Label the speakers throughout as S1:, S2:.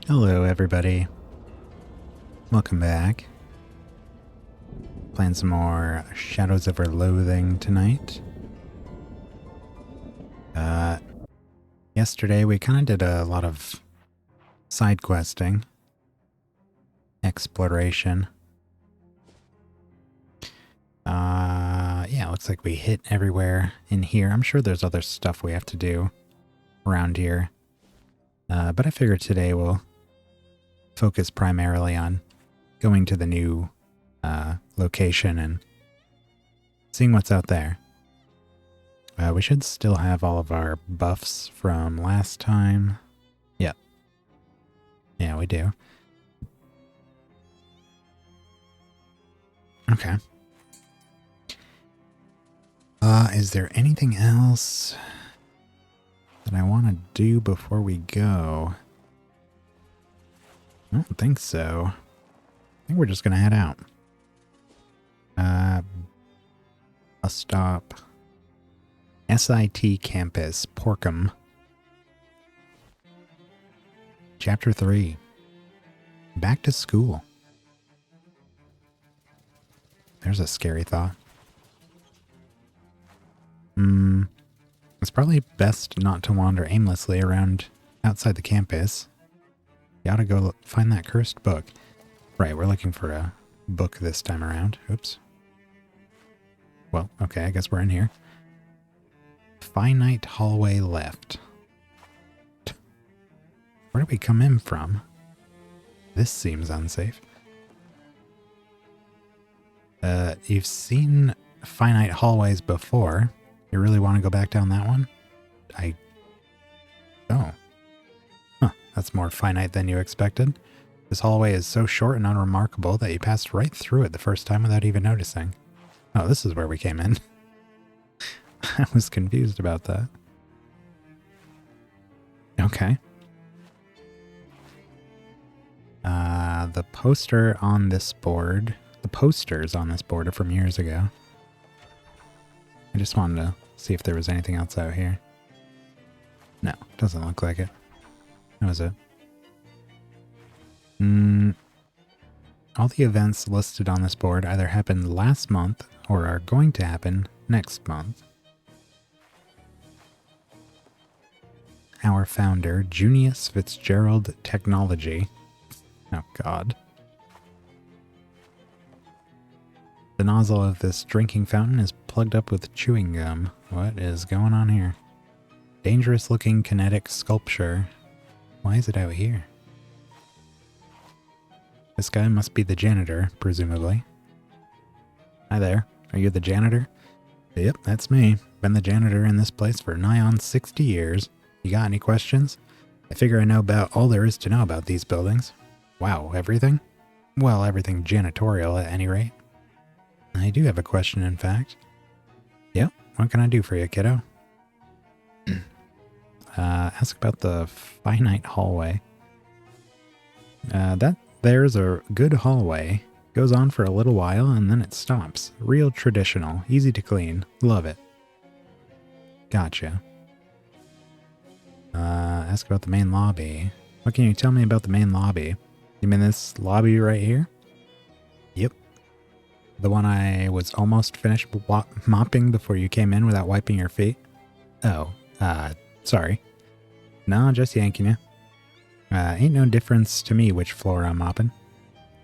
S1: Hello, everybody. Welcome back. Playing some more Shadows over Loathing tonight. Yesterday we kind of did a lot of side questing, exploration. Yeah, looks like we hit everywhere in here. I'm sure there's other stuff we have to do around here. But I figured today we'll focus primarily on going to the new location and seeing what's out there. We should still have all of our buffs from last time. Yep. Yeah, we do. Okay. Is there anything else that I want to do before we go? I don't think so. I think we're just going to head out. Bus stop. SIT Campus, Porkham. Chapter 3. Back to school. There's a scary thought. It's probably best not to wander aimlessly around outside the campus. You ought to go find that cursed book. Right, we're looking for a book this time around. Oops. Well, okay, I guess we're in here. Finite hallway left. Where did we come in from? This seems unsafe. You've seen finite hallways before. You really want to go back down that one? Oh. Huh, that's more finite than you expected. This hallway is so short and unremarkable that you passed right through it the first time without even noticing. Oh, this is where we came in. I was confused about that. Okay. The posters on this board are from years ago. I just wanted to see if there was anything else out here. No, doesn't look like it. That was it. All the events listed on this board either happened last month or are going to happen next month. Our founder, Junius Fitzgerald Technology. Oh, God. The nozzle of this drinking fountain is plugged up with chewing gum. What is going on here? Dangerous looking kinetic sculpture. Why is it out here? This guy must be the janitor, presumably. Hi there. Are you the janitor? Yep, that's me. Been the janitor in this place for nigh on 60 years. You got any questions? I figure I know about all there is to know about these buildings. Wow, everything? Well, everything janitorial at any rate. I do have a question, in fact. Yep, what can I do for you, kiddo? Ask about the finite hallway. There's a good hallway. Goes on for a little while and then it stops. Real traditional, easy to clean. Love it. Gotcha. Ask about the main lobby. What can you tell me about the main lobby? You mean this lobby right here? Yep. The one I was almost finished mopping before you came in without wiping your feet? Oh, sorry. No, just yanking you. Ain't no difference to me which floor I'm mopping.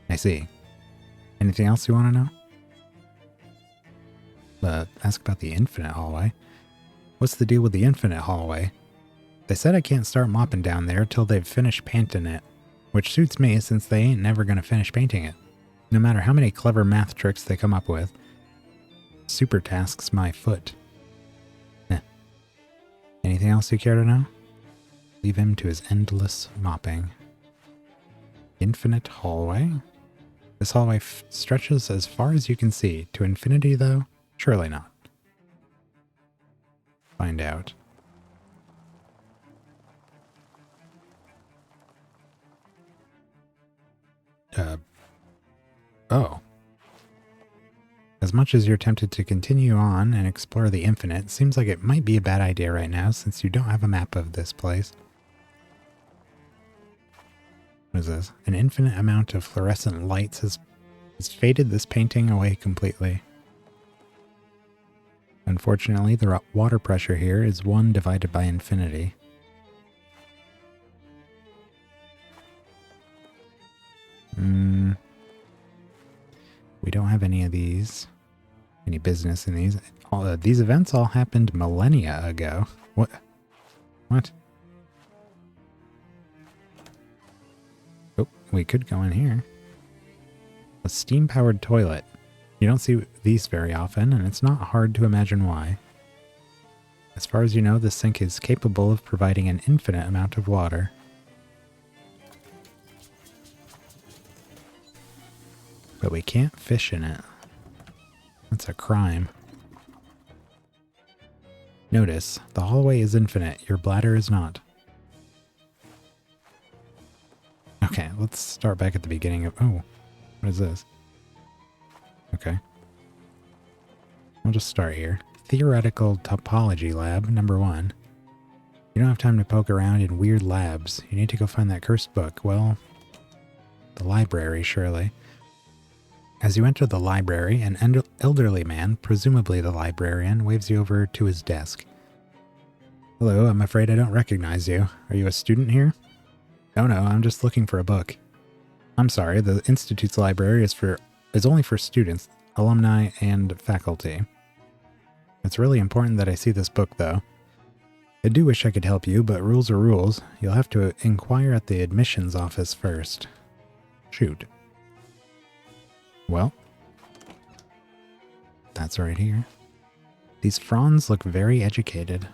S1: I see. Anything else you want to know? Ask about the infinite hallway. What's the deal with the infinite hallway? They said I can't start mopping down there till they've finished painting it, which suits me since they ain't never gonna finish painting it. No matter how many clever math tricks they come up with. Super tasks my foot. Anything else you care to know? Leave him to his endless mopping. Infinite hallway? This hallway stretches as far as you can see. To infinity, though? Surely not. Find out. Oh. As much as you're tempted to continue on and explore the infinite, seems like it might be a bad idea right now since you don't have a map of this place. What is this? An infinite amount of fluorescent lights has faded this painting away completely. Unfortunately, the water pressure here is 1 divided by infinity. We don't have any of these. Any business in these. These events all happened millennia ago. What? What? Oh, we could go in here. A steam-powered toilet. You don't see these very often, and it's not hard to imagine why. As far as you know, the sink is capable of providing an infinite amount of water. But we can't fish in it. That's a crime. Notice, the hallway is infinite, your bladder is not. Okay, let's start back at the beginning of... Oh, what is this? Okay. I'll just start here. Theoretical Topology Lab, number 1. You don't have time to poke around in weird labs. You need to go find that cursed book. Well, the library, surely. As you enter the library, an elderly man, presumably the librarian, waves you over to his desk. Hello, I'm afraid I don't recognize you. Are you a student here? Oh no, I'm just looking for a book. I'm sorry, the Institute's library is only for students, alumni, and faculty. It's really important that I see this book, though. I do wish I could help you, but rules are rules. You'll have to inquire at the admissions office first. Shoot. Well, that's right here. These fronds look very educated.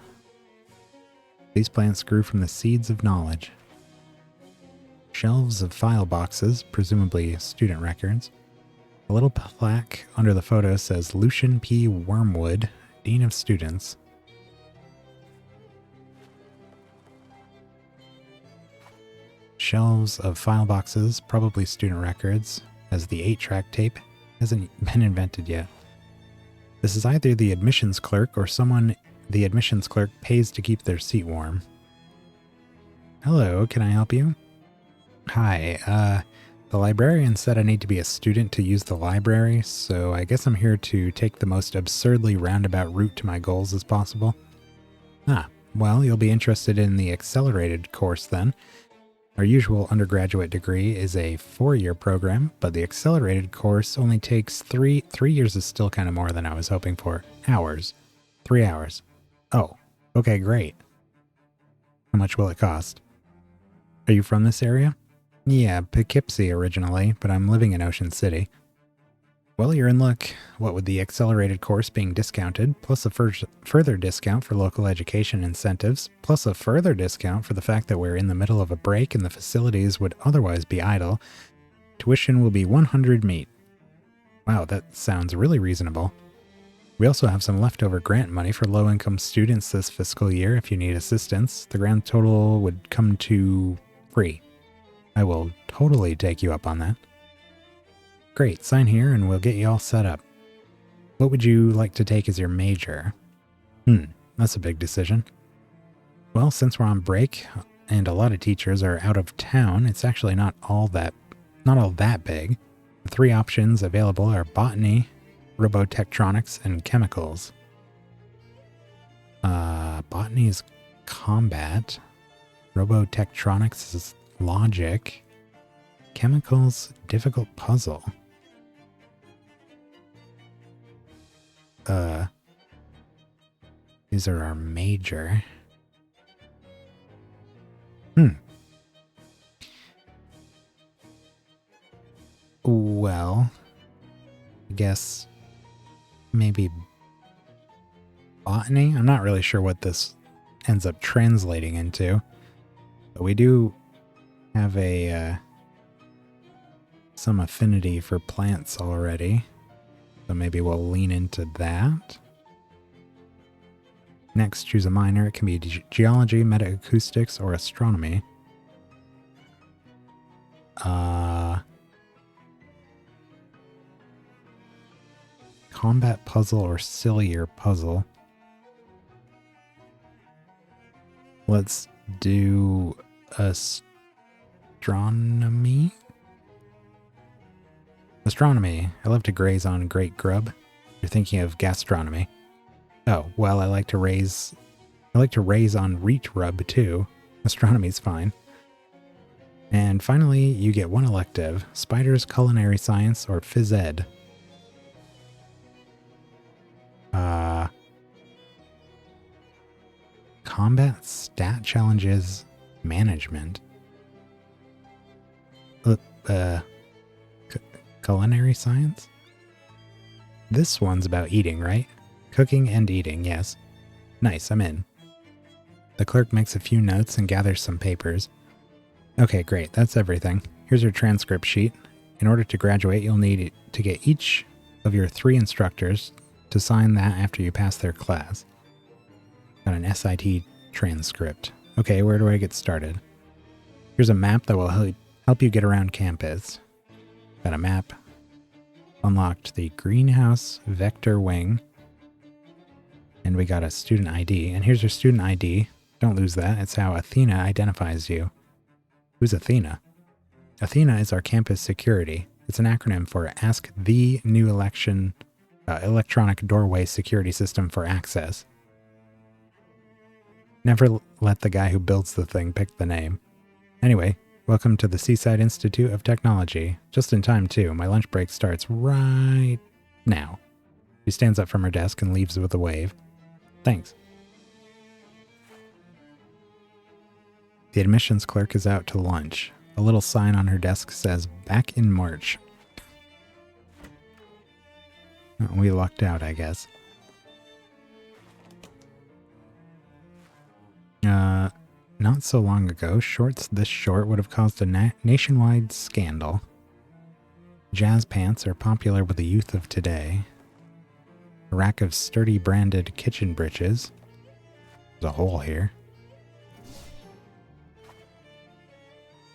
S1: These plants grew from the seeds of knowledge. Shelves of file boxes, presumably student records. A little plaque under the photo says Lucian P. Wormwood, Dean of Students. Shelves of file boxes, probably student records, as the 8-track tape hasn't been invented yet. This is either the admissions clerk or someone the admissions clerk pays to keep their seat warm. Hello, can I help you? Hi, the librarian said I need to be a student to use the library, so I guess I'm here to take the most absurdly roundabout route to my goals as possible. Ah, well, you'll be interested in the accelerated course then. Our usual undergraduate degree is a 4-year program, but the accelerated course only takes 3 years is still kind of more than I was hoping for. Hours. 3 hours. Oh, okay, great. How much will it cost? Are you from this area? Yeah, Poughkeepsie originally, but I'm living in Ocean City. Well, you're in luck. What with the accelerated course being discounted, plus a further discount for local education incentives, plus a further discount for the fact that we're in the middle of a break and the facilities would otherwise be idle, tuition will be 100 meet. Wow, that sounds really reasonable. We also have some leftover grant money for low-income students this fiscal year if you need assistance. The grand total would come to free. I will totally take you up on that. Great, sign here and we'll get you all set up. What would you like to take as your major? That's a big decision. Well, since we're on break and a lot of teachers are out of town, it's actually not all that big. The 3 options available are botany, robotectronics, and chemicals. Botany is combat. Robotectronics is logic. Chemicals, difficult puzzle. These are our major. Well, I guess maybe botany? I'm not really sure what this ends up translating into. But we do have some affinity for plants already. So maybe we'll lean into that. Next, choose a minor. It can be geology, metaacoustics, or astronomy. Combat puzzle or sillier puzzle. Let's do a Astronomy? Astronomy. I love to graze on great grub. You're thinking of gastronomy. Oh, well, I like to raise on reach rub too. Astronomy's fine. And finally, you get one elective, spiders, culinary science, or phys ed. Combat stat challenges management. Culinary science? This one's about eating, right? Cooking and eating, yes. Nice, I'm in. The clerk makes a few notes and gathers some papers. Okay, great, that's everything. Here's your transcript sheet. In order to graduate, you'll need to get each of your 3 instructors to sign that after you pass their class. Got an SIT transcript. Okay, where do I get started? Here's a map that will help you get around campus. Got a map. Unlocked the greenhouse vector wing. And we got a student ID. And here's your student ID. Don't lose that. It's how Athena identifies you. Who's Athena? Athena is our campus security. It's an acronym for Ask the New Electronic Doorway Security System for Access. Never let the guy who builds the thing pick the name. Anyway, welcome to the Seaside Institute of Technology. Just in time, too. My lunch break starts right now. She stands up from her desk and leaves with a wave. Thanks. The admissions clerk is out to lunch. A little sign on her desk says, "Back in March." We lucked out, I guess. Not so long ago, shorts this short would have caused a nationwide scandal. Jazz pants are popular with the youth of today. A rack of sturdy branded kitchen breeches. There's a hole here.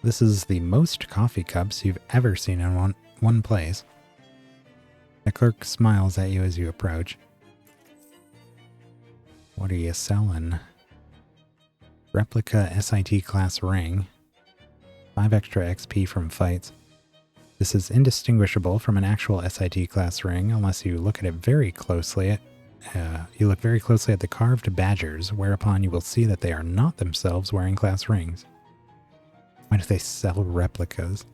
S1: This is the most coffee cups you've ever seen in one place. The clerk smiles at you as you approach. What are you selling? Replica SIT class ring. 5 extra XP from fights. This is indistinguishable from an actual SIT class ring unless you look at it very closely. You look very closely at the carved badgers, whereupon you will see that they are not themselves wearing class rings. Why do they sell replicas?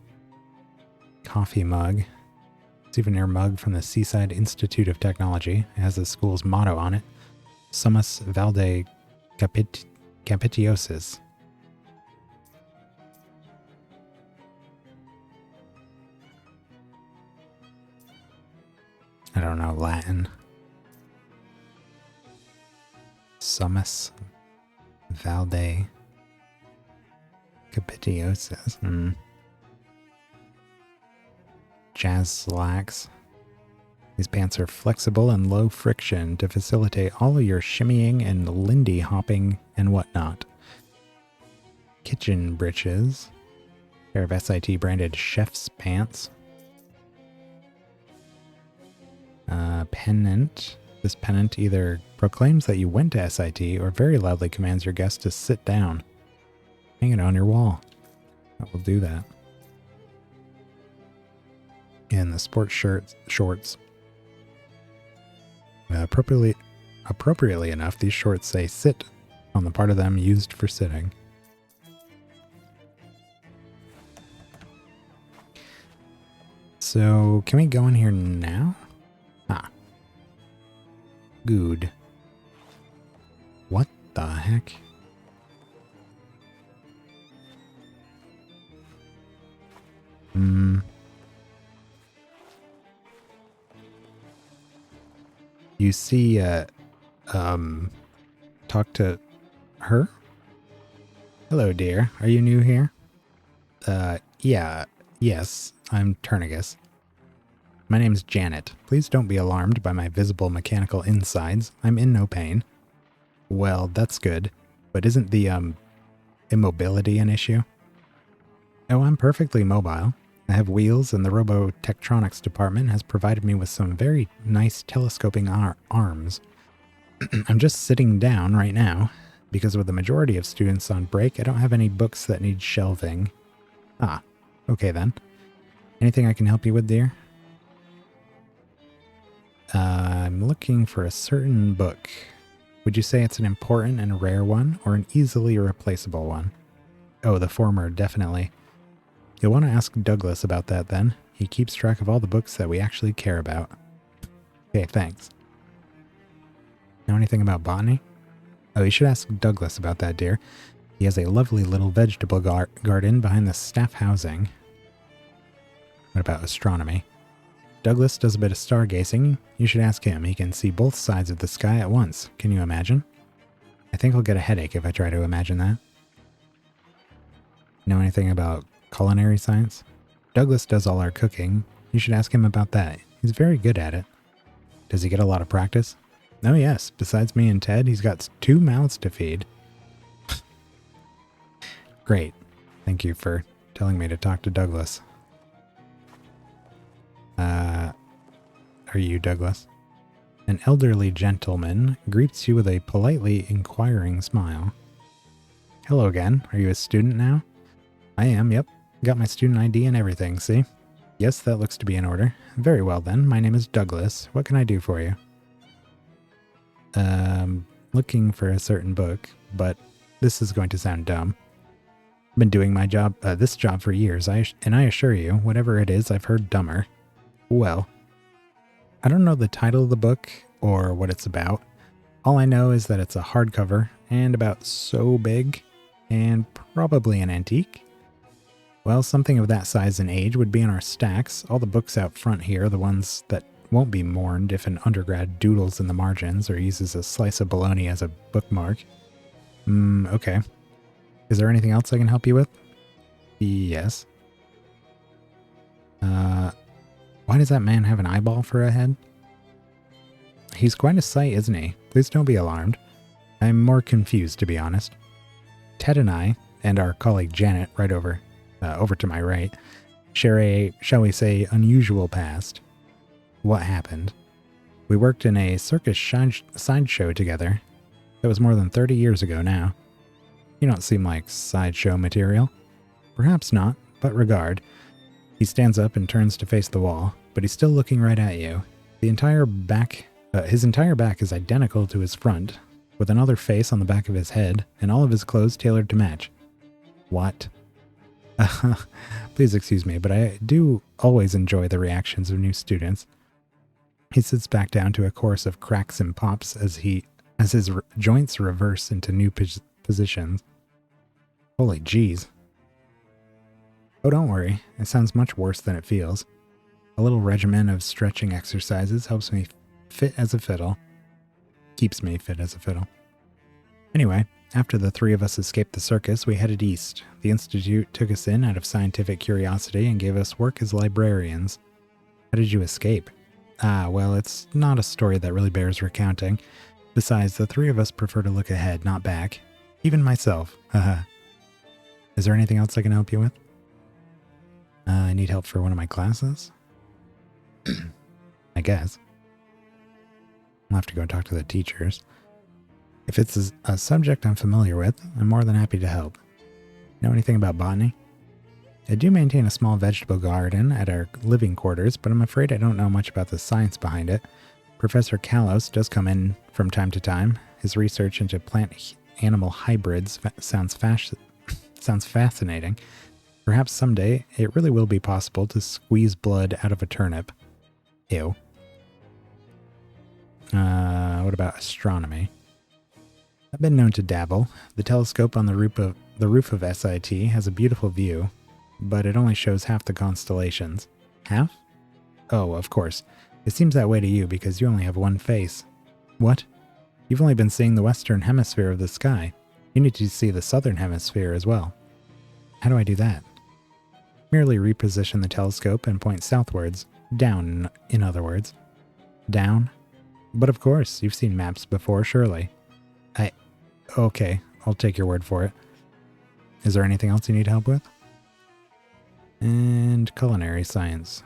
S1: Coffee mug. Souvenir mug from the Seaside Institute of Technology. It has the school's motto on it. Summus Valde Capitiosis. I don't know Latin. Summus Valde Capitiosis. Jazz slacks. These pants are flexible and low friction to facilitate all of your shimmying and Lindy hopping and whatnot. Kitchen breeches. Pair of SIT branded chef's pants. Pennant. This pennant either proclaims that you went to SIT or very loudly commands your guests to sit down. Hang it on your wall. That will do that. And the sports shorts. Appropriately enough, these shorts say sit on the part of them used for sitting. So, can we go in here now? Ah. Good. What the heck? You see, talk to her? Hello, dear. Are you new here? Yes, I'm Turnigus. My name's Janet. Please don't be alarmed by my visible mechanical insides. I'm in no pain. Well, that's good. But isn't the, immobility an issue? Oh, I'm perfectly mobile. I have wheels, and the Robotectronics department has provided me with some very nice telescoping arms. I'm just sitting down right now, because with the majority of students on break, I don't have any books that need shelving. Ah, okay then. Anything I can help you with, dear? I'm looking for a certain book. Would you say it's an important and rare one, or an easily replaceable one? Oh, the former, definitely. You'll want to ask Douglas about that then. He keeps track of all the books that we actually care about. Okay, thanks. Know anything about botany? Oh, you should ask Douglas about that, dear. He has a lovely little vegetable garden behind the staff housing. What about astronomy? Douglas does a bit of stargazing. You should ask him. He can see both sides of the sky at once. Can you imagine? I think I'll get a headache if I try to imagine that. Know anything about culinary science? Douglas does all our cooking. You should ask him about that. He's very good at it. Does he get a lot of practice? Oh yes, besides me and Ted, he's got 2 mouths to feed. Great. Thank you for telling me to talk to Douglas. Are you Douglas? An elderly gentleman greets you with a politely inquiring smile. Hello again. Are you a student now? I am, yep. Got my student ID and everything, see? Yes, that looks to be in order. Very well then. My name is Douglas. What can I do for you? Looking for a certain book, but this is going to sound dumb. I've been doing my job, this job for years, and I assure you, whatever it is, I've heard dumber. Well, I don't know the title of the book or what it's about. All I know is that it's a hardcover and about so big and probably an antique. Well, something of that size and age would be in our stacks. All the books out front here, the ones that won't be mourned if an undergrad doodles in the margins or uses a slice of bologna as a bookmark. Okay. Is there anything else I can help you with? Yes. Why does that man have an eyeball for a head? He's quite a sight, isn't he? Please don't be alarmed. I'm more confused, to be honest. Ted and I, and our colleague Janet, right over to my right, share a, shall we say, unusual past. What happened? We worked in a circus sideshow together. That was more than 30 years ago now. You don't seem like sideshow material. Perhaps not, but regard. He stands up and turns to face the wall, but he's still looking right at you. His entire back is identical to his front, with another face on the back of his head, and all of his clothes tailored to match. What? Please excuse me, but I do always enjoy the reactions of new students. He sits back down to a chorus of cracks and pops as his joints reverse into new positions. Holy jeez. Oh, don't worry. It sounds much worse than it feels. A little regimen of stretching exercises helps me fit as a fiddle. Keeps me fit as a fiddle. Anyway, after the 3 of us escaped the circus, we headed east. The Institute took us in out of scientific curiosity and gave us work as librarians. How did you escape? Well, it's not a story that really bears recounting. Besides, the 3 of us prefer to look ahead, not back. Even myself. Haha. Is there anything else I can help you with? I need help for one of my classes? I guess. I'll have to go talk to the teachers. If it's a subject I'm familiar with, I'm more than happy to help. Know anything about botany? I do maintain a small vegetable garden at our living quarters, but I'm afraid I don't know much about the science behind it. Professor Kalos does come in from time to time. His research into plant-animal hybrids sounds fascinating. Perhaps someday it really will be possible to squeeze blood out of a turnip. Ew. What about astronomy? I've been known to dabble. The telescope on the roof of SIT has a beautiful view, but it only shows half the constellations. Half? Oh, of course. It seems that way to you because you only have one face. What? You've only been seeing the western hemisphere of the sky. You need to see the southern hemisphere as well. How do I do that? Merely reposition the telescope and point southwards. Down, in other words. Down? But of course, you've seen maps before, surely. Okay, I'll take your word for it. Is there anything else you need help with? And culinary science.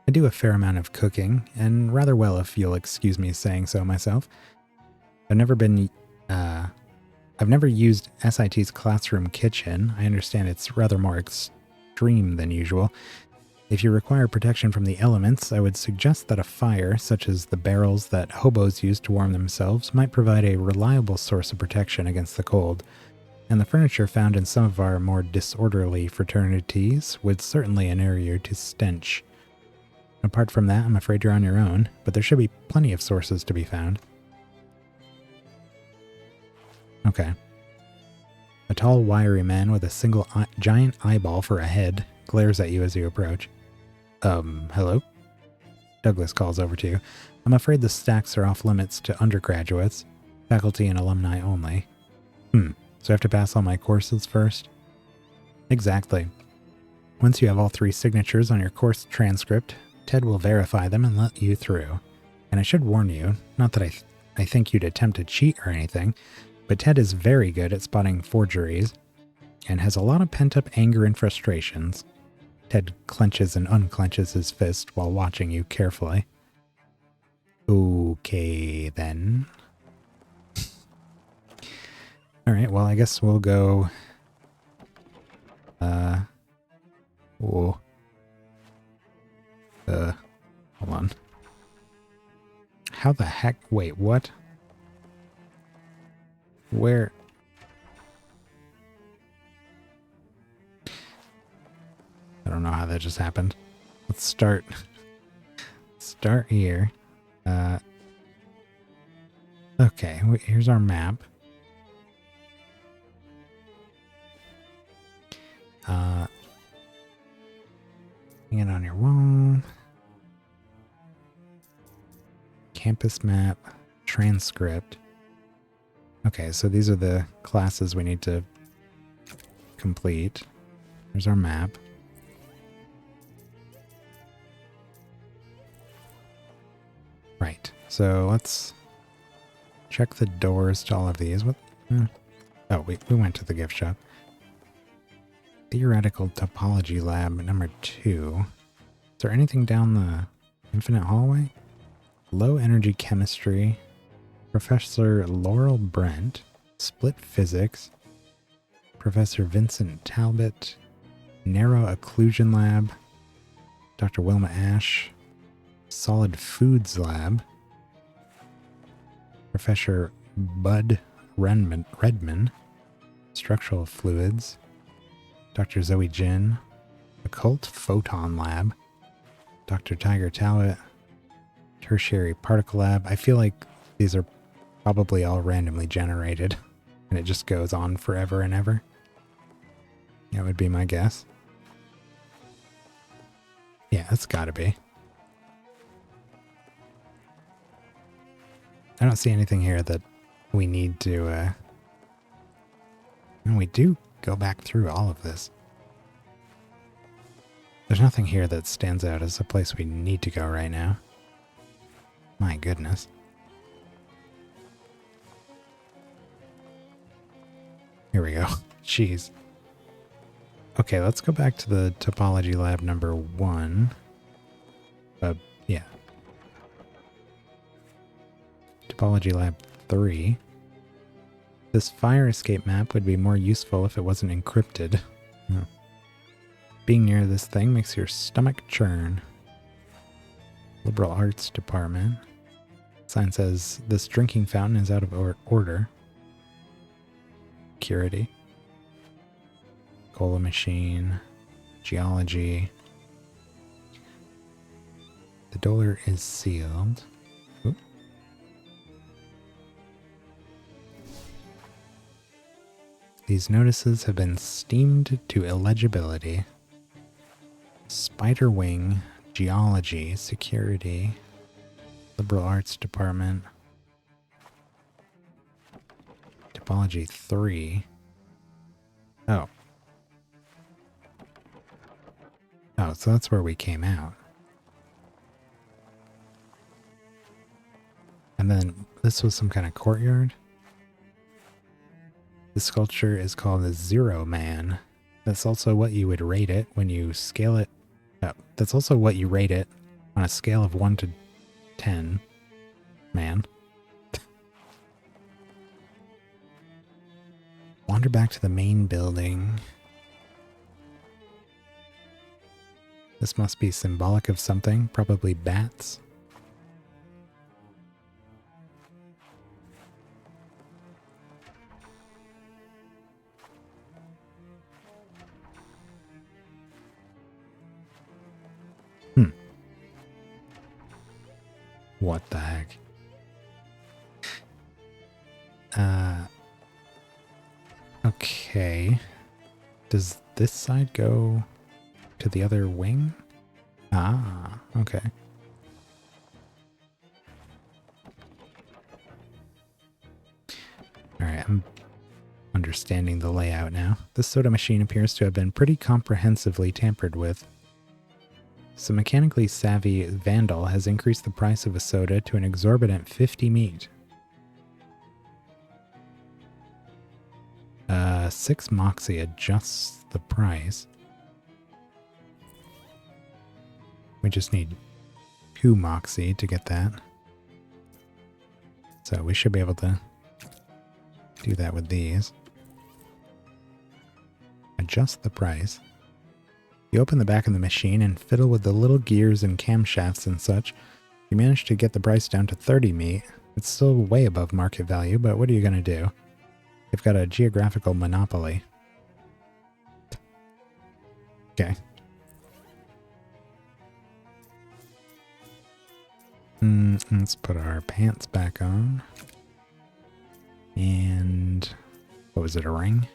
S1: I do a fair amount of cooking, and rather well if you'll excuse me saying so myself. I've I've never used SIT's classroom kitchen. I understand it's rather more extreme than usual. If you require protection from the elements, I would suggest that a fire, such as the barrels that hobos use to warm themselves, might provide a reliable source of protection against the cold, and the furniture found in some of our more disorderly fraternities would certainly inure you to stench. Apart from that, I'm afraid you're on your own, but there should be plenty of sources to be found. Okay. A tall, wiry man with a single giant eyeball for a head glares at you as you approach. Hello? Douglas calls over to you. I'm afraid the stacks are off limits to undergraduates, faculty and alumni only. So I have to pass all my courses first? Exactly. Once you have all 3 signatures on your course transcript, Ted will verify them and let you through. And I should warn you, not that I think you'd attempt to cheat or anything, but Ted is very good at spotting forgeries and has a lot of pent-up anger and frustrations. Ted clenches and unclenches his fist while watching you carefully. Okay, then. Alright, well, I guess we'll go... Whoa. Hold on. How the heck? Wait, what? Where? I don't know how that just happened. Let's start. Start here. Okay, here's our map. Hang it on your wall. Campus map. Transcript. Okay, so these are the classes we need to complete. Here's our map. Right, so let's check the doors to all of these. What? Oh, we went to the gift shop. Theoretical Topology Lab number 2. Is there anything down the infinite hallway? Low Energy Chemistry. Professor Laurel Brent. Split Physics. Professor Vincent Talbot. Narrow Occlusion Lab. Dr. Wilma Ash. Solid Foods Lab. Professor Bud Redman. Structural Fluids. Dr. Zoe Jin. Occult Photon Lab. Dr. Tiger Talbot. Tertiary Particle Lab. I feel like these are probably all randomly generated, and it just goes on forever and ever. That would be my guess. Yeah, it's gotta be. I don't see anything here that we need to, and we do go back through all of this. There's nothing here that stands out as a place we need to go right now. My goodness. Here we go. Jeez. Okay, let's go back to the Topology Lab number 1. Yeah. Topology Lab 3. This fire escape map would be more useful if it wasn't encrypted. Oh. Being near this thing makes your stomach churn. Liberal Arts Department. Sign says, this drinking fountain is out of order. Security. Cola machine. Geology. The door is sealed. Oop. These notices have been steamed to illegibility. Spider Wing, Geology, Security, Liberal Arts Department, Topology 3. Oh. Oh, so that's where we came out. And then this was some kind of courtyard. The sculpture is called the Zero Man. That's also what you would rate it when you scale it. Oh, that's also what you rate it on a scale of 1 to 10. Man. wander back to the main building. This must be symbolic of something, probably bats. What the heck? Okay. Does this side go to the other wing? Ah, okay. Alright, I'm understanding the layout now. This soda machine appears to have been pretty comprehensively tampered with. Some mechanically savvy vandal has increased the price of a soda to an exorbitant 50 meat. 6 moxie adjusts the price. We just need 2 moxie to get that. So we should be able to do that with these. Adjust the price. You open the back of the machine and fiddle with the little gears and camshafts and such. You manage to get the price down to 30 meat. It's still way above market value, but what are you going to do? You've got a geographical monopoly. Okay. Let's put our pants back on. And what was it, a ring?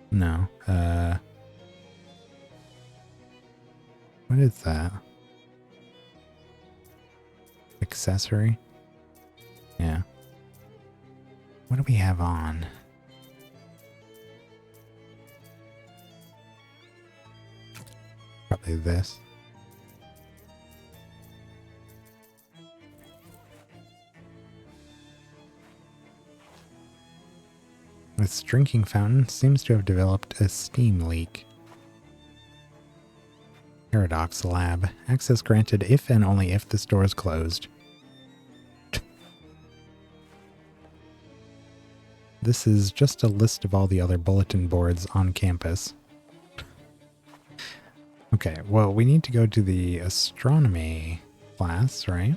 S1: No. What is that? Accessory? Yeah. What do we have on? Probably this. This drinking fountain seems to have developed a steam leak. Paradox Lab. Access granted if and only if the store is closed. This is just a list of all the other bulletin boards on campus. Okay, well, we need to go to the astronomy class, right?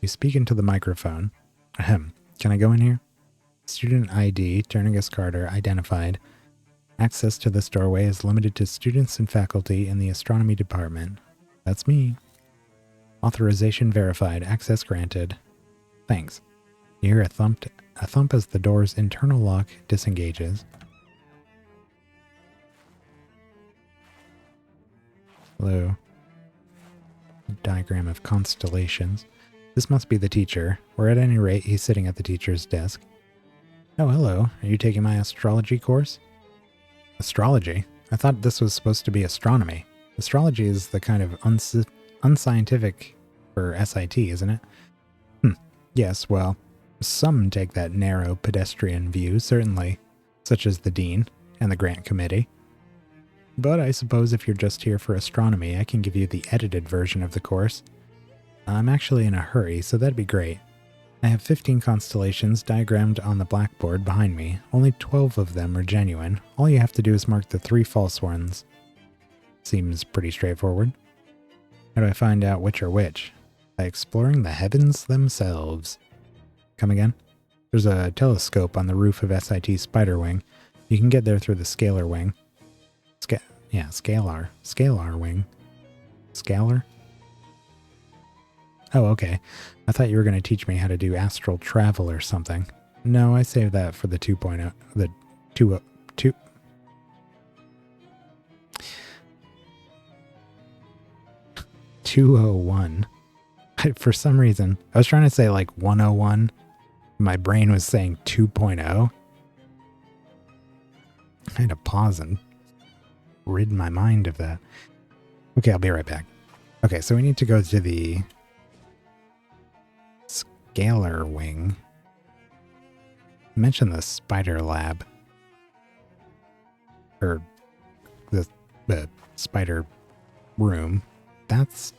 S1: You speak into the microphone. Ahem. Can I go in here? Student ID, Turngus Carter, identified. Access to this doorway is limited to students and faculty in the astronomy department. That's me. Authorization verified. Access granted. Thanks. You hear a thump as the door's internal lock disengages. Hello. Diagram of constellations. This must be the teacher, or at any rate, he's sitting at the teacher's desk. Oh, hello. Are you taking my astrology course? Astrology? I thought this was supposed to be astronomy. Astrology is the kind of unscientific for SIT, isn't it? Yes, well, some take that narrow pedestrian view, certainly, such as the dean and the grant committee. But I suppose if you're just here for astronomy, I can give you the edited version of the course. I'm actually in a hurry, so that'd be great. I have 15 constellations diagrammed on the blackboard behind me. Only 12 of them are genuine. All you have to do is mark the 3 false ones. Seems pretty straightforward. How do I find out which are which? By exploring the heavens themselves. Come again? There's a telescope on the roof of SIT Spiderwing. You can get there through the scalar wing. Scalar. Scalar wing. Scalar? Oh, okay. I thought you were going to teach me how to do astral travel or something. No, I saved that for the 2.0. The 2. 201. For some reason, I was trying to say like 101. My brain was saying 2.0. I had to pause and rid my mind of that. Okay, I'll be right back. Okay, so we need to go to the scalar wing. Mention the spider lab. Or the spider room. That's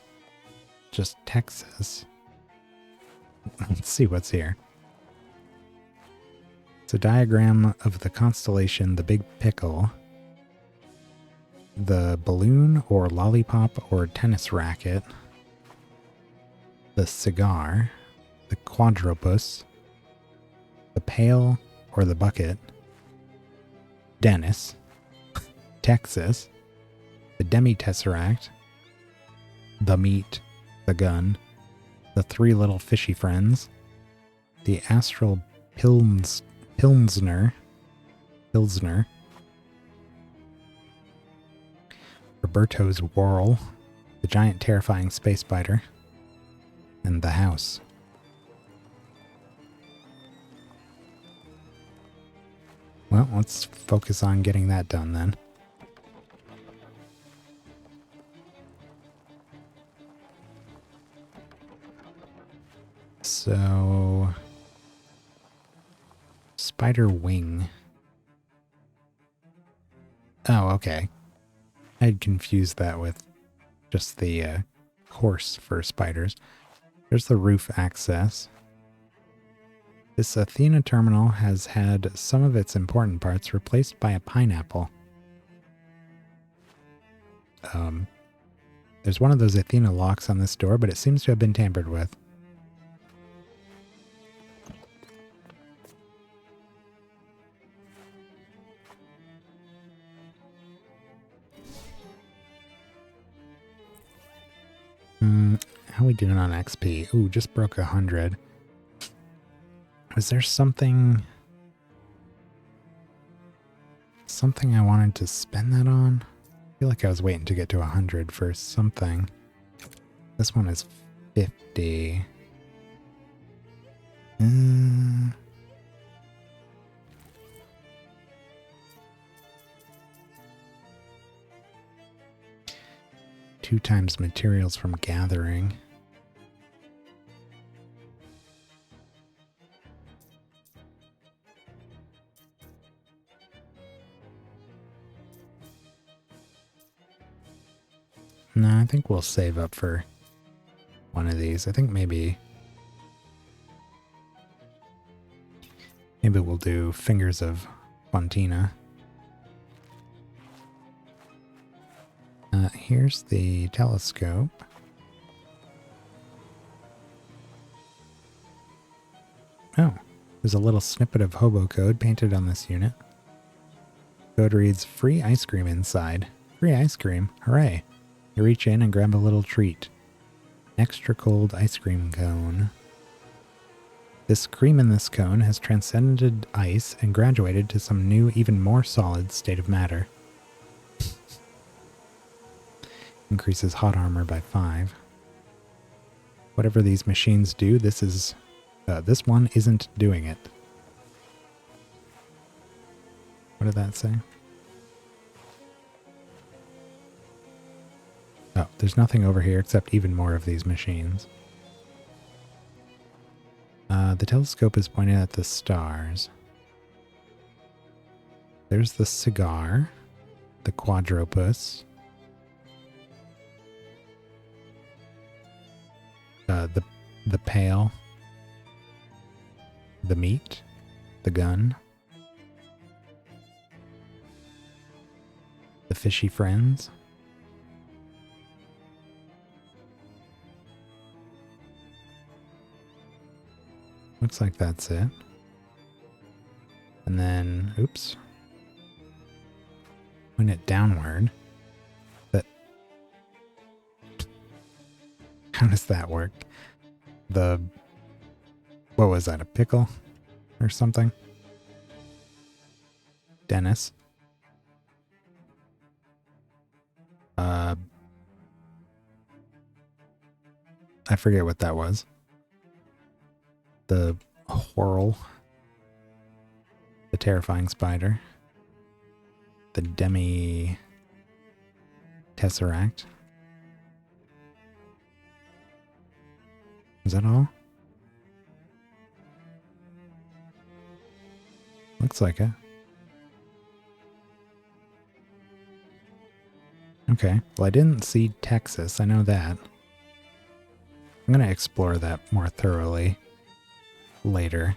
S1: just Texas. Let's see what's here. It's a diagram of the constellation, the Big Pickle, the balloon or lollipop or tennis racket, the cigar, the quadrupus, the pail or the bucket, Dennis, Texas, the demi-tesseract, the meat, the gun, the three little fishy friends, the astral Pilsner, Roberto's Whirl, the giant terrifying space spider, and the house. Well, let's focus on getting that done then. So, spider wing. Oh, okay. I had confused that with just the course for spiders. There's the roof access. This Athena terminal has had some of its important parts replaced by a pineapple. There's one of those Athena locks on this door, but it seems to have been tampered with. How we doing on XP? Ooh, just broke 100. Was there something I wanted to spend that on? I feel like I was waiting to get to 100 for something. This one is 50. 2 times materials from gathering. No, I think we'll save up for one of these. I think maybe we'll do Fingers of Fontina. Here's the telescope. Oh, there's a little snippet of hobo code painted on this unit. Code reads, free ice cream inside. Free ice cream, hooray. You reach in and grab a little treat. Extra cold ice cream cone. This cream in this cone has transcended ice and graduated to some new, even more solid state of matter. Increases hot armor by 5. Whatever these machines do, this one isn't doing it. What did that say? Oh, there's nothing over here except even more of these machines. The telescope is pointed at the stars. There's the cigar, the quadrupus, the pail, the meat, the gun, the fishy friends, looks like that's it. And then, oops, point it downward. How does that work? What was that, a pickle or something? Dennis. I forget what that was. The whirl. The terrifying spider. The demi-tesseract. Is that all? Looks like it. Okay, well I didn't see Texas, I know that. I'm going to explore that more thoroughly later.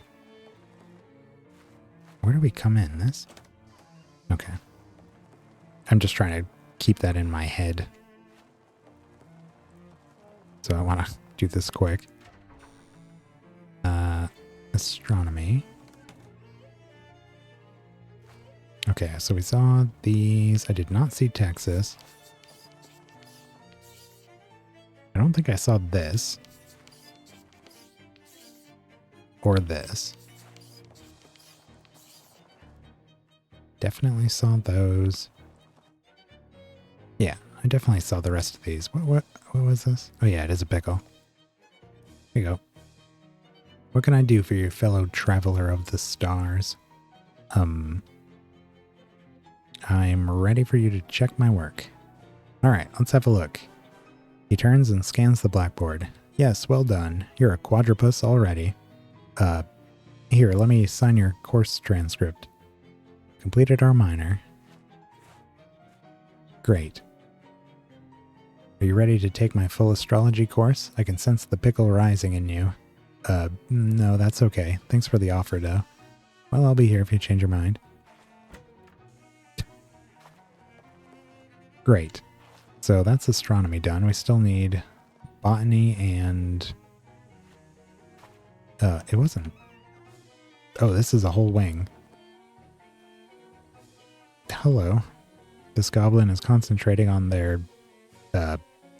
S1: Where do we come in? This? Okay. I'm just trying to keep that in my head. So I want to do this quick. Astronomy. Okay, so we saw these. I did not see Texas. I don't think I saw this. Or this. Definitely saw those. Yeah, I definitely saw the rest of these. What was this? Oh yeah, it is a pickle. Here you go. What can I do for your fellow traveler of the stars? I'm ready for you to check my work. Alright, let's have a look. He turns and scans the blackboard. Yes, well done. You're a quadrupus already. Here, let me sign your course transcript. Completed our minor. Great. Are you ready to take my full astrology course? I can sense the pickle rising in you. No, that's okay. Thanks for the offer, though. Well, I'll be here if you change your mind. Great. So that's astronomy done. We still need botany and... it wasn't... Oh, this is a whole wing. Hello. This goblin is concentrating on their,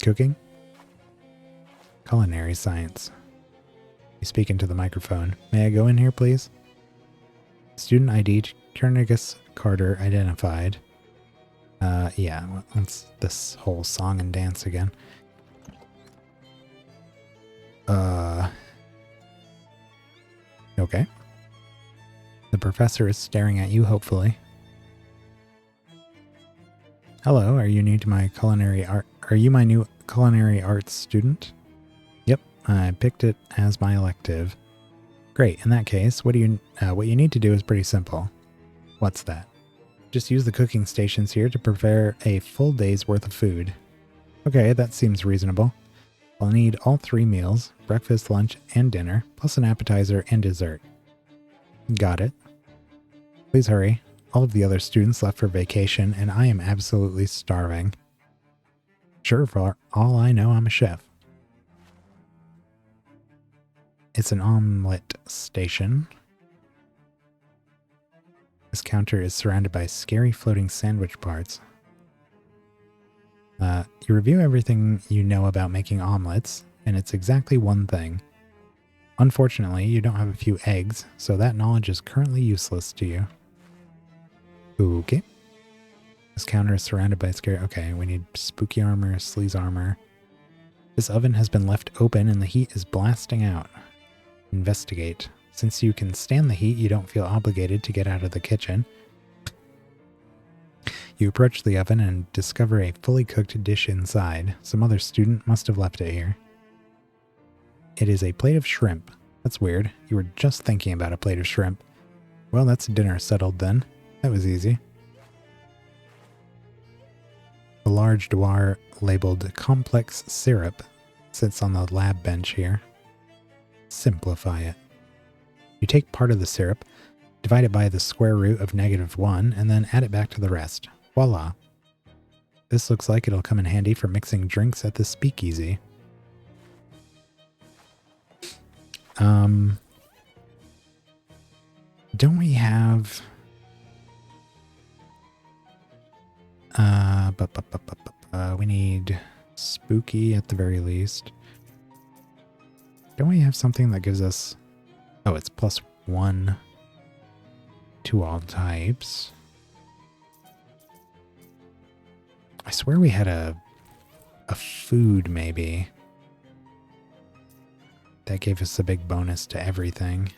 S1: cooking? Culinary science. You speak into the microphone. May I go in here, please? Student ID, Turngus Carter identified. Yeah, what's this whole song and dance again? Okay. The professor is staring at you, hopefully. Hello, are you new to my culinary art? Are you my new culinary arts student? Yep, I picked it as my elective. Great, in that case, what you need to do is pretty simple. What's that? Just use the cooking stations here to prepare a full day's worth of food. Okay, that seems reasonable. I'll need all 3 meals, breakfast, lunch, and dinner, plus an appetizer and dessert. Got it. Please hurry. All of the other students left for vacation, and I am absolutely starving. Sure, for all I know, I'm a chef. It's an omelet station. This counter is surrounded by scary floating sandwich parts. You review everything you know about making omelets, and it's exactly one thing. Unfortunately, you don't have a few eggs, so that knowledge is currently useless to you. Okay. This counter is surrounded by scary... Okay, we need spooky armor, sleaze armor. This oven has been left open and the heat is blasting out. Investigate. Since you can stand the heat, you don't feel obligated to get out of the kitchen. You approach the oven and discover a fully cooked dish inside. Some other student must have left it here. It is a plate of shrimp. That's weird. You were just thinking about a plate of shrimp. Well, that's dinner settled then. That was easy. A large dwar labeled complex syrup sits on the lab bench here. Simplify it. You take part of the syrup, divide it by the square root of -1, and then add it back to the rest. Voila. This looks like it'll come in handy for mixing drinks at the speakeasy. Don't we have... we need spooky at the very least. Don't we have something that gives us... Oh, it's +1 to all types. I swear we had a food, maybe. That gave us a big bonus to everything.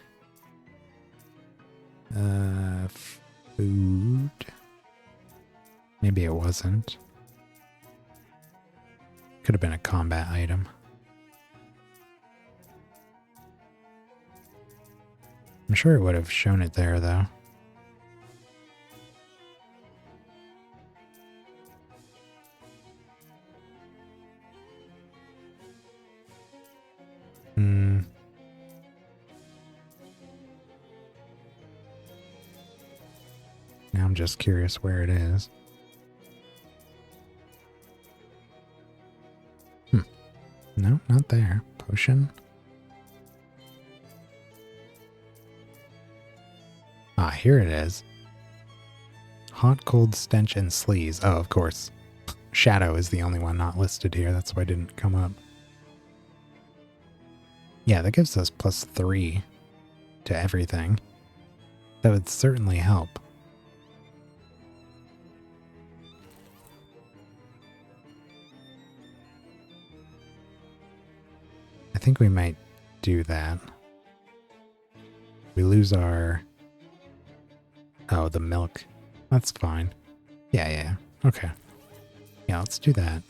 S1: Food. Maybe it wasn't. Could have been a combat item. I'm sure it would have shown it there, though. I'm just curious where it is. No, not there. Potion. Ah, here it is. Hot, cold, stench, and sleaze. Oh, of course. Shadow is the only one not listed here. That's why it didn't come up. Yeah, that gives us +3 to everything. That would certainly help. I think we might do that. We lose our... Oh, the milk. That's fine. Yeah. Okay. Yeah, let's do that.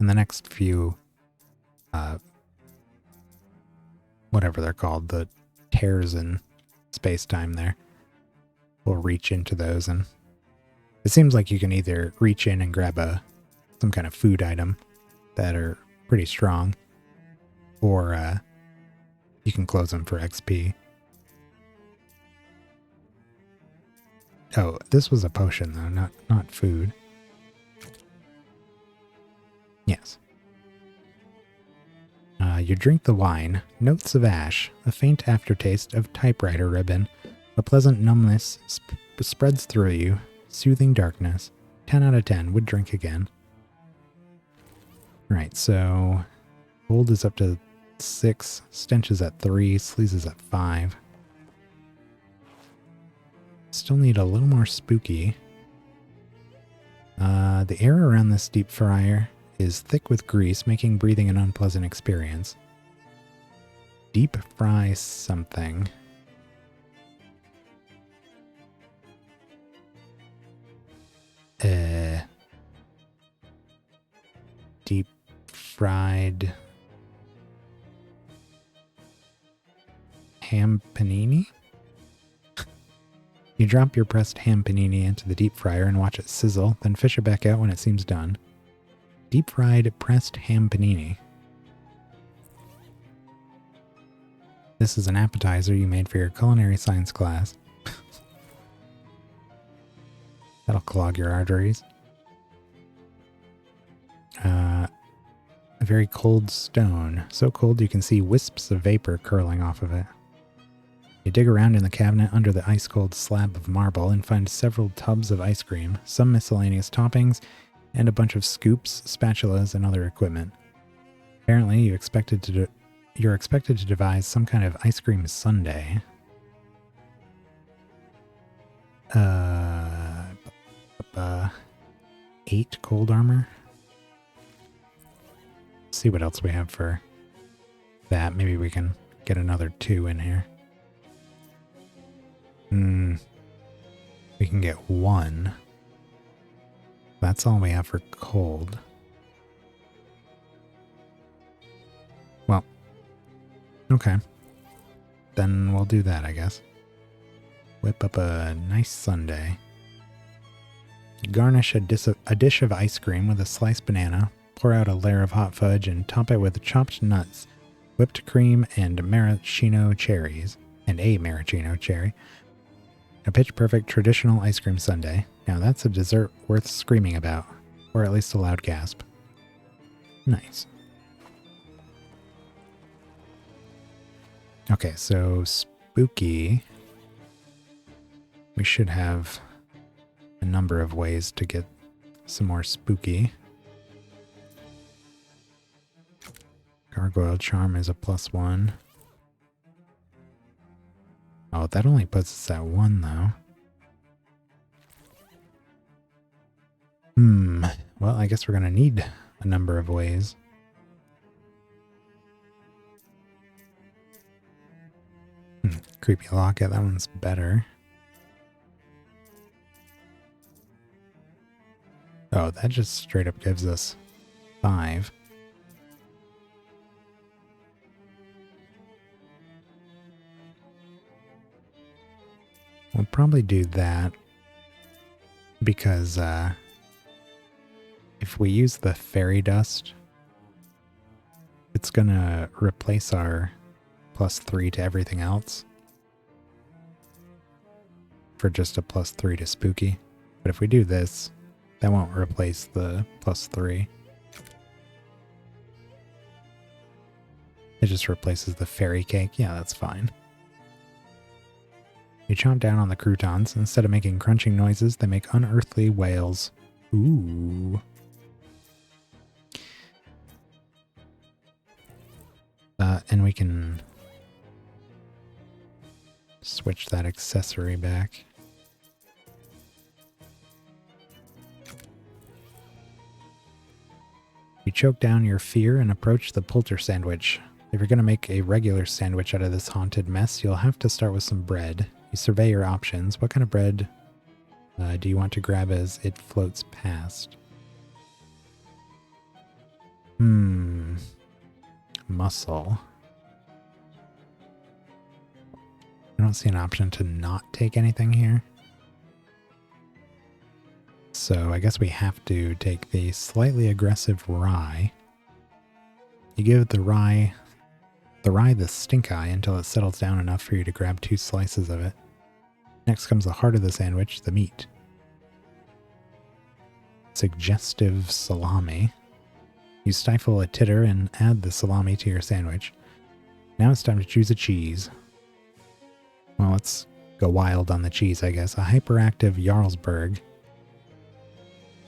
S1: In the next few... whatever they're called, the tears in space-time there. We'll reach into those, and it seems like you can either reach in and grab some kind of food item that are pretty strong, or you can close them for XP. Oh, this was a potion though, not food. Yes. You drink the wine, notes of ash, a faint aftertaste of typewriter ribbon, a pleasant numbness spreads through you, soothing darkness. 10 out of 10, would drink again. Right, so cold is up to 6, stench is at 3, sleaze is at 5. Still need a little more spooky. The air around this deep fryer is thick with grease, making breathing an unpleasant experience. Deep fry something. Deep fried ham panini? You drop your pressed ham panini into the deep fryer and watch it sizzle, then fish it back out when it seems done. Deep fried pressed ham panini. This is an appetizer you made for your culinary science class. That'll clog your arteries. A very cold stone. So cold you can see wisps of vapor curling off of it. You dig around in the cabinet under the ice-cold slab of marble and find several tubs of ice cream, some miscellaneous toppings, and a bunch of scoops, spatulas, and other equipment. Apparently, you're expected to devise some kind of ice cream sundae. 8 cold armor. Let's see what else we have for that. Maybe we can get another 2 in here. We can get 1. That's all we have for cold. Well, okay. Then we'll do that, I guess. Whip up a nice sundae. Garnish a dish of ice cream with a sliced banana, pour out a layer of hot fudge, and top it with chopped nuts, whipped cream, and maraschino cherries. And a maraschino cherry. A pitch-perfect traditional ice cream sundae. Now that's a dessert worth screaming about, or at least a loud gasp. Nice. Okay, so spooky. We should have a number of ways to get some more spooky. Gargoyle Charm is a +1. Oh, that only puts us at 1, though. Well, I guess we're going to need a number of ways. Creepy Locket, that one's better. Oh, that just straight up gives us 5. We'll probably do that because if we use the fairy dust, it's going to replace our +3 to everything else. for just a +3 to spooky. But if we do this, that won't replace the +3. It just replaces the fairy cake. Yeah, that's fine. You chomp down on the croutons. Instead of making crunching noises, they make unearthly wails. Ooh. And we can switch that accessory back. You choke down your fear and approach the polter sandwich. If you're going to make a regular sandwich out of this haunted mess, you'll have to start with some bread. You survey your options. What kind of bread do you want to grab as it floats past? Muscle. I don't see an option to not take anything here. So I guess we have to take the slightly aggressive rye. You give the rye the stink eye until it settles down enough for you to grab 2 slices of it. Next comes the heart of the sandwich, the meat. Suggestive salami. You stifle a titter and add the salami to your sandwich. Now it's time to choose a cheese. Well, let's go wild on the cheese, I guess. A hyperactive Jarlsberg.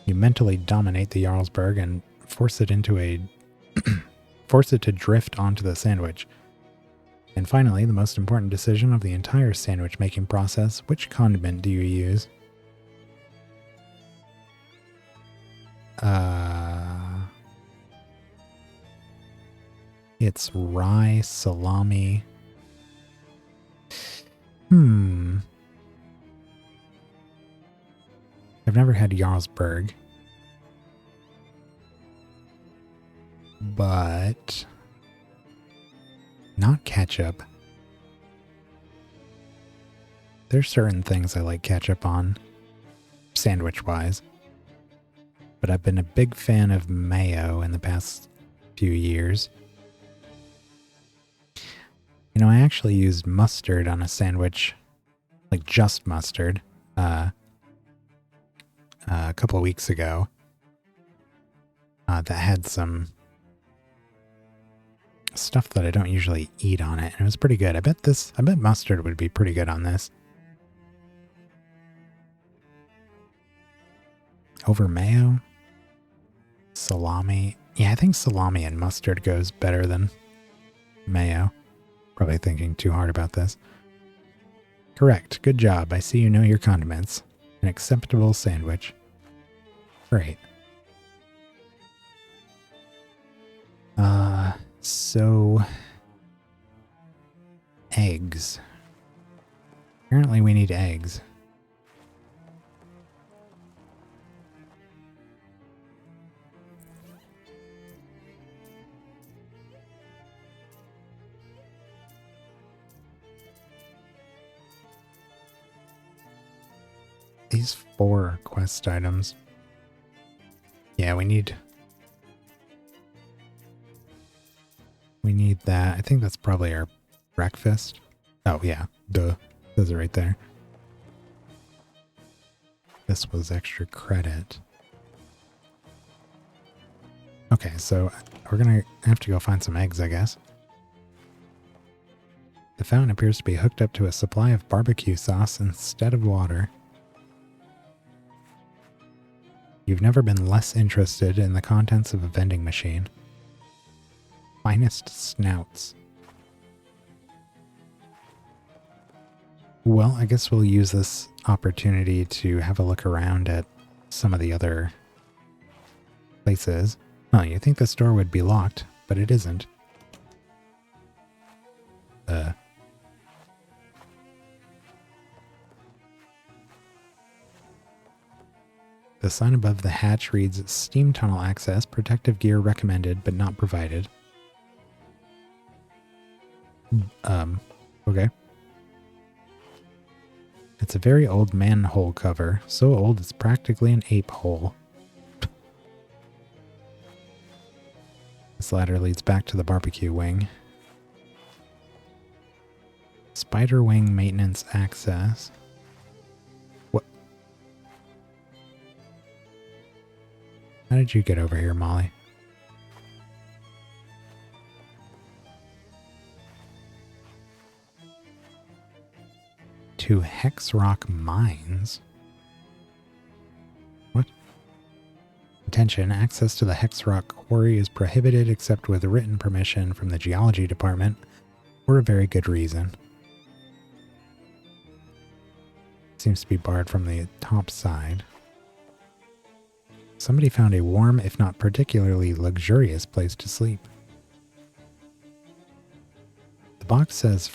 S1: You mentally dominate the Jarlsberg and force it to drift onto the sandwich. And finally, the most important decision of the entire sandwich making process, which condiment do you use? It's rye, salami. I've never had Jarlsberg. But not ketchup. There's certain things I like ketchup on, sandwich-wise. But I've been a big fan of mayo in the past few years. You know, I actually used mustard on a sandwich, like just mustard, a couple of weeks ago. That had some stuff that I don't usually eat on it, and it was pretty good. I bet mustard would be pretty good on this. Over mayo? Salami? Yeah, I think salami and mustard goes better than mayo. Probably thinking too hard about this. Correct. Good job. I see you know your condiments. An acceptable sandwich. Great. So eggs. Apparently we need eggs. These 4 quest items. Yeah, we need that. I think that's probably our breakfast. Oh, yeah. Duh. Those are right there. This was extra credit. Okay, so we're going to have to go find some eggs, I guess. The fountain appears to be hooked up to a supply of barbecue sauce instead of water. You've never been less interested in the contents of a vending machine. Finest snouts. Well, I guess we'll use this opportunity to have a look around at some of the other places. Oh, you think this door would be locked, but it isn't. The sign above the hatch reads, Steam Tunnel Access, protective gear recommended, but not provided. Okay. It's a very old manhole cover, so old it's practically an ape hole. This ladder leads back to the barbecue wing. Spider wing maintenance access. did you get over here, Molly? To Hex Rock Mines? What? Attention, access to the Hex Rock quarry is prohibited except with written permission from the Geology Department for a very good reason. Seems to be barred from the top side. Somebody found a warm, if not particularly luxurious place to sleep. The box says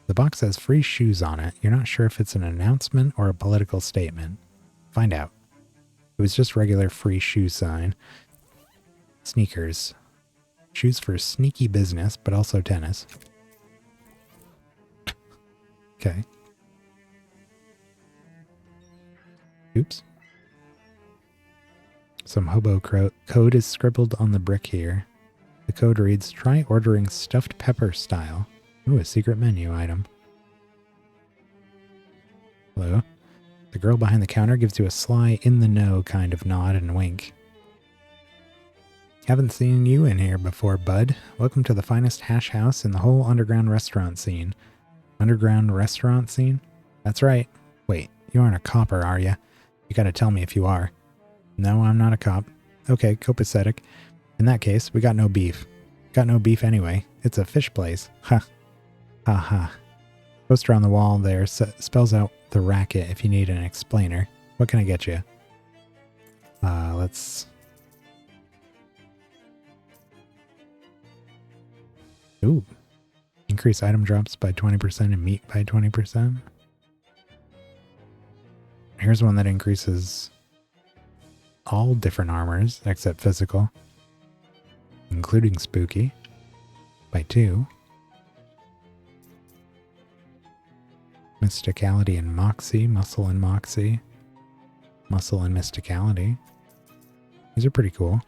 S1: the box says free shoes on it. You're not sure if it's an announcement or a political statement. Find out. It was just regular free shoe sign. Sneakers. Shoes for sneaky business, but also tennis. Okay. Oops. Some hobo code is scribbled on the brick here. The code reads, try ordering stuffed pepper style. Ooh, a secret menu item. Hello? The girl behind the counter gives you a sly, in-the-know kind of nod and wink. Haven't seen you in here before, bud. Welcome to the finest hash house in the whole underground restaurant scene. Underground restaurant scene? That's right. Wait, you aren't a copper, are you? You gotta tell me if you are. No, I'm not a cop. Okay, copacetic. In that case, we got no beef. Got no beef anyway. It's a fish place. Ha. Ha ha. Poster on the wall there spells out the racket if you need an explainer. What can I get you? Let's... Ooh. Increase item drops by 20% and meat by 20%. Here's one that increases all different armors except physical, including spooky, by 2. Mysticality and Moxie, Muscle and Moxie, Muscle and Mysticality. These are pretty cool.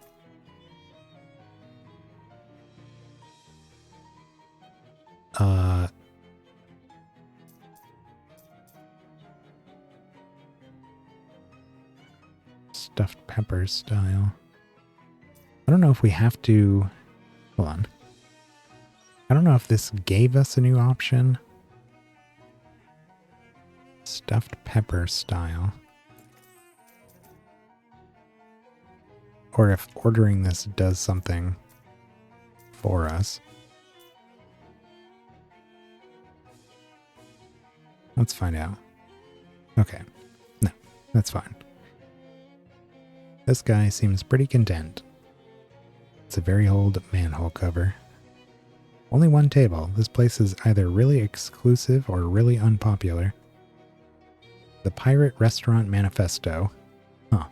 S1: Stuffed pepper style. I don't know if we have to... Hold on. I don't know if this gave us a new option. Stuffed pepper style. Or if ordering this does something for us. Let's find out. Okay. No, that's fine. This guy seems pretty content. It's a very old manhole cover. Only one table. This place is either really exclusive or really unpopular. The Pirate Restaurant Manifesto. Huh.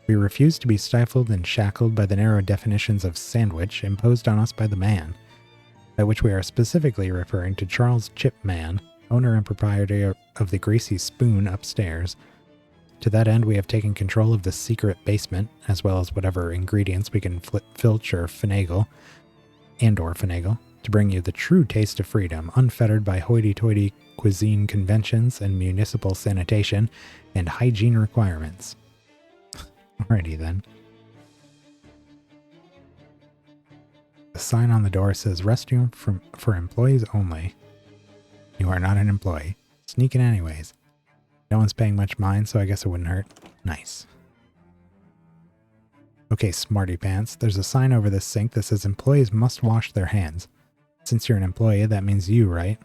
S1: We refuse to be stifled and shackled by the narrow definitions of sandwich imposed on us by the man, by which we are specifically referring to Charles Chipman, owner and proprietor of the Greasy Spoon upstairs. To that end, we have taken control of the secret basement, as well as whatever ingredients we can filch or finagle, to bring you the true taste of freedom, unfettered by hoity-toity cuisine conventions and municipal sanitation and hygiene requirements. Alrighty then. The sign on the door says restroom for employees only. You are not an employee. Sneak in anyways. No one's paying much mind, so I guess it wouldn't hurt. Nice. Okay, smarty pants. There's a sign over this sink that says employees must wash their hands. Since you're an employee, that means you, right?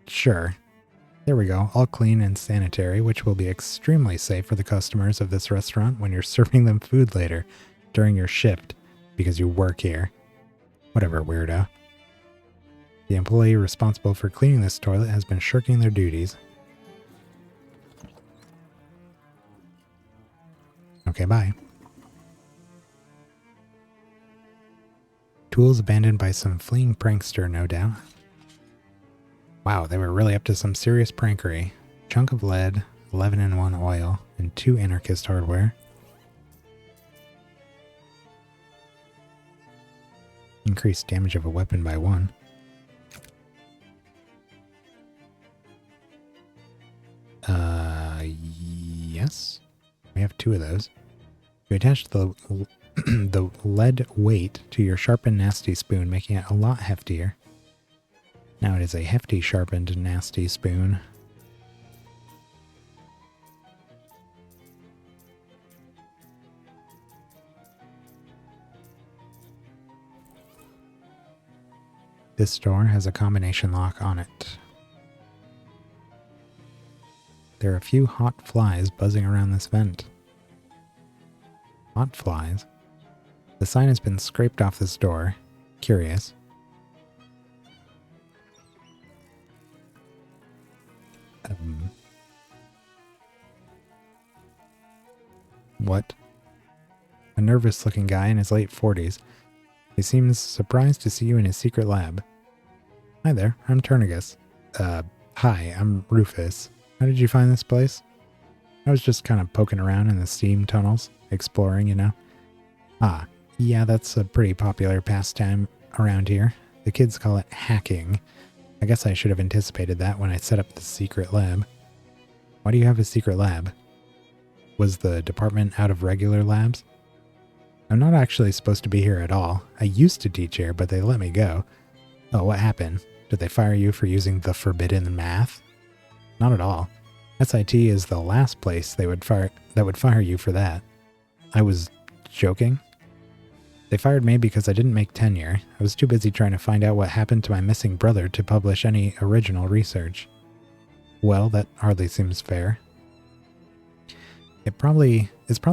S1: Sure. There we go. All clean and sanitary, which will be extremely safe for the customers of this restaurant when you're serving them food later during your shift because you work here. Whatever, weirdo. The employee responsible for cleaning this toilet has been shirking their duties. Okay, bye. Tools abandoned by some fleeing prankster, no doubt. Wow, they were really up to some serious prankery. Chunk of lead, 11-in-1 oil, and 2 anarchist hardware. increase damage of a weapon by 1. Yes. We have 2 of those. You attach the the lead weight to your sharpened nasty spoon, making it a lot heftier. Now it is a hefty sharpened nasty spoon. This door has a combination lock on it. There are a few hot flies buzzing around this vent. Hot flies? The sign has been scraped off this door. Curious. What? A nervous-looking guy in his late 40s. He seems surprised to see you in his secret lab. Hi there, I'm Turnigus. Hi, I'm Rufus. How did you find this place? I was just kind of poking around in the steam tunnels, exploring, you know. Ah, yeah, that's a pretty popular pastime around here. The kids call it hacking. I guess I should have anticipated that when I set up the secret lab. Why do you have a secret lab? Was the department out of regular labs? I'm not actually supposed to be here at all. I used to teach here, but they let me go. Oh, what happened? Did they fire you for using the forbidden math? Not at all. SIT is the last place that would fire you for that. I was joking. They fired me because I didn't make tenure. I was too busy trying to find out what happened to my missing brother to publish any original research. Well, that hardly seems fair. It's probably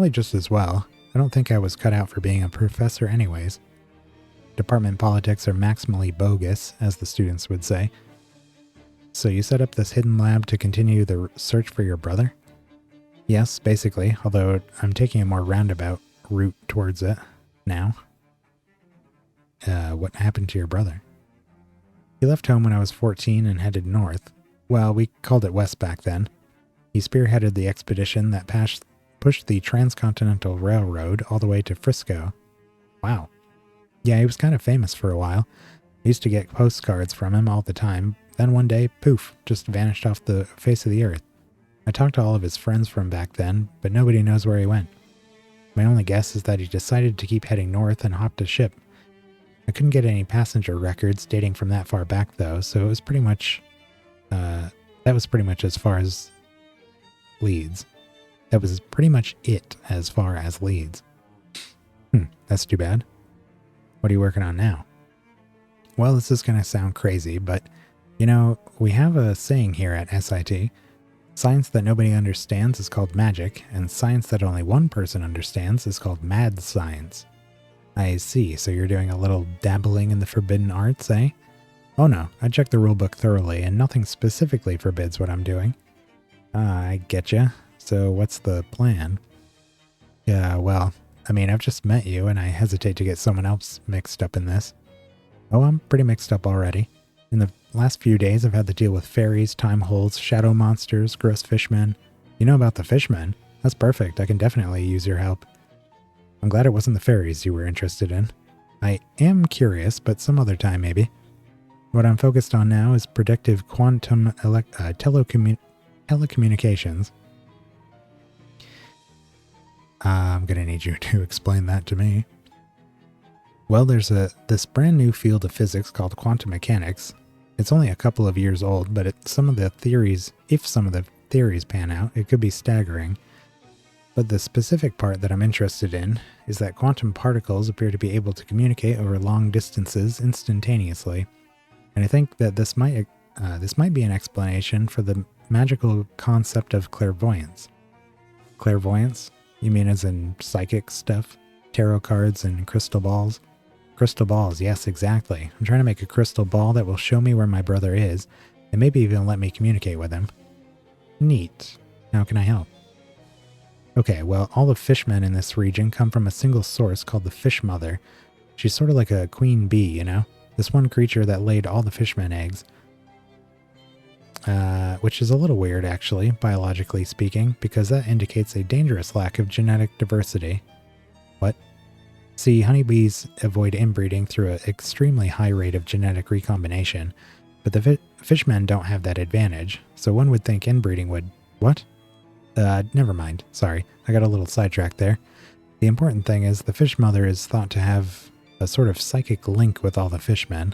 S1: just as well. I don't think I was cut out for being a professor anyways. Department politics are maximally bogus, as the students would say. So you set up this hidden lab to continue the search for your brother? Yes, basically, although I'm taking a more roundabout route towards it now. What happened to your brother? He left home when I was 14 and headed north. Well, we called it west back then. He spearheaded the expedition that pushed the Transcontinental Railroad all the way to Frisco. Wow. Yeah, he was kind of famous for a while. I used to get postcards from him all the time. Then one day, poof, just vanished off the face of the earth. I talked to all of his friends from back then, but nobody knows where he went. My only guess is that he decided to keep heading north and hopped a ship. I couldn't get any passenger records dating from that far back though, so it was pretty much, that was pretty much as far as leads. That was pretty much it as far as leads. That's too bad. What are you working on now? Well, this is going to sound crazy, but, you know, we have a saying here at SIT. Science that nobody understands is called magic, and science that only one person understands is called mad science. I see, so you're doing a little dabbling in the forbidden arts, eh? Oh no, I checked the rulebook thoroughly, and nothing specifically forbids what I'm doing. I getcha. So what's the plan? Yeah, well, I mean, I've just met you, and I hesitate to get someone else mixed up in this. Oh, I'm pretty mixed up already. In the last few days, I've had to deal with fairies, time holes, shadow monsters, gross fishmen. You know about the fishmen? That's perfect. I can definitely use your help. I'm glad it wasn't the fairies you were interested in. I am curious, but some other time maybe. What I'm focused on now is predictive quantum telecommunications. I'm going to need you to explain that to me. Well, there's this brand new field of physics called quantum mechanics. It's only a couple of years old, but if some of the theories pan out, it could be staggering. But the specific part that I'm interested in is that quantum particles appear to be able to communicate over long distances instantaneously. And I think that this might be an explanation for the magical concept of clairvoyance. Clairvoyance? You mean as in psychic stuff? Tarot cards and crystal balls? Crystal balls, yes, exactly. I'm trying to make a crystal ball that will show me where my brother is, and maybe even let me communicate with him. Neat. How can I help? Okay, well, all the fishmen in this region come from a single source called the Fish Mother. She's sort of like a queen bee, you know? This one creature that laid all the fishmen eggs. Which is a little weird, actually, biologically speaking, because that indicates a dangerous lack of genetic diversity. What? See, honeybees avoid inbreeding through an extremely high rate of genetic recombination, but the fishmen don't have that advantage, so one would think inbreeding would... What? Never mind. Sorry, I got a little sidetracked there. The important thing is the fish mother is thought to have a sort of psychic link with all the fishmen.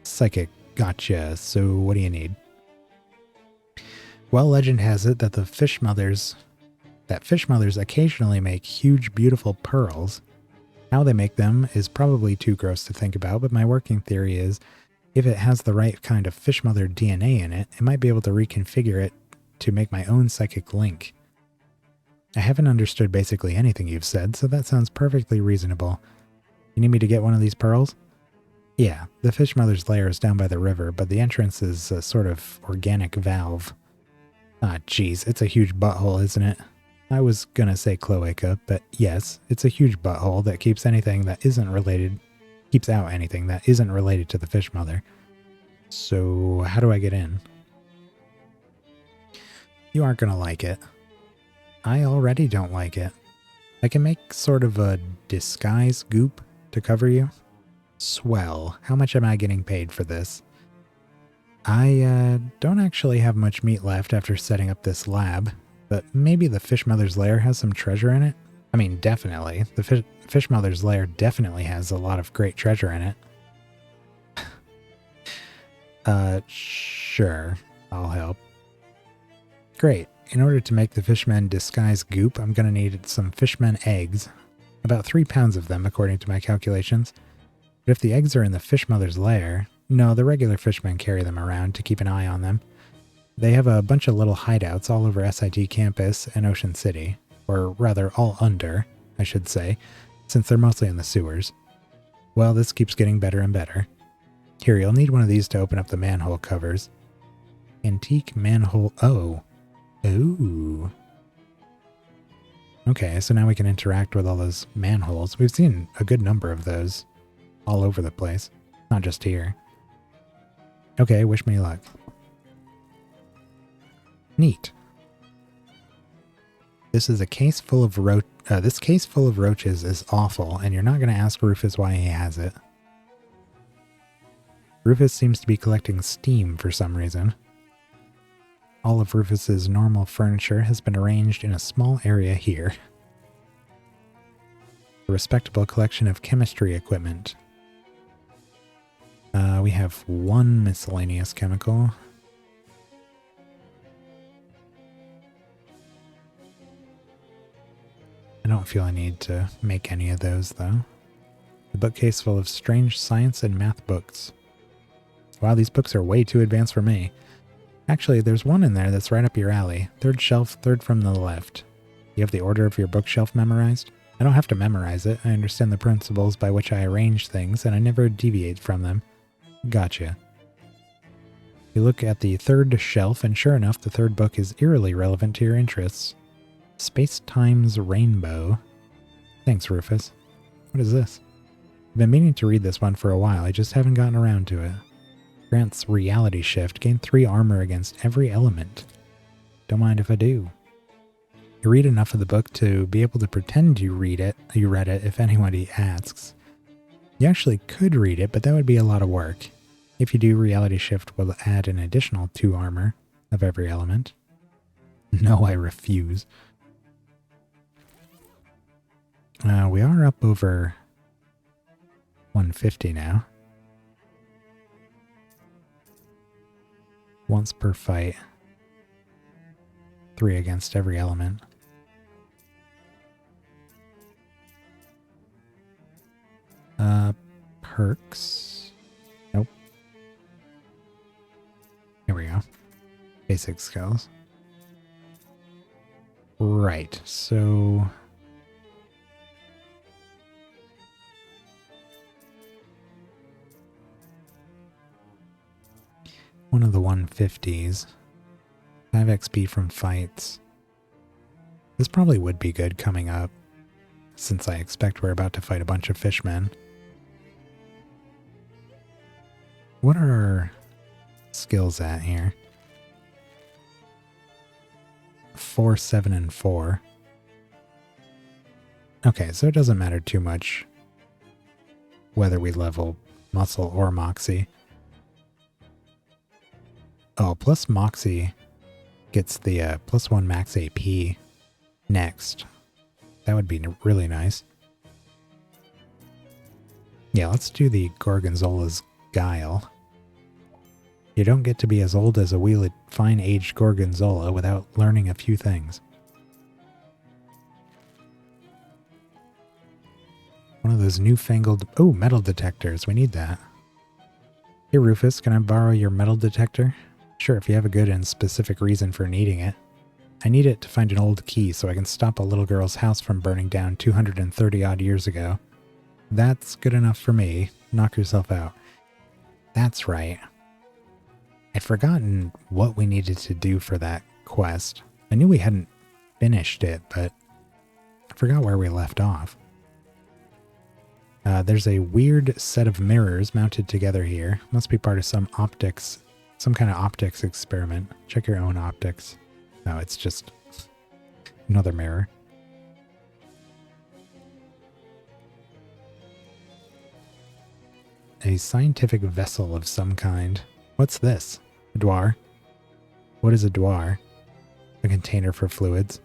S1: Psychic, gotcha. So what do you need? Well, legend has it that fish mothers occasionally make huge, beautiful pearls. How they make them is probably too gross to think about, but my working theory is if it has the right kind of fish mother DNA in it, it might be able to reconfigure it to make my own psychic link. I haven't understood basically anything you've said, so that sounds perfectly reasonable. You need me to get one of these pearls? Yeah, the fish mother's lair is down by the river, but the entrance is a sort of organic valve. Ah, geez, it's a huge butthole, isn't it? I was gonna say cloaca, but yes, it's a huge butthole that keeps out anything that isn't related to the fish mother. So, how do I get in? You aren't gonna like it. I already don't like it. I can make sort of a disguise goop to cover you. Swell. How much am I getting paid for this? I don't actually have much meat left after setting up this lab, but maybe the fish mother's lair has some treasure in it? I mean, definitely. The fish mother's lair definitely has a lot of great treasure in it. Sure. I'll help. Great. In order to make the fishmen disguise goop, I'm going to need some fishmen eggs. About 3 pounds of them, according to my calculations. But if the eggs are in the fish mother's lair... No, the regular fishmen carry them around to keep an eye on them. They have a bunch of little hideouts all over SIT campus and Ocean City. Or rather, all under, I should say, since they're mostly in the sewers. Well, this keeps getting better and better. Here, you'll need one of these to open up the manhole covers. Antique manhole... Oh. Ooh. Okay, so now we can interact with all those manholes. We've seen a good number of those all over the place, not just here. Okay, wish me luck. Neat. This is a case full of this case full of roaches is awful, and you're not going to ask Rufus why he has it. Rufus seems to be collecting steam for some reason. All of Rufus's normal furniture has been arranged in a small area here. A respectable collection of chemistry equipment. We have one miscellaneous chemical. I don't feel I need to make any of those, though. The bookcase full of strange science and math books. Wow, these books are way too advanced for me. Actually, there's one in there that's right up your alley. Third shelf, third from the left. You have the order of your bookshelf memorized? I don't have to memorize it. I understand the principles by which I arrange things, and I never deviate from them. Gotcha. You look at the third shelf, and sure enough, the third book is eerily relevant to your interests. Space-Time's Rainbow. Thanks, Rufus. What is this? I've been meaning to read this one for a while, I just haven't gotten around to it. Grants reality shift, gain 3 armor against every element. Don't mind if I do. You read enough of the book to be able to pretend you read it if anybody asks. You actually could read it, but that would be a lot of work. If you do, reality shift will add an additional 2 armor of every element. No, I refuse. We are up over 150 now. Once per fight. 3 against every element. Perks. Nope. Here we go. Basic skills. Right, so... one of the 150s. 5 XP from fights. This probably would be good coming up, since I expect we're about to fight a bunch of fishmen. What are our skills at here? 4, 7, and 4. Okay, so it doesn't matter too much whether we level muscle or moxie. Oh, plus moxie gets the +1 max AP next. That would be really nice. Yeah, let's do the Gorgonzola's Guile. You don't get to be as old as a wheeled fine-aged Gorgonzola without learning a few things. One of those newfangled... Oh, metal detectors. We need that. Hey, Rufus, can I borrow your metal detector? Sure, if you have a good and specific reason for needing it. I need it to find an old key so I can stop a little girl's house from burning down 230-odd years ago. That's good enough for me. Knock yourself out. That's right. I'd forgotten what we needed to do for that quest. I knew we hadn't finished it, but I forgot where we left off. There's a weird set of mirrors mounted together here. Must be part of some kind of optics experiment. Check your own optics. No, it's just another mirror. A scientific vessel of some kind. What's this? A dwar? What is a dwar? A container for fluids.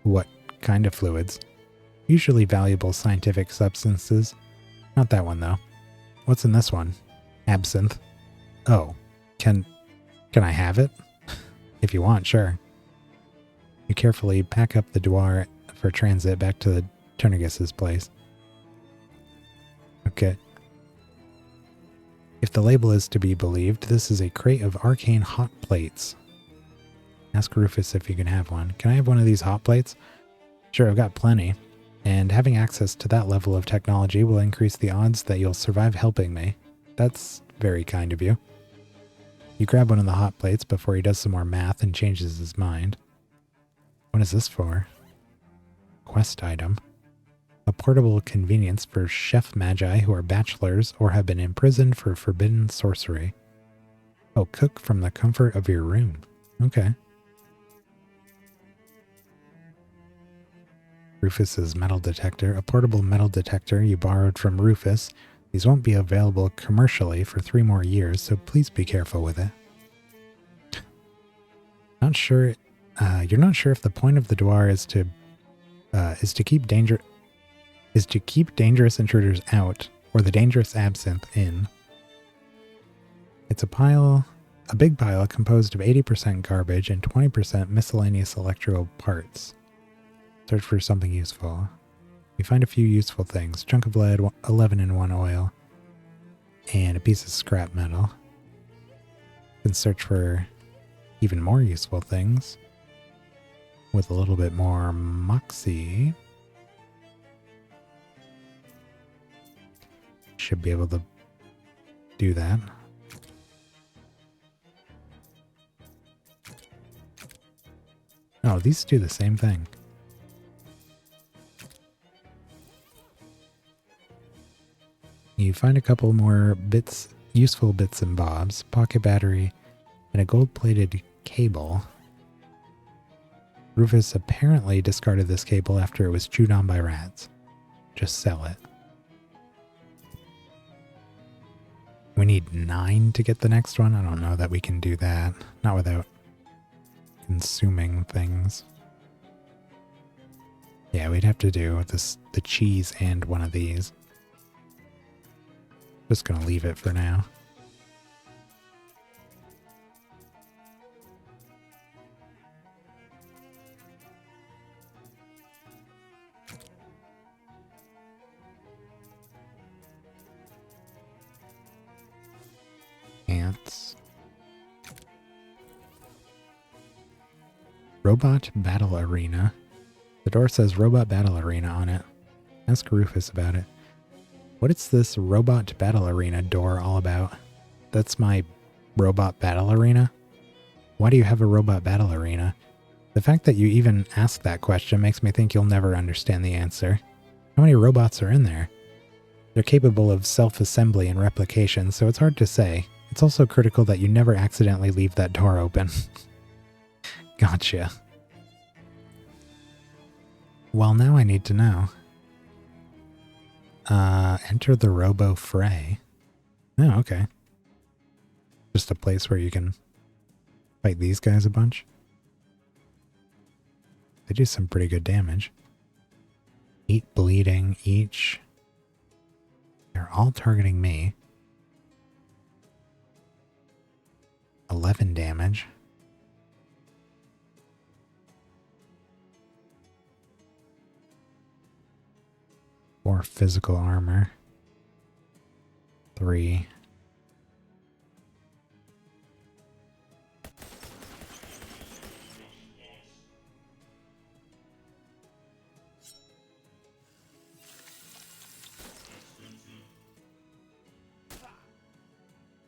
S1: What kind of fluids? Usually valuable scientific substances. Not that one, though. What's in this one? Absinthe. Oh. Can I have it? If you want, sure. You carefully pack up the dwar for transit back to the Turnagus's place. Okay. If the label is to be believed, this is a crate of arcane hot plates. Ask Rufus if you can have one. Can I have one of these hot plates? Sure, I've got plenty. And having access to that level of technology will increase the odds that you'll survive helping me. That's very kind of you. You grab one of the hot plates before he does some more math and changes his mind. What is this for? Quest item. A portable convenience for chef magi who are bachelors or have been imprisoned for forbidden sorcery. Oh, cook from the comfort of your room. Okay. Rufus's metal detector. A portable metal detector you borrowed from Rufus. These won't be available commercially for 3 more years, so please be careful with it. Not sure. You're not sure if the point of the dwar is to keep dangerous intruders out or the dangerous absinthe in. It's a big pile composed of 80% garbage and 20% miscellaneous electrical parts. Search for something useful. You find a few useful things. Chunk of lead, 11-in-1 oil, and a piece of scrap metal. You can search for even more useful things with a little bit more moxie. Should be able to do that. Oh, these do the same thing. You find a couple more useful bits and bobs, pocket battery, and a gold-plated cable. Rufus apparently discarded this cable after it was chewed on by rats. Just sell it. We need 9 to get the next one. I don't know that we can do that. Not without consuming things. Yeah, we'd have to do the cheese and one of these. Just gonna leave it for now. Ants. Robot Battle Arena. The door says Robot Battle Arena on it. Ask Rufus about it. What is this Robot Battle Arena door all about? That's my Robot Battle Arena? Why do you have a Robot Battle Arena? The fact that you even asked that question makes me think you'll never understand the answer. How many robots are in there? They're capable of self-assembly and replication, so it's hard to say. It's also critical that you never accidentally leave that door open. Gotcha. Well, now I need to know. Enter the Robo Fray. Oh, okay. Just a place where you can fight these guys a bunch. They do some pretty good damage. 8 bleeding each. They're all targeting me. 11 damage. More physical armor. 3.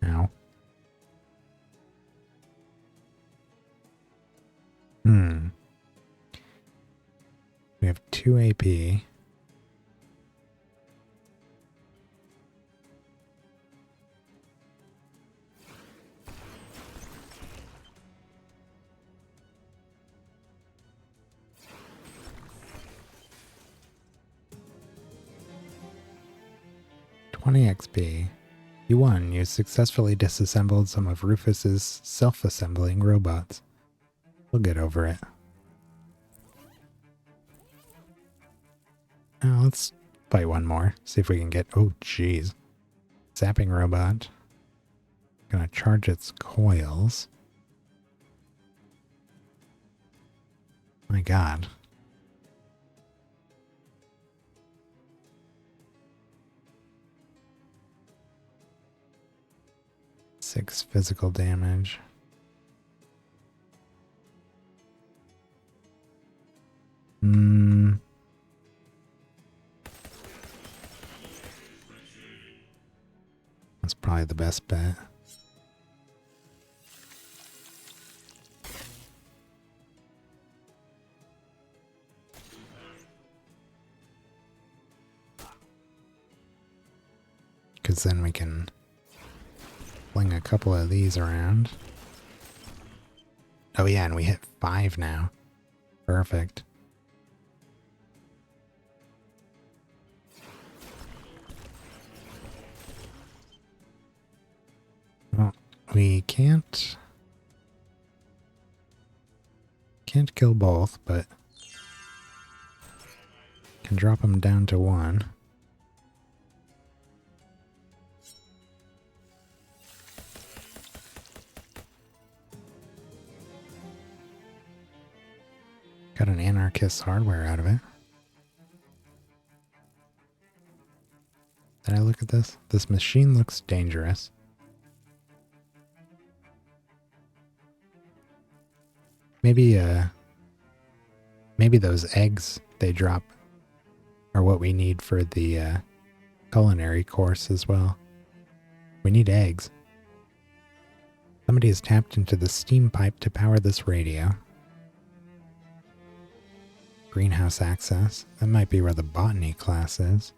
S1: Ow. We have 2 AP. XP. You won. You successfully disassembled some of Rufus's self-assembling robots. We'll get over it. Let's fight one more. See if we can get... Oh, jeez. Zapping robot. Gonna charge its coils. My god. Six physical damage. That's probably the best bet. Because then we can fling a couple of these around. Oh yeah, and we hit 5 now. Perfect. Well, we can't kill both, but can drop them down to 1. Got an anarchist hardware out of it. Did I look at this? This machine looks dangerous. Maybe those eggs they drop are what we need for the culinary course as well. We need eggs. Somebody has tapped into the steam pipe to power this radio. Greenhouse access. That might be where the botany class is.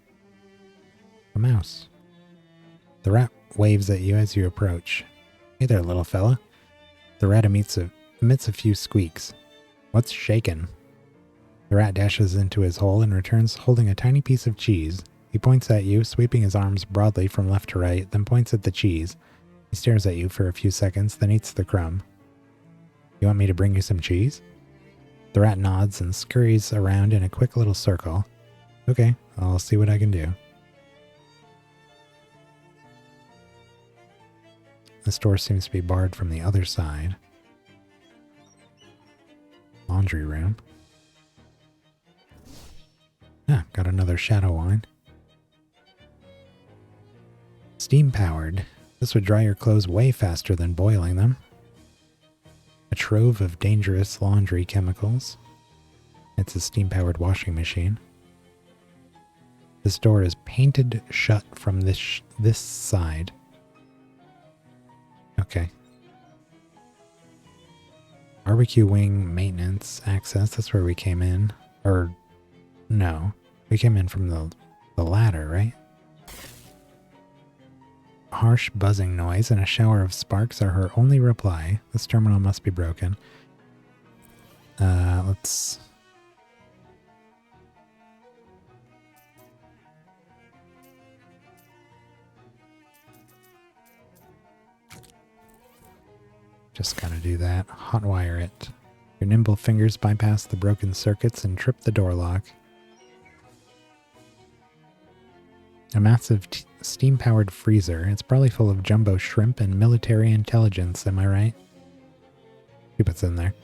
S1: A mouse. The rat waves at you as you approach. Hey there, little fella. The rat emits a few squeaks. What's shaken? The rat dashes into his hole and returns holding a tiny piece of cheese. He points at you, sweeping his arms broadly from left to right, then points at the cheese. He stares at you for a few seconds, then eats the crumb. You want me to bring you some cheese? The rat nods and scurries around in a quick little circle. Okay, I'll see what I can do. This door seems to be barred from the other side. Laundry room. Ah, got another shadow wine. Steam powered. This would dry your clothes way faster than boiling them. A trove of dangerous laundry chemicals. It's a steam-powered washing machine. This door is painted shut from this side. Okay. Barbecue wing maintenance access. That's where we came in. Or, no. We came in from the ladder, right? Harsh buzzing noise and a shower of sparks are her only reply. This terminal must be broken. Just gotta do that. Hotwire it. Your nimble fingers bypass the broken circuits and trip the door lock. A massive steam-powered freezer. It's probably full of jumbo shrimp and military intelligence, am I right? See what's in there.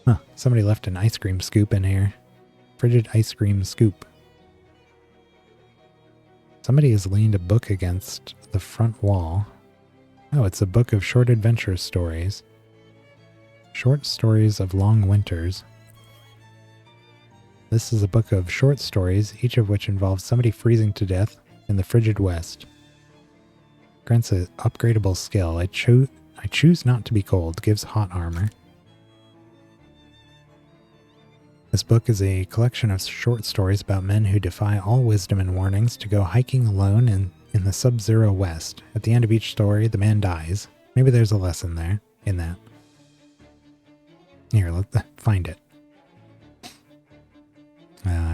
S1: Huh, somebody left an ice cream scoop in here. Frigid ice cream scoop. Somebody has leaned a book against the front wall. Oh, it's a book of short adventure stories. Short stories of long winters. This is a book of short stories, each of which involves somebody freezing to death in the frigid west. Grants an upgradable skill. I choose not to be cold. Gives hot armor. This book is a collection of short stories about men who defy all wisdom and warnings to go hiking alone in the sub-zero west. At the end of each story, the man dies. Maybe there's a lesson there in that. Here, let's find it.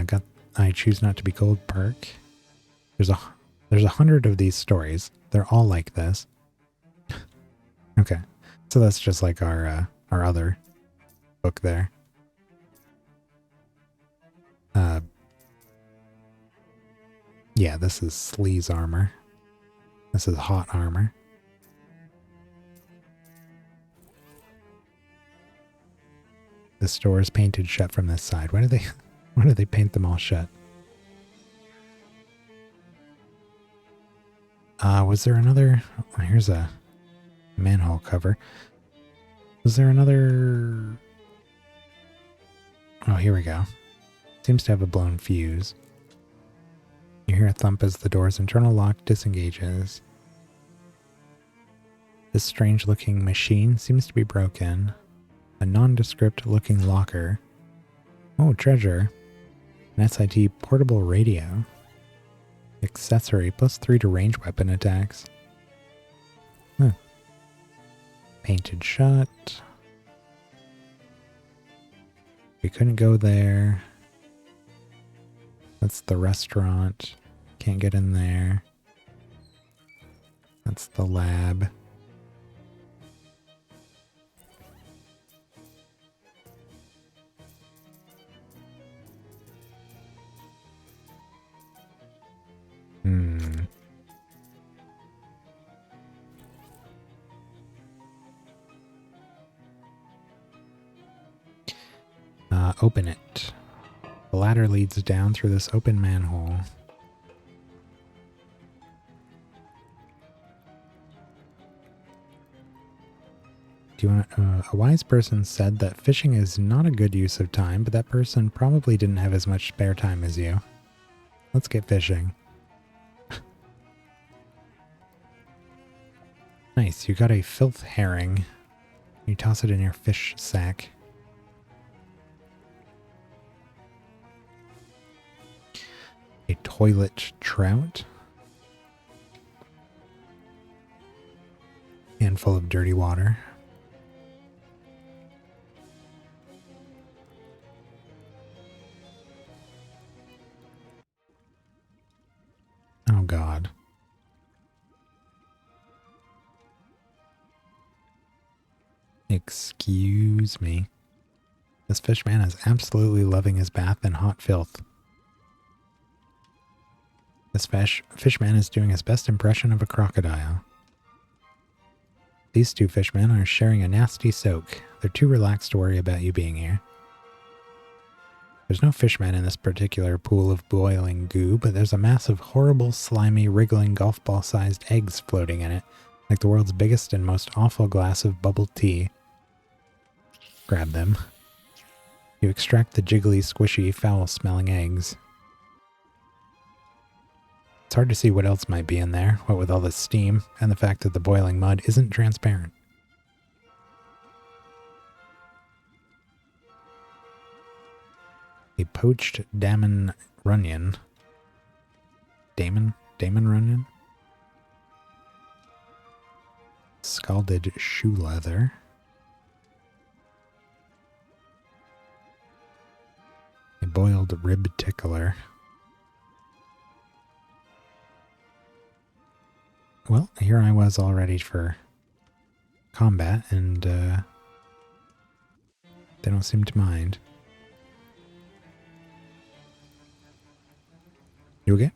S1: Got I choose not to be cold perk. There's 100 of these stories. They're all like this. Okay, so that's just like our other book there. Yeah, this is sleaze armor. This is hot armor. The store is painted shut from this side. Why do they paint them all shut? Was there another... Oh, here's a manhole cover. Was there another... Oh, here we go. Seems to have a blown fuse. You hear a thump as the door's internal lock disengages. This strange-looking machine seems to be broken. A nondescript-looking locker. Oh, treasure. An SIT portable radio. Accessory, +3 to range weapon attacks. Huh. Painted shut. We couldn't go there. That's the restaurant. Can't get in there. That's the lab. Open it. The ladder leads down through this open manhole. Do you want? A wise person said that fishing is not a good use of time, but that person probably didn't have as much spare time as you. Let's get fishing. Nice, you got a filth herring. You toss it in your fish sack. A toilet trout. Handful of dirty water. Oh God. Excuse me. This fishman is absolutely loving his bath in hot filth. This fishman is doing his best impression of a crocodile. These two fishmen are sharing a nasty soak. They're too relaxed to worry about you being here. There's no fishman in this particular pool of boiling goo, but there's a mass of horrible, slimy, wriggling golf ball-sized eggs floating in it, like the world's biggest and most awful glass of bubble tea. Grab them. You extract the jiggly, squishy, foul-smelling eggs. It's hard to see what else might be in there, what with all the steam and the fact that the boiling mud isn't transparent. A poached Damon Runyon. Damon Runyon? Scalded shoe leather. A boiled rib tickler. Well, here I was all ready for combat, and they don't seem to mind. You okay?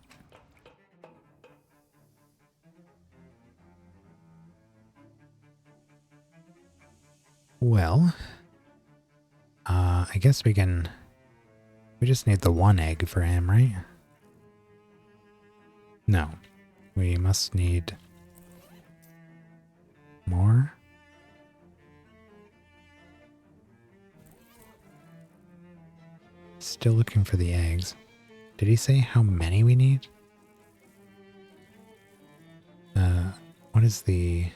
S1: Well, I guess we just need the one egg for him, right? No, we must need more. Still looking for the eggs. Did he say how many we need? What is the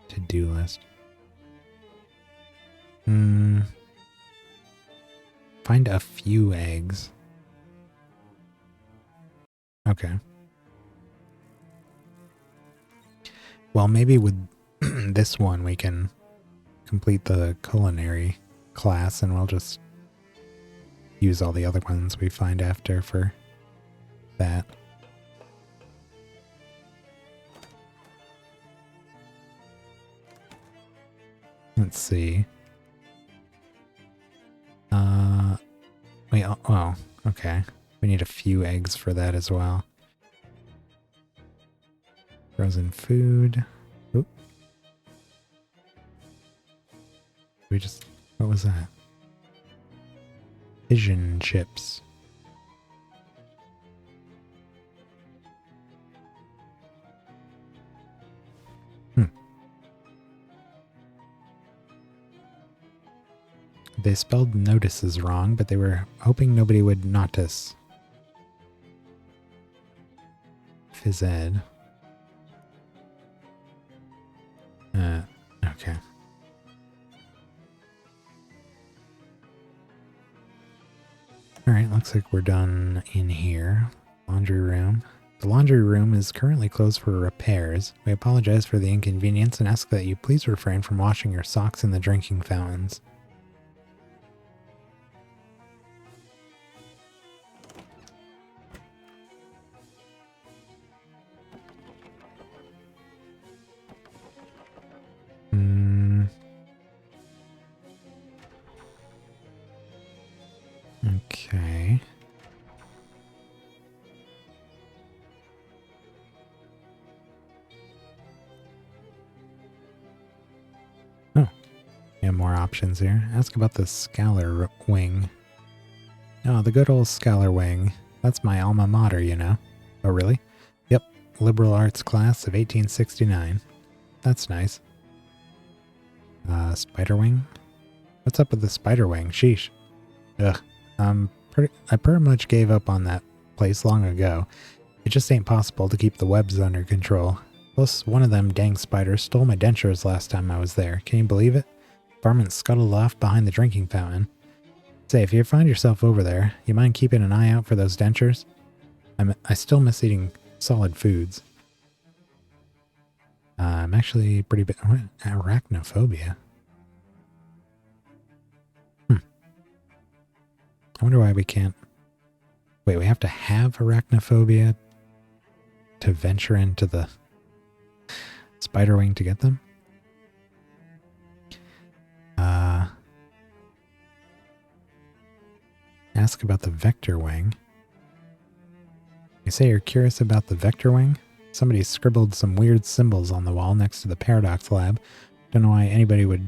S1: to-do list? Find a few eggs. Okay. Well, maybe with this one we can complete the culinary class and we'll just use all the other ones we find after for that. Let's see. Wait, oh, okay. We need a few eggs for that as well. Frozen food. Oop. What was that? Pigeon chips. They spelled notices wrong, but they were hoping nobody would notice. Phys ed. Okay. Alright, looks like we're done in here. Laundry room. The laundry room is currently closed for repairs. We apologize for the inconvenience and ask that you please refrain from washing your socks in the drinking fountains. Okay. Oh, we have more options here. Ask about the Scholar Wing. Oh, the good old Scholar Wing. That's my alma mater, you know. Oh, really? Yep, liberal arts class of 1869. That's nice. Spider Wing? What's up with the Spider Wing? Sheesh. Ugh. I pretty much gave up on that place long ago. It just ain't possible to keep the webs under control. Plus, one of them dang spiders stole my dentures last time I was there. Can you believe it? Varmint scuttled off behind the drinking fountain. Say, if you find yourself over there, you mind keeping an eye out for those dentures? I still miss eating solid foods. I'm actually pretty bit... Arachnophobia. I wonder why we can't... Wait, we have to have arachnophobia to venture into the spider wing to get them? Ask about the vector wing. You say you're curious about the vector wing? Somebody scribbled some weird symbols on the wall next to the paradox lab. Don't know why anybody'd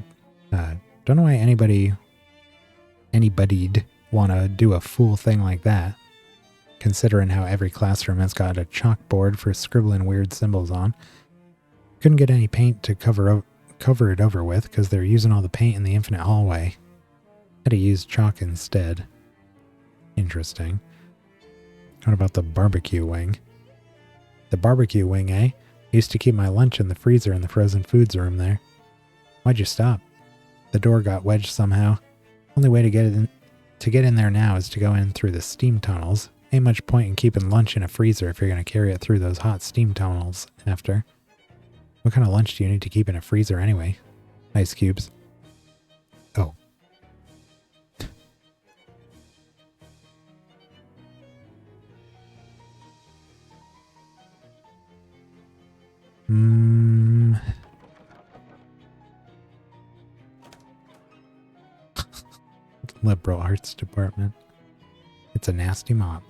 S1: want to do a fool thing like that, considering how every classroom has got a chalkboard for scribbling weird symbols on. Couldn't get any paint to cover it over with because they're using all the paint in the infinite hallway. Had to use chalk instead. Interesting. What about the barbecue wing? The barbecue wing, eh? Used to keep my lunch in the freezer in the frozen foods room there. Why'd you stop? The door got wedged somehow. Only way to get in there now is to go in through the steam tunnels. Ain't much point in keeping lunch in a freezer if you're going to carry it through those hot steam tunnels after. What kind of lunch do you need to keep in a freezer anyway? Ice cubes. Oh. Liberal arts department. It's a nasty mop.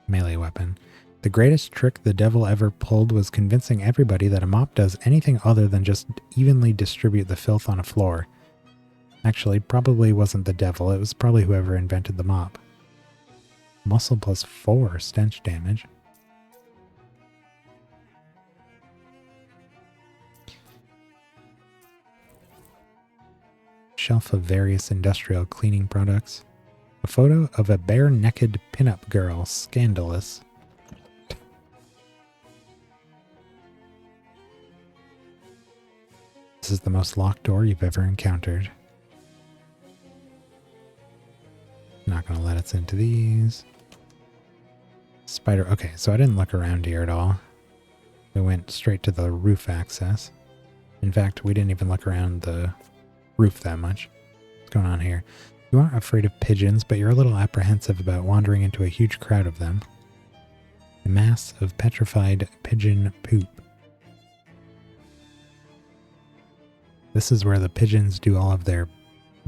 S1: Melee weapon. The greatest trick the devil ever pulled was convincing everybody that a mop does anything other than just evenly distribute the filth on a floor. Actually, probably wasn't the devil, it was probably whoever invented the mop. Muscle plus 4 stench damage. Shelf of various industrial cleaning products. A photo of a bare-naked pinup girl. Scandalous. This is the most locked door you've ever encountered. Not going to let us into these. Spider. Okay, so I didn't look around here at all. We went straight to the roof access. In fact, we didn't even look around the roof that much. What's going on here? You aren't afraid of pigeons, but you're a little apprehensive about wandering into a huge crowd of them. A mass of petrified pigeon poop. This is where the pigeons do all of their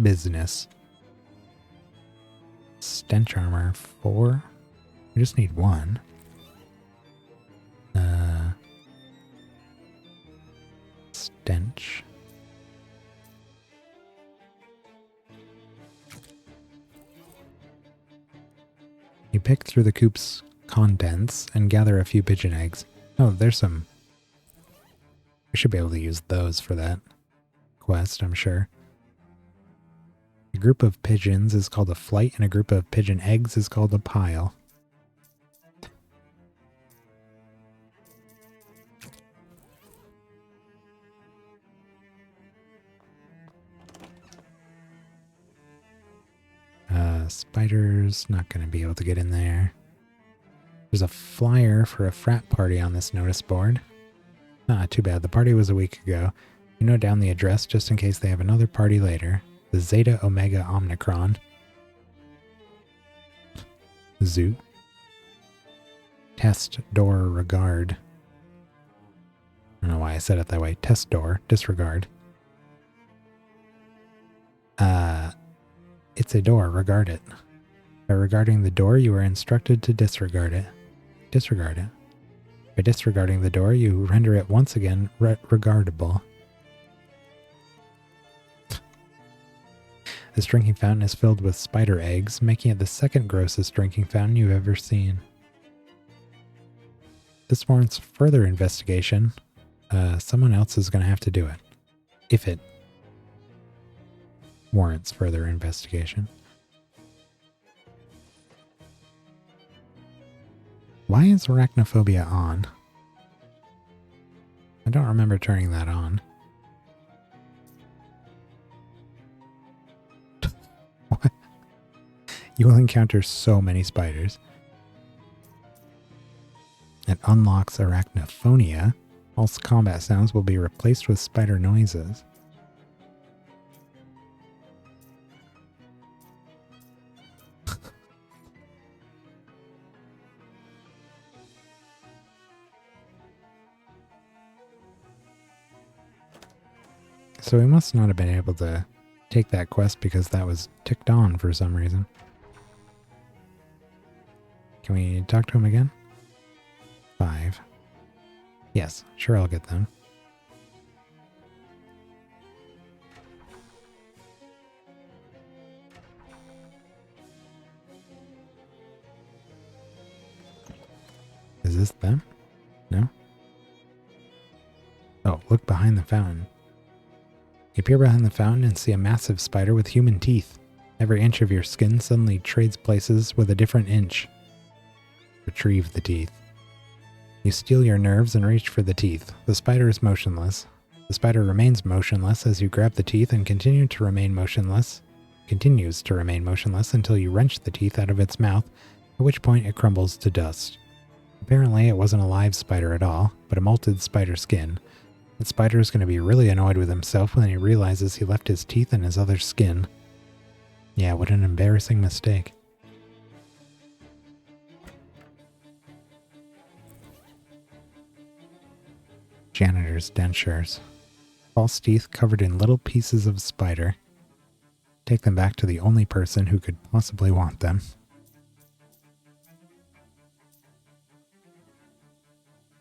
S1: business. Stench armor 4. We just need 1. Stench. You pick through the coop's contents and gather a few pigeon eggs. Oh, there's some. We should be able to use those for that quest, I'm sure. A group of pigeons is called a flight, and a group of pigeon eggs is called a pile. Spiders, not going to be able to get in there. There's a flyer for a frat party on this notice board. Ah, too bad. The party was a week ago. You note down the address just in case they have another party later. The Zeta Omega Omicron Zoo. Test door regard. I don't know why I said it that way. Test door, disregard. It's a door, regard it. By regarding the door, you are instructed to disregard it. Disregard it. By disregarding the door, you render it once again regardable. This drinking fountain is filled with spider eggs, making it the second grossest drinking fountain you've ever seen. This warrants further investigation. Someone else is going to have to do it. If it warrants further investigation. Why is arachnophobia on? I don't remember turning that on. What? You will encounter so many spiders. It unlocks arachnophonia. All combat sounds will be replaced with spider noises. So we must not have been able to take that quest because that was ticked on for some reason. Can we talk to him again? 5. Yes, sure, I'll get them. Is this them? No? Oh, look behind the fountain. You peer behind the fountain and see a massive spider with human teeth. Every inch of your skin suddenly trades places with a different inch. Retrieve the teeth. You steel your nerves and reach for the teeth. The spider is motionless. The spider remains motionless as you grab the teeth and continues to remain motionless until you wrench the teeth out of its mouth, at which point it crumbles to dust. Apparently it wasn't a live spider at all, but a molted spider skin. The spider is going to be really annoyed with himself when he realizes he left his teeth in his other skin. Yeah, what an embarrassing mistake. Janitor's dentures. False teeth covered in little pieces of spider. take them back to the only person who could possibly want them.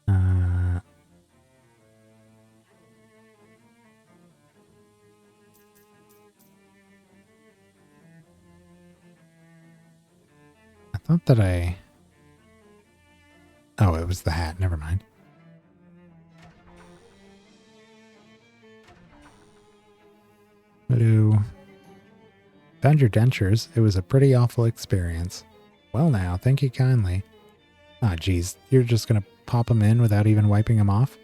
S1: I thought that Oh, it was the hat. Never mind. Hello. Found your dentures. It was a pretty awful experience. Well now, thank you kindly. Ah, geez. You're just gonna pop them in without even wiping them off?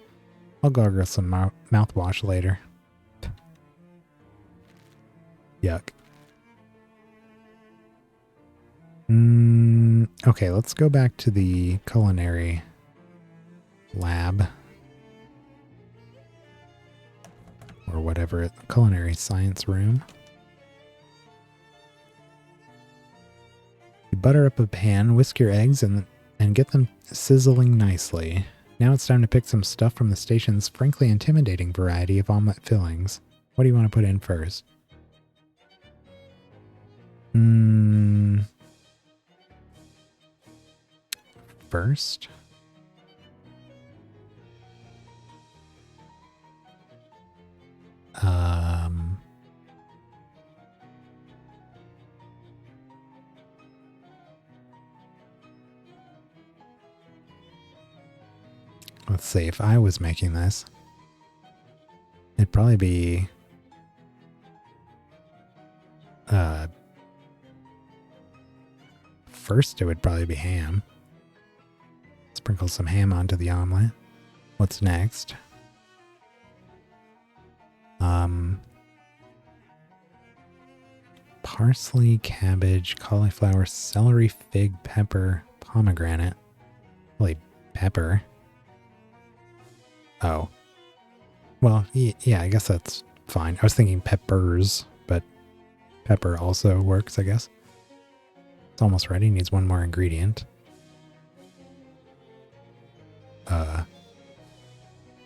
S1: I'll gargle some mouthwash later. Yuck. Okay, let's go back to the culinary lab. Or whatever, culinary science room. You butter up a pan, whisk your eggs, and get them sizzling nicely. Now it's time to pick some stuff from the station's frankly intimidating variety of omelet fillings. What do you want to put in first? First? Let's see, if I was making this, it'd probably be first it would probably be ham. Sprinkle some ham onto the omelet. What's next? Parsley, cabbage, cauliflower, celery, fig, pepper, pomegranate. Holy pepper. Oh. Well, yeah, I guess that's fine. I was thinking peppers, but pepper also works, I guess. It's almost ready. Needs one more ingredient.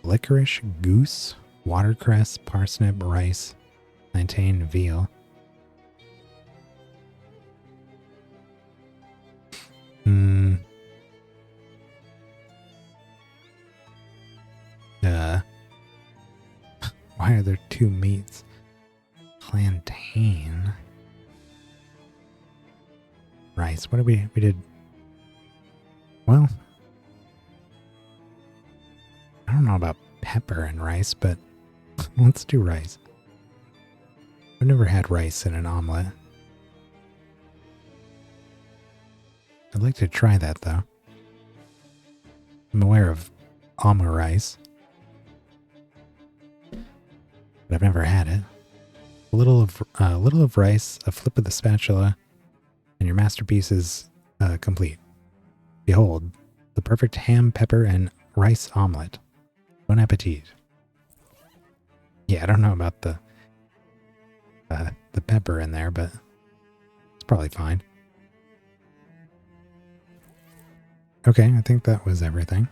S1: Licorice, goose, watercress, parsnip, rice, plantain, veal. Why are there two meats? Plantain. Rice. What did we did? Well, I don't know about pepper and rice, but let's do rice. I've never had rice in an omelet. I'd like to try that, though. I'm aware of omelet rice, but I've never had it. A little of rice, a flip of the spatula, and your masterpiece is complete. Behold, the perfect ham, pepper, and rice omelet. Bon appetit. Yeah, I don't know about the pepper in there, but it's probably fine. Okay, I think that was everything.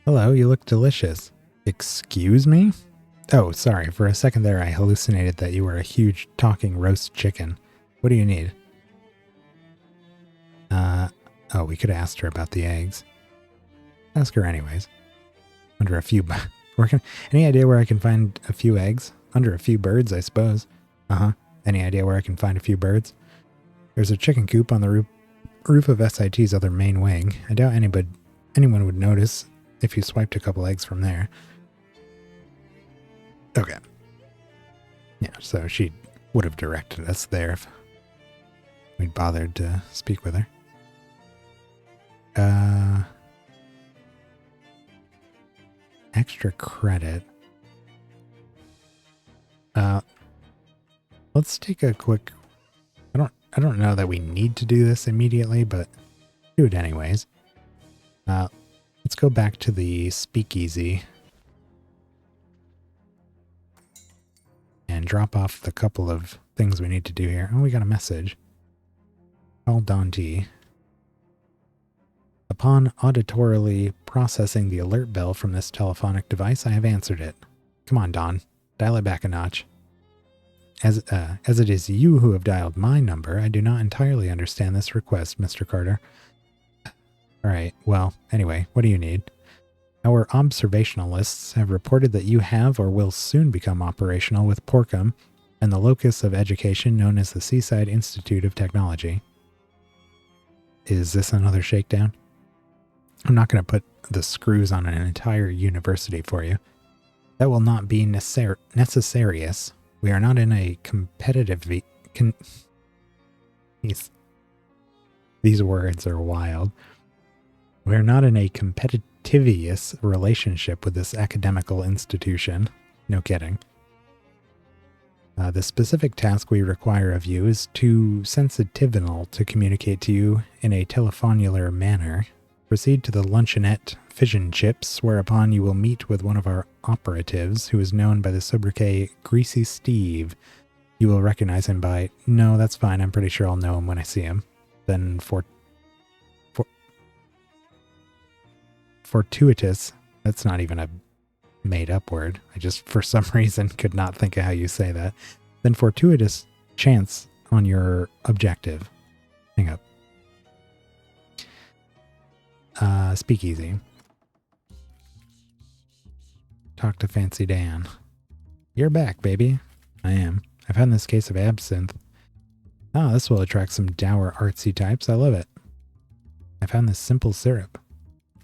S1: Hello, you look delicious. Excuse me? Oh, sorry, for a second there I hallucinated that you were a huge talking roast chicken. What do you need? Oh, we could have asked her about the eggs. Ask her anyways. Under a few... Any idea where I can find a few eggs? Under a few birds, I suppose. Uh-huh. Any idea where I can find a few birds? There's a chicken coop on the roof of SIT's other main wing. I doubt anyone would notice if you swiped a couple eggs from there. Okay. Yeah, so she would have directed us there if we'd bothered to speak with her. Extra credit. Let's take a quick... I don't know that we need to do this immediately, but do it anyways. Let's go back to the speakeasy and drop off the couple of things we need to do here. Oh, we got a message. Call Dante. Upon auditorily processing the alert bell from this telephonic device, I have answered it. Come on, Don. Dial it back a notch. As it is you who have dialed my number, I do not entirely understand this request, Mr. Carter. All right, well, anyway, what do you need? Our observationalists have reported that you have or will soon become operational with Porcum and the locus of education known as the Seaside Institute of Technology. Is this another shakedown? I'm not going to put the screws on an entire university for you. That will not be necessarious. We are not in a competitive... These words are wild. We are not in a competitivious relationship with this academical institution. No kidding. The specific task we require of you is too sensitivinal to communicate to you in a telephonular manner. Proceed to the luncheonette fission chips, whereupon you will meet with one of our operatives, who is known by the sobriquet Greasy Steve. You will recognize him by, no, that's fine, I'm pretty sure I'll know him when I see him. Then fortuitous, that's not even a made-up word. I just, for some reason, could not think of how you say that. Then fortuitous chance on your objective. Hang up. Speakeasy. Talk to Fancy Dan. You're back, baby. I am. I've had this case of absinthe. Ah, this will attract some dour artsy types. I love it. I found this simple syrup.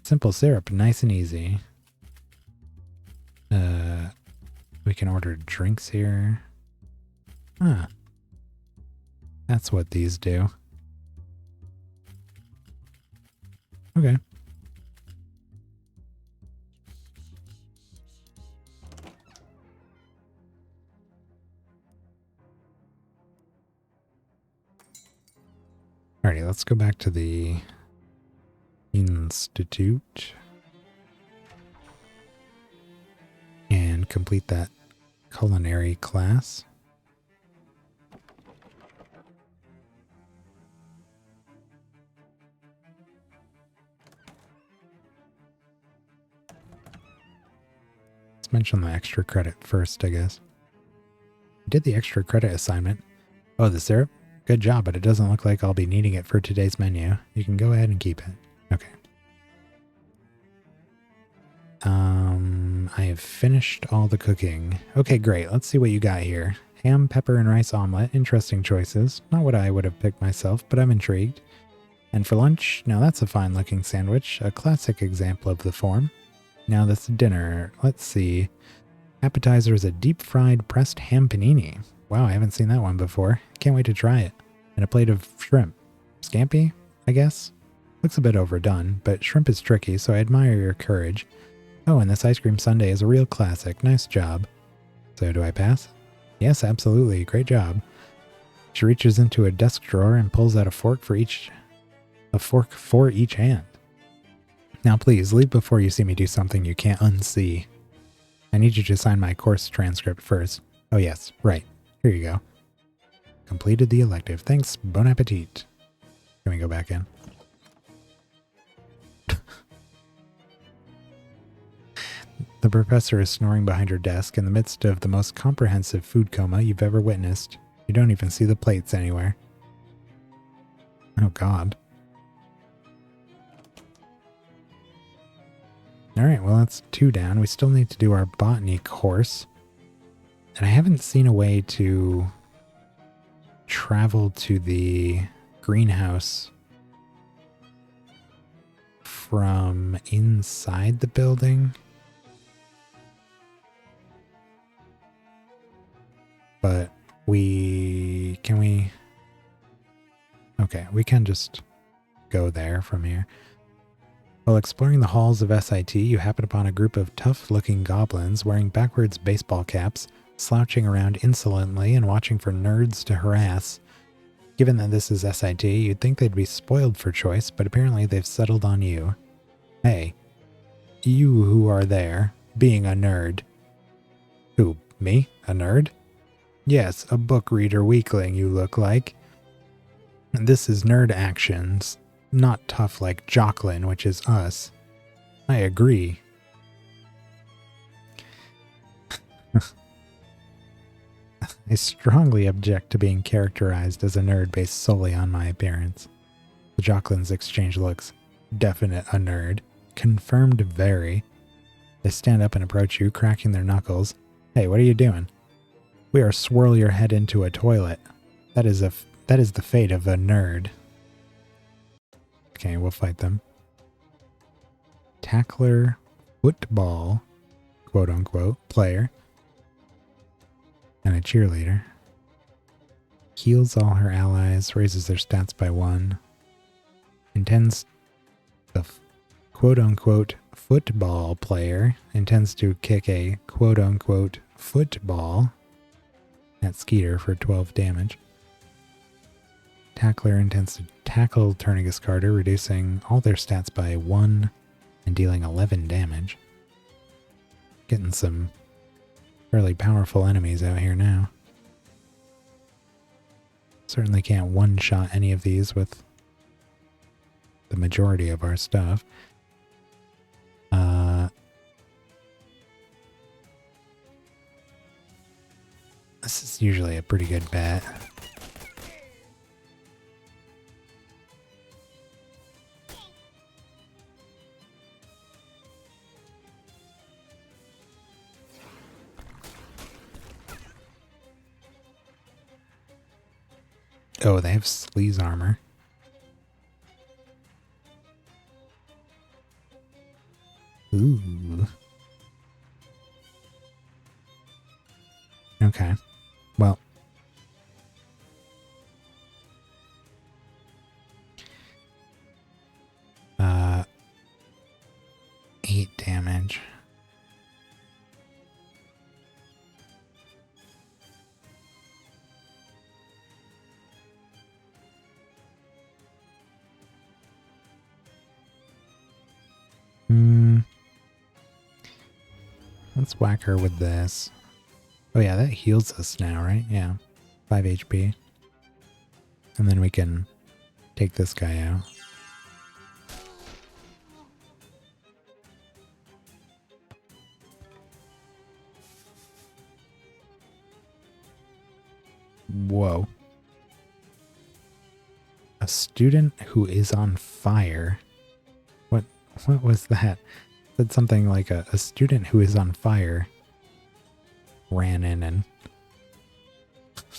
S1: Simple syrup, nice and easy. We can order drinks here. Huh. That's what these do. Okay. Alrighty, let's go back to the Institute and complete that culinary class. Let's mention the extra credit first, I guess. I did the extra credit assignment. Oh, the syrup? Good job, but it doesn't look like I'll be needing it for today's menu. You can go ahead and keep it. Okay. I have finished all the cooking. Okay, great. Let's see what you got here. Ham, pepper, and rice omelet. Interesting choices. Not what I would have picked myself, but I'm intrigued. And for lunch, now that's a fine-looking sandwich. A classic example of the form. Now that's dinner. Let's see. Appetizer is a deep-fried pressed ham panini. Wow, I haven't seen that one before. Can't wait to try it. And a plate of shrimp. Scampi, I guess? Looks a bit overdone, but shrimp is tricky, so I admire your courage. Oh, and this ice cream sundae is a real classic. Nice job. So do I pass? Yes, absolutely. Great job. She reaches into a desk drawer and pulls out a fork for each hand. Now please, leave before you see me do something you can't unsee. I need you to sign my course transcript first. Oh yes, right. Here you go. Completed the elective. Thanks. Bon appetit. Can we go back in? The professor is snoring behind her desk in the midst of the most comprehensive food coma you've ever witnessed. You don't even see the plates anywhere. Oh God. Alright, well that's 2 down. We still need to do our botany course. And I haven't seen a way to travel to the greenhouse from inside the building. But can we? Okay, we can just go there from here. While exploring the halls of SIT, you happen upon a group of tough-looking goblins wearing backwards baseball caps, slouching around insolently and watching for nerds to harass. Given that this is SIT, you'd think they'd be spoiled for choice, but apparently they've settled on you. Hey, you who are there, being a nerd. Who, me? A nerd? Yes, a book reader weakling you look like. This is nerd actions, not tough like Jocelyn, which is us. I agree. I strongly object to being characterized as a nerd based solely on my appearance. The Jocklins exchange looks. Definite a nerd. Confirmed very. They stand up and approach you, cracking their knuckles. Hey, what are you doing? We are swirl your head into a toilet. That is the fate of a nerd. Okay, we'll fight them. Tackler, football, quote unquote, player. And a cheerleader. Heals all her allies, raises their stats by 1. Intends the quote unquote football player intends to kick a quote unquote football at Skeeter for 12 damage. Tackler intends to tackle Tournigus Carter, reducing all their stats by 1 and dealing 11 damage. Getting some fairly powerful enemies out here now. Certainly can't one-shot any of these with the majority of our stuff. This is usually a pretty good bet. Oh, they have sleaze armor. Ooh. Okay. Well. 8 damage. Let's whack her with this. Oh yeah, that heals us now, right? Yeah. 5 HP. And then we can take this guy out. Whoa. A student who is on fire. What was that? Said something like a student who is on fire ran in and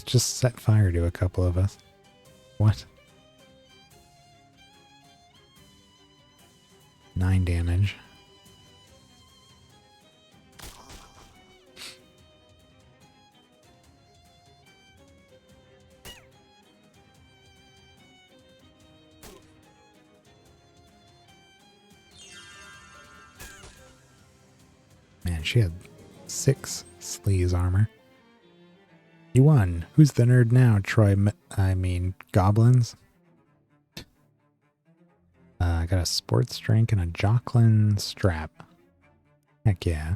S1: just set fire to a couple of us. What? 9 damage. Man, she had 6 sleaze armor. You won. Who's the nerd now, goblins? I got a sports drink and a Jocklin strap. Heck yeah.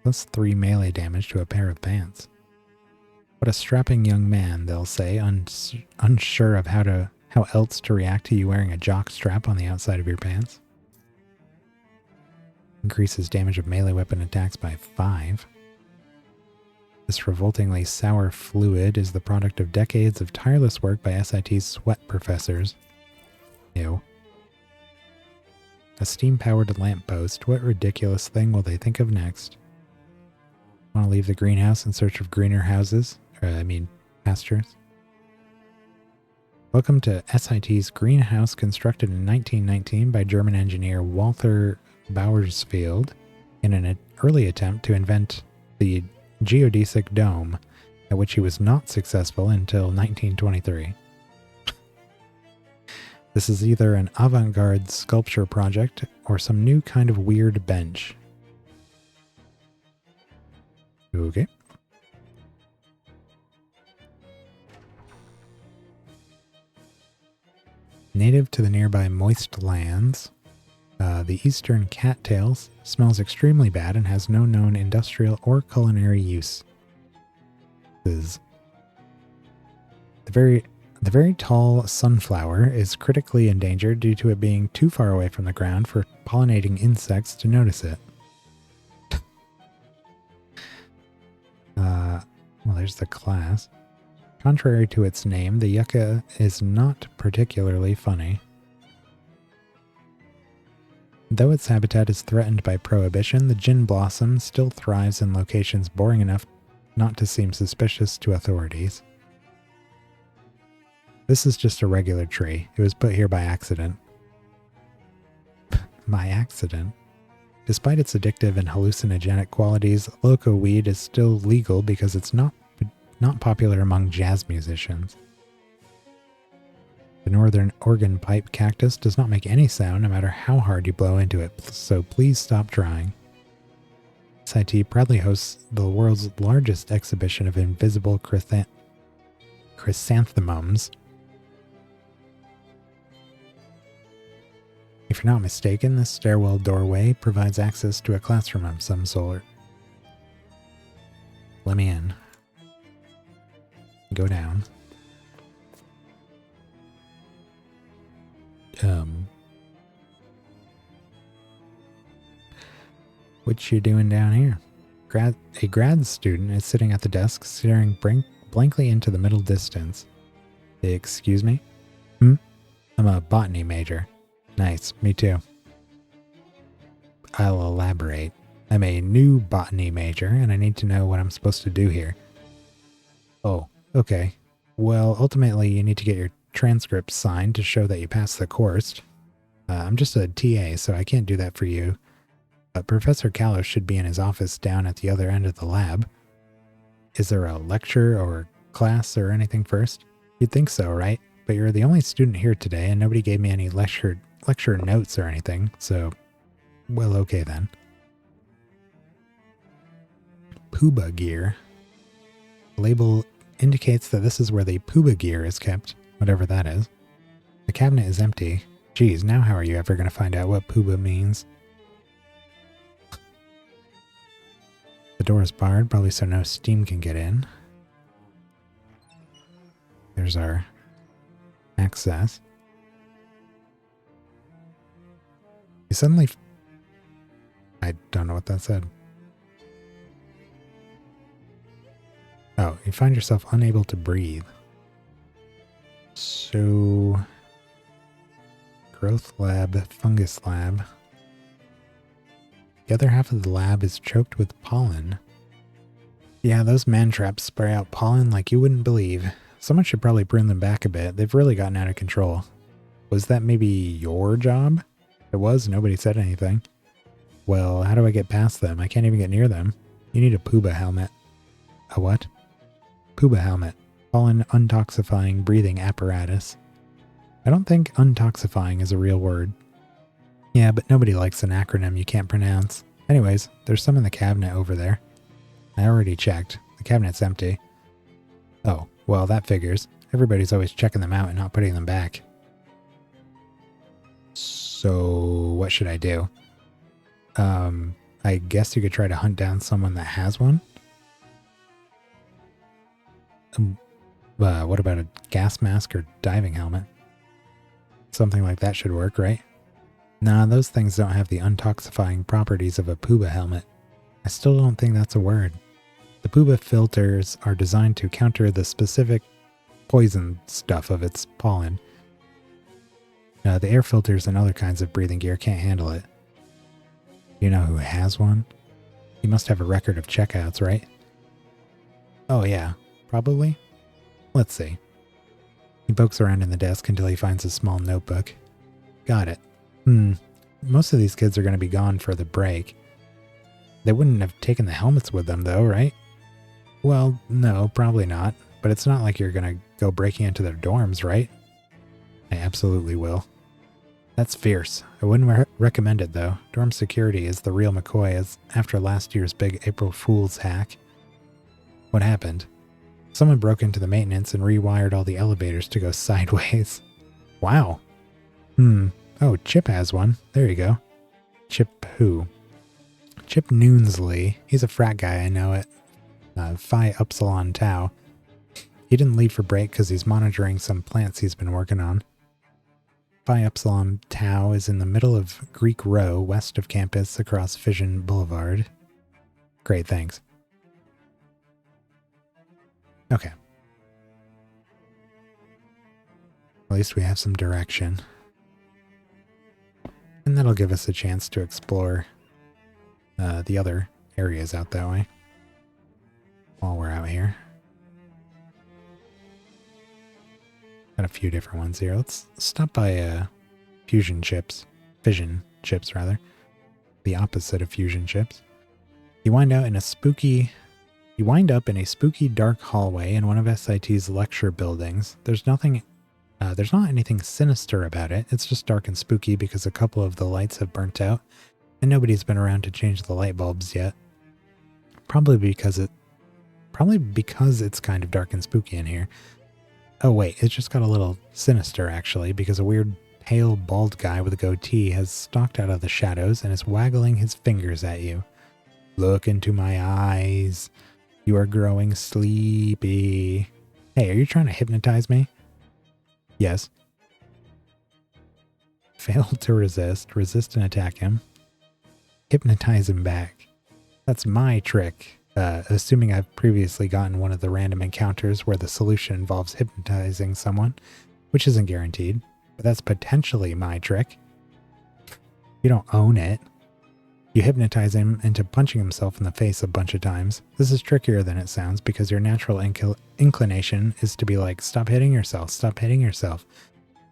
S1: Plus 3 melee damage to a pair of pants. What a strapping young man, they'll say, unsure of how else to react to you wearing a jock strap on the outside of your pants. Increases damage of melee weapon attacks by 5. This revoltingly sour fluid is the product of decades of tireless work by SIT's sweat professors. Ew. A steam-powered lamppost. What ridiculous thing will they think of next? Want to leave the greenhouse in search of greener houses? Pastures? Welcome to SIT's greenhouse, constructed in 1919 by German engineer Walther Bauersfeld in an early attempt to invent the geodesic dome, at which he was not successful until 1923. This is either an avant-garde sculpture project or some new kind of weird bench. Okay. Native to the nearby moist lands, the eastern cattail smells extremely bad and has no known industrial or culinary use. The very tall sunflower is critically endangered due to it being too far away from the ground for pollinating insects to notice it. Well, there's the class. Contrary to its name, the yucca is not particularly funny. Though its habitat is threatened by prohibition, the gin blossom still thrives in locations boring enough not to seem suspicious to authorities. This is just a regular tree. It was put here by accident. By accident? Despite its addictive and hallucinogenic qualities, loco weed is still legal because it's not popular among jazz musicians. The northern organ pipe cactus does not make any sound no matter how hard you blow into it, so please stop trying. SIT proudly hosts the world's largest exhibition of invisible chrysanthemums. If you're not mistaken, this stairwell doorway provides access to a classroom of some sort. Let me in. Go down. What you doing down here? A grad student is sitting at the desk, staring blankly into the middle distance. Excuse me? I'm a botany major. Nice, me too. I'll elaborate. I'm a new botany major, and I need to know what I'm supposed to do here. Oh, okay. Well, ultimately, you need to get your transcript signed to show that you passed the course. I'm just a TA, so I can't do that for you. But Professor Callow should be in his office down at the other end of the lab. Is there a lecture or class or anything first? You'd think so, right? But you're the only student here today, and nobody gave me any lecture notes or anything, so... Well, okay then. Pooba gear. The label indicates that this is where the Pooba gear is kept, whatever that is. The cabinet is empty. Geez, now how are you ever going to find out what Pooba means? The door is barred, probably so no steam can get in. There's our access. You suddenly... I don't know what that said. Oh, you find yourself unable to breathe. So... Growth lab, fungus lab. The other half of the lab is choked with pollen. Yeah, those man-traps spray out pollen like you wouldn't believe. Someone should probably prune them back a bit. They've really gotten out of control. Was that maybe your job? If it was, nobody said anything. Well, how do I get past them? I can't even get near them. You need a Pooba helmet. A what? Pooba helmet. Pollen untoxifying breathing apparatus. I don't think untoxifying is a real word. Yeah, but nobody likes an acronym you can't pronounce. Anyways, there's some in the cabinet over there. I already checked. The cabinet's empty. Oh, well, that figures. Everybody's always checking them out and not putting them back. So, what should I do? I guess you could try to hunt down someone that has one. What about a gas mask or diving helmet? Something like that should work, right? Nah, those things don't have the untoxifying properties of a Pooba helmet. I still don't think that's a word. The Pooba filters are designed to counter the specific poison stuff of its pollen. The air filters and other kinds of breathing gear can't handle it. You know who has one? He must have a record of checkouts, right? Oh yeah, probably. Let's see. He pokes around in the desk until he finds a small notebook. Got it. Most of these kids are going to be gone for the break. They wouldn't have taken the helmets with them though, right? Well, no, probably not. But it's not like you're going to go breaking into their dorms, right? I absolutely will. That's fierce. I wouldn't recommend it though. Dorm security is the real McCoy as after last year's big April Fool's hack. What happened? Someone broke into the maintenance and rewired all the elevators to go sideways. Wow. Oh, Chip has one. There you go. Chip who? Chip Noonsley. He's a frat guy I know at Phi Upsilon Tau. He didn't leave for break because he's monitoring some plants he's been working on. Phi Upsilon Tau is in the middle of Greek Row, west of campus, across Fission Boulevard. Great, thanks. Okay. At least we have some direction. And that'll give us a chance to explore the other areas out that way while we're out here. Got a few different ones here. Let's stop by fission chips, rather. The opposite of fusion chips. You wind up in a spooky, dark hallway in one of SIT's lecture buildings. There's not anything sinister about it. It's just dark and spooky because a couple of the lights have burnt out and nobody's been around to change the light bulbs yet. Probably because it's kind of dark and spooky in here. Oh wait, it just got a little sinister actually, because a weird pale bald guy with a goatee has stalked out of the shadows and is waggling his fingers at you. Look into my eyes. You are growing sleepy. Hey, are you trying to hypnotize me? Yes. Fail to resist and attack him. Hypnotize him back. That's my trick. Assuming I've previously gotten one of the random encounters where the solution involves hypnotizing someone, which isn't guaranteed, but that's potentially my trick. You don't own it. You hypnotize him into punching himself in the face a bunch of times. This is trickier than it sounds because your natural inclination is to be like, stop hitting yourself, stop hitting yourself.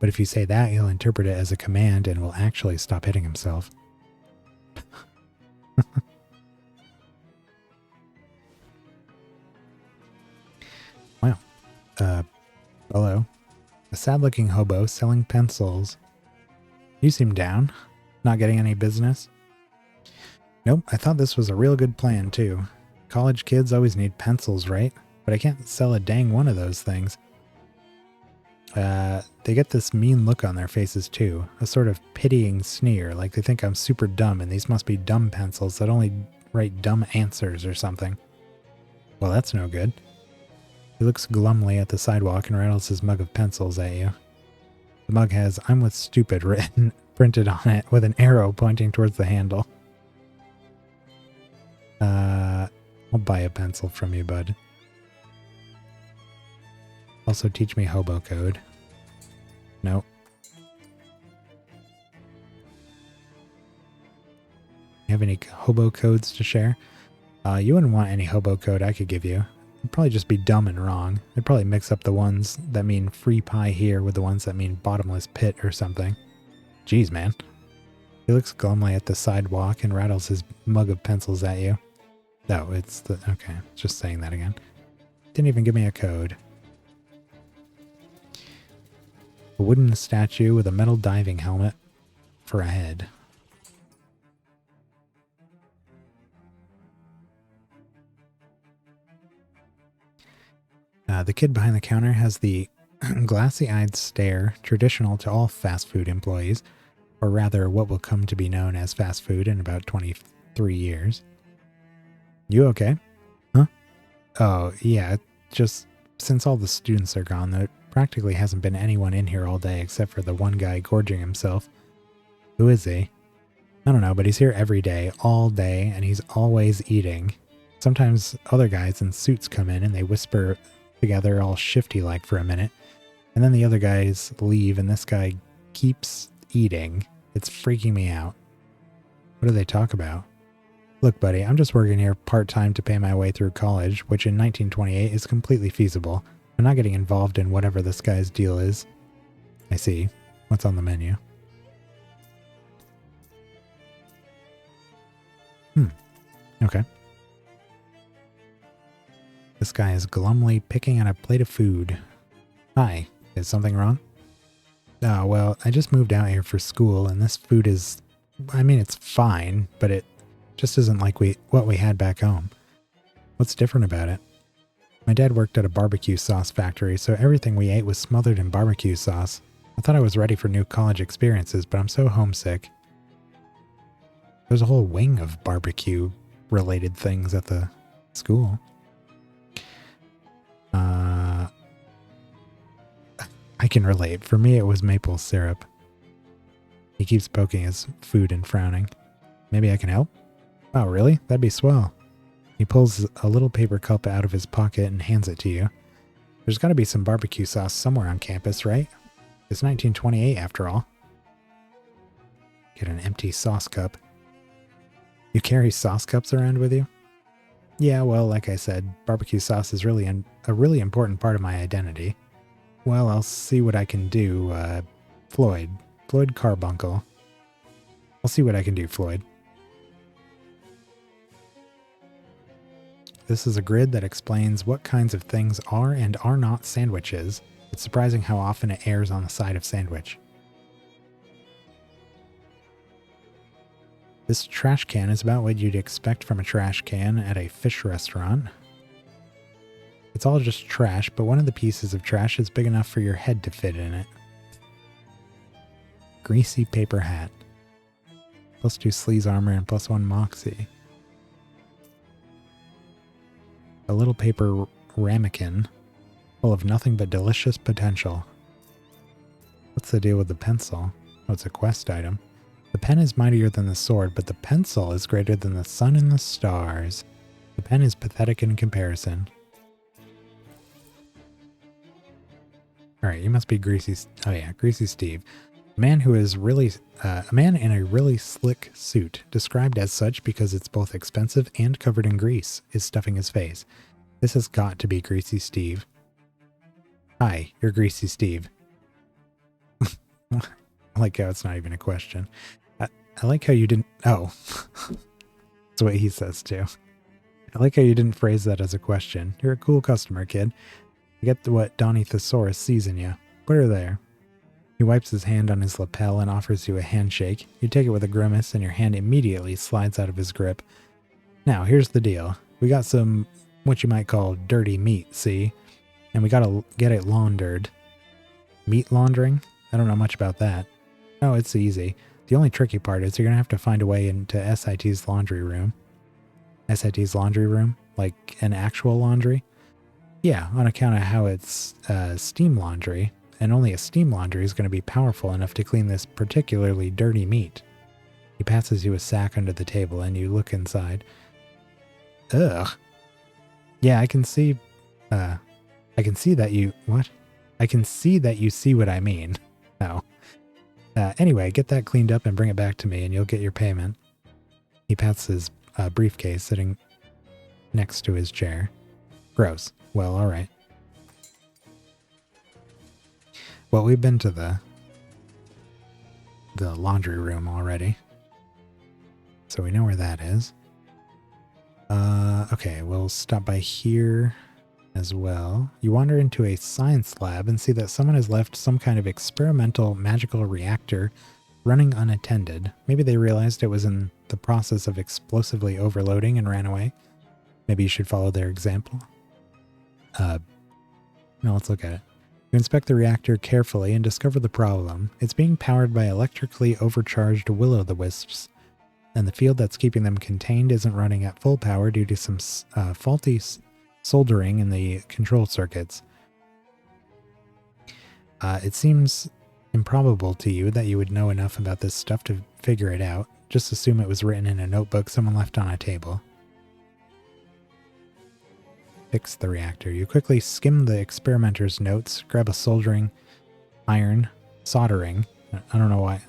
S1: But if you say that, he'll interpret it as a command and will actually stop hitting himself. Wow. Hello. A sad-looking hobo selling pencils. You seem down. Not getting any business? Nope, I thought this was a real good plan, too. College kids always need pencils, right? But I can't sell a dang one of those things. They get this mean look on their faces, too. A sort of pitying sneer, like they think I'm super dumb and these must be dumb pencils that only write dumb answers or something. Well, that's no good. He looks glumly at the sidewalk and rattles his mug of pencils at you. The mug has "I'm with stupid" printed on it with an arrow pointing towards the handle. I'll buy a pencil from you, bud. Also teach me hobo code. Nope. You have any hobo codes to share? You wouldn't want any hobo code I could give you. It'd probably just be dumb and wrong. I'd probably mix up the ones that mean free pie here with the ones that mean bottomless pit or something. Jeez, man. He looks glumly at the sidewalk and rattles his mug of pencils at you. No, it's the... Okay, just saying that again. Didn't even give me a code. A wooden statue with a metal diving helmet for a head. The kid behind the counter has the glassy-eyed stare traditional to all fast food employees, or rather what will come to be known as fast food in about 23 years. You okay? Huh? Oh, yeah, just since all the students are gone, there practically hasn't been anyone in here all day except for the one guy gorging himself. Who is he? I don't know, but he's here every day, all day, and he's always eating. Sometimes other guys in suits come in and they whisper together all shifty-like for a minute, and then the other guys leave and this guy keeps eating. It's freaking me out. What do they talk about? Look, buddy, I'm just working here part-time to pay my way through college, which in 1928 is completely feasible. I'm not getting involved in whatever this guy's deal is. I see. What's on the menu? Okay. This guy is glumly picking at a plate of food. Hi, is something wrong? Oh, well, I just moved out here for school, and this food is... I mean, it's fine, but it just isn't like what we had back home. What's different about it? My dad worked at a barbecue sauce factory, so everything we ate was smothered in barbecue sauce. I thought I was ready for new college experiences, but I'm so homesick. There's a whole wing of barbecue-related things at the school. I can relate. For me, it was maple syrup. He keeps poking his food and frowning. Maybe I can help? Oh, really? That'd be swell. He pulls a little paper cup out of his pocket and hands it to you. There's got to be some barbecue sauce somewhere on campus, right? It's 1928 after all. Get an empty sauce cup. You carry sauce cups around with you? Yeah, well, like I said, barbecue sauce is really a really important part of my identity. Well, I'll see what I can do, Floyd Carbuncle. I'll see what I can do, Floyd. This is a grid that explains what kinds of things are and are not sandwiches. It's surprising how often it errs on the side of sandwich. This trash can is about what you'd expect from a trash can at a fish restaurant. It's all just trash, but one of the pieces of trash is big enough for your head to fit in it. Greasy paper hat. +2 sleaze armor and +1 moxie. A little paper ramekin full of nothing but delicious potential. What's the deal with the pencil? Oh, it's a quest item. The pen is mightier than the sword, but the pencil is greater than the sun and the stars. The pen is pathetic in comparison. Alright, you must be Greasy... Oh yeah, Greasy Steve. A man who is really... a man in a really slick suit, described as such because it's both expensive and covered in grease, is stuffing his face. This has got to be Greasy Steve. Hi, you're Greasy Steve. I like how it's not even a question. I like how you didn't... Oh. That's what he says too. I like how you didn't phrase that as a question. You're a cool customer, kid. I get what Donnie Thesaurus sees in you. Put her there. He wipes his hand on his lapel and offers you a handshake. You take it with a grimace and your hand immediately slides out of his grip. Now, here's the deal. We got some, what you might call dirty meat, see? And we gotta get it laundered. Meat laundering? I don't know much about that. Oh, it's easy. The only tricky part is you're gonna have to find a way into SIT's laundry room. SIT's laundry room? Like an actual laundry? Yeah, on account of how it's steam laundry, and only a steam laundry is going to be powerful enough to clean this particularly dirty meat. He passes you a sack under the table and you look inside. Ugh. Yeah, I can see that you... What? I can see that you see what I mean. Oh. Anyway, get that cleaned up and bring it back to me and you'll get your payment. He pats his briefcase sitting next to his chair. Gross. Well, alright. Well, we've been to the laundry room already. So we know where that is. Okay, we'll stop by here as well. You wander into a science lab and see that someone has left some kind of experimental magical reactor running unattended. Maybe they realized it was in the process of explosively overloading and ran away. Maybe you should follow their example. No, let's look at it. You inspect the reactor carefully and discover the problem. It's being powered by electrically overcharged will-o'-the-wisps, and the field that's keeping them contained isn't running at full power due to some faulty soldering in the control circuits. It seems improbable to you that you would know enough about this stuff to figure it out. Just assume it was written in a notebook someone left on a table. Fix the reactor. You quickly skim the experimenter's notes, grab a soldering iron, soldering. I don't know why.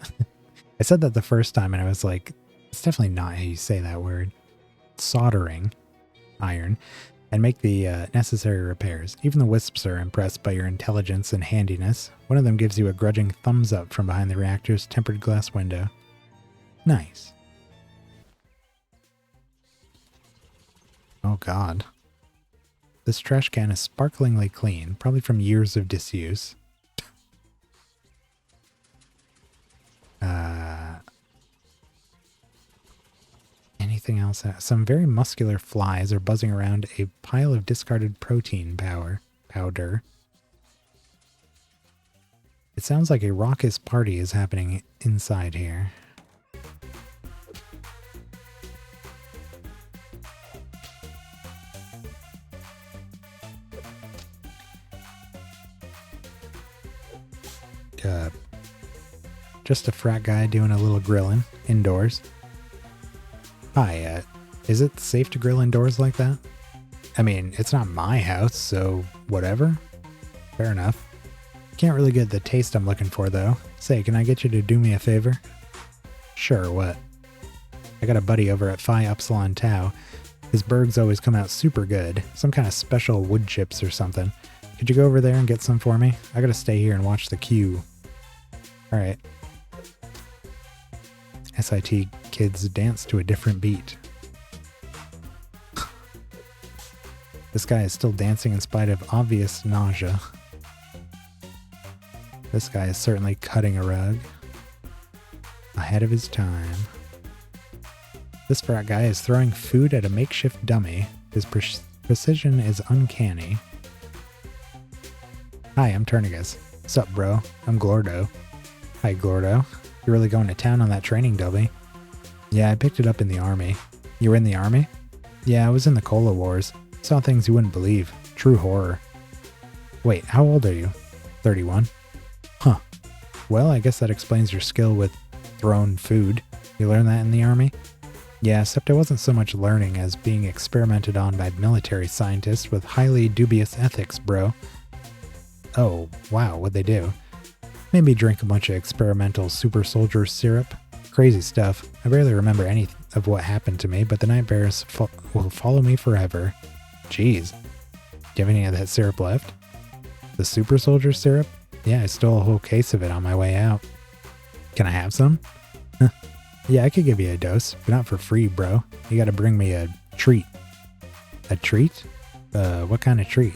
S1: I said that the first time and I was like, it's definitely not how you say that word. Soldering iron, and make the necessary repairs. Even the wisps are impressed by your intelligence and handiness. One of them gives you a grudging thumbs up from behind the reactor's tempered glass window. Nice. Oh God. This trash can is sparklingly clean, probably from years of disuse. Anything else? Some very muscular flies are buzzing around a pile of discarded protein powder. It sounds like a raucous party is happening inside here. Just a frat guy doing a little grilling indoors. Hi, is it safe to grill indoors like that? I mean, it's not my house, so whatever. Fair enough. Can't really get the taste I'm looking for, though. Say, can I get you to do me a favor? Sure, what? I got a buddy over at Phi Upsilon Tau. His burgers always come out super good. Some kind of special wood chips or something. Could you go over there and get some for me? I gotta stay here and watch the queue. Alright. SIT kids dance to a different beat. This guy is still dancing in spite of obvious nausea. This guy is certainly cutting a rug. Ahead of his time. This frat guy is throwing food at a makeshift dummy. His precision is uncanny. Hi, I'm Turnigus. Sup, bro? I'm Glordo. Hi, Glordo. You're really going to town on that training dummy? Yeah, I picked it up in the army. You were in the army? Yeah, I was in the Cola Wars. Saw things you wouldn't believe. True horror. Wait, how old are you? 31. Huh. Well, I guess that explains your skill with thrown food. You learned that in the army? Yeah, except it wasn't so much learning as being experimented on by military scientists with highly dubious ethics, bro. Oh, wow, what'd they do? Maybe drink a bunch of experimental super soldier syrup. Crazy stuff. I barely remember any of what happened to me, but the nightmares will follow me forever. Jeez. Do you have any of that syrup left? The super soldier syrup? Yeah, I stole a whole case of it on my way out. Can I have some? Yeah, I could give you a dose, but not for free, bro. You gotta bring me a treat. A treat? What kind of treat?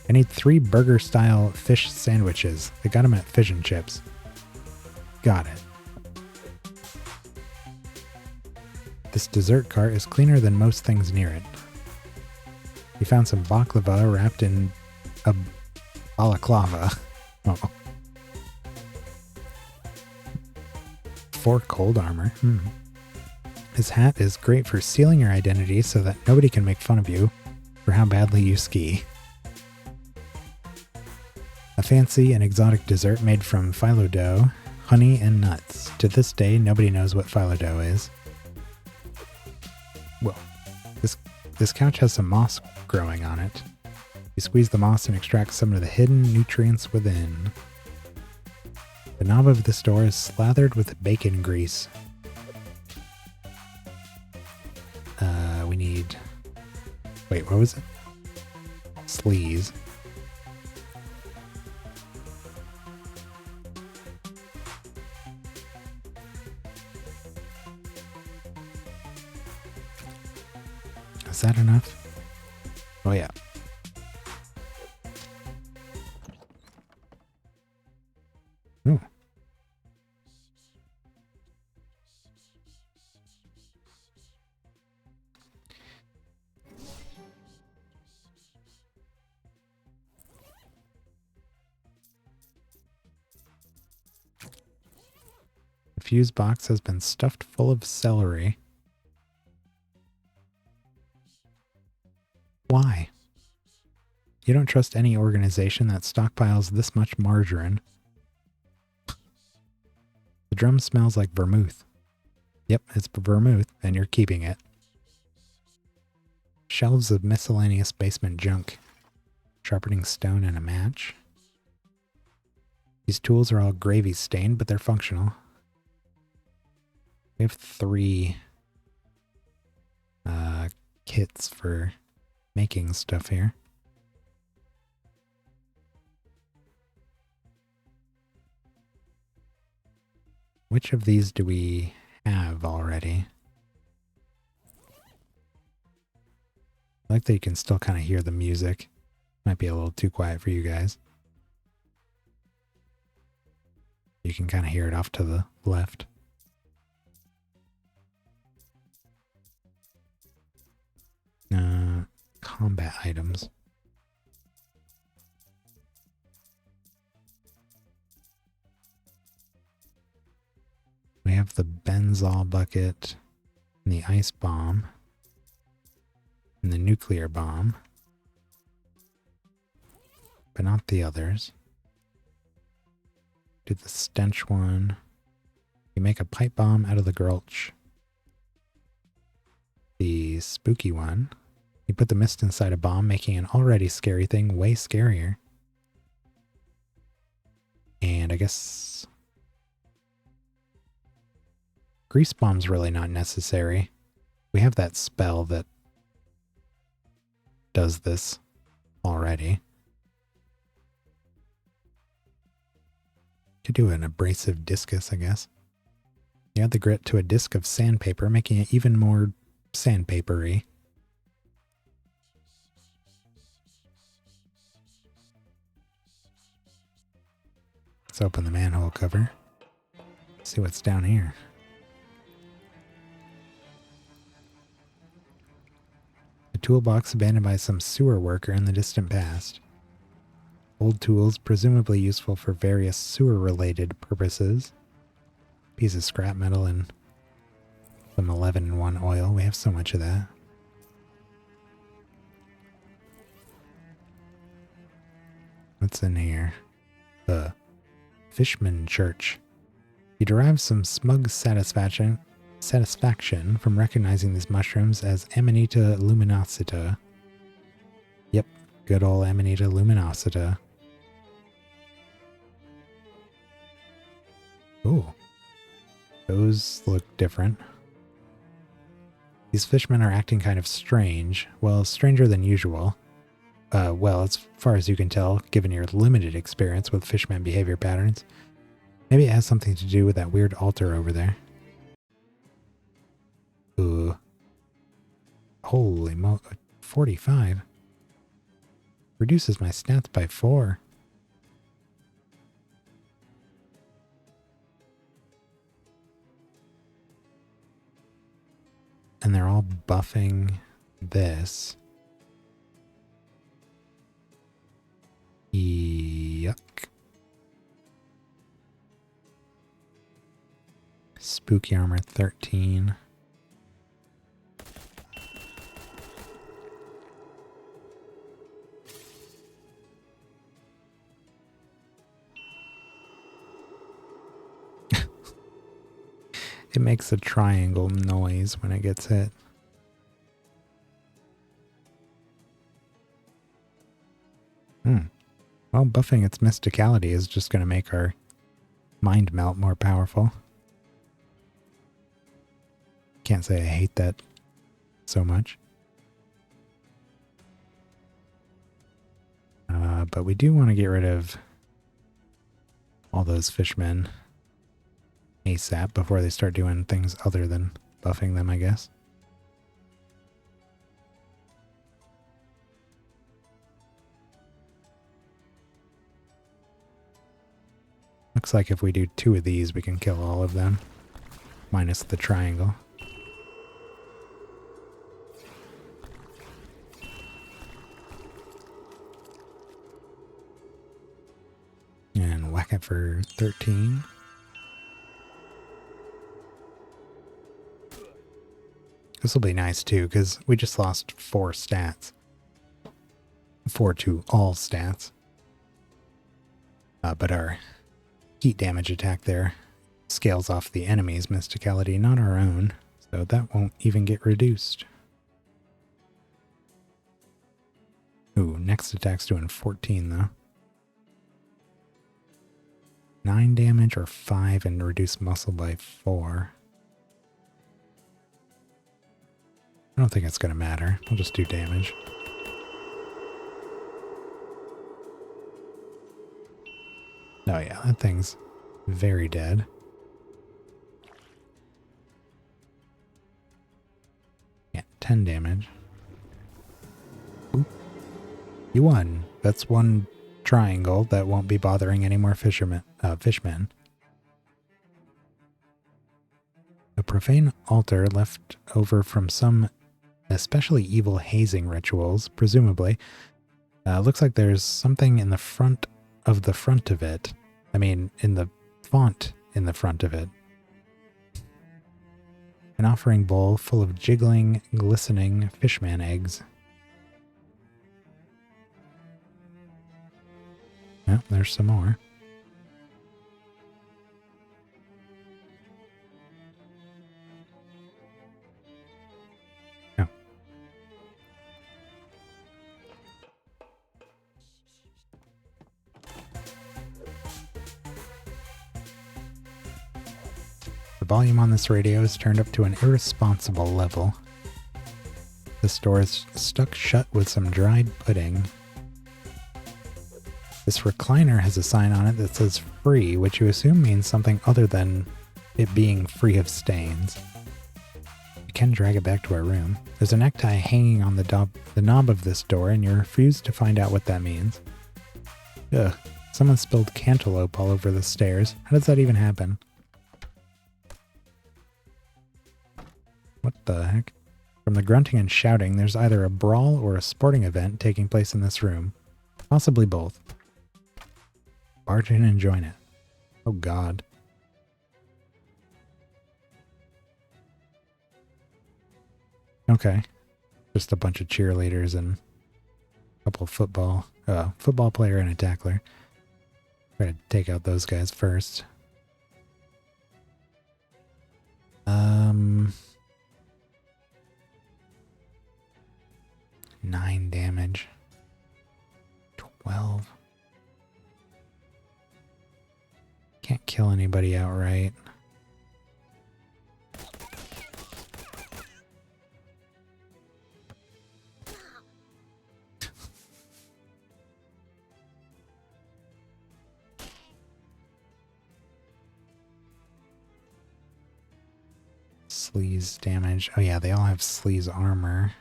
S1: I need 3 burger-style fish sandwiches. They got them at Fish and Chips. Got it. This dessert cart is cleaner than most things near it. You found some baklava wrapped in a balaclava. Oh. 4 cold armor. This hat is great for sealing your identity so that nobody can make fun of you for how badly you ski. A fancy and exotic dessert made from phyllo dough, honey, and nuts. To this day, nobody knows what phyllo dough is. Whoa. This couch has some moss growing on it. You squeeze the moss and extract some of the hidden nutrients within. The knob of this door is slathered with bacon grease. We need... Wait, what was it? Sleaze. Is that enough? Oh yeah. Ooh. The fuse box has been stuffed full of celery. Why? You don't trust any organization that stockpiles this much margarine. The drum smells like vermouth. Yep, it's vermouth, and you're keeping it. Shelves of miscellaneous basement junk. Sharpening stone and a match. These tools are all gravy stained, but they're functional. We have 3 kits for making stuff here. Which of these do we have already? I like that you can still kind of hear the music. Might be a little too quiet for you guys. You can kind of hear it off to the left. Combat items. We have the benzol bucket, and the ice bomb, and the nuclear bomb, but not the others. Do the stench one. You make a pipe bomb out of the gulch. The spooky one. You put the mist inside a bomb, making an already scary thing way scarier. I guess Grease Bomb's really not necessary. We have that spell that does this already. Could do an abrasive discus, I guess. You add the grit to a disc of sandpaper, making it even more sandpapery. Let's open the manhole cover. See what's down here. A toolbox abandoned by some sewer worker in the distant past. Old tools, presumably useful for various sewer-related purposes. Piece of scrap metal and some 11-in-1 oil. We have so much of that. What's in here? The Fishman Church. You derive some smug satisfaction from recognizing these mushrooms as Amanita luminosita. Yep, good old Amanita luminosita. Ooh. Those look different. These fishmen are acting kind of strange. Well, stranger than usual. Well, as far as you can tell, given your limited experience with fishman behavior patterns. Maybe it has something to do with that weird altar over there. Ooh. Holy 45. Reduces my stats by 4. And they're all buffing this. Yuck. Spooky armor 13. It makes a triangle noise when it gets hit. Well, buffing its mysticality is just going to make our mind melt more powerful. Can't say I hate that so much. But we do want to get rid of all those fishmen ASAP before they start doing things other than buffing them, I guess. Looks like if we do 2 of these, we can kill all of them, minus the triangle. And whack it for 13. This will be nice too, because we just lost 4 stats. 4 to all stats. But our heat damage attack there scales off the enemy's mysticality, not our own. So that won't even get reduced. Ooh, next attack's doing 14 though. 9 damage or 5 and reduce muscle by 4. I don't think it's going to matter. We'll just do damage. Oh yeah, that thing's very dead. Yeah, 10 damage. Ooh. You won. That's 1 triangle that won't be bothering any more fishmen. A profane altar left over from some especially evil hazing rituals, presumably. Looks like there's something in the front of it. I mean, in the font in the front of it. An offering bowl full of jiggling, glistening fishman eggs. Oh, there's some more. Oh. volume on this radio is turned up to an irresponsible level. This door is stuck shut with some dried pudding. This recliner has a sign on it that says free, which you assume means something other than it being free of stains. You can drag it back to our room. There's a necktie hanging on the knob of this door, and you refuse to find out what that means. Ugh, someone spilled cantaloupe all over the stairs. How does that even happen? What the heck? From the grunting and shouting, there's either a brawl or a sporting event taking place in this room. Possibly both. Barge in and join it. Oh god. Okay. Just a bunch of cheerleaders and a couple of football player and a tackler. Try to take out those guys first. 9 damage. 12. Can't kill anybody outright. Sleaze damage. Oh yeah, they all have sleaze armor.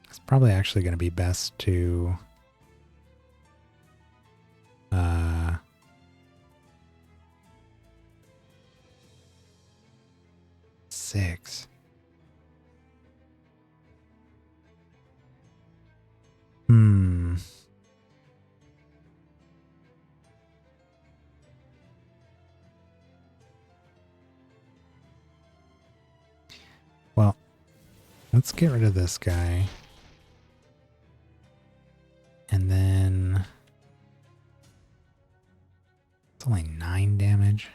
S1: It's probably actually going to be best to... 6. Well, let's get rid of this guy. And then... It's only 9 damage.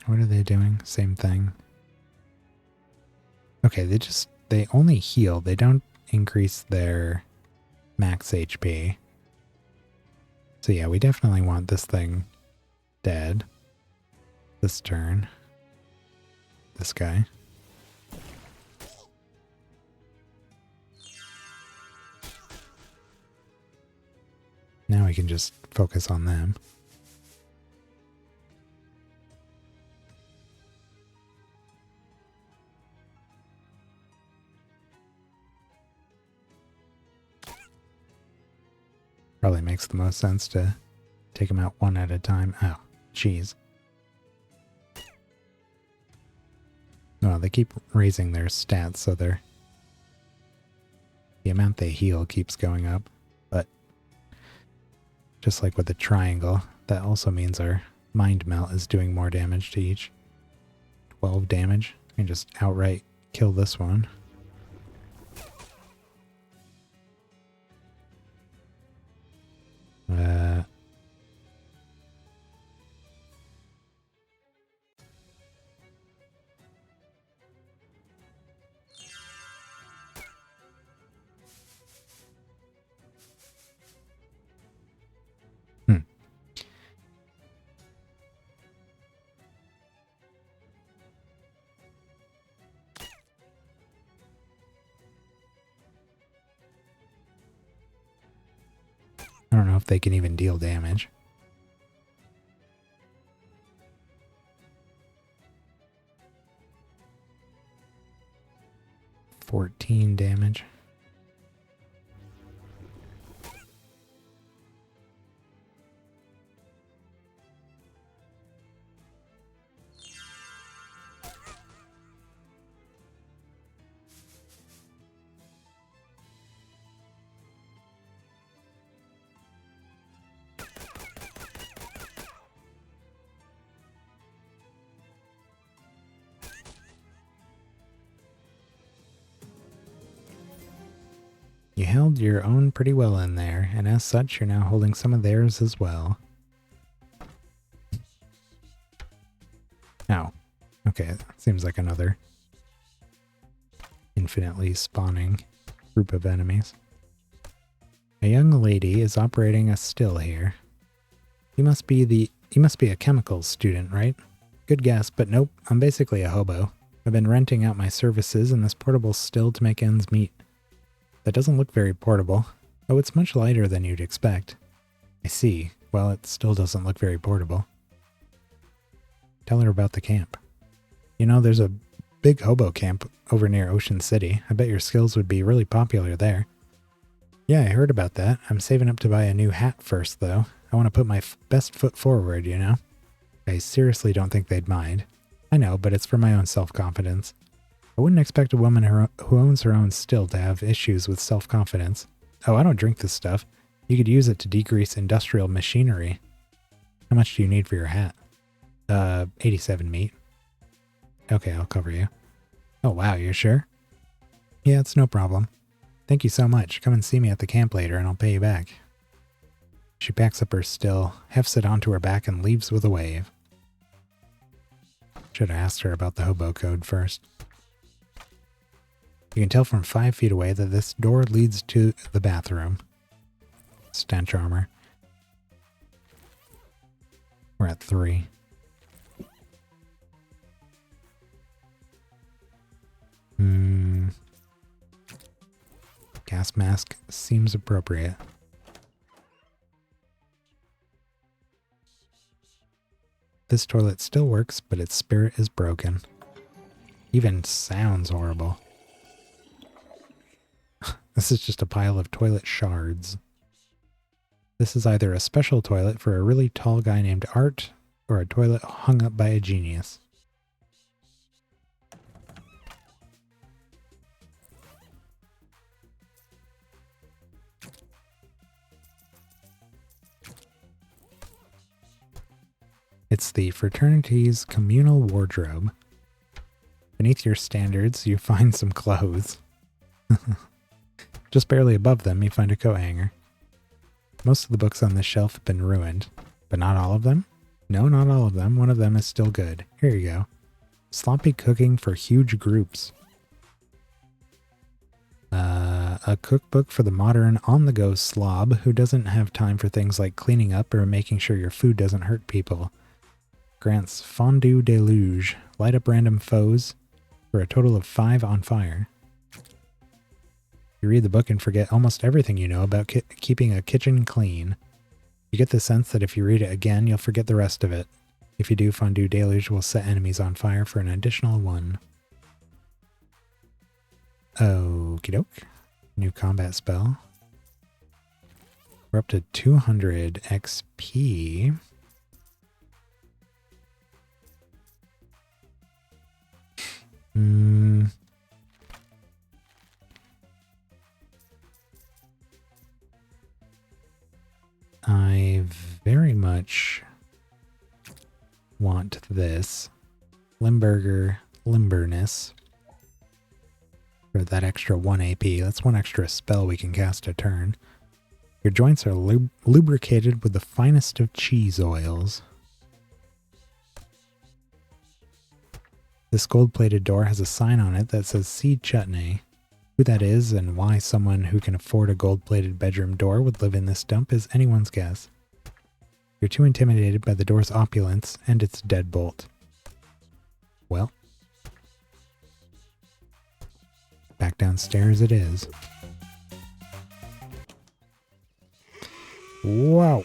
S1: What are they doing? Same thing. Okay, they only heal. They don't increase their max HP. So yeah, we definitely want this thing dead. This turn. This guy. Now we can just focus on them. Probably makes the most sense to take them out one at a time. Oh, jeez. No, they keep raising their stats, so the amount they heal keeps going up. But just like with the triangle, that also means our mind melt is doing more damage to each. 12 damage. I can just outright kill this one. I don't know if they can even deal damage. 14 damage. You held your own pretty well in there, and as such, you're now holding some of theirs as well. Oh. Okay, seems like another infinitely spawning group of enemies. A young lady is operating a still here. You must be a chemicals student, right? Good guess, but nope, I'm basically a hobo. I've been renting out my services in this portable still to make ends meet. That doesn't look very portable. Oh, it's much lighter than you'd expect. I see. Well, it still doesn't look very portable. Tell her about the camp. You know, there's a big hobo camp over near Ocean City. I bet your skills would be really popular there. Yeah, I heard about that. I'm saving up to buy a new hat first, though. I want to put my best foot forward, you know? I seriously don't think they'd mind. I know, but it's for my own self-confidence. I wouldn't expect a woman who owns her own still to have issues with self-confidence. Oh, I don't drink this stuff. You could use it to decrease industrial machinery. How much do you need for your hat? 87 meat. Okay, I'll cover you. Oh, wow, you're sure? Yeah, it's no problem. Thank you so much. Come and see me at the camp later and I'll pay you back. She packs up her still, hefts it onto her back, and leaves with a wave. Should have asked her about the hobo code first. You can tell from 5 feet away that this door leads to the bathroom. Stench armor. We're at 3. Gas mask seems appropriate. This toilet still works, but its spirit is broken. Even sounds horrible. This is just a pile of toilet shards. This is either a special toilet for a really tall guy named Art, or a toilet hung up by a genius. It's the fraternity's communal wardrobe. Beneath your standards, you find some clothes. Just barely above them, you find a coat hanger. Most of the books on this shelf have been ruined, but not all of them? No, not all of them. One of them is still good. Here you go. Sloppy cooking for huge groups. A cookbook for the modern on-the-go slob who doesn't have time for things like cleaning up or making sure your food doesn't hurt people. Grants Fondue Deluge. Light up random foes for a total of 5 on fire. You read the book and forget almost everything you know about keeping a kitchen clean. You get the sense that if you read it again, you'll forget the rest of it. If you do, Fondue Deluge will set enemies on fire for an additional 1. Okie doke. New combat spell. We're up to 200 XP. I very much want this. Limburger Limberness. For that extra 1 AP. That's 1 extra spell we can cast a turn. Your joints are lubricated with the finest of cheese oils. This gold-plated door has a sign on it that says Seed Chutney. Who that is and why someone who can afford a gold-plated bedroom door would live in this dump is anyone's guess. You're too intimidated by the door's opulence and its deadbolt. Well, back downstairs it is. Wow.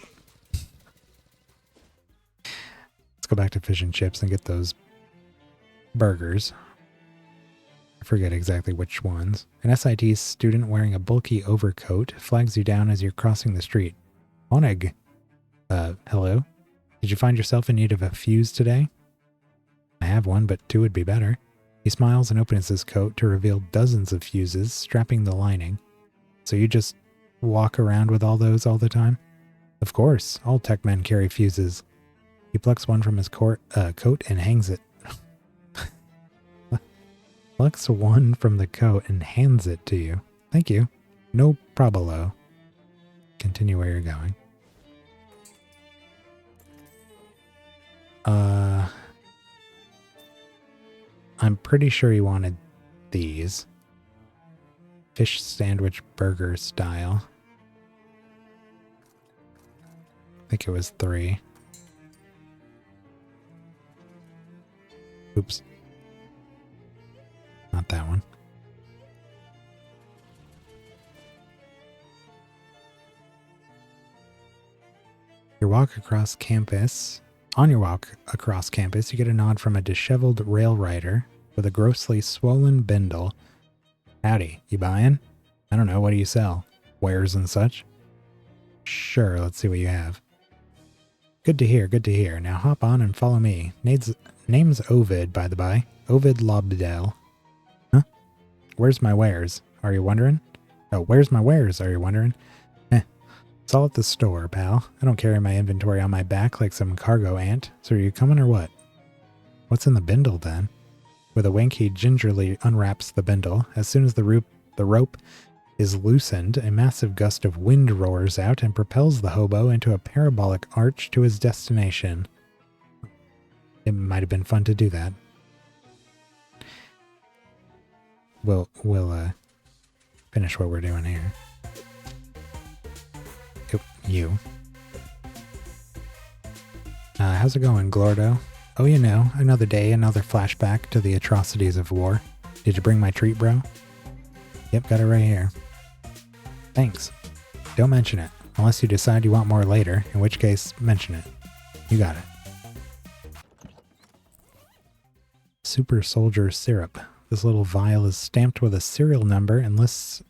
S1: Let's go back to fish and chips and get those burgers. I forget exactly which ones. An SIT student wearing a bulky overcoat flags you down as you're crossing the street. Oneg. Hello? Did you find yourself in need of a fuse today? I have one, but 2 would be better. He smiles and opens his coat to reveal dozens of fuses strapping the lining. So you just walk around with all those all the time? Of course, all tech men carry fuses. He plucks one from his coat and hangs it. Plucks one from the coat and hands it to you. Thank you. No probolo. Continue where you're going. I'm pretty sure he wanted these. Fish sandwich burger style. I think it was 3. Oops. Not that one. Your walk across campus. On your walk across campus, you get a nod from a disheveled rail rider with a grossly swollen bindle. Howdy, you buying? I don't know, what do you sell? Wares and such? Sure, let's see what you have. Good to hear, good to hear. Now hop on and follow me. Name's Ovid, by the by. Ovid Lobdell. Huh? Where's my wares? Are you wondering? Oh, where's my wares? Are you wondering? It's all at the store, pal. I don't carry my inventory on my back like some cargo ant. So are you coming or what? What's in the bindle then? With a wink, he gingerly unwraps the bindle. As soon as the rope is loosened, a massive gust of wind roars out and propels the hobo into a parabolic arch to his destination. It might have been fun to do that. We'll finish what we're doing here. You. How's it going, Glordo? Oh, you know, another day, another flashback to the atrocities of war. Did you bring my treat, bro? Yep, got it right here. Thanks. Don't mention it, unless you decide you want more later, in which case, mention it. You got it. Super Soldier Syrup. This little vial is stamped with a serial number and lists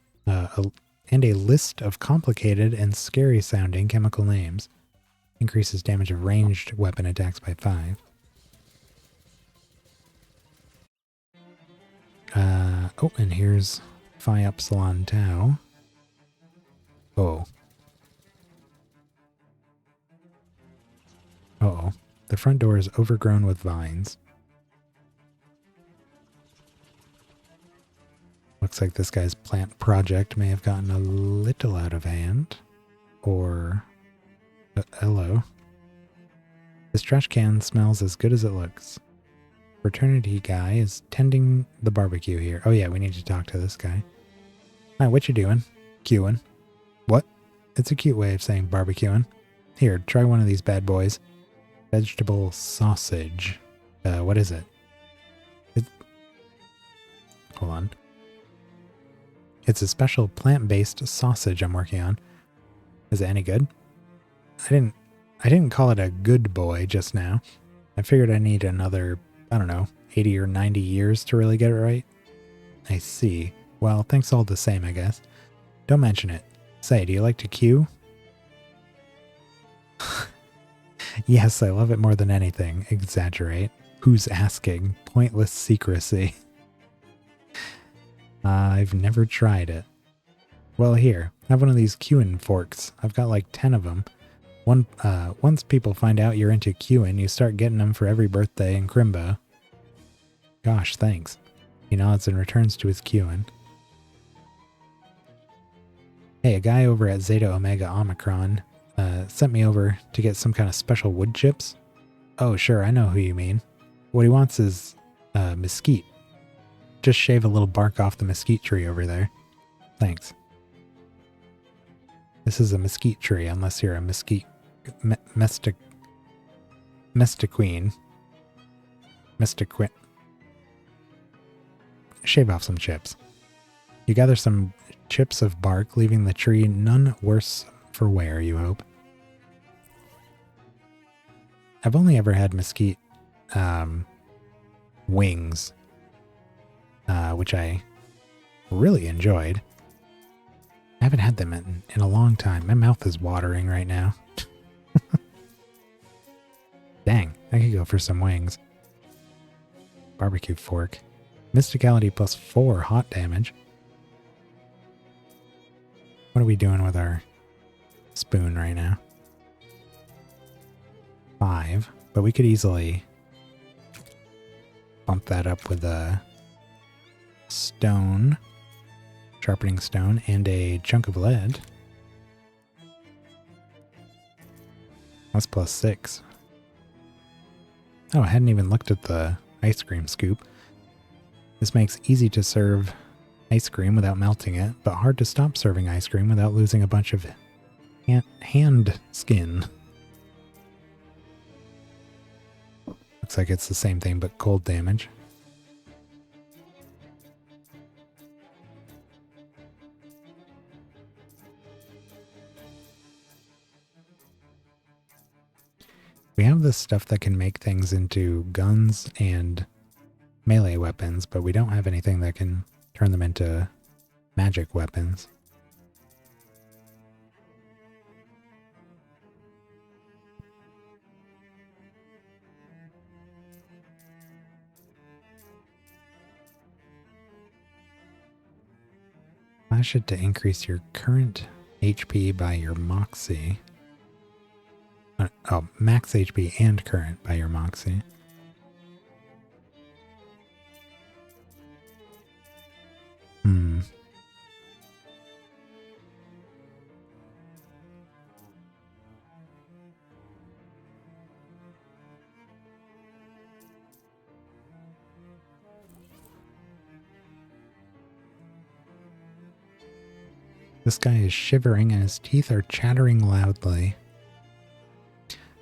S1: a list of complicated and scary-sounding chemical names. Increases damage of ranged weapon attacks by 5. Oh, and here's Phi Epsilon Tau. Oh. Uh-oh. The front door is overgrown with vines. Looks like this guy's plant project may have gotten a little out of hand. Or... hello. This trash can smells as good as it looks. Fraternity guy is tending the barbecue here. Oh yeah, we need to talk to this guy. Hi, what you doing? Queuing. What? It's a cute way of saying barbecuing. Here, try one of these bad boys. Vegetable sausage. What is it? Hold on. It's a special plant-based sausage I'm working on. Is it any good? I didn't call it a good boy just now. I figured I need another, I don't know, 80 or 90 years to really get it right. I see. Well, thanks all the same, I guess. Don't mention it. Say, do you like to queue? Yes, I love it more than anything. Exaggerate. Who's asking? Pointless secrecy. I've never tried it. Well, here, have one of these queuing forks. I've got like 10 of them. Once people find out you're into queuing, you start getting them for every birthday in Crimbo. Gosh, thanks. He nods and returns to his queuing. Hey, a guy over at Zeta Omega Omicron sent me over to get some kind of special wood chips. Oh, sure, I know who you mean. What he wants is mesquite. Just shave a little bark off the mesquite tree over there. Thanks. This is a mesquite tree, unless you're a mesquite... Mestiqueen. Shave off some chips. You gather some chips of bark, leaving the tree none worse for wear, you hope. I've only ever had mesquite wings, which I really enjoyed. I haven't had them in a long time. My mouth is watering right now. Dang, I could go for some wings. Barbecue fork. Mysticality plus 4 hot damage. What are we doing with our spoon right now? 5, but we could easily bump that up with a stone, sharpening stone, and a chunk of lead. That's plus 6. Oh, I hadn't even looked at the ice cream scoop. This makes easy to serve ice cream without melting it, but hard to stop serving ice cream without losing a bunch of hand skin. Looks like it's the same thing, but cold damage. We have this stuff that can make things into guns and melee weapons, but we don't have anything that can turn them into magic weapons. Flash it to increase your current HP by your Moxie. Oh, max HP and current by your Moxie. This guy is shivering and his teeth are chattering loudly.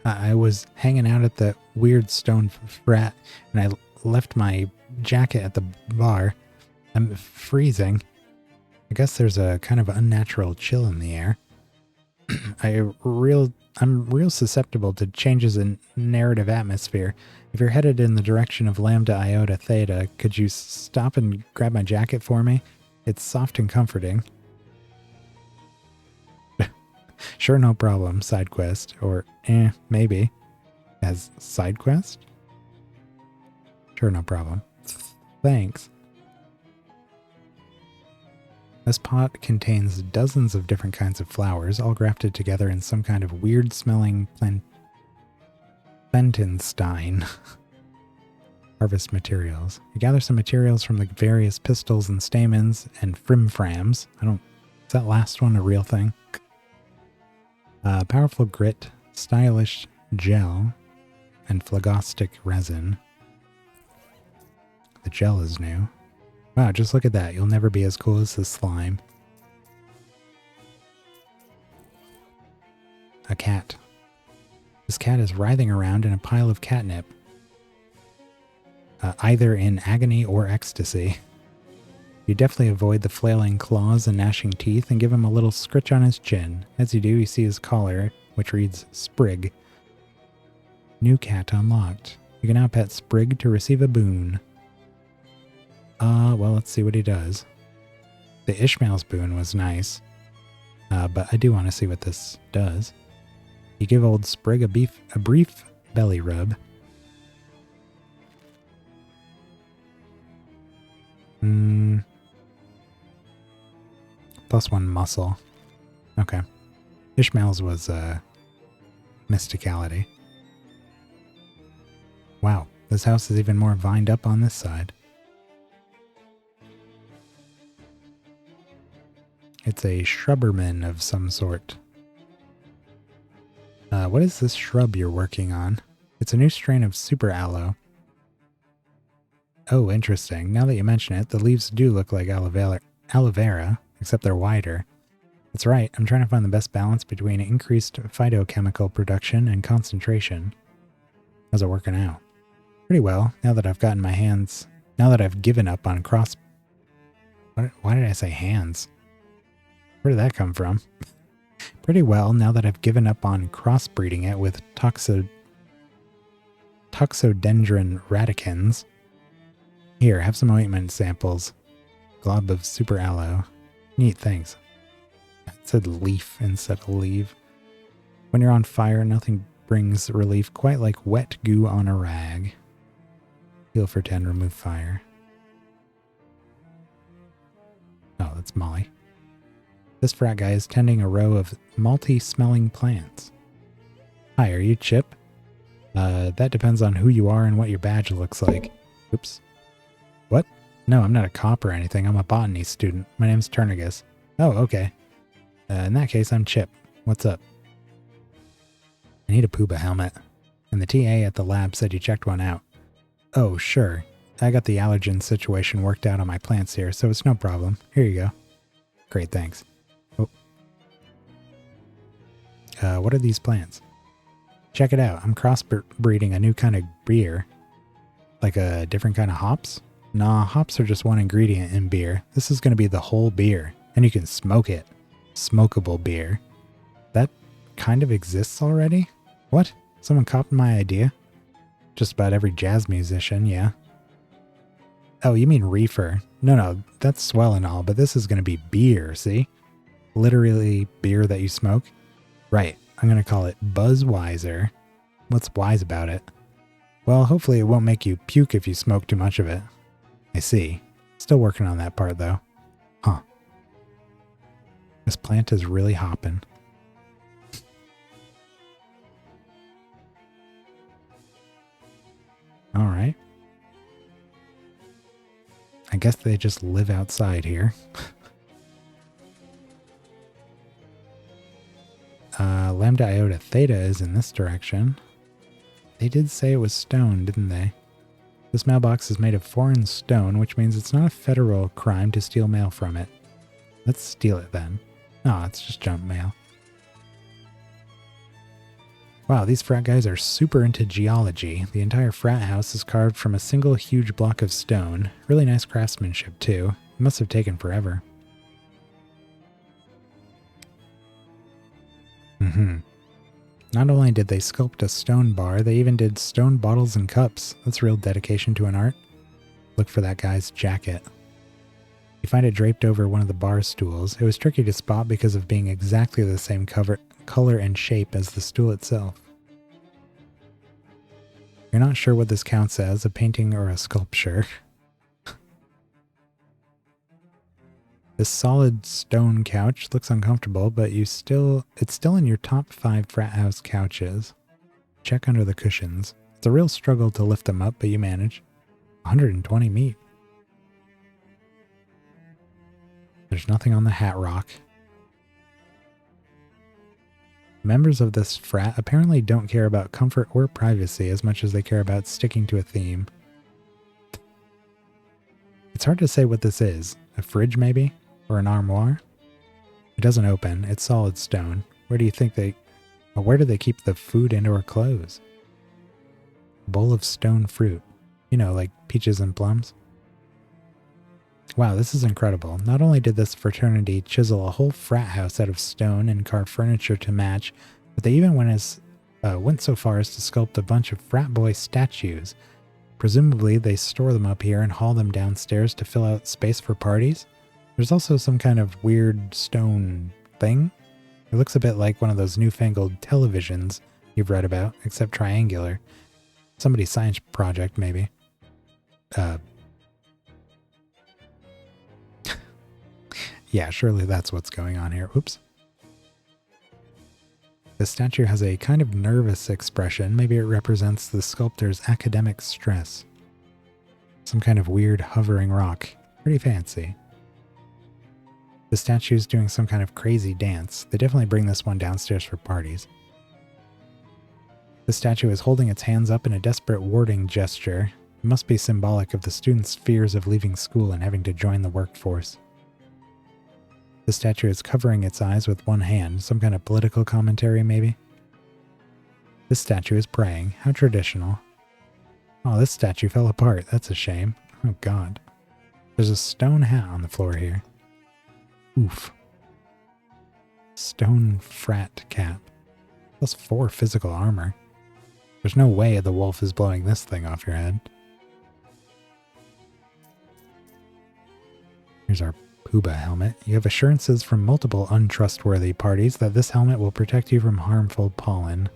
S1: I was hanging out at the weird stone frat and I left my jacket at the bar. I'm freezing. I guess there's a kind of unnatural chill in the air. I'm real susceptible to changes in narrative atmosphere. If you're headed in the direction of Lambda Iota Theta, could you stop and grab my jacket for me? It's soft and comforting. Sure, no problem. Side quest. Or, maybe. As side quest? Sure, no problem. Thanks. This pot contains dozens of different kinds of flowers, all grafted together in some kind of weird-smelling Plantenstein. Harvest materials. You gather some materials from the various pistils and stamens and frimframs. Is that last one a real thing? Powerful grit, stylish gel, and phlogistic resin. The gel is new. Wow, just look at that. You'll never be as cool as this slime. A cat. This cat is writhing around in a pile of catnip. Either in agony or ecstasy. You deftly avoid the flailing claws and gnashing teeth and give him a little scritch on his chin. As you do, you see his collar, which reads Sprig. New cat unlocked. You can now pet Sprig to receive a boon. Well, let's see what he does. The Ishmael's boon was nice, but I do want to see what this does. You give old Sprig a brief belly rub. +1 muscle. Okay. Ishmael's was, mysticality. Wow, this house is even more vined up on this side. It's a shrubberman of some sort. What is this shrub you're working on? It's a new strain of super aloe. Oh, interesting. Now that you mention it, the leaves do look like aloe vera, except they're wider. That's right, I'm trying to find the best balance between increased phytochemical production and concentration. How's it working out? Pretty well, now that I've given up on why did I say hands? Where did that come from? Pretty well, now that I've given up on crossbreeding it with Toxodendron radicans. Here, have some ointment samples. Glob of super aloe. Neat, thanks. It said leaf instead of leave. When you're on fire, nothing brings relief quite like wet goo on a rag. Heal for 10, remove fire. Oh, that's Molly. This frat guy is tending a row of malty-smelling plants. Hi, are you Chip? That depends on who you are and what your badge looks like. Oops. What? No, I'm not a cop or anything. I'm a botany student. My name's Turnigus. Oh, okay. In that case, I'm Chip. What's up? I need a Pooba helmet. And the TA at the lab said you checked one out. Oh, sure. I got the allergen situation worked out on my plants here, so it's no problem. Here you go. Great, thanks. Oh. What are these plants? Check it out. I'm crossbreeding a new kind of beer. Like a different kind of hops? Nah, hops are just one ingredient in beer. This is going to be the whole beer. And you can smoke it. Smokable beer. That kind of exists already? What? Someone copied my idea? Just about every jazz musician, yeah. Oh, you mean reefer. No, that's swell and all, but this is going to be beer, see? Literally beer that you smoke. Right, I'm going to call it Buzzweiser. What's wise about it? Well, hopefully it won't make you puke if you smoke too much of it. I see. Still working on that part, though. Huh. This plant is really hopping. Alright. I guess they just live outside here. Lambda Iota Theta is in this direction. They did say it was stone, didn't they? This mailbox is made of foreign stone, which means it's not a federal crime to steal mail from it. Let's steal it then. No, it's just junk mail. Wow, these frat guys are super into geology. The entire frat house is carved from a single huge block of stone. Really nice craftsmanship, too. It must have taken forever. Not only did they sculpt a stone bar, they even did stone bottles and cups. That's real dedication to an art. Look for that guy's jacket. You find it draped over one of the bar stools. It was tricky to spot because of being exactly the same color and shape as the stool itself. You're not sure what this counts as, a painting or a sculpture. This solid stone couch looks uncomfortable, but it's still in your top 5 frat house couches. Check under the cushions. It's a real struggle to lift them up, but you manage. 120 meat. There's nothing on the hat rock. Members of this frat apparently don't care about comfort or privacy as much as they care about sticking to a theme. It's hard to say what this is. A fridge, maybe? Or an armoire? It doesn't open. It's solid stone. Where do you think where do they keep the food and or clothes? A bowl of stone fruit. You know, like peaches and plums. Wow, this is incredible. Not only did this fraternity chisel a whole frat house out of stone and carve furniture to match, but they even went so far as to sculpt a bunch of frat boy statues. Presumably, they store them up here and haul them downstairs to fill out space for parties. There's also some kind of weird stone thing. It looks a bit like one of those newfangled televisions you've read about, except triangular. Somebody's science project, maybe. Yeah, surely that's what's going on here. Oops. The statue has a kind of nervous expression. Maybe it represents the sculptor's academic stress. Some kind of weird hovering rock. Pretty fancy. The statue's doing some kind of crazy dance. They definitely bring this one downstairs for parties. The statue is holding its hands up in a desperate warding gesture. It must be symbolic of the student's fears of leaving school and having to join the workforce. The statue is covering its eyes with one hand. Some kind of political commentary, maybe? This statue is praying. How traditional. Oh, this statue fell apart. That's a shame. Oh, God. There's a stone hat on the floor here. Oof. Stone frat cap. Plus 4 physical armor. There's no way the wolf is blowing this thing off your head. Here's our Pooba helmet. You have assurances from multiple untrustworthy parties that this helmet will protect you from harmful pollen.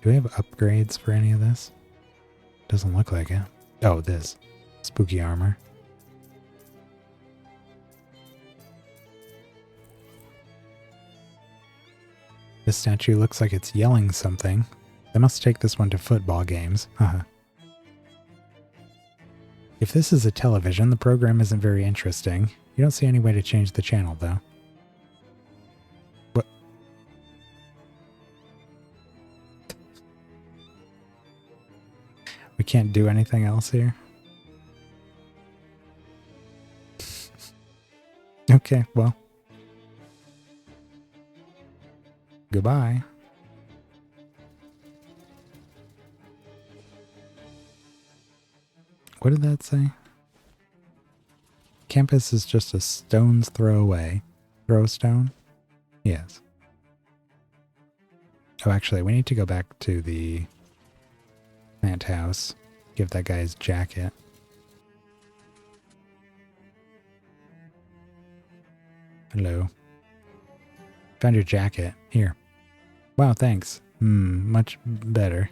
S1: Do we have upgrades for any of this? Doesn't look like it. Oh, this. Spooky armor. This statue looks like it's yelling something. They must take this one to football games. Haha. If this is a television, the program isn't very interesting. You don't see any way to change the channel, though. What? We can't do anything else here? Okay, well. Goodbye. What did that say? Campus is just a stone's throw away. Throw a stone? Yes. Oh, actually, we need to go back to the plant house. Give that guy his jacket. Hello. Found your jacket. Here. Wow, thanks. Much better.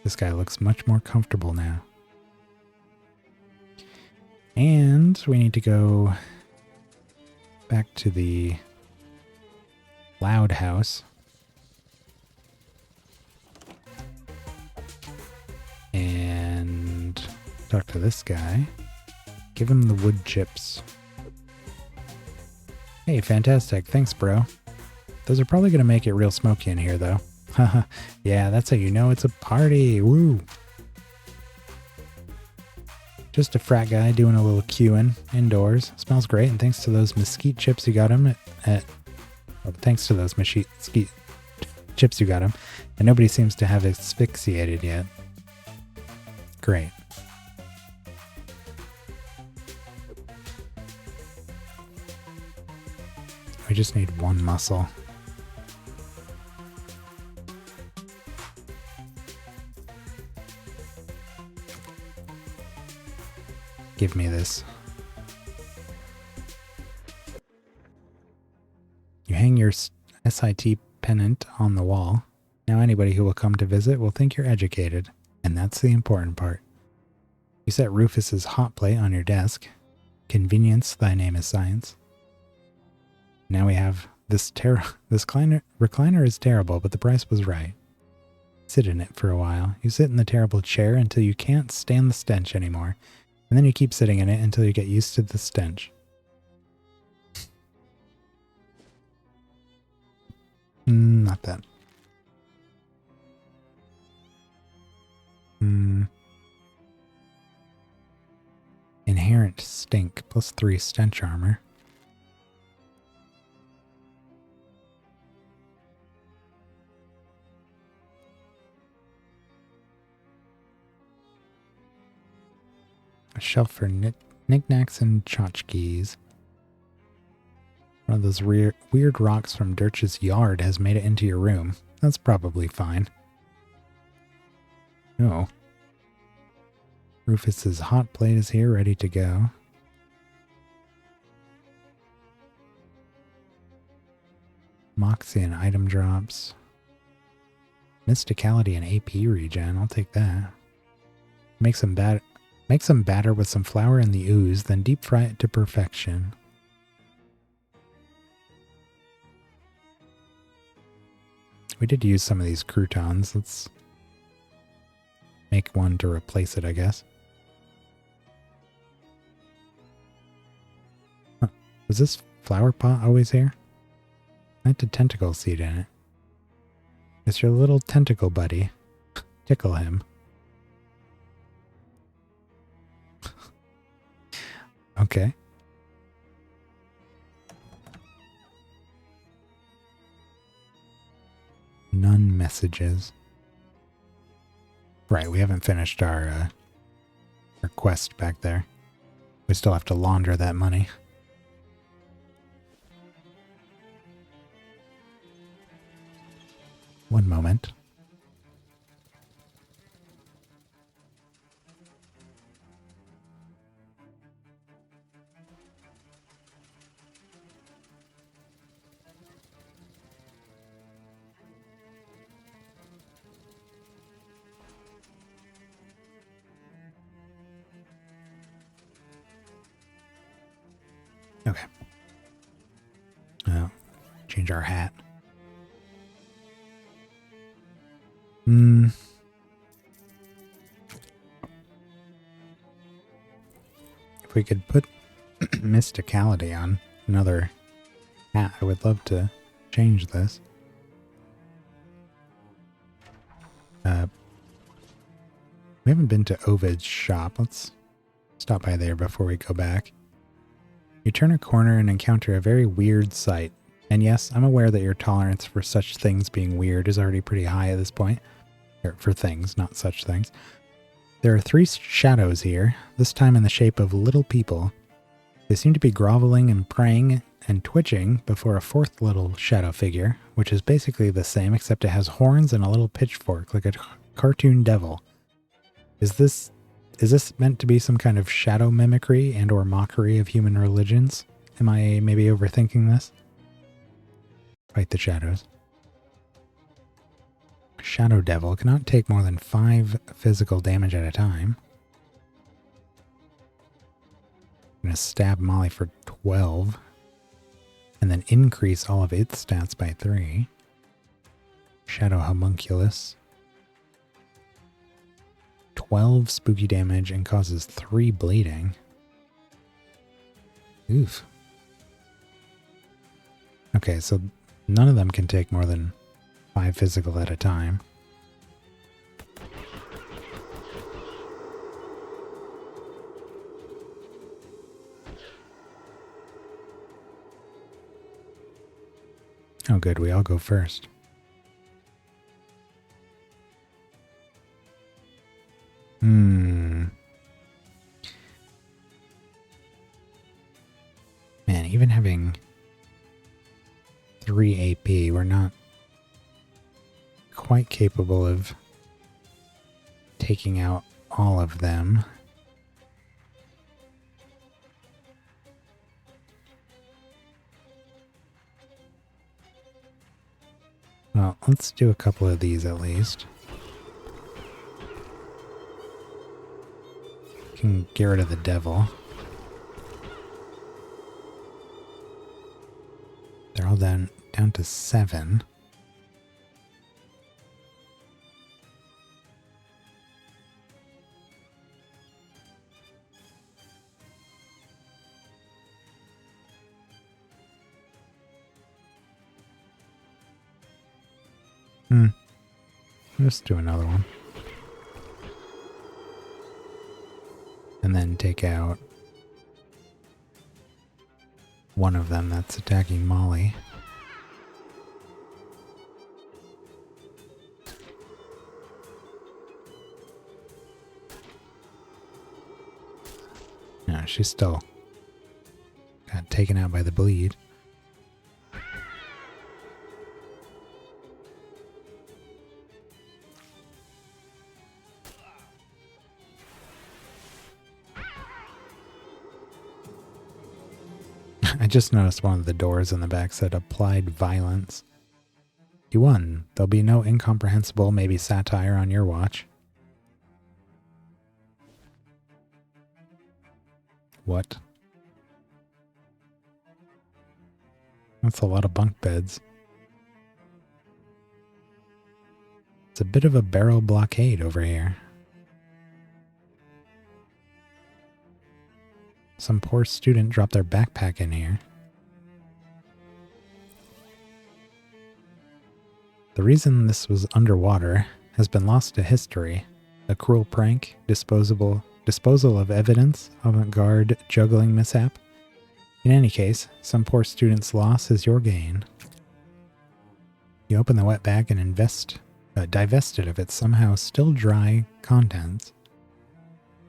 S1: This guy looks much more comfortable now. And we need to go back to the loud house. And talk to this guy. Give him the wood chips. Hey, fantastic. Thanks, bro. Those are probably going to make it real smoky in here, though. Haha. Yeah, that's how you know it's a party. Woo. Just a frat guy doing a little queuing indoors. Smells great, and thanks to those mesquite chips you got him thanks to those mesquite chips you got him, and nobody seems to have asphyxiated yet. Great. We just need one muscle. Give me this. You hang your SIT pennant on the wall. Now anybody who will come to visit will think you're educated, and that's the important part. You set Rufus's hot plate on your desk. Convenience, thy name is science. Now we have this recliner is terrible, but the price was right. Sit in it for a while. You sit in the terrible chair until you can't stand the stench anymore. And then you keep sitting in it until you get used to the stench. Not that. Inherent stink, +3 stench armor. A shelf for knickknacks and tchotchkes. One of those weird rocks from Dirch's yard has made it into your room. That's probably fine. Oh. Rufus's hot plate is here, ready to go. Moxie and item drops. Mysticality and AP regen. I'll take that. Make some batter with some flour in the ooze, then deep fry it to perfection. We did use some of these croutons. Let's make one to replace it, I guess. Huh. Was this flower pot always here? I had a tentacle seed in it. It's your little tentacle buddy. Tickle him. Okay. None messages. Right, we haven't finished our quest back there. We still have to launder that money. One moment. Okay. Change our hat. If we could put Mysticality on another hat, I would love to change this. We haven't been to Ovid's shop. Let's stop by there before we go back. You turn a corner and encounter a very weird sight. And yes, I'm aware that your tolerance for such things being weird is already pretty high at this point. For things, not such things. There are 3 shadows here, this time in the shape of little people. They seem to be groveling and praying and twitching before a 4th little shadow figure, which is basically the same except it has horns and a little pitchfork like a cartoon devil. Is this meant to be some kind of shadow mimicry and or mockery of human religions? Am I maybe overthinking this? Fight the shadows. Shadow Devil cannot take more than 5 physical damage at a time. I'm going to stab Molly for 12. And then increase all of its stats by 3. Shadow Homunculus. 12 spooky damage and causes 3 bleeding. Oof. Okay, so none of them can take more than 5 physical at a time. Oh good, we all go first. Man, even having 3 AP, we're not quite capable of taking out all of them. Well, let's do a couple of these at least. Can get rid of the devil. They're all down to 7. Let's do another one. And then take out one of them that's attacking Molly. No, she's still got taken out by the bleed. I just noticed one of the doors in the back said applied violence. You won. There'll be no incomprehensible, maybe satire on your watch. What? That's a lot of bunk beds. It's a bit of a barrel blockade over here. Some poor student dropped their backpack in here. The reason this was underwater has been lost to history. A cruel prank, disposal of evidence, avant-garde juggling mishap. In any case, some poor student's loss is your gain. You open the wet bag and divest it of its somehow still dry contents.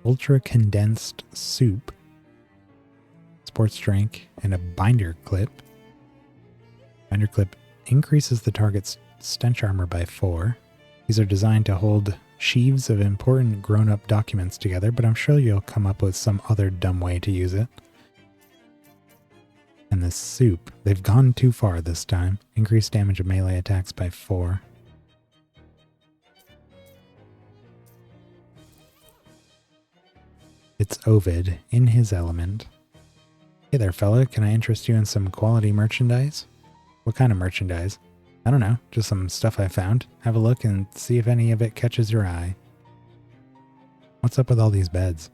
S1: Ultra condensed soup, sports drink, and a binder clip. Binder clip increases the target's stench armor by 4. These are designed to hold sheaves of important grown-up documents together, but I'm sure you'll come up with some other dumb way to use it. And this soup, they've gone too far this time. Increased damage of melee attacks by 4. It's Ovid, in his element. Hey there, fella, can I interest you in some quality merchandise? What kind of merchandise? I don't know, just some stuff I found. Have a look and see if any of it catches your eye. What's up with all these beds?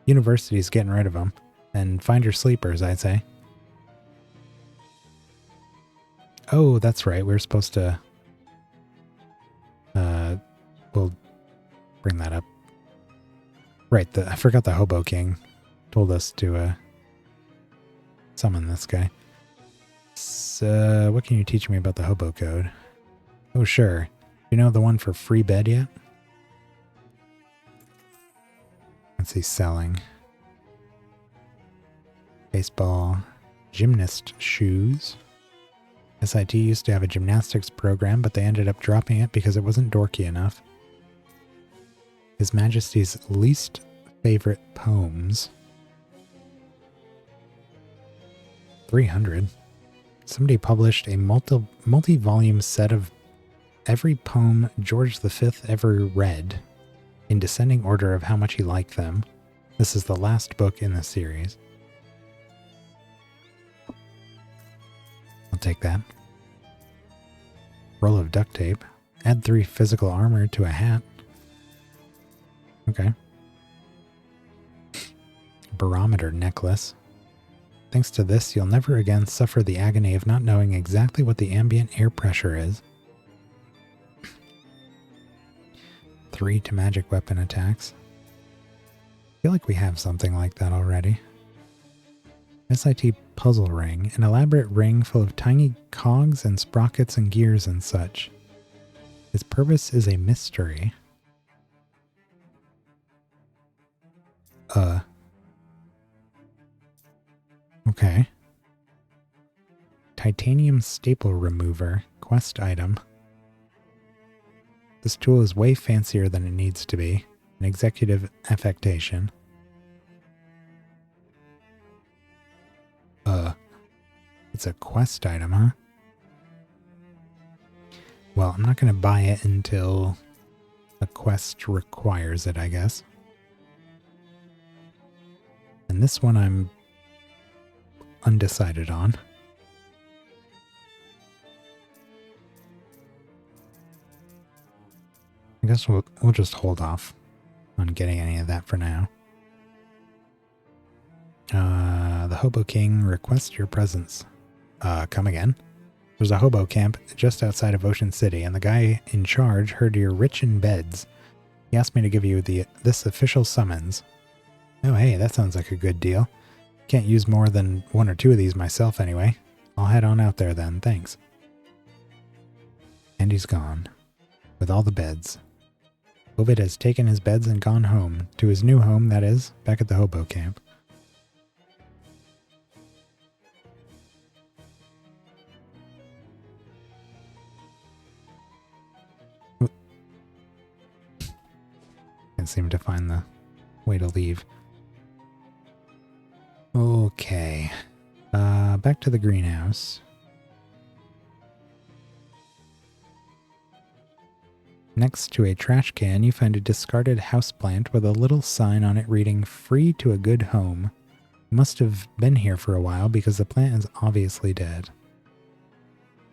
S1: University's getting rid of them. And find your sleepers, I'd say. Oh, that's right, we were supposed to... we'll bring that up Right, I forgot the Hobo King told us to summon this guy. So, what can you teach me about the Hobo Code? Oh, sure. You know the one for free bed yet? Let's see, selling. Baseball. Gymnast shoes. SIT used to have a gymnastics program, but they ended up dropping it because it wasn't dorky enough. His Majesty's least favorite poems. 300. Somebody published a multi-volume set of every poem George V ever read, in descending order of how much he liked them. This is the last book in the series. I'll take that. Roll of duct tape. Add 3 physical armor to a hat. Okay. Barometer necklace. Thanks to this, you'll never again suffer the agony of not knowing exactly what the ambient air pressure is. 3 to magic weapon attacks. I feel like we have something like that already. SIT puzzle ring, an elaborate ring full of tiny cogs and sprockets and gears and such. Its purpose is a mystery. Okay. Titanium staple remover, quest item. This tool is way fancier than it needs to be. An executive affectation. It's a quest item, huh? Well, I'm not going to buy it until a quest requires it, I guess. And this one I'm undecided on. I guess we'll just hold off on getting any of that for now. The Hobo King requests your presence. Come again? There's a hobo camp just outside of Ocean City, and the guy in charge heard you're rich in beds. He asked me to give you this official summons. Oh, hey, that sounds like a good deal. Can't use more than 1 or 2 of these myself anyway. I'll head on out there then, thanks. And he's gone. With all the beds. Ovid has taken his beds and gone home. To his new home, that is, back at the hobo camp. Can't seem to find the way to leave. Okay. Back to the greenhouse. Next to a trash can, you find a discarded houseplant with a little sign on it reading, "Free to a good home." You must have been here for a while because the plant is obviously dead.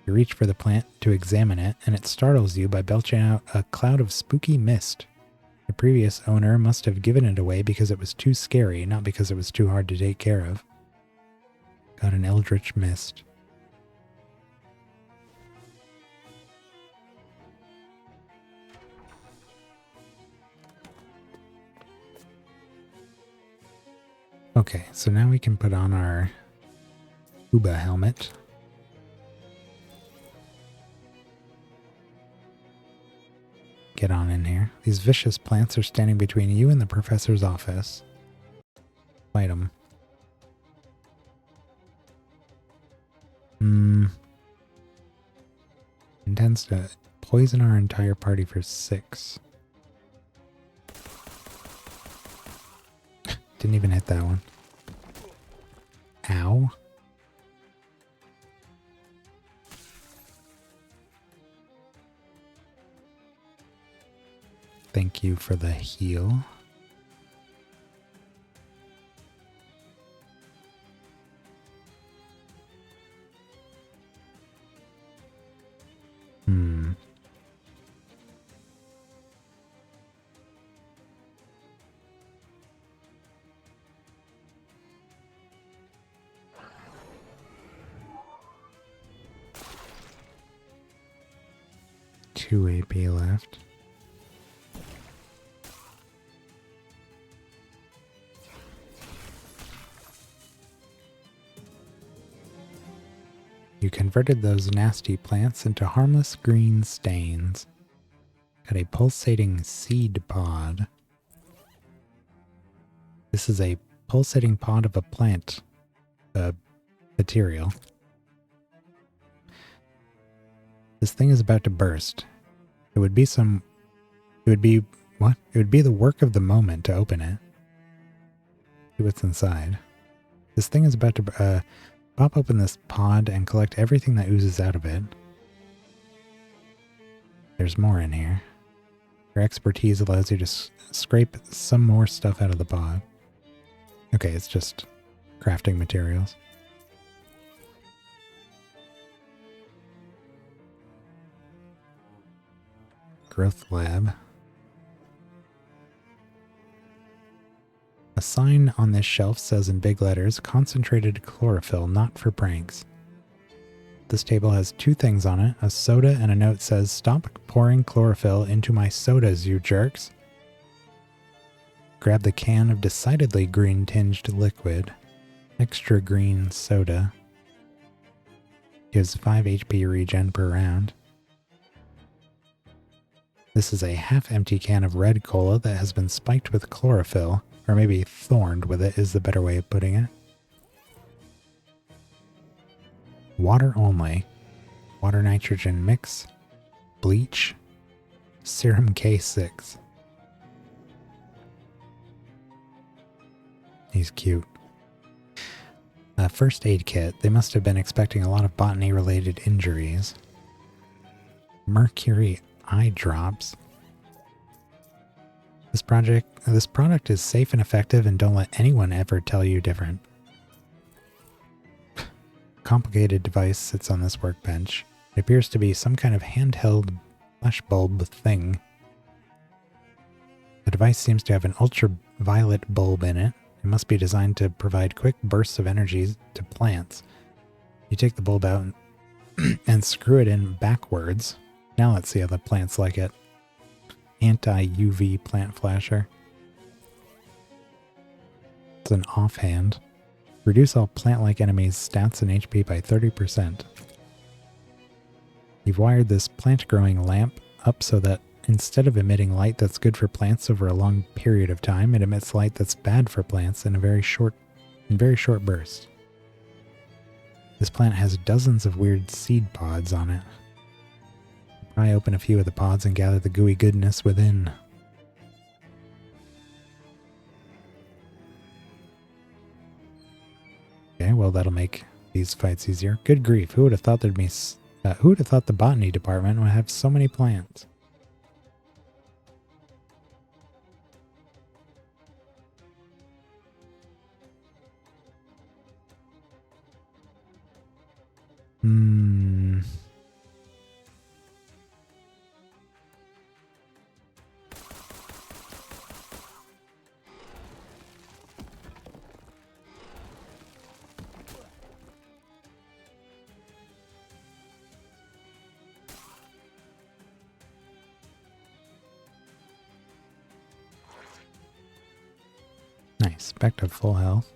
S1: You reach for the plant to examine it, and it startles you by belching out a cloud of spooky mist. The previous owner must have given it away because it was too scary, not because it was too hard to take care of. Got an eldritch mist. Okay, so now we can put on our scuba helmet. Get on in here. These vicious plants are standing between you and the professor's office. Fight them. Intends to poison our entire party for 6. Didn't even hit that one. Ow. Thank you for the heal. Two AP left. You converted those nasty plants into harmless green stains. Got a pulsating seed pod. This is a pulsating pod of a plant material. This thing is about to burst. It would be what? It would be the work of the moment to open it. See what's inside. This thing is about to pop open this pod and collect everything that oozes out of it. There's more in here. Your expertise allows you to scrape some more stuff out of the pod. Okay, it's just crafting materials. Growth lab. A sign on this shelf says in big letters, concentrated chlorophyll, not for pranks. This table has two things on it, a soda and a note says, stop pouring chlorophyll into my sodas, you jerks. Grab the can of decidedly green-tinged liquid. Extra green soda. Gives 5 HP regen per round. This is a half-empty can of red cola that has been spiked with chlorophyll, or maybe thorned with it is the better way of putting it. Water only. Water nitrogen mix. Bleach. Serum K6. He's cute. First aid kit. They must have been expecting a lot of botany-related injuries. Mercury eye drops. This product is safe and effective, and don't let anyone ever tell you different. Complicated device sits on this workbench. It appears to be some kind of handheld flashbulb thing. The device seems to have an ultraviolet bulb in it. It must be designed to provide quick bursts of energy to plants. You take the bulb out and screw it in backwards. Now let's see how the plants like it. Anti-UV plant flasher. It's an offhand. Reduce all plant-like enemies' stats and HP by 30%. You've wired this plant-growing lamp up so that instead of emitting light that's good for plants over a long period of time, it emits light that's bad for plants in very short bursts. This plant has dozens of weird seed pods on it. Pry open a few of the pods and gather the gooey goodness within. Okay, well that'll make these fights easier. Good grief, who would have thought who would have thought the botany department would have so many plants? Nice, back to full health.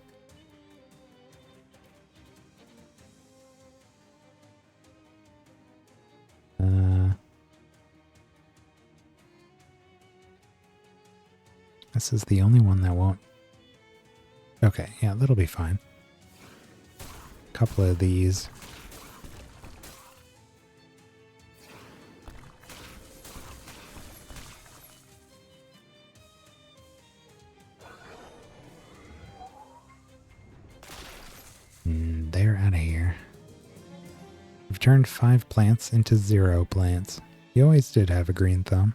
S1: This is the only one that won't. Okay, yeah, that'll be fine. A couple of these. They're out of here. We've turned 5 plants into 0 plants. You always did have a green thumb.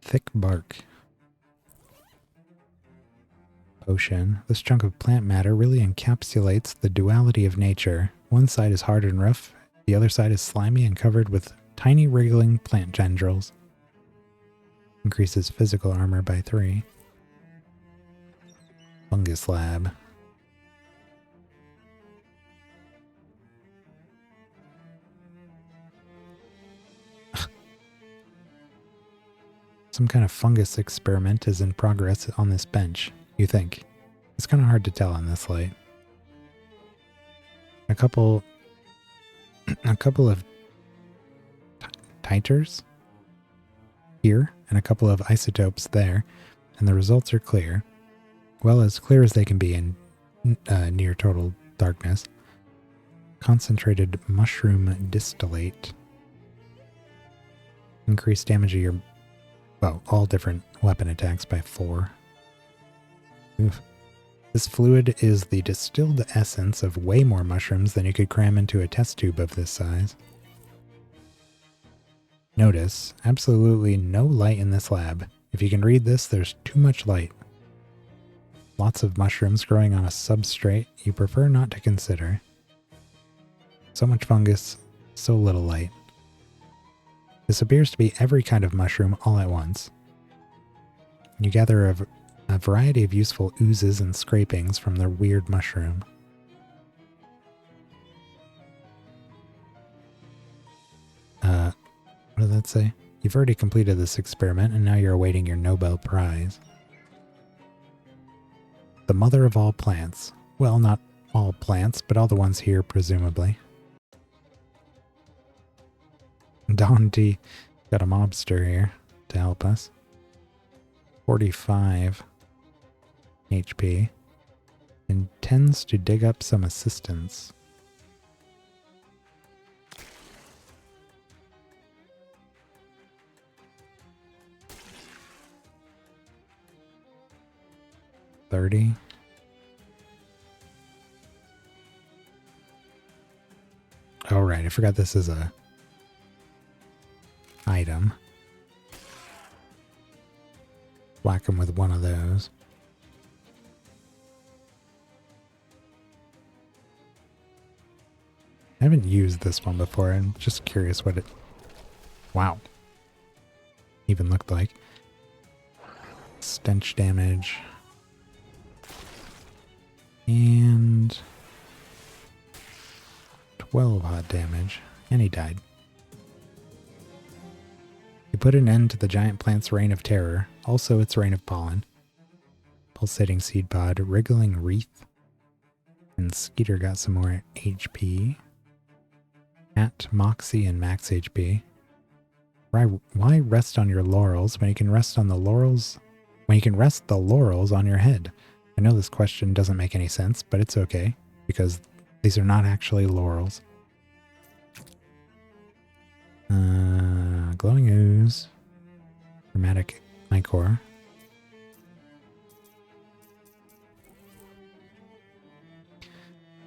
S1: Thick bark. Potion. This chunk of plant matter really encapsulates the duality of nature. One side is hard and rough, the other side is slimy and covered with tiny wriggling plant tendrils. Increases physical armor by 3. Fungus lab. Some kind of fungus experiment is in progress on this bench, you think. It's kind of hard to tell on this light. A couple a couple of titers here and a couple of isotopes there, and the results are clear. Well, as clear as they can be in near total darkness. Concentrated mushroom distillate. Increase damage of your, well, all different weapon attacks by 4. Oof. This fluid is the distilled essence of way more mushrooms than you could cram into a test tube of this size. Notice, absolutely no light in this lab. If you can read this, there's too much light. Lots of mushrooms growing on a substrate you prefer not to consider. So much fungus, so little light. This appears to be every kind of mushroom all at once. You gather a variety of useful oozes and scrapings from the weird mushroom. What did that say? You've already completed this experiment and now you're awaiting your Nobel Prize. The mother of all plants. Well, not all plants, but all the ones here, presumably. Daunty got a mobster here to help us. 45 HP. Intends to dig up some assistance. $30. Oh, right. I forgot this is a item. Whack him with one of those. I haven't used this one before. I'm just curious what it... Wow. Even looked like. Stench damage. And 12 hot damage. And he died. You put an end to the giant plant's reign of terror, also its reign of pollen. Pulsating seed pod, wriggling wreath. And Skeeter got some more HP. At Moxie and max HP. Why rest on your laurels when you can rest on the laurels? When you can rest the laurels on your head? I know this question doesn't make any sense, but it's okay, because these are not actually laurels. Glowing ooze. Chromatic ichor.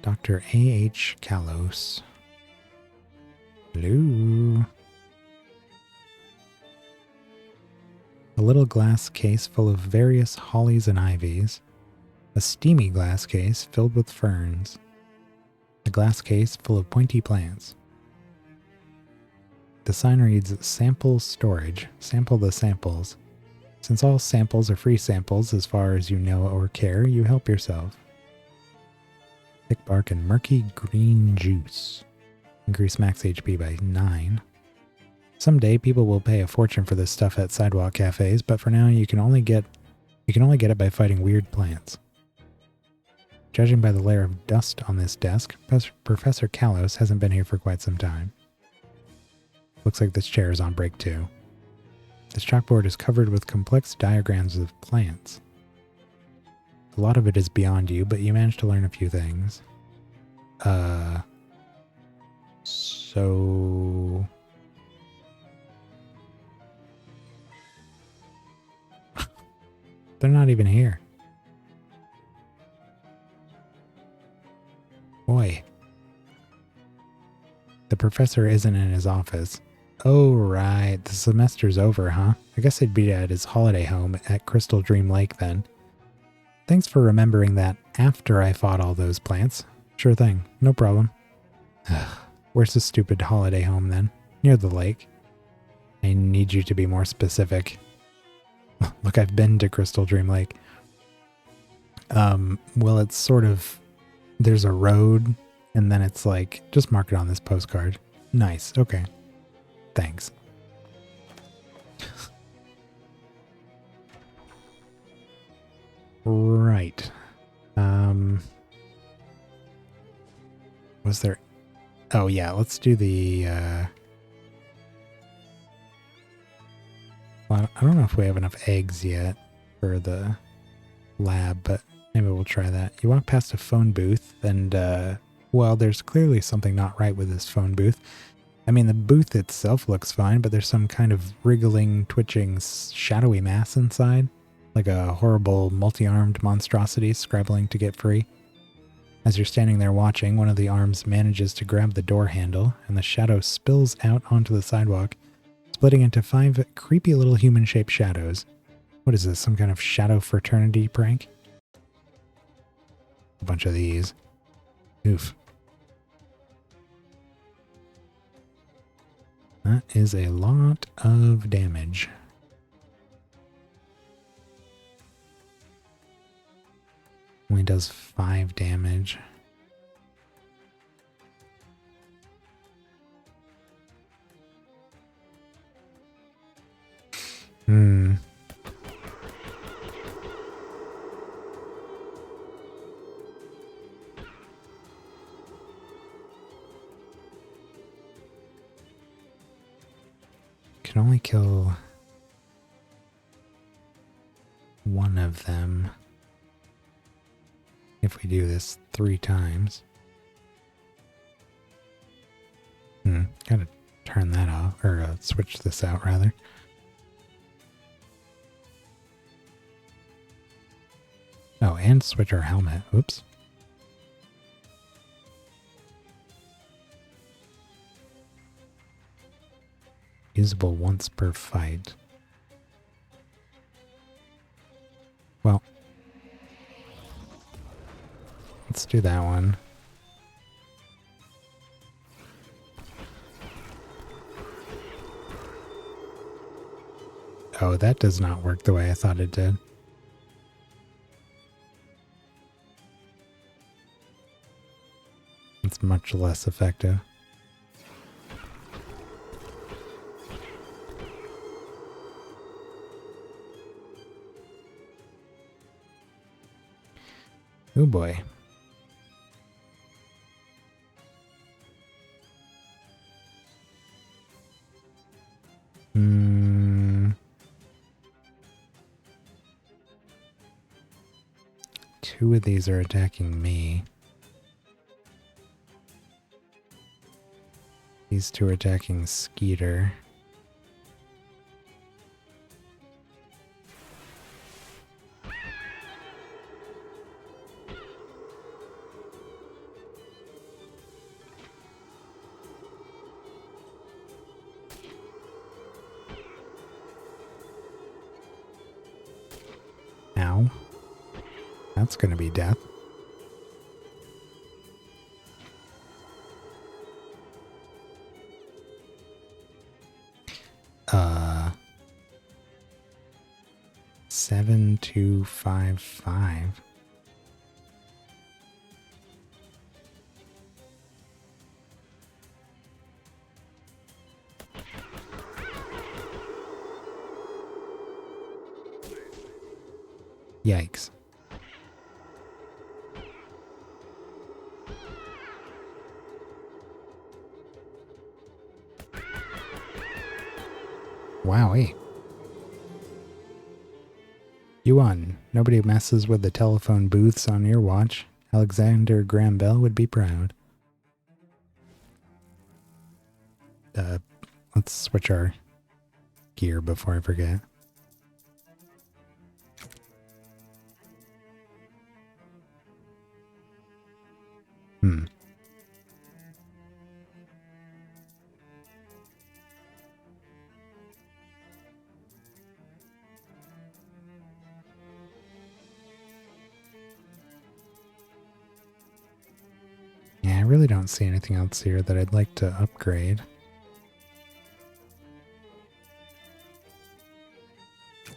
S1: Dr. A.H. Kalos. Hello. A little glass case full of various hollies and ivies. A steamy glass case filled with ferns. A glass case full of pointy plants. The sign reads, Sample Storage. Sample the samples. Since all samples are free samples as far as you know or care, you help yourself. Thick bark and murky green juice. Increase max HP by 9. Someday people will pay a fortune for this stuff at sidewalk cafes, but for now you can only get it by fighting weird plants. Judging by the layer of dust on this desk, Professor Kalos hasn't been here for quite some time. Looks like this chair is on break too. This chalkboard is covered with complex diagrams of plants. A lot of it is beyond you, but you managed to learn a few things. So... They're not even here. Boy. The professor isn't in his office. Oh, right. The semester's over, huh? I guess he'd be at his holiday home at Crystal Dream Lake then. Thanks for remembering that after I fought all those plants. Sure thing. No problem. Ugh. Where's the stupid holiday home then? Near the lake. I need you to be more specific. Look, I've been to Crystal Dream Lake. Well, it's sort of... There's a road, and then it's like... Just mark it on this postcard. Nice. Okay. Thanks. Right. Was there Oh yeah, let's do the... well, I don't know if we have enough eggs yet for the lab, but maybe we'll try that. You walk past a phone booth and, well, there's clearly something not right with this phone booth. I mean, the booth itself looks fine, but there's some kind of wriggling, twitching, shadowy mass inside, like a horrible multi-armed monstrosity scrabbling to get free. As you're standing there watching, one of the arms manages to grab the door handle, and the shadow spills out onto the sidewalk, splitting into 5 creepy little human-shaped shadows. What is this, some kind of shadow fraternity prank? A bunch of these. Oof. That is a lot of damage. Only does 5 damage. Hmm. Can only kill one of them if we do this 3 times. Gotta turn that off, or switch this out rather. Oh, and switch our helmet. Oops. Usable once per fight. Well, let's do that one. Oh, that does not work the way I thought it did. It's much less effective. Oh boy. Two of these are attacking me. These 2 are attacking Skeeter. Ow. That's gonna be death. 7255. Yikes. Wowee. You won. Nobody messes with the telephone booths on your watch. Alexander Graham Bell would be proud. Let's switch our gear before I forget. Yeah, I really don't see anything else here that I'd like to upgrade. I'm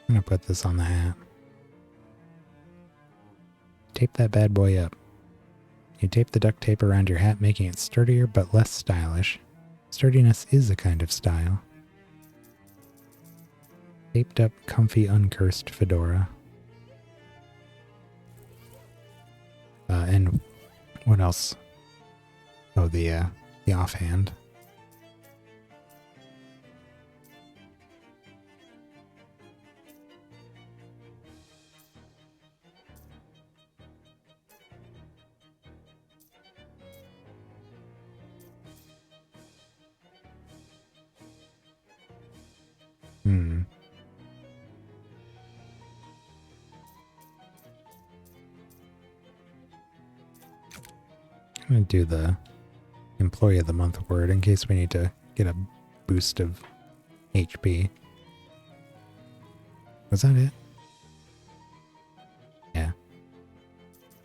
S1: gonna put this on the hat. Tape that bad boy up. You tape the duct tape around your hat, making it sturdier but less stylish. Sturdiness is a kind of style. Taped up, comfy, uncursed fedora. And what else? Oh, the the offhand. I'm going to do the Employee of the Month word in case we need to get a boost of HP. Was that it? Yeah.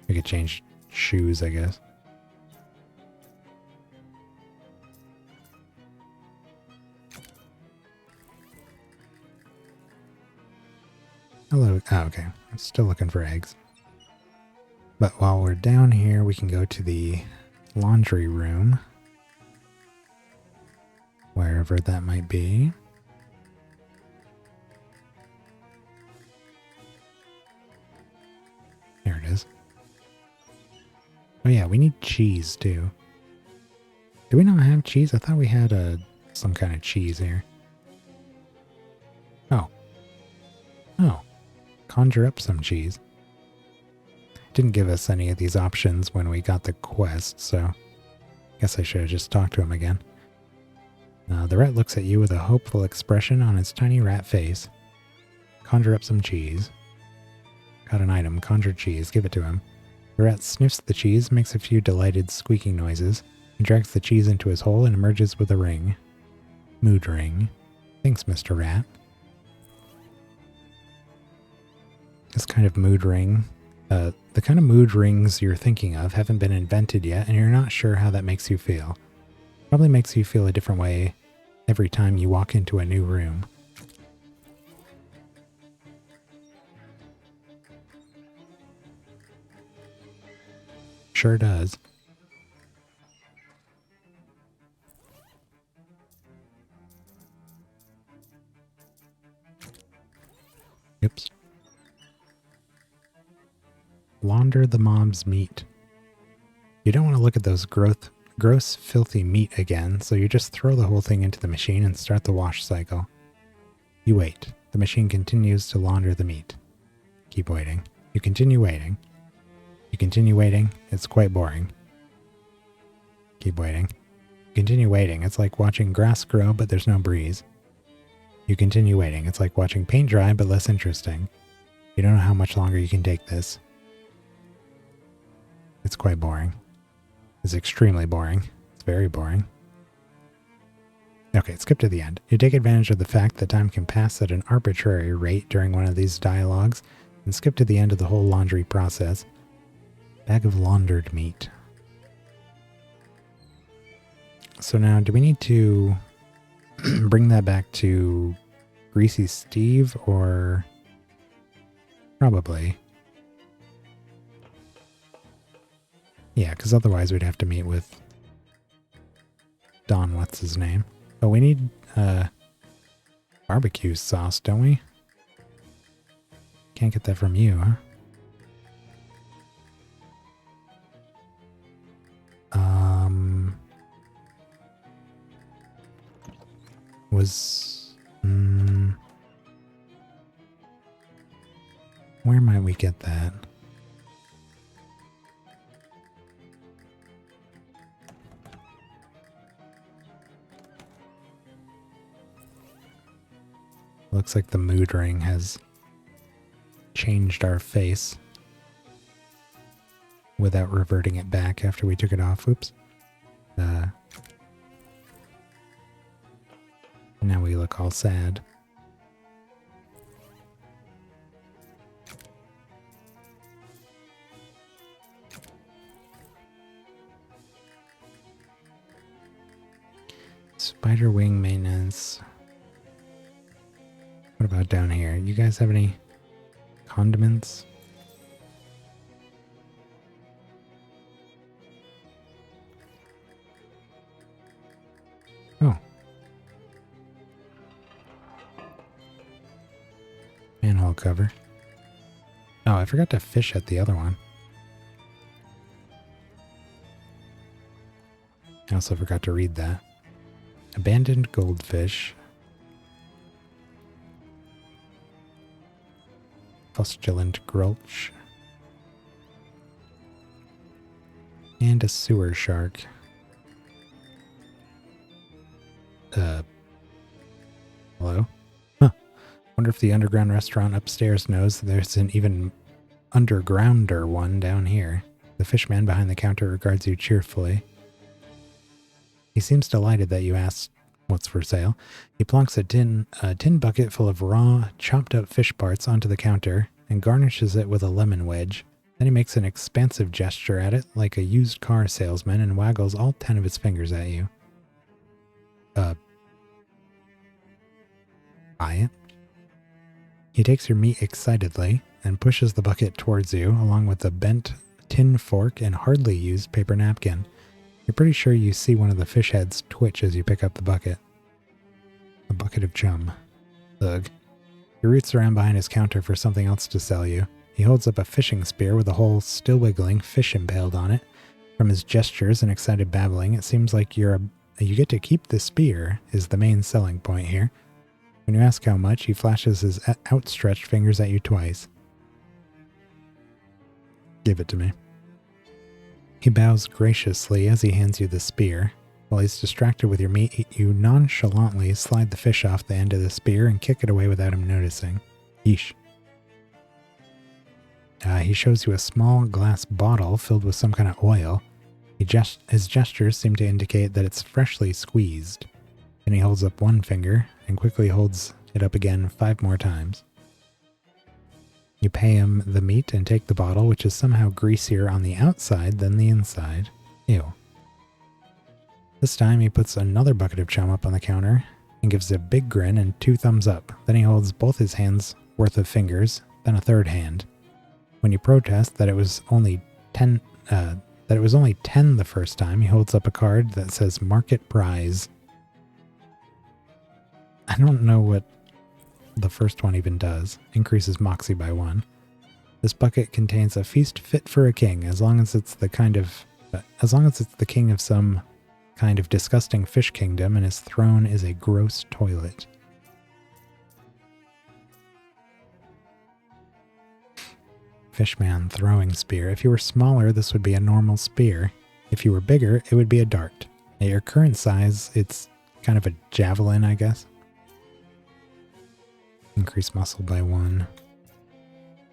S1: We could change shoes, I guess. Hello. Oh, okay. I'm still looking for eggs. But while we're down here, we can go to the laundry room. Wherever that might be. There it is. Oh yeah, we need cheese too. Do we not have cheese? I thought we had some kind of cheese here. Oh. Oh. Conjure up some cheese. Didn't give us any of these options when we got the quest, so guess I should have just talked to him again. The rat looks at you with a hopeful expression on its tiny rat face. Conjure up some cheese. Got an item, conjure cheese, give it to him. The rat sniffs the cheese, makes a few delighted squeaking noises. He drags the cheese into his hole and emerges with a ring. Mood ring. Thanks, Mr. Rat. This kind of mood ring, the kind of mood rings you're thinking of haven't been invented yet, and you're not sure how that makes you feel. Probably makes you feel a different way every time you walk into a new room. Sure does. Oops. Launder the mob's meat. You don't want to look at those gross, filthy meat again, so you just throw the whole thing into the machine and start the wash cycle. You wait. The machine continues to launder the meat. Keep waiting. You continue waiting. You continue waiting. It's quite boring. Keep waiting. Continue waiting. It's like watching grass grow, but there's no breeze. You continue waiting. It's like watching paint dry, but less interesting. You don't know how much longer you can take this. It's quite boring. It's extremely boring. It's very boring. Okay, skip to the end. You take advantage of the fact that time can pass at an arbitrary rate during one of these dialogues, and skip to the end of the whole laundry process. Bag of laundered meat. So now, do we need to bring that back to Greasy Steve, or probably? Yeah, because otherwise we'd have to meet with Don, what's his name? Oh, we need barbecue sauce, don't we? Can't get that from you, huh? Where might we get that? Looks like the mood ring has changed our face without reverting it back after we took it off. Oops. Now we look all sad. Spider wing maintenance. What about down here? You guys have any condiments? Oh. Manhole cover. Oh, I forgot to fish at the other one. I also forgot to read that. Abandoned goldfish. Postulant gulch. And a sewer shark. Hello? Huh. Wonder if the underground restaurant upstairs knows that there's an even undergrounder one down here. The fishman behind the counter regards you cheerfully. He seems delighted that you asked what's for sale. He plonks a tin bucket full of raw, chopped up fish parts onto the counter and garnishes it with a lemon wedge. Then he makes an expansive gesture at it like a used car salesman and waggles all 10 of his fingers at you. Buy it? He takes your meat excitedly and pushes the bucket towards you along with a bent tin fork and hardly used paper napkin. You're pretty sure you see one of the fish heads twitch as you pick up the bucket. A bucket of chum. Ugh. He roots around behind his counter for something else to sell you. He holds up a fishing spear with a whole, still wiggling, fish impaled on it. From his gestures and excited babbling, it seems like you get to keep the spear is the main selling point here. When you ask how much, he flashes his outstretched fingers at you twice. Give it to me. He bows graciously as he hands you the spear. While he's distracted with your meat, you nonchalantly slide the fish off the end of the spear and kick it away without him noticing. Yeesh. He shows you a small glass bottle filled with some kind of oil. His gestures seem to indicate that it's freshly squeezed. Then he holds up one finger and quickly holds it up again 5 more times. You pay him the meat and take the bottle, which is somehow greasier on the outside than the inside. Ew. This time he puts another bucket of chum up on the counter and gives a big grin and 2 thumbs up. Then he holds both his hands worth of fingers, then a third hand. When you protest that it was only 10 the first time, he holds up a card that says market prize. I don't know what the first one even does. Increases moxie by 1. This bucket contains a feast fit for a king, as long as it's the king of some kind of disgusting fish kingdom and his throne is a gross toilet. Fishman throwing spear. If you were smaller, this would be a normal spear. If you were bigger, it would be a dart. At your current size, it's kind of a javelin, I guess. Increase muscle by 1.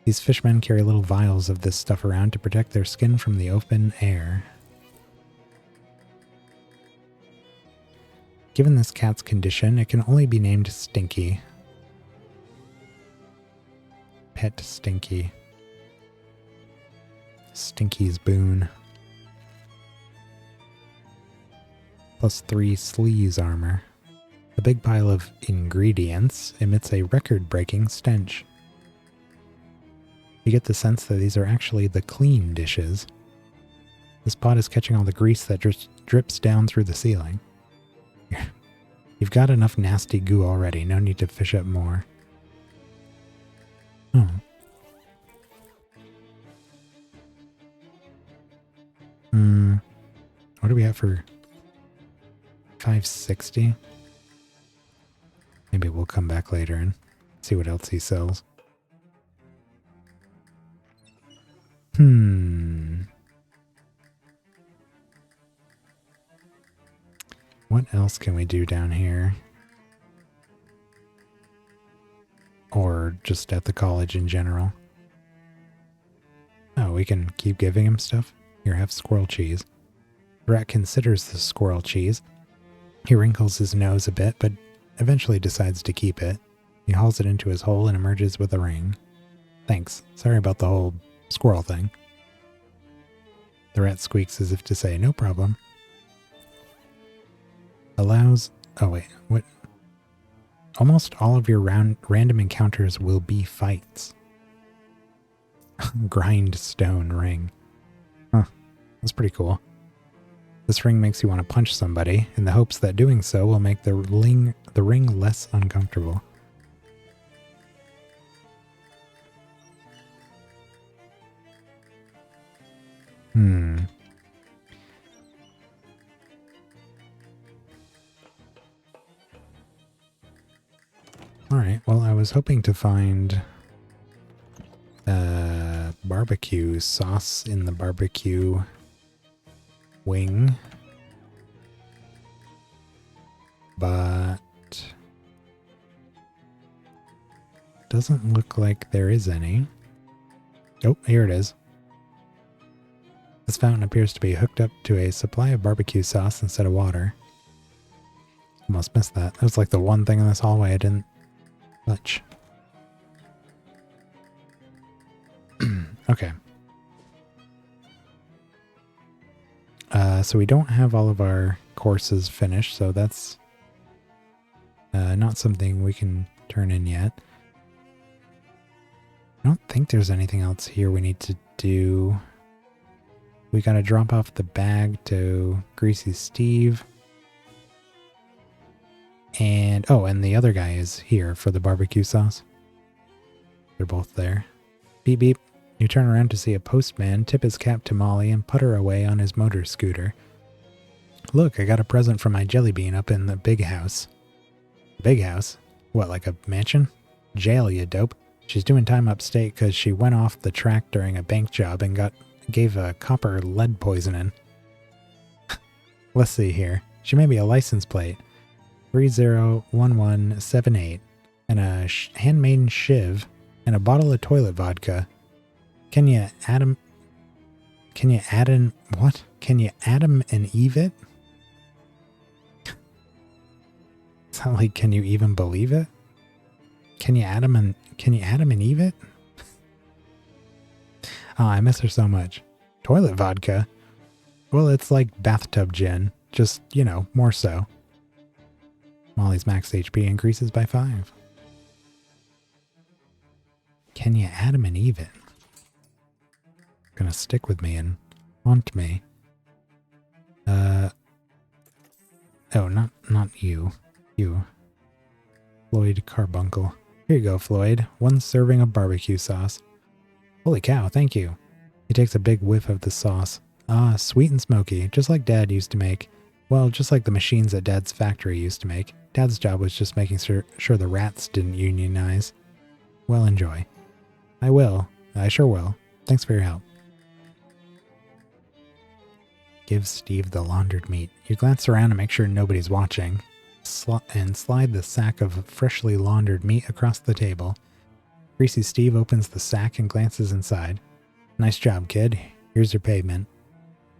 S1: These fishmen carry little vials of this stuff around to protect their skin from the open air. Given this cat's condition, it can only be named Stinky. Pet Stinky. Stinky's boon. +3 sleaze armor. The big pile of ingredients emits a record-breaking stench. You get the sense that these are actually the clean dishes. This pot is catching all the grease that drips down through the ceiling. You've got enough nasty goo already, no need to fish up more. Oh. What do we have for 560? Maybe we'll come back later and see what else he sells. What else can we do down here? Or just at the college in general? Oh, we can keep giving him stuff? Here, have squirrel cheese. The rat considers the squirrel cheese. He wrinkles his nose a bit, but eventually decides to keep it. He hauls it into his hole and emerges with a ring. Thanks. Sorry about the whole squirrel thing. The rat squeaks as if to say, no problem. Allows... Oh, wait. What? Almost all of your random encounters will be fights. Grindstone ring. Huh. That's pretty cool. This ring makes you want to punch somebody in the hopes that doing so will make the ring less uncomfortable. Alright, well, I was hoping to find barbecue sauce in the barbecue wing, but doesn't look like there is any. Oh, here it is. This fountain appears to be hooked up to a supply of barbecue sauce instead of water. Almost missed that. That was like the one thing in this hallway I didn't touch. Okay. So we don't have all of our courses finished, so that's not something we can turn in yet. I don't think there's anything else here we need to do. We gotta drop off the bag to Greasy Steve. And, oh, and the other guy is here for the barbecue sauce. They're both there. Beep beep. You turn around to see a postman tip his cap to Molly and putter away on his motor scooter. Look, I got a present from my jelly bean up in the big house. Big house? What, like a mansion? Jail, you dope. She's doing time upstate because she went off the track during a bank job and gave a copper lead poisoning. Let's see here. She may be a license plate. 301178 and a handmade shiv and a bottle of toilet vodka. Can you add them and Eve it? It's not like, can you even believe it? Can you add them and Eve it? Oh, I miss her so much. Toilet vodka? Well, it's like bathtub gin, just, you know, more so. Molly's max HP increases by 5. Can you Adam and Eve it? Gonna stick with me and haunt me. Oh, not you. You. Floyd Carbuncle. Here you go, Floyd. 1 serving of barbecue sauce. Holy cow, thank you. He takes a big whiff of the sauce. Ah, sweet and smoky, just like Dad used to make. Well, just like the machines that Dad's factory used to make. Dad's job was just making sure the rats didn't unionize. Well, enjoy. I will. I sure will. Thanks for your help. Give Steve the laundered meat. You glance around to make sure nobody's watching, and slide the sack of freshly laundered meat across the table. Greasy Steve opens the sack and glances inside. Nice job, kid. Here's your payment.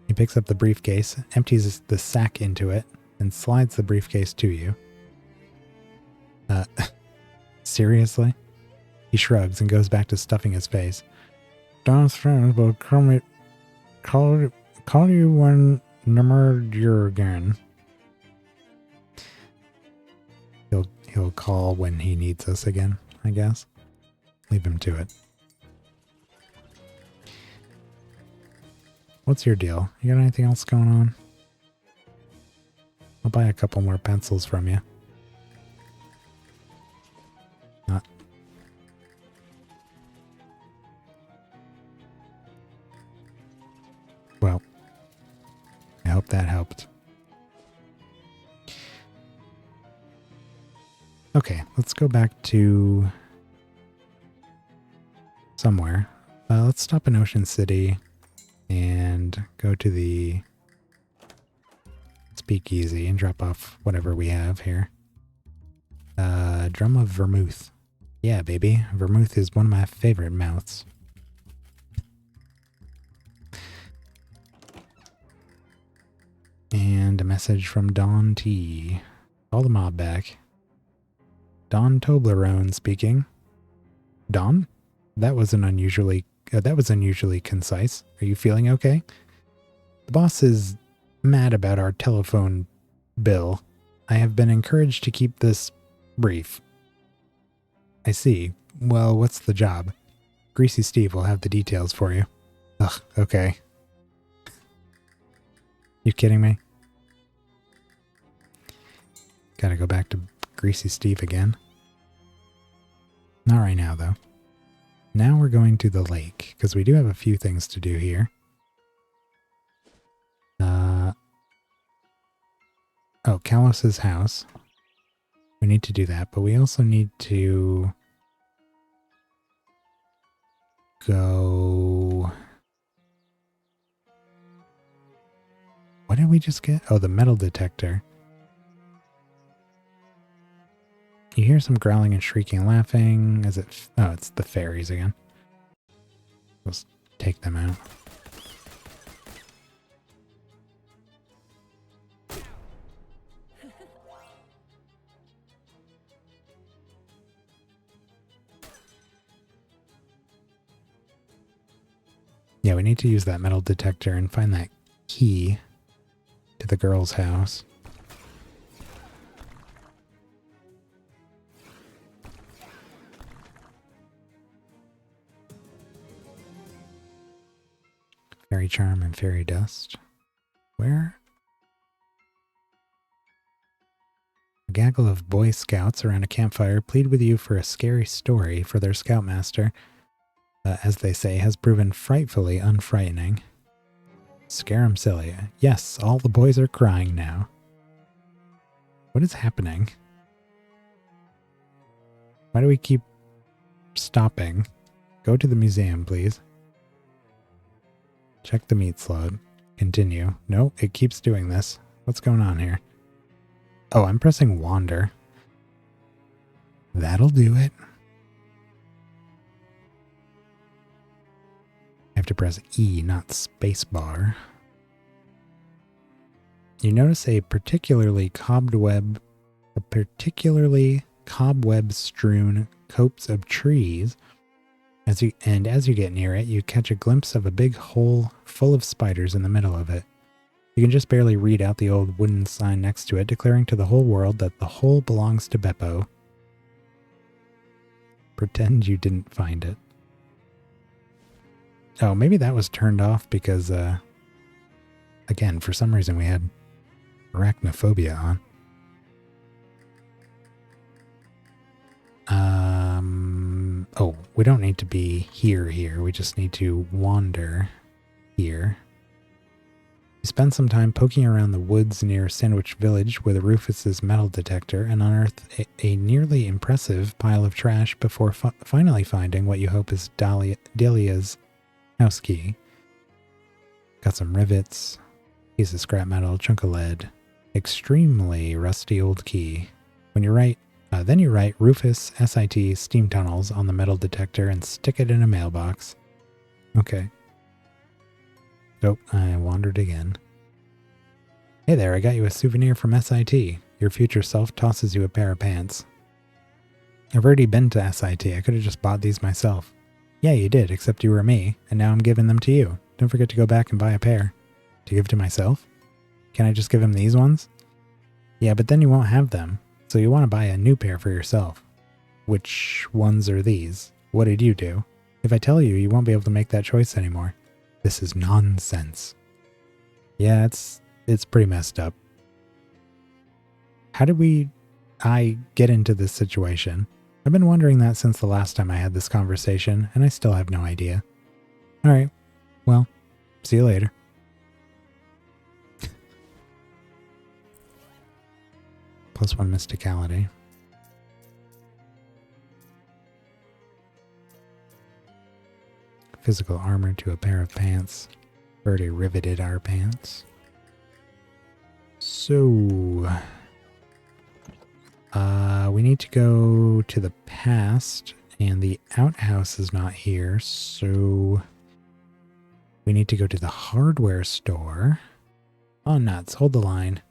S1: He picks up the briefcase, empties the sack into it, and slides the briefcase to you. Seriously? He shrugs and goes back to stuffing his face. Don's friends will call you when you're again. He'll call when he needs us again, I guess. Leave him to it. What's your deal? You got anything else going on? I'll buy a couple more pencils from you. Not. Well, I hope that helped. Okay, let's go back to somewhere. Let's stop in Ocean City and go to the speakeasy and drop off whatever we have here. Drum of vermouth. Yeah, baby. Vermouth is one of my favorite mouths. And a message from Don T. Call the mob back. Don Toblerone speaking. Don? That was unusually concise. Are you feeling okay? The boss is mad about our telephone bill. I have been encouraged to keep this brief. I see. Well, what's the job? Greasy Steve will have the details for you. Ugh, okay. You kidding me? Gotta go back to Greasy Steve again. Not right now, though. Now we're going to the lake, because we do have a few things to do here. Oh, Callus's house. We need to do that, but we also need to go... What did we just get? Oh, the metal detector. You hear some growling and shrieking and laughing. Is it... Oh, it's the fairies again. Let's take them out. Yeah, we need to use that metal detector and find that key to the girl's house. Fairy charm and fairy dust. Where? A gaggle of Boy Scouts around a campfire plead with you for a scary story, for their scoutmaster, as they say, has proven frightfully unfrightening. Scare 'em silly. Yes, all the boys are crying now. What is happening? Why do we keep stopping? Go to the museum, please. Check the meat slot. Continue. No, it keeps doing this. What's going on here? Oh, I'm pressing wander. That'll do it. I have to press E, not spacebar. You notice a particularly cobweb-strewn copse of trees. As you get near it, you catch a glimpse of a big hole full of spiders in the middle of it. You can just barely read out the old wooden sign next to it, declaring to the whole world that the hole belongs to Beppo. Pretend you didn't find it. Oh, maybe that was turned off because, again, for some reason we had arachnophobia on. Oh, we don't need to be here. We just need to wander here. You spend some time poking around the woods near Sandwich Village with Rufus's metal detector and unearth a nearly impressive pile of trash before finally finding what you hope is Delia's house key. Got some rivets, piece of scrap metal, chunk of lead, extremely rusty old key. Then you write Rufus SIT steam tunnels on the metal detector and stick it in a mailbox. Okay. Nope, I wandered again. Hey there, I got you a souvenir from SIT. Your future self tosses you a pair of pants. I've already been to SIT. I could have just bought these myself. Yeah, you did, except you were me, and now I'm giving them to you. Don't forget to go back and buy a pair. To give to myself? Can I just give him these ones? Yeah, but then you won't have them. So you want to buy a new pair for yourself. Which ones are these? What did you do? If I tell you, you won't be able to make that choice anymore. This is nonsense. Yeah, it's pretty messed up. How did I get into this situation? I've been wondering that since the last time I had this conversation, and I still have no idea. Alright, well, see you later. +1 mysticality. Physical armor to a pair of pants. Already riveted our pants. So, we need to go to the past, and the outhouse is not here, so we need to go to the hardware store. Oh, nuts. Hold the line.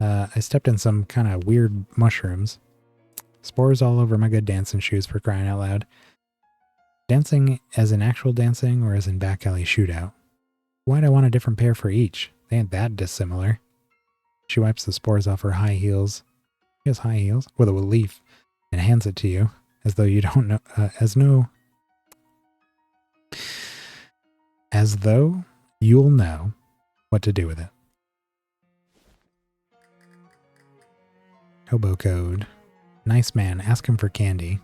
S1: I stepped in some kind of weird mushrooms. Spores all over my good dancing shoes, for crying out loud. Dancing as in actual dancing or as in back alley shootout? Why'd I want a different pair for each? They ain't that dissimilar. She wipes the spores off her high heels. She has high heels? With a leaf. And hands it to you. As though you don't know, as though you'll know what to do with it. Hobo code. Nice man. Ask him for candy.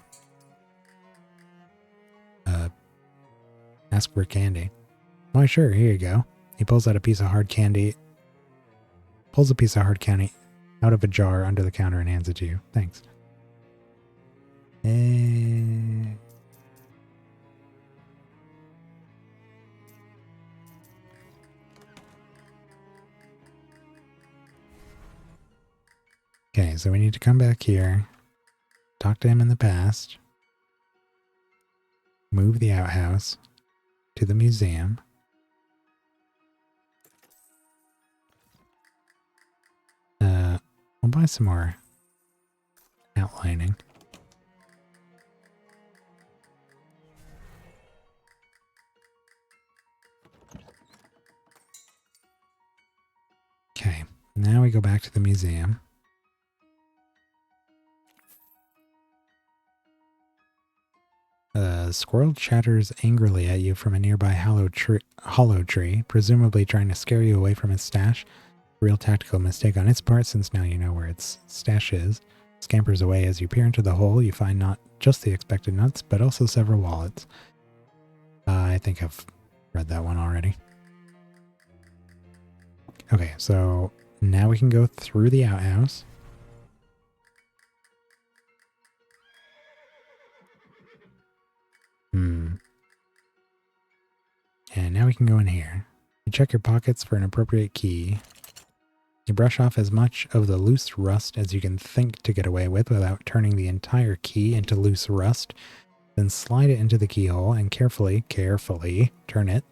S1: Ask for candy. Why, sure. Here you go. He pulls out a piece of hard candy. Pulls a piece of hard candy. out of a jar under the counter and hands it to you. Thanks. Okay, so we need to come back here, talk to him in the past, move the outhouse to the museum. We'll buy some more outlining. Okay, now we go back to the museum. Squirrel chatters angrily at you from a nearby hollow tree, presumably trying to scare you away from its stash. Real tactical mistake on its part, since now you know where its stash is. Scampers away as you peer into the hole. You find not just the expected nuts, but also several wallets. I think I've read that one already. Okay, so now we can go through the outhouse. And now we can go in here. You check your pockets for an appropriate key. You brush off as much of the loose rust as you can think to get away with without turning the entire key into loose rust. Then slide it into the keyhole and carefully turn it.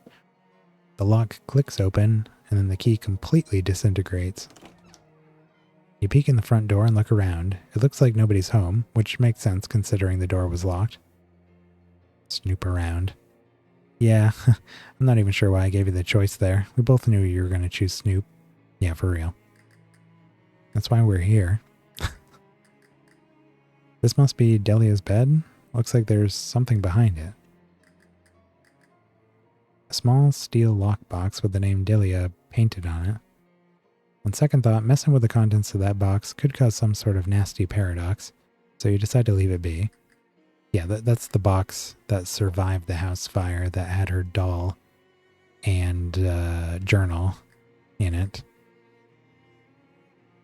S1: The lock clicks open and then the key completely disintegrates. You peek in the front door and look around. It looks like nobody's home, which makes sense considering the door was locked. Snoop around. Yeah, I'm not even sure why I gave you the choice there. We both knew you were going to choose Snoop. Yeah, for real. That's why we're here. This must be Delia's bed. Looks like there's something behind it. A small steel lockbox with the name Delia painted on it. On second thought, messing with the contents of that box could cause some sort of nasty paradox, so you decide to leave it be. Yeah, that's the box that survived the house fire that had her doll and journal in it.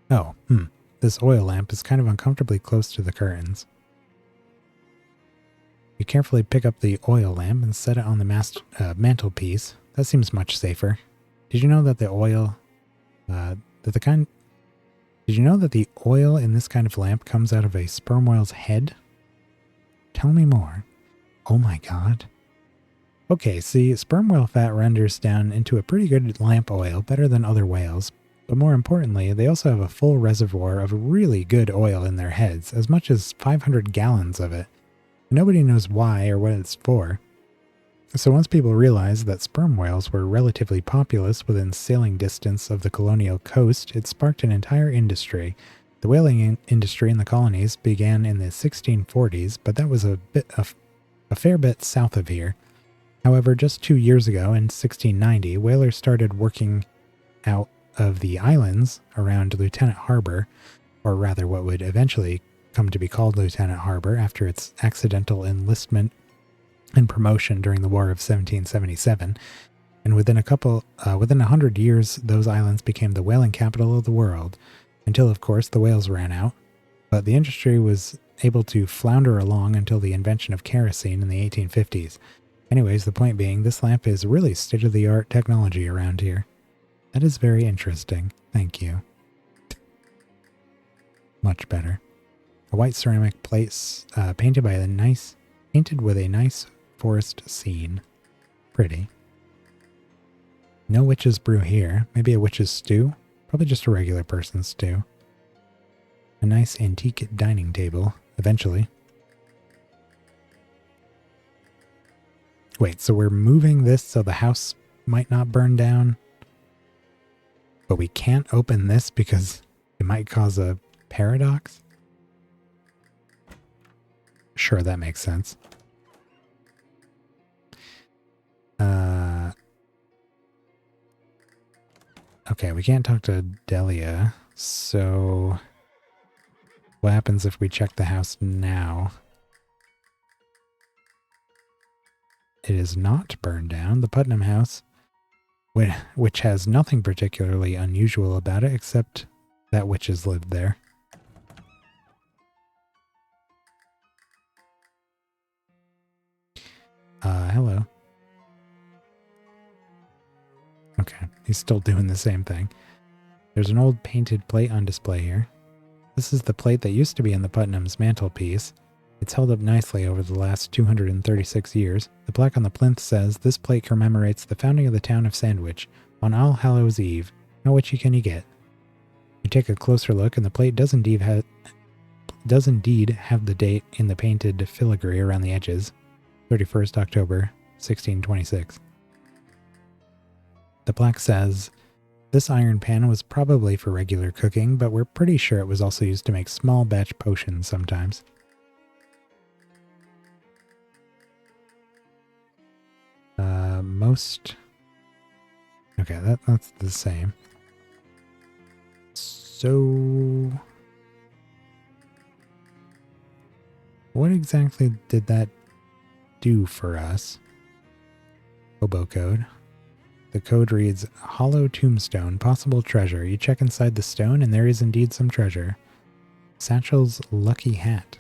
S1: Oh, this oil lamp is kind of uncomfortably close to the curtains. You carefully pick up the oil lamp and set it on the mantelpiece. That seems much safer. Did you know that the oil, Did you know that the oil in this kind of lamp comes out of a sperm whale's head? Tell me more. Oh my god. Okay, see, sperm whale fat renders down into a pretty good lamp oil, better than other whales. But more importantly, they also have a full reservoir of really good oil in their heads, as much as 500 gallons of it. Nobody knows why or what it's for. So once people realized that sperm whales were relatively populous within sailing distance of the colonial coast, it sparked an entire industry. The whaling industry in the colonies began in the 1640s, but that was a fair bit south of here. However, just 2 years ago, in 1690, whalers started working out of the islands around Lieutenant Harbor, or rather what would eventually come to be called Lieutenant Harbor after its accidental enlistment and promotion during the War of 1777. And within 100 years, those islands became the whaling capital of the world, until, of course, the whales ran out. But the industry was able to flounder along until the invention of kerosene in the 1850s. Anyways, the point being, this lamp is really state-of-the-art technology around here. That is very interesting. Thank you. Much better. A white ceramic plate painted with a nice forest scene. Pretty. No witch's brew here. Maybe a witch's stew? Probably just a regular person's stew. A nice antique dining table, eventually. Wait, so we're moving this so the house might not burn down? But we can't open this because it might cause a paradox? Sure, that makes sense. Okay, we can't talk to Delia, so what happens if we check the house now? It is not burned down. The Putnam house, which has nothing particularly unusual about it except that witches lived there. Hello. Okay, he's still doing the same thing. There's an old painted plate on display here. This is the plate that used to be in the Putnam's mantelpiece. It's held up nicely over the last 236 years. The plaque on the plinth says, "This plate commemorates the founding of the town of Sandwich on All Hallows Eve. How witchy can you get?" You take a closer look and the plate does indeed have the date in the painted filigree around the edges. 31st October, 1626. The plaque says, "This iron pan was probably for regular cooking, but we're pretty sure it was also used to make small batch potions sometimes." Okay, that's the same. So, what exactly did that do for us? Hobo code. The code reads, "Hollow tombstone, possible treasure. You check inside the stone and there is indeed some treasure. Satchel's lucky hat.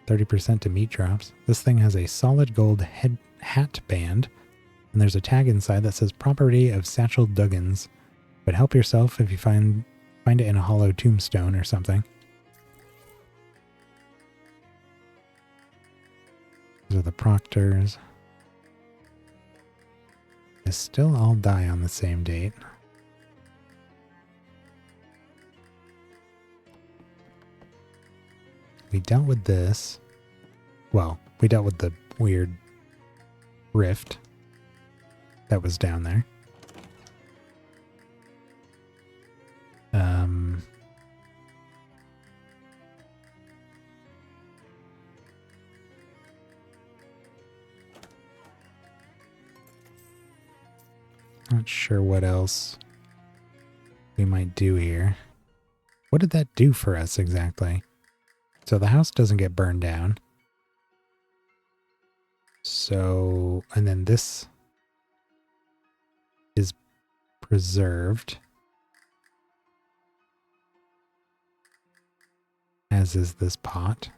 S1: 30% to meat drops. This thing has a solid gold hat band, and there's a tag inside that says property of Satchel Duggins. But help yourself if you find it in a hollow tombstone or something." These are the proctors. They still all die on the same date. We dealt with this. Well, we dealt with the weird rift that was down there. Not sure what else we might do here. What did that do for us exactly? So the house doesn't get burned down. So, and then this is preserved, as is this pot.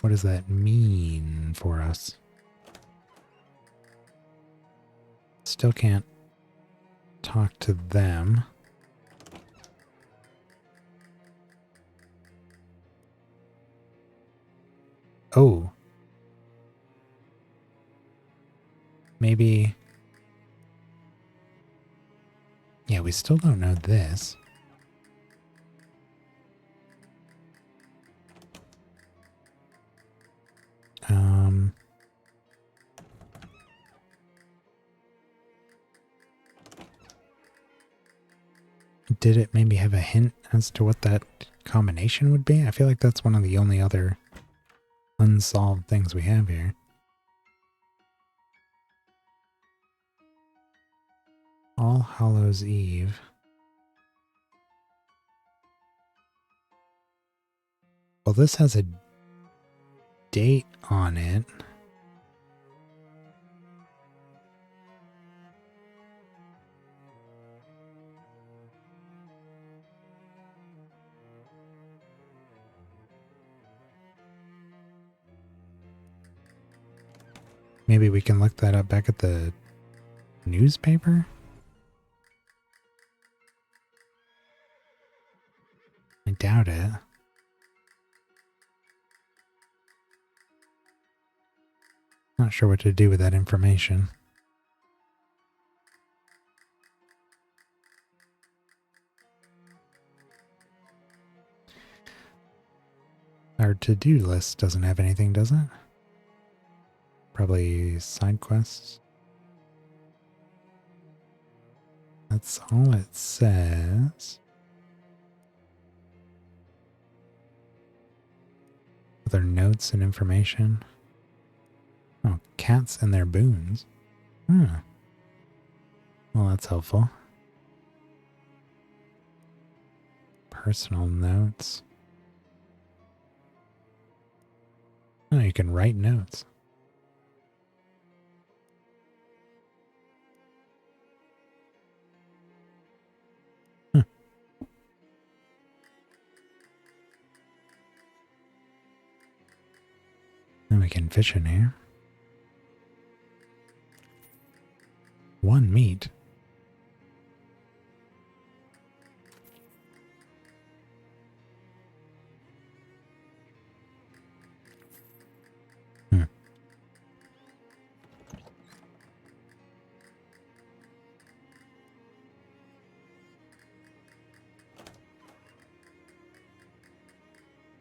S1: What does that mean for us? Still can't talk to them. Oh. Maybe. Yeah, we still don't know this. Did it maybe have a hint as to what that combination would be? I feel like that's one of the only other unsolved things we have here. All Hallows Eve. Well, this has a date on it. Maybe we can look that up back at the newspaper? I doubt it. Not sure what to do with that information. Our to-do list doesn't have anything, does it? Probably side quests. That's all it says. Other notes and information. Oh, cats and their boons. Well, that's helpful. Personal notes. Oh, you can write notes. we can fish in here. 1 meat.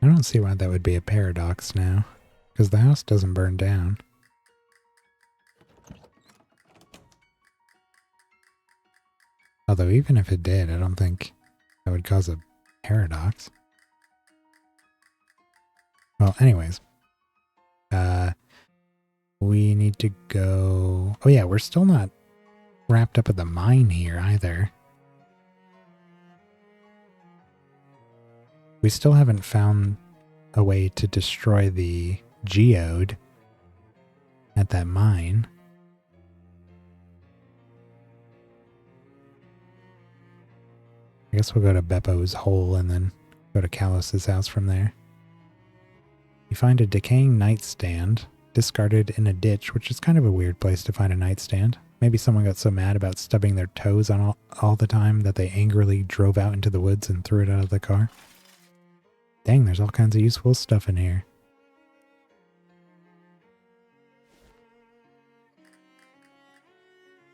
S1: I don't see why that would be a paradox now, because the house doesn't burn down. Although even if it did, I don't think that would cause a paradox. Well, anyways. We need to go... Oh yeah, we're still not wrapped up at the mine here either. We still haven't found a way to destroy the geode at that mine. I guess we'll go to Beppo's hole and then go to Kalos's house from there. You find a decaying nightstand discarded in a ditch, which is kind of a weird place to find a nightstand. Maybe someone got so mad about stubbing their toes on all the time that they angrily drove out into the woods and threw it out of the car. Dang, there's all kinds of useful stuff in here.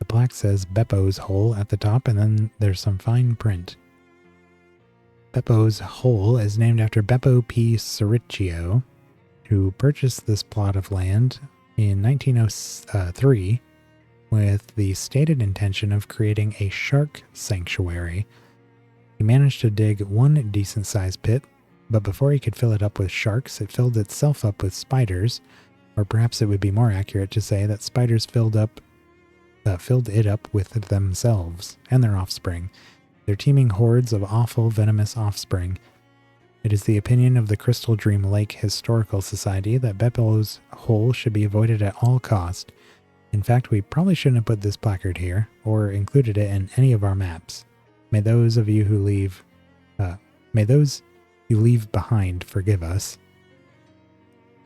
S1: The plaque says Beppo's hole at the top, and then there's some fine print. Beppo's hole is named after Beppo P. Soricchio, who purchased this plot of land in 1903 with the stated intention of creating a shark sanctuary. He managed to dig one decent-sized pit, but before he could fill it up with sharks, it filled itself up with spiders, or perhaps it would be more accurate to say that spiders filled it up with themselves and their offspring, their teeming hordes of awful, venomous offspring. It is the opinion of the Crystal Dream Lake Historical Society that Beppo's hole should be avoided at all cost. In fact, we probably shouldn't have put this placard here, or included it in any of our maps. May those you leave behind forgive us.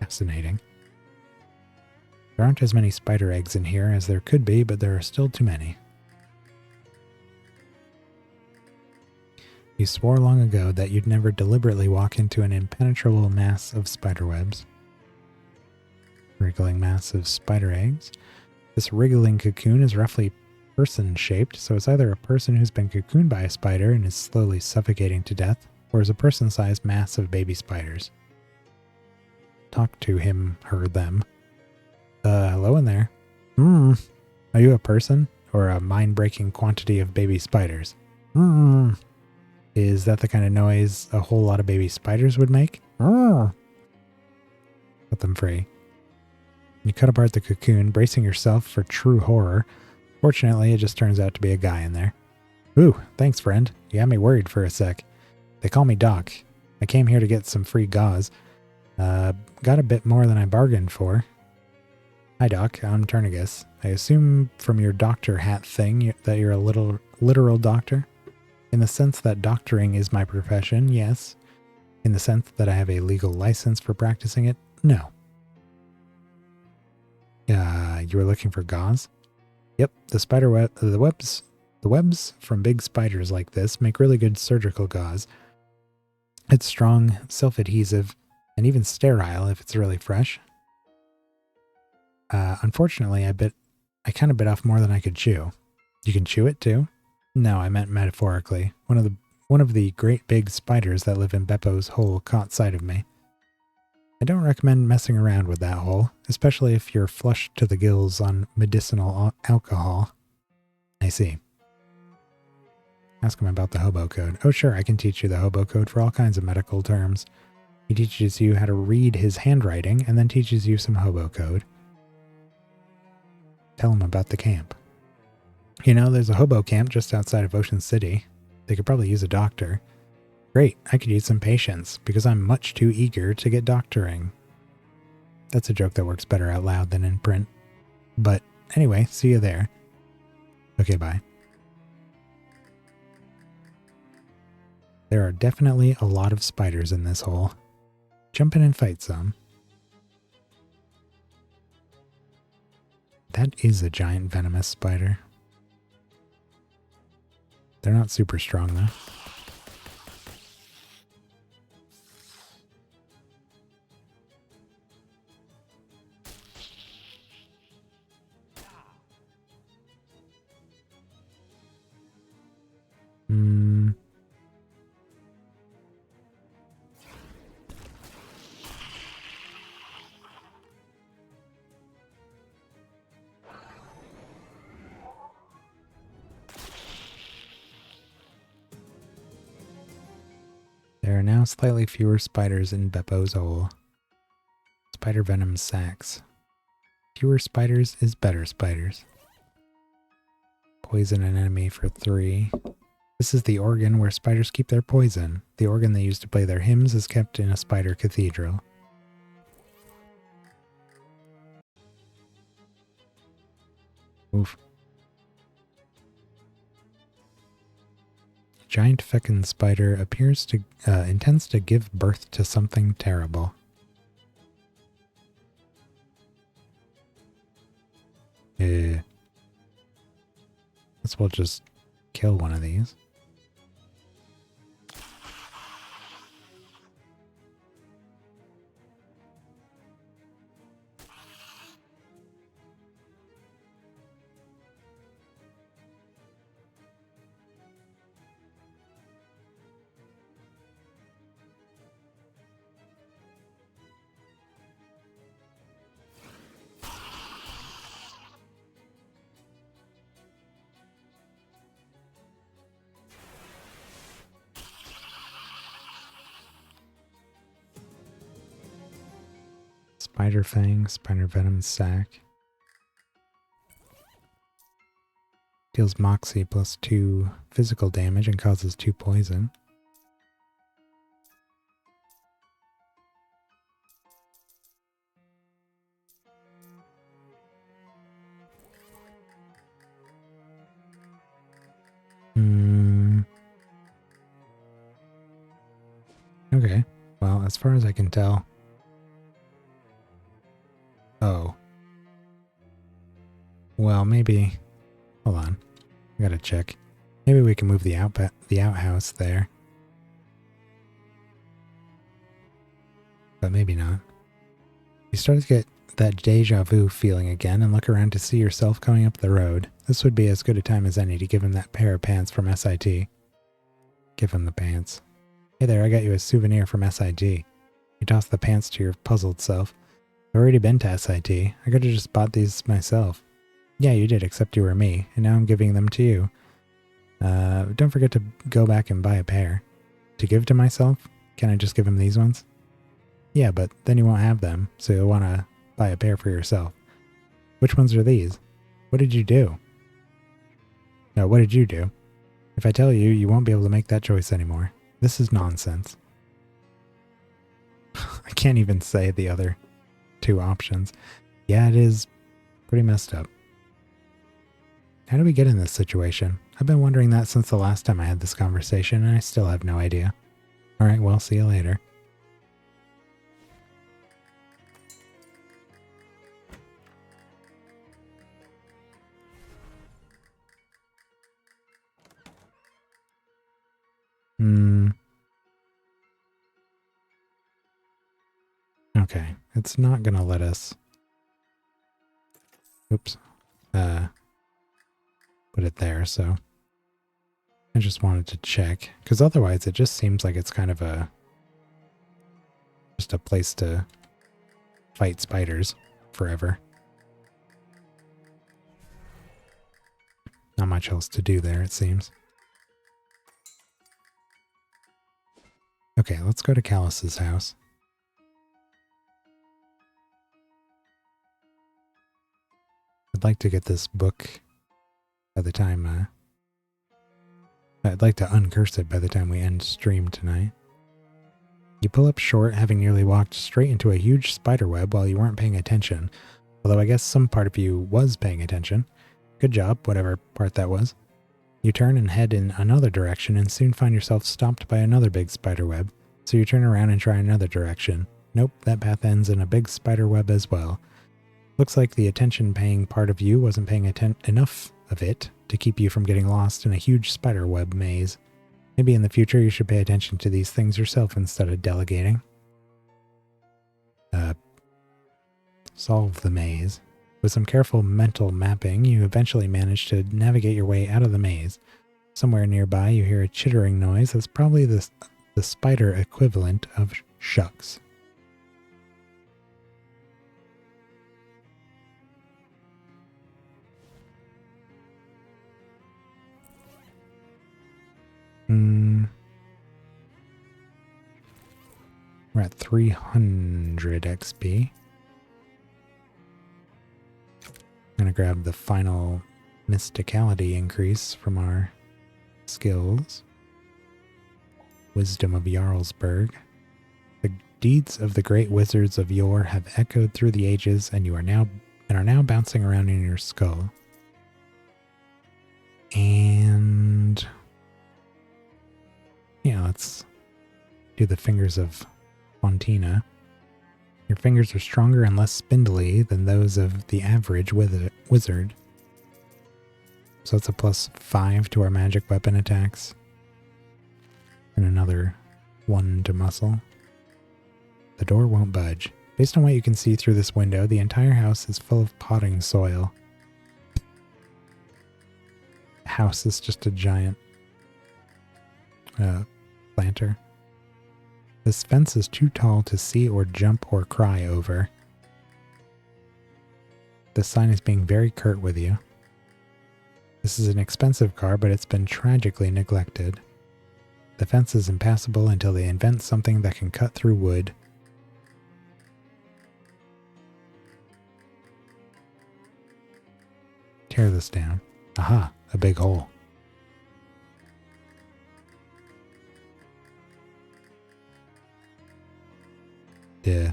S1: Fascinating. There aren't as many spider eggs in here as there could be, but there are still too many. You swore long ago that you'd never deliberately walk into an impenetrable mass of spiderwebs. Wriggling mass of spider eggs. This wriggling cocoon is roughly person-shaped, so it's either a person who's been cocooned by a spider and is slowly suffocating to death, or is a person-sized mass of baby spiders. Talk to him, her, them. Hello in there. Are you a person, or a mind-breaking quantity of baby spiders? Is that the kind of noise a whole lot of baby spiders would make? Set them free. You cut apart the cocoon, bracing yourself for true horror. Fortunately, it just turns out to be a guy in there. Ooh, thanks, friend. You had me worried for a sec. They call me Doc. I came here to get some free gauze. Got a bit more than I bargained for. Hi, Doc. I'm Turnigus. I assume from your doctor hat thing that you're a literal doctor? In the sense that doctoring is my profession, yes. In the sense that I have a legal license for practicing it, no. You were looking for gauze? Yep, the webs from big spiders like this make really good surgical gauze. It's strong, self-adhesive, and even sterile if it's really fresh. Unfortunately, I kind of bit off more than I could chew. You can chew it too? No, I meant metaphorically. One of the great big spiders that live in Beppo's hole caught sight of me. I don't recommend messing around with that hole, especially if you're flushed to the gills on medicinal alcohol. I see. Ask him about the hobo code. Oh sure, I can teach you the hobo code for all kinds of medical terms. He teaches you how to read his handwriting and then teaches you some hobo code. Tell him about the camp. You know, there's a hobo camp just outside of Ocean City. They could probably use a doctor. Great, I could use some patience, because I'm much too eager to get doctoring. That's a joke that works better out loud than in print. But anyway, see you there. Okay, bye. There are definitely a lot of spiders in this hole. Jump in and fight some. That is a giant venomous spider. They're not super strong though. There are now slightly fewer spiders in Beppo's hole. Spider venom sacks. Fewer spiders is better spiders. Poison an enemy for 3. This is the organ where spiders keep their poison. The organ they use to play their hymns is kept in a spider cathedral. Oof. Giant feckin' spider appears to intends to give birth to something terrible. Guess we'll just kill one of these. Spider Fang, Spider Venom Sac. Deals Moxie plus 2 physical damage and causes 2 poison. Okay, well, as far as I can tell... Oh. Well, maybe... Hold on. I gotta check. Maybe we can move the outhouse there. But maybe not. You start to get that deja vu feeling again and look around to see yourself coming up the road. This would be as good a time as any to give him that pair of pants from SIT. Give him the pants. Hey there, I got you a souvenir from SIT. You toss the pants to your puzzled self. I've already been to SIT. I could have just bought these myself. Yeah, you did, except you were me, and now I'm giving them to you. Don't forget to go back and buy a pair. To give to myself? Can I just give him these ones? Yeah, but then you won't have them, so you'll want to buy a pair for yourself. Which ones are these? What did you do? No, what did you do? If I tell you, you won't be able to make that choice anymore. This is nonsense. I can't even say the other 2 options. Yeah, it is pretty messed up. How do we get in this situation? I've been wondering that since the last time I had this conversation, and I still have no idea. Alright, well, see you later. Okay, it's not gonna let us... Oops. Put it there, so... I just wanted to check, because otherwise it just seems like it's kind of a... just a place to fight spiders forever. Not much else to do there, it seems. Okay, let's go to Callus's house. I'd like to get this book by the time, I'd like to uncurse it by the time we end stream tonight. You pull up short, having nearly walked straight into a huge spider web while you weren't paying attention. Although I guess some part of you was paying attention. Good job, whatever part that was. You turn and head in another direction and soon find yourself stopped by another big spider web. So you turn around and try another direction. Nope, that path ends in a big spider web as well. Looks like the attention-paying part of you wasn't paying enough of it to keep you from getting lost in a huge spiderweb maze. Maybe in the future you should pay attention to these things yourself instead of delegating. Solve the maze. With some careful mental mapping, you eventually manage to navigate your way out of the maze. Somewhere nearby, you hear a chittering noise that's probably the spider equivalent of shucks. We're at 300 XP. I'm going to grab the final mysticality increase from our skills. Wisdom of Jarlsberg. The deeds of the great wizards of yore have echoed through the ages, and are now bouncing around in your skull. And yeah, let's do the fingers of Fontina. Your fingers are stronger and less spindly than those of the average wizard. So it's a +5 to our magic weapon attacks. And another 1 to muscle. The door won't budge. Based on what you can see through this window, the entire house is full of potting soil. The house is just a giant planter. This fence is too tall to see or jump or cry over. The sign is being very curt with you. This is an expensive car, but it's been tragically neglected. The fence is impassable until they invent something that can cut through wood. Tear this down. Aha, a big hole. Yeah.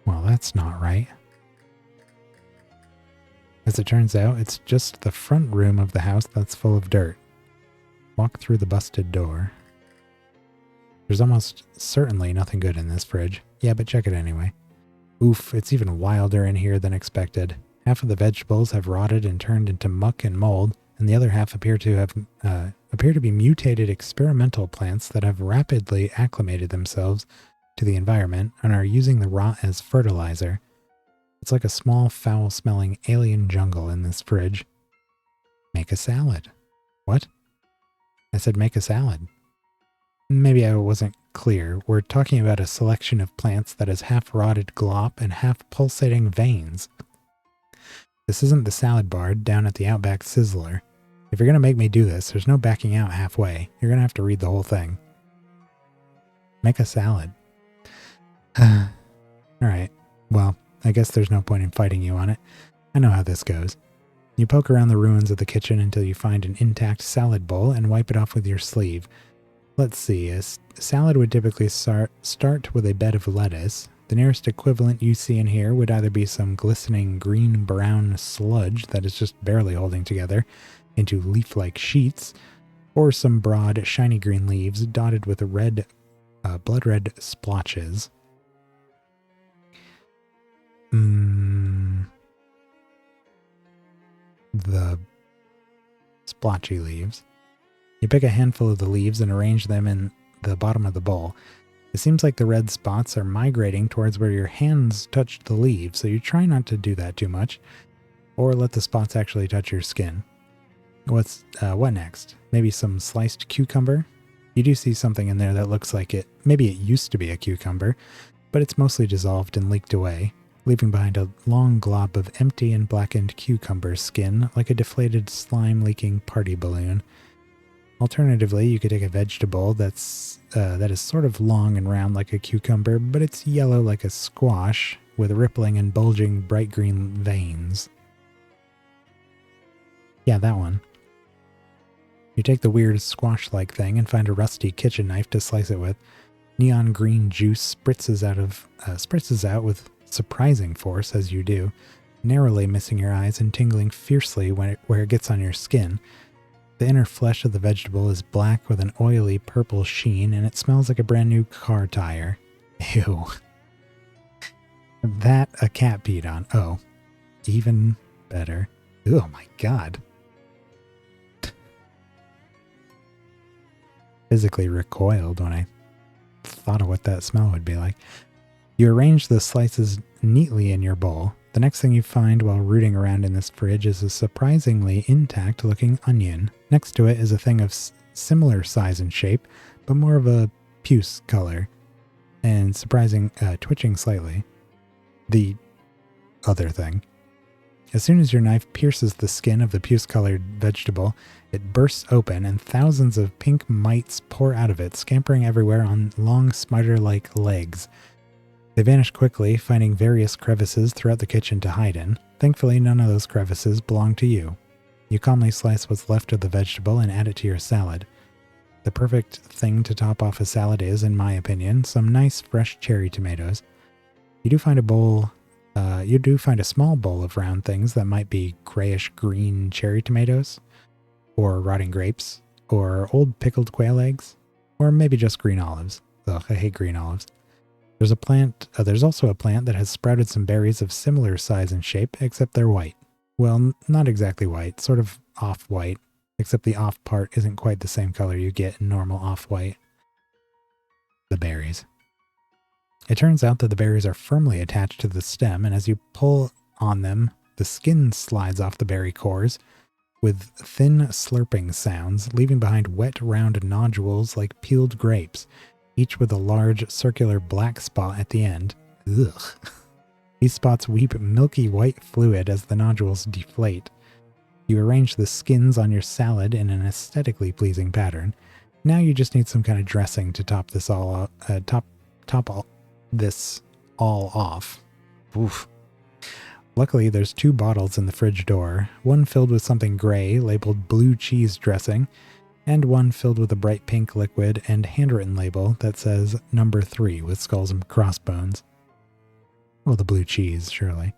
S1: Well, that's not right. As it turns out, it's just the front room of the house that's full of dirt. Walk through the busted door. There's almost certainly nothing good in this fridge. Yeah, but check it anyway. Oof, it's even wilder in here than expected. Half of the vegetables have rotted and turned into muck and mold, and the other half appear to be mutated experimental plants that have rapidly acclimated themselves to the environment and are using the rot as fertilizer. It's like a small, foul-smelling alien jungle in this fridge. Make a salad. What? I said make a salad. Maybe I wasn't clear. We're talking about a selection of plants that is half-rotted glop and half-pulsating veins. This isn't the salad bar down at the Outback Sizzler. If you're going to make me do this, there's no backing out halfway. You're going to have to read the whole thing. Make a salad. Alright, well, I guess there's no point in fighting you on it. I know how this goes. You poke around the ruins of the kitchen until you find an intact salad bowl and wipe it off with your sleeve. Let's see, a salad would typically start with a bed of lettuce. The nearest equivalent you see in here would either be some glistening green-brown sludge that is just barely holding together into leaf-like sheets, or some broad, shiny green leaves dotted with blood-red splotches. The splotchy leaves. You pick a handful of the leaves and arrange them in the bottom of the bowl. It seems like the red spots are migrating towards where your hands touched the leaves, so you try not to do that too much, or let the spots actually touch your skin. What next? Maybe some sliced cucumber? You do see something in there that looks like it. Maybe it used to be a cucumber, but it's mostly dissolved and leaked away, leaving behind a long glob of empty and blackened cucumber skin like a deflated slime-leaking party balloon. Alternatively, you could take a vegetable that is sort of long and round like a cucumber, but it's yellow like a squash with rippling and bulging bright green veins. Yeah, that one. You take the weird squash-like thing and find a rusty kitchen knife to slice it with. Neon green juice spritzes out with surprising force as you do, narrowly missing your eyes and tingling fiercely where it gets on your skin. The inner flesh of the vegetable is black with an oily purple sheen, and it smells like a brand new car tire. Ew. That a cat peed on. Oh, even better. Oh my god. Physically recoiled when I thought of what that smell would be like. You arrange the slices neatly in your bowl. The next thing you find while rooting around in this fridge is a surprisingly intact looking onion. Next to it is a thing of similar size and shape, but more of a puce color, and twitching slightly. The other thing. As soon as your knife pierces the skin of the puce-colored vegetable, it bursts open and thousands of pink mites pour out of it, scampering everywhere on long spider-like legs. They vanish quickly, finding various crevices throughout the kitchen to hide in. Thankfully, none of those crevices belong to you. You calmly slice what's left of the vegetable and add it to your salad. The perfect thing to top off a salad is, in my opinion, some nice fresh cherry tomatoes. You do find a small bowl of round things that might be grayish-green cherry tomatoes, or rotting grapes, or old pickled quail eggs, or maybe just green olives. Ugh, I hate green olives. There's also a plant that has sprouted some berries of similar size and shape, except they're white. Well, not exactly white, sort of off-white, except the off part isn't quite the same color you get in normal off-white. The berries. It turns out that the berries are firmly attached to the stem, and as you pull on them, the skin slides off the berry cores with thin slurping sounds, leaving behind wet, round nodules like peeled grapes, each with a large, circular black spot at the end. Ugh. These spots weep milky white fluid as the nodules deflate. You arrange the skins on your salad in an aesthetically pleasing pattern. Now you just need some kind of dressing to top this all off. Oof. Luckily, there's 2 bottles in the fridge door, one filled with something gray labeled blue cheese dressing, and one filled with a bright pink liquid and handwritten label that says number 3 with skulls and crossbones. Well, the blue cheese, surely.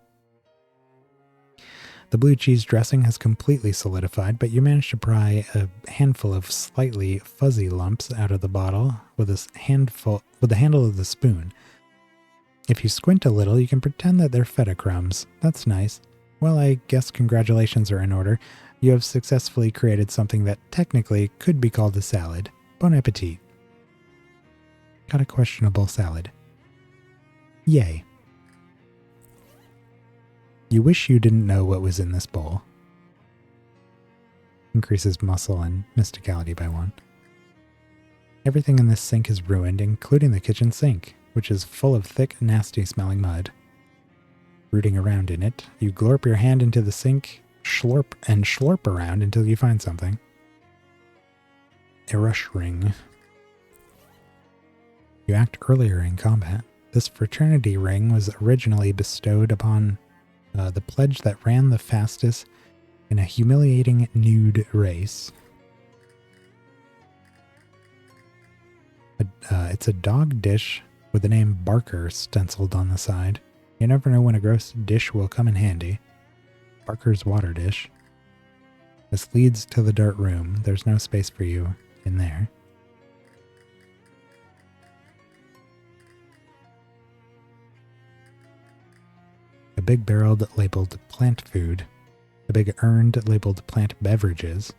S1: The blue cheese dressing has completely solidified, but you manage to pry a handful of slightly fuzzy lumps out of the bottle with the handle of the spoon. If you squint a little, you can pretend that they're feta crumbs. That's nice. Well, I guess congratulations are in order. You have successfully created something that technically could be called a salad. Bon appetit. Got a questionable salad. Yay. You wish you didn't know what was in this bowl. Increases muscle and mysticality by 1. Everything in this sink is ruined, including the kitchen sink, which is full of thick, nasty-smelling mud. Rooting around in it, you glorp your hand into the sink, slurp around until you find something. A rush ring. You act earlier in combat. This fraternity ring was originally bestowed upon the pledge that ran the fastest in a humiliating nude race. It's a dog dish with the name Barker stenciled on the side. You never know when a gross dish will come in handy. Barker's water dish. This leads to the dirt room. There's no space for you in there. A big barrel labeled plant food. A big urn labeled plant beverages.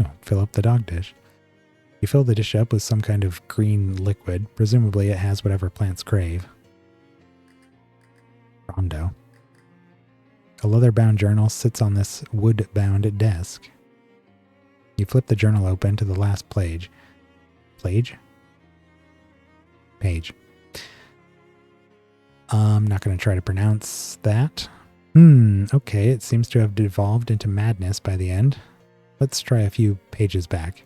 S1: Oh, fill up the dog dish. You fill the dish up with some kind of green liquid. Presumably it has whatever plants crave. Rondo. A leather-bound journal sits on this wood-bound desk. You flip the journal open to the last page. Page. I'm not going to try to pronounce that. Okay, it seems to have devolved into madness by the end. Let's try a few pages back.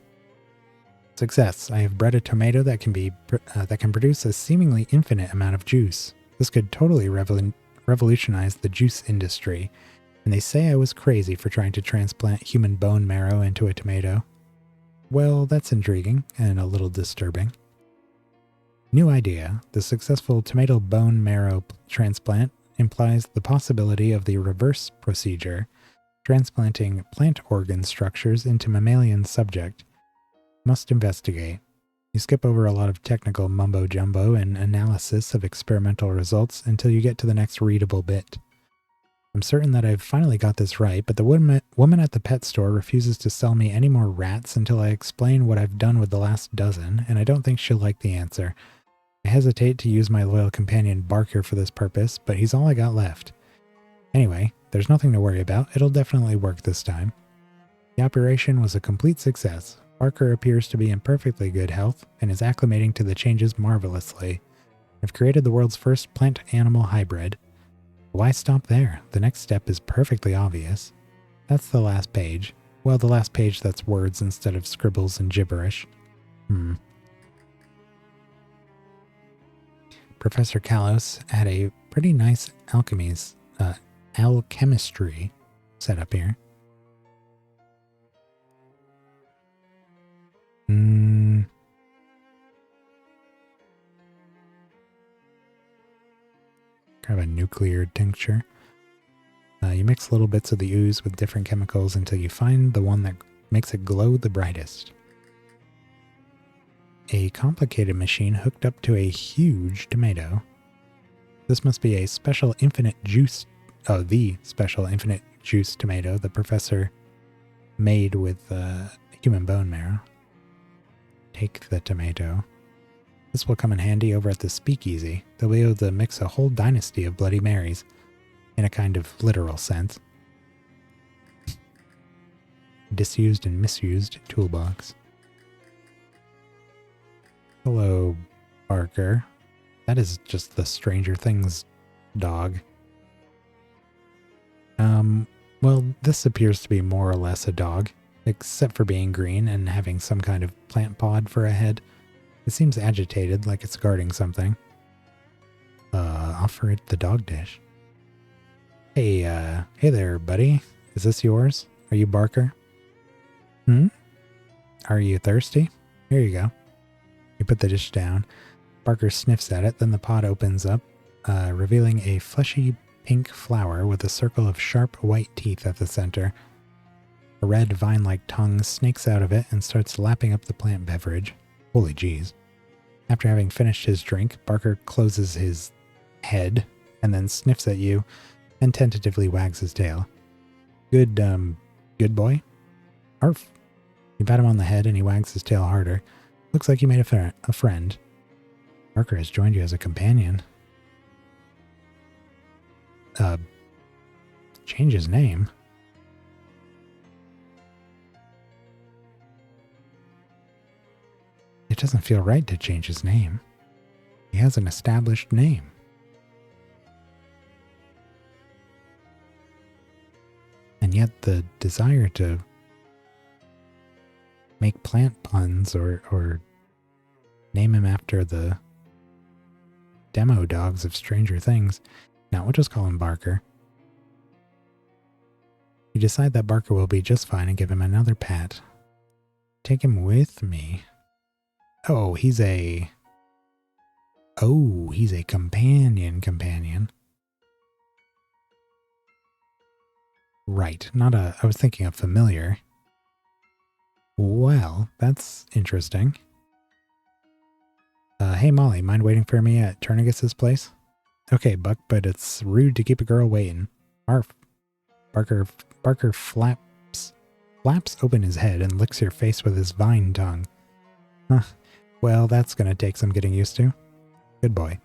S1: Success. I have bred a tomato that can produce a seemingly infinite amount of juice. This could totally revolutionize the juice industry, and they say I was crazy for trying to transplant human bone marrow into a tomato. Well, that's intriguing and a little disturbing. New idea. The successful tomato bone marrow transplant implies the possibility of the reverse procedure. Transplanting plant organ structures into mammalian subject. Must investigate. You skip over a lot of technical mumbo-jumbo and analysis of experimental results until you get to the next readable bit. I'm certain that I've finally got this right, but the woman at the pet store refuses to sell me any more rats until I explain what I've done with the last dozen, and I don't think she'll like the answer. I hesitate to use my loyal companion Barker for this purpose, but he's all I got left. Anyway, there's nothing to worry about. It'll definitely work this time. The operation was a complete success. Barker appears to be in perfectly good health and is acclimating to the changes marvelously. I've created the world's first plant-animal hybrid. Why stop there? The next step is perfectly obvious. That's the last page. Well, the last page that's words instead of scribbles and gibberish. Professor Kalos had a pretty nice alchemistry set up here. Kind of a nuclear tincture. You mix little bits of the ooze with different chemicals until you find the one that makes it glow the brightest. A complicated machine hooked up to a huge tomato. This must be a special infinite juice. Oh, the special infinite juice tomato the professor made with human bone marrow. Take the tomato. This will come in handy over at the speakeasy. They'll be able to mix a whole dynasty of Bloody Marys, in a kind of literal sense. Disused and misused toolbox. Hello, Barker. That is just the Stranger Things dog. Well, this appears to be more or less a dog, except for being green and having some kind of plant pod for a head. It seems agitated, like it's guarding something. Offer it the dog dish. Hey there, buddy. Is this yours? Are you Barker? Are you thirsty? Here you go. You put the dish down. Barker sniffs at it, then the pod opens up, revealing a fleshy pink flower with a circle of sharp white teeth at the center. A red vine-like tongue snakes out of it and starts lapping up the plant beverage. Holy jeez. After having finished his drink, Barker closes his head and then sniffs at you and tentatively wags his tail. Good boy? Arf. You pat him on the head and he wags his tail harder. Looks like you made a friend. Barker has joined you as a companion. Change his name? It doesn't feel right to change his name. He has an established name. And yet the desire to make plant puns or name him after the demo dogs of Stranger Things. Now we'll just call him Barker. You decide that Barker will be just fine and give him another pat. Take him with me. Oh, he's a companion. Right, I was thinking of familiar. Well, that's interesting. Hey Molly, mind waiting for me at Turnagus's place? Okay, Buck, but it's rude to keep a girl waiting. Arf. Barker flaps open his head and licks your face with his vine tongue. Huh. Well, that's gonna take some getting used to. Good boy.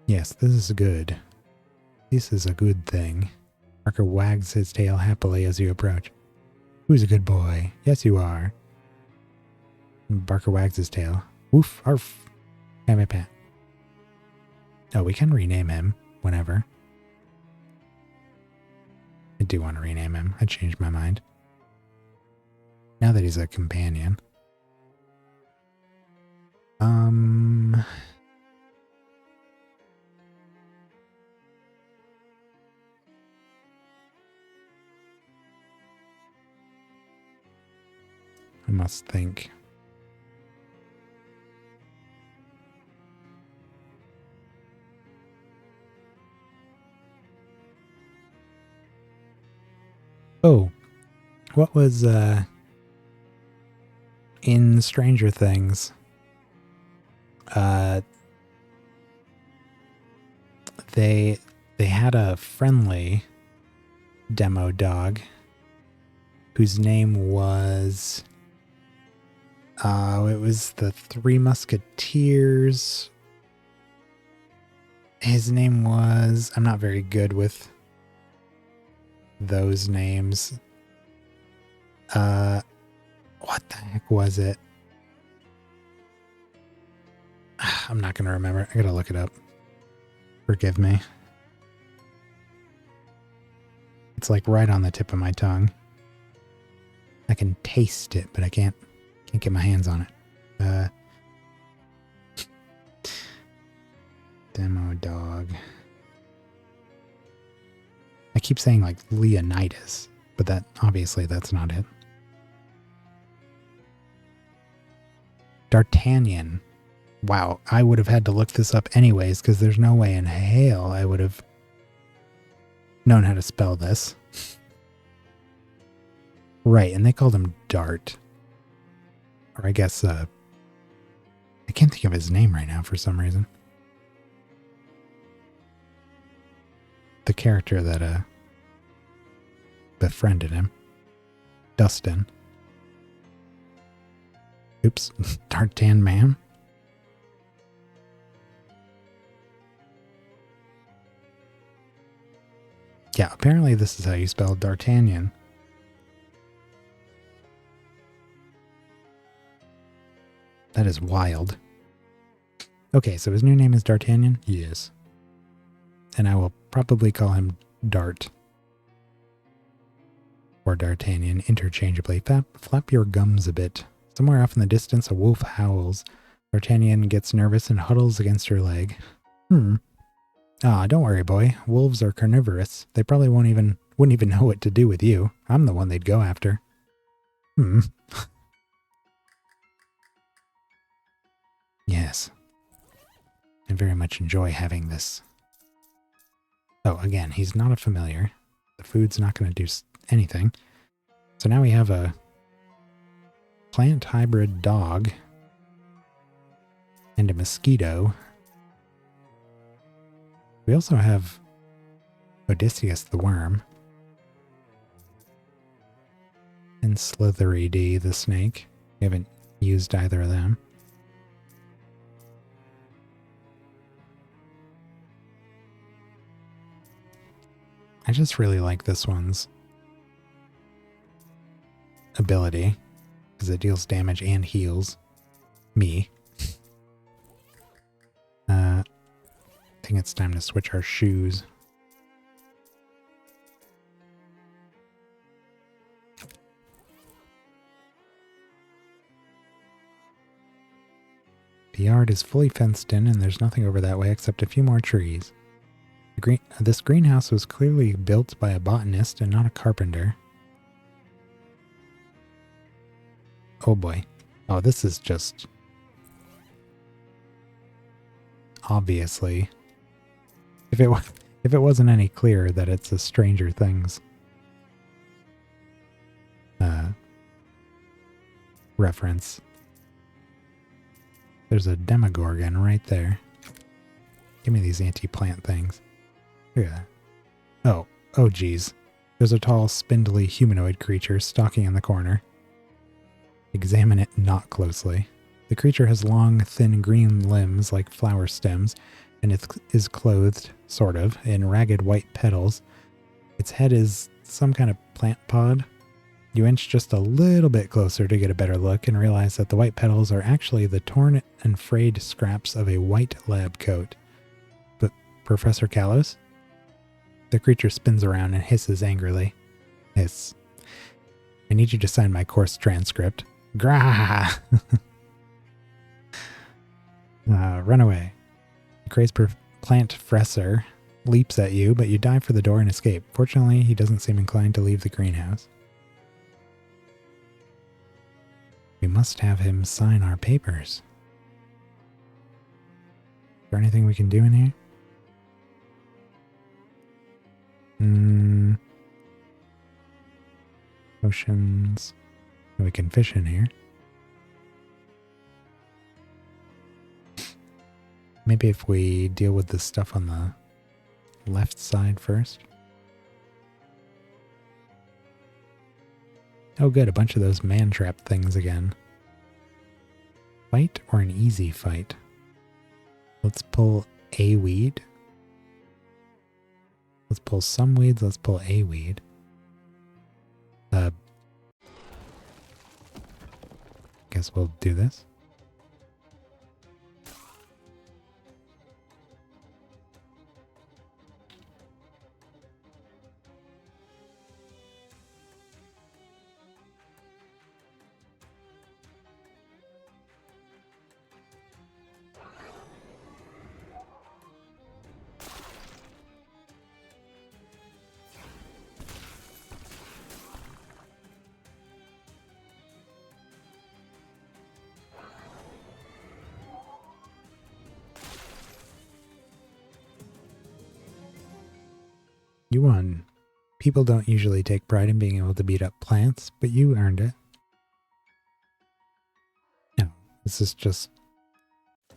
S1: Yes, this is good. This is a good thing. Barker wags his tail happily as you approach. Who's a good boy? Yes, you are. Barker wags his tail. Woof, arf. Pat me pat. Oh, we can rename him whenever. I do want to rename him. I changed my mind. Now that he's a companion. I must think. Oh, what was in Stranger Things? They had a friendly demo dog whose name was it was the Three Musketeers. His name was, I'm not very good with those names. What the heck was it? I'm not going to remember. I got to look it up. Forgive me. It's like right on the tip of my tongue. I can taste it, but I can't get my hands on it. Demo dog. I keep saying like Leonidas, but that obviously that's not it. D'Artagnan. Wow, I would have had to look this up anyways because there's no way in hell I would have known how to spell this. Right, and they called him Dart. Or I guess, I can't think of his name right now for some reason. The character that, befriended him. Dustin. Oops, D'Artagnan, ma'am. Yeah, apparently this is how you spell D'Artagnan. That is wild. Okay, so his new name is D'Artagnan? Yes. And I will probably call him Dart. Or D'Artagnan interchangeably. Flap your gums a bit. Somewhere off in the distance, a wolf howls. D'Artagnan gets nervous and huddles against her leg. Ah, don't worry, boy. Wolves are carnivorous. They probably wouldn't even know what to do with you. I'm the one they'd go after. Yes. I very much enjoy having this. Oh, again, he's not a familiar. The food's not going to do anything. So now we have a plant hybrid dog and a mosquito. We also have Odysseus the worm and Slithery D the snake. We haven't used either of them. I just really like this one's ability because it deals damage and heals me. I think it's time to switch our shoes. The yard is fully fenced in and there's nothing over that way except a few more trees. This greenhouse was clearly built by a botanist and not a carpenter. Oh boy. Oh, this is just... obviously. If it wasn't any clearer that it's a Stranger Things reference. There's a Demogorgon right there. Give me these anti-plant things. Look at that. Oh geez. There's a tall, spindly humanoid creature stalking in the corner. Examine it not closely. The creature has long, thin green limbs like flower stems, and it is clothed, sort of, in ragged white petals. Its head is some kind of plant pod. You inch just a little bit closer to get a better look and realize that the white petals are actually the torn and frayed scraps of a white lab coat. But Professor Kalos? The creature spins around and hisses angrily. Hiss. I need you to sign my course transcript. Grah! Run away. The crazed plant fresser leaps at you, but you dive for the door and escape. Fortunately, he doesn't seem inclined to leave the greenhouse. We must have him sign our papers. Is there anything we can do in here? potions. We can fish in here. Maybe if we deal with the stuff on the left side first. Oh good, a bunch of those man-trap things again. Fight or an easy fight? Let's pull a weed. Let's pull some weeds, let's pull a weed. Guess we'll do this. You won. People don't usually take pride in being able to beat up plants, but you earned it. No, this is just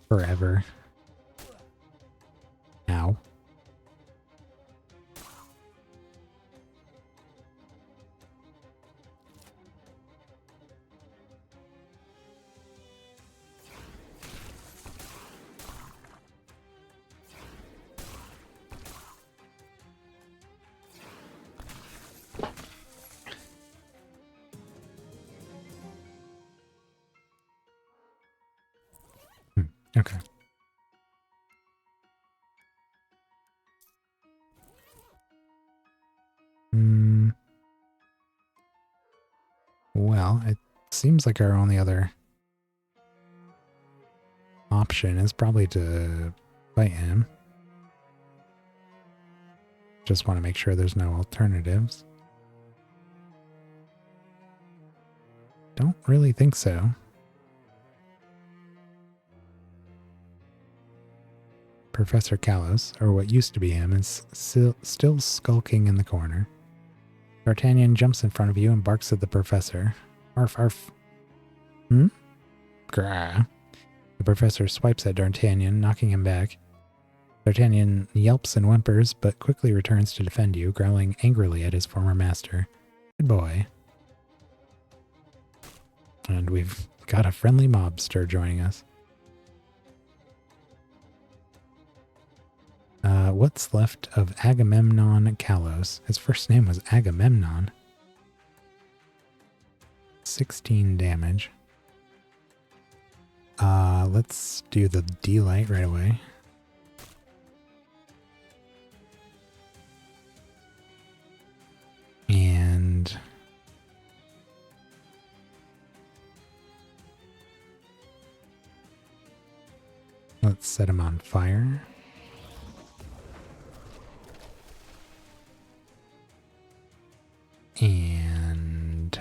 S1: forever. Ow. Okay. Well, it seems like our only other option is probably to fight him. Just want to make sure there's no alternatives. Don't really think so. Professor Kalos, or what used to be him, is still skulking in the corner. D'Artagnan jumps in front of you and barks at the professor. Arf, arf. Grah. The professor swipes at D'Artagnan, knocking him back. D'Artagnan yelps and whimpers, but quickly returns to defend you, growling angrily at his former master. Good boy. And we've got a friendly mobster joining us. What's left of Agamemnon Kalos? His first name was Agamemnon. 16 damage. Let's do the D-Light right away. And let's set him on fire. And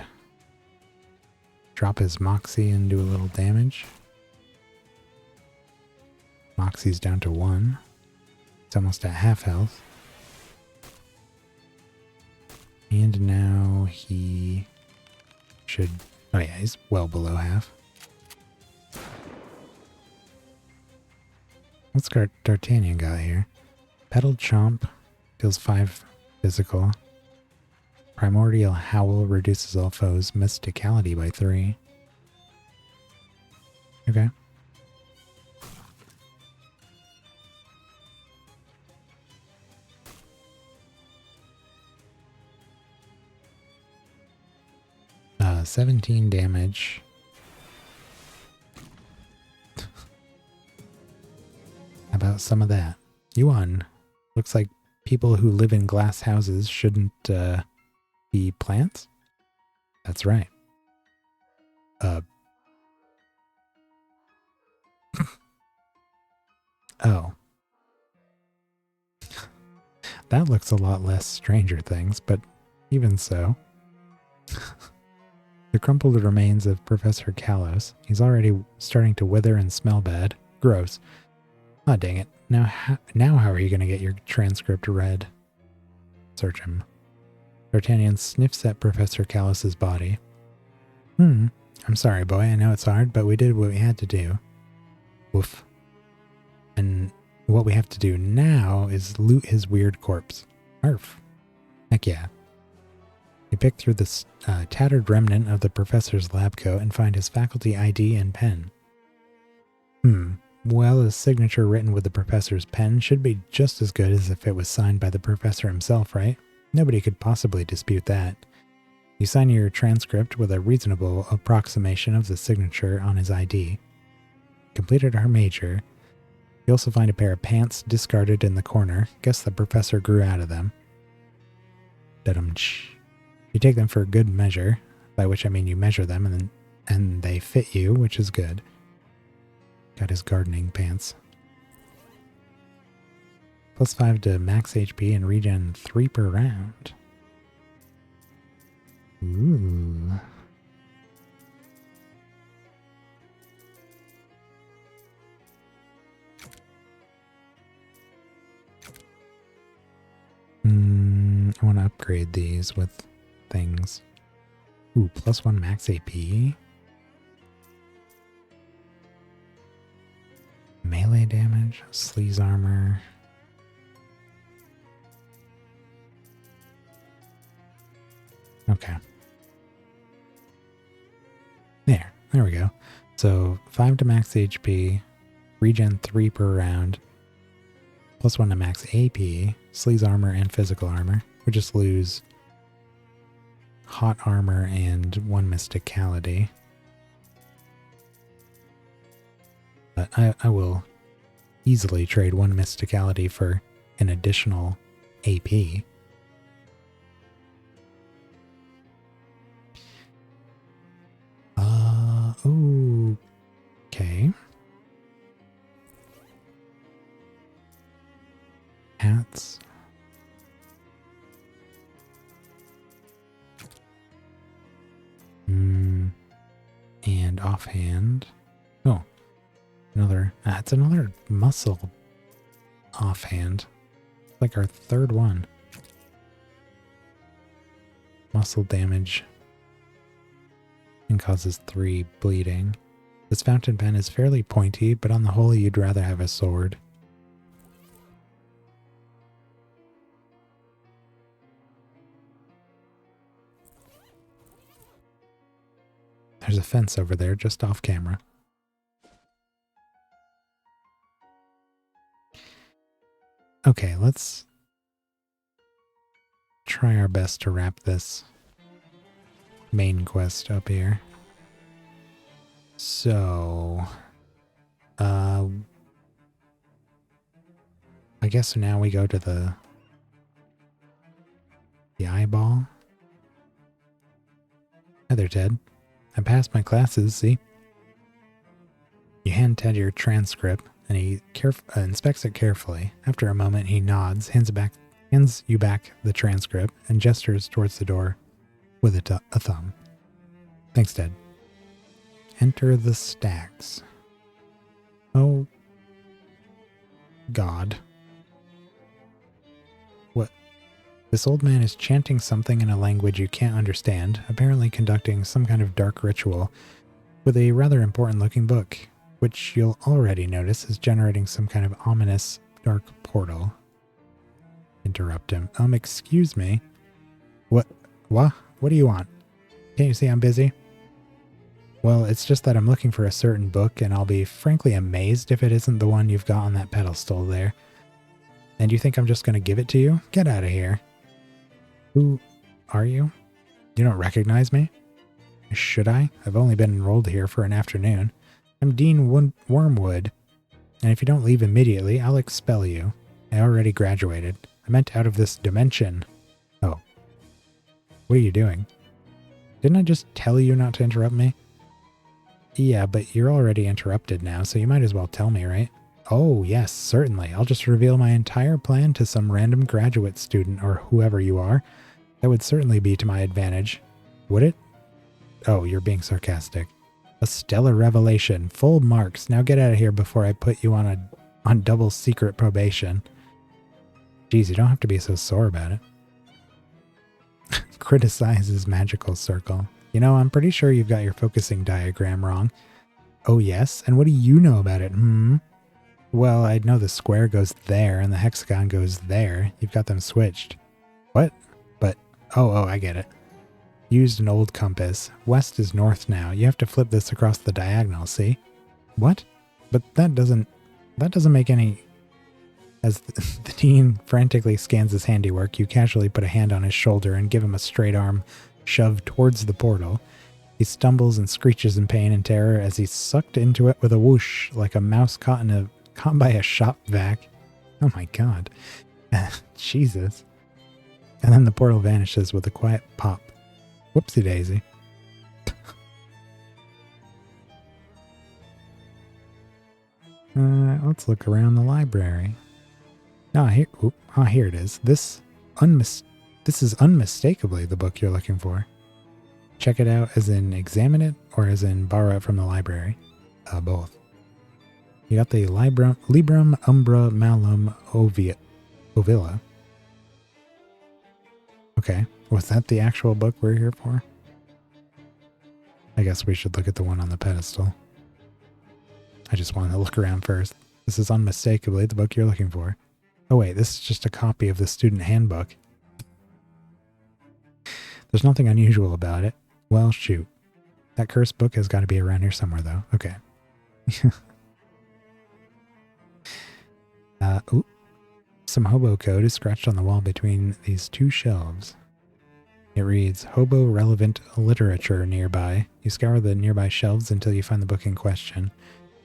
S1: drop his Moxie and do a little damage. Moxie's down to 1. It's almost at half health. And now he should... Oh yeah, he's well below half. What's D'Artagnan got here? Petal Chomp deals 5 physical. Primordial Howl reduces all foes' mysticality by 3. Okay. Uh, 17 damage. How about some of that? You won. Looks like people who live in glass houses shouldn't, be plants? That's right. Oh. That looks a lot less Stranger Things, but even so. The crumpled remains of Professor Kalos. He's already starting to wither and smell bad. Gross. Ah, dang it. Now how are you going to get your transcript read? Search him. D'Artagnan sniffs at Professor Callus's body. I'm sorry, boy. I know it's hard, but we did what we had to do. Woof. And what we have to do now is loot his weird corpse. Arf. Heck yeah. You pick through the tattered remnant of the professor's lab coat and find his faculty ID and pen. Well, his signature written with the professor's pen should be just as good as if it was signed by the professor himself, right? Nobody could possibly dispute that. You sign your transcript with a reasonable approximation of the signature on his ID. Completed our major. You also find a pair of pants discarded in the corner. Guess the professor grew out of them. Da-dum-tsh. You take them for good measure, by which I mean you measure them and they fit you, which is good. Got his gardening pants. +5 to max HP and regen 3 per round. Ooh. I want to upgrade these with things. Ooh, +1 max AP. Melee damage, sleaze armor. Okay. There we go. So 5 to max HP, regen 3 per round, +1 to max AP, sleaze armor and physical armor. We just lose hot armor and 1 mysticality. But I will easily trade 1 mysticality for an additional AP. Okay. Hats. And offhand. Oh. It's another muscle offhand. Like our third one. Muscle damage. And causes 3 bleeding. This fountain pen is fairly pointy, but on the whole you'd rather have a sword. There's a fence over there, just off camera. Okay, let's try our best to wrap this main quest up here. So, I guess now we go to the eyeball. Hi there, Ted. I passed my classes, see? You hand Ted your transcript, and he inspects it carefully. After a moment, he nods, hands you back the transcript, and gestures towards the door with a thumb. Thanks, Ted. Enter the stacks. Oh, God. What? This old man is chanting something in a language you can't understand, apparently conducting some kind of dark ritual, with a rather important looking book, which you'll already notice is generating some kind of ominous dark portal. Interrupt him. Excuse me. What do you want? Can't you see I'm busy? Well, it's just that I'm looking for a certain book, and I'll be frankly amazed if it isn't the one you've got on that pedestal there. And you think I'm just going to give it to you? Get out of here. Who are you? You don't recognize me? Should I? I've only been enrolled here for an afternoon. I'm Dean Wormwood, and if you don't leave immediately, I'll expel you. I already graduated. I meant out of this dimension. Oh. What are you doing? Didn't I just tell you not to interrupt me? Yeah, but you're already interrupted now, so you might as well tell me, right? Oh, yes, certainly. I'll just reveal my entire plan to some random graduate student or whoever you are. That would certainly be to my advantage. Would it? Oh, you're being sarcastic. A stellar revelation. Full marks. Now get out of here before I put you on double secret probation. Geez, you don't have to be so sore about it. criticizes magical circle. You know, I'm pretty sure you've got your focusing diagram wrong. Oh yes? And what do you know about it? Well, I know the square goes there and the hexagon goes there. You've got them switched. What? But, oh, I get it. Used an old compass. West is north now. You have to flip this across the diagonal, see? What? But that doesn't make any... As the teen frantically scans his handiwork, you casually put a hand on his shoulder and give him a straight arm shove towards the portal. He stumbles and screeches in pain and terror as he's sucked into it with a whoosh, like a mouse caught by a shop vac. Oh my god. Jesus. And then the portal vanishes with a quiet pop. Whoopsie daisy. Let's look around the library. Here it is. This is unmistakably the book you're looking for. Check it out as in examine it or as in borrow it from the library. Both. You got the Librum Umbra Malum Ovilla. Okay. Was that the actual book we're here for? I guess we should look at the one on the pedestal. I just wanted to look around first. This is unmistakably the book you're looking for. Oh wait, this is just a copy of the student handbook. There's nothing unusual about it. Well, shoot. That cursed book has got to be around here somewhere, though. Okay. Some hobo code is scratched on the wall between these two shelves. It reads, Hobo Relevant Literature nearby. You scour the nearby shelves until you find the book in question.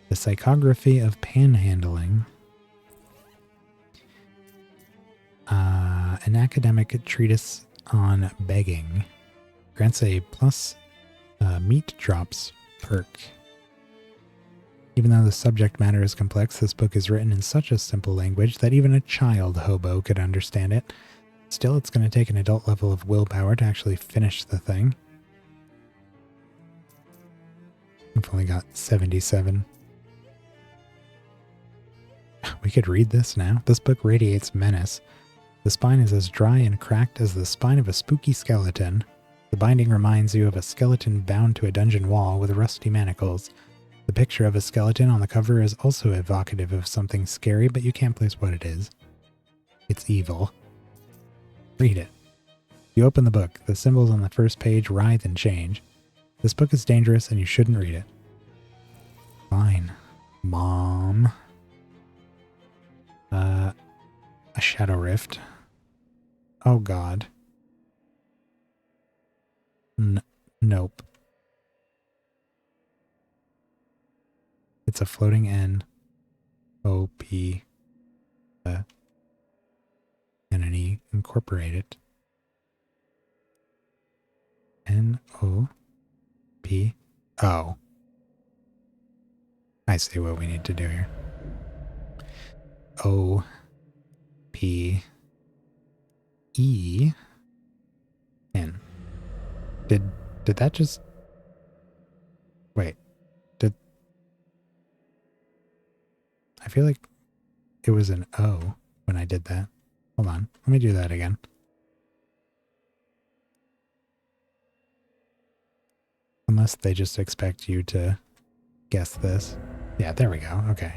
S1: The Psychography of Panhandling. An academic treatise on begging. Grants a plus meat drops perk. Even though the subject matter is complex, this book is written in such a simple language that even a child hobo could understand it. Still, it's going to take an adult level of willpower to actually finish the thing. I've only got 77. We could read this now. This book radiates menace. The spine is as dry and cracked as the spine of a spooky skeleton. The binding reminds you of a skeleton bound to a dungeon wall with rusty manacles. The picture of a skeleton on the cover is also evocative of something scary, but you can't place what it is. It's evil. Read it. You open the book. The symbols on the first page writhe and change. This book is dangerous and you shouldn't read it. Fine. Mom. A shadow rift. Oh god. Nope. It's a floating N. O-P. And an E. Incorporate it. N-O-P. Oh. I see what we need to do here. O. P. E. N. Did that just... Wait. I feel like it was an O when I did that. Hold on. Let me do that again. Unless they just expect you to guess this. Yeah, there we go. Okay.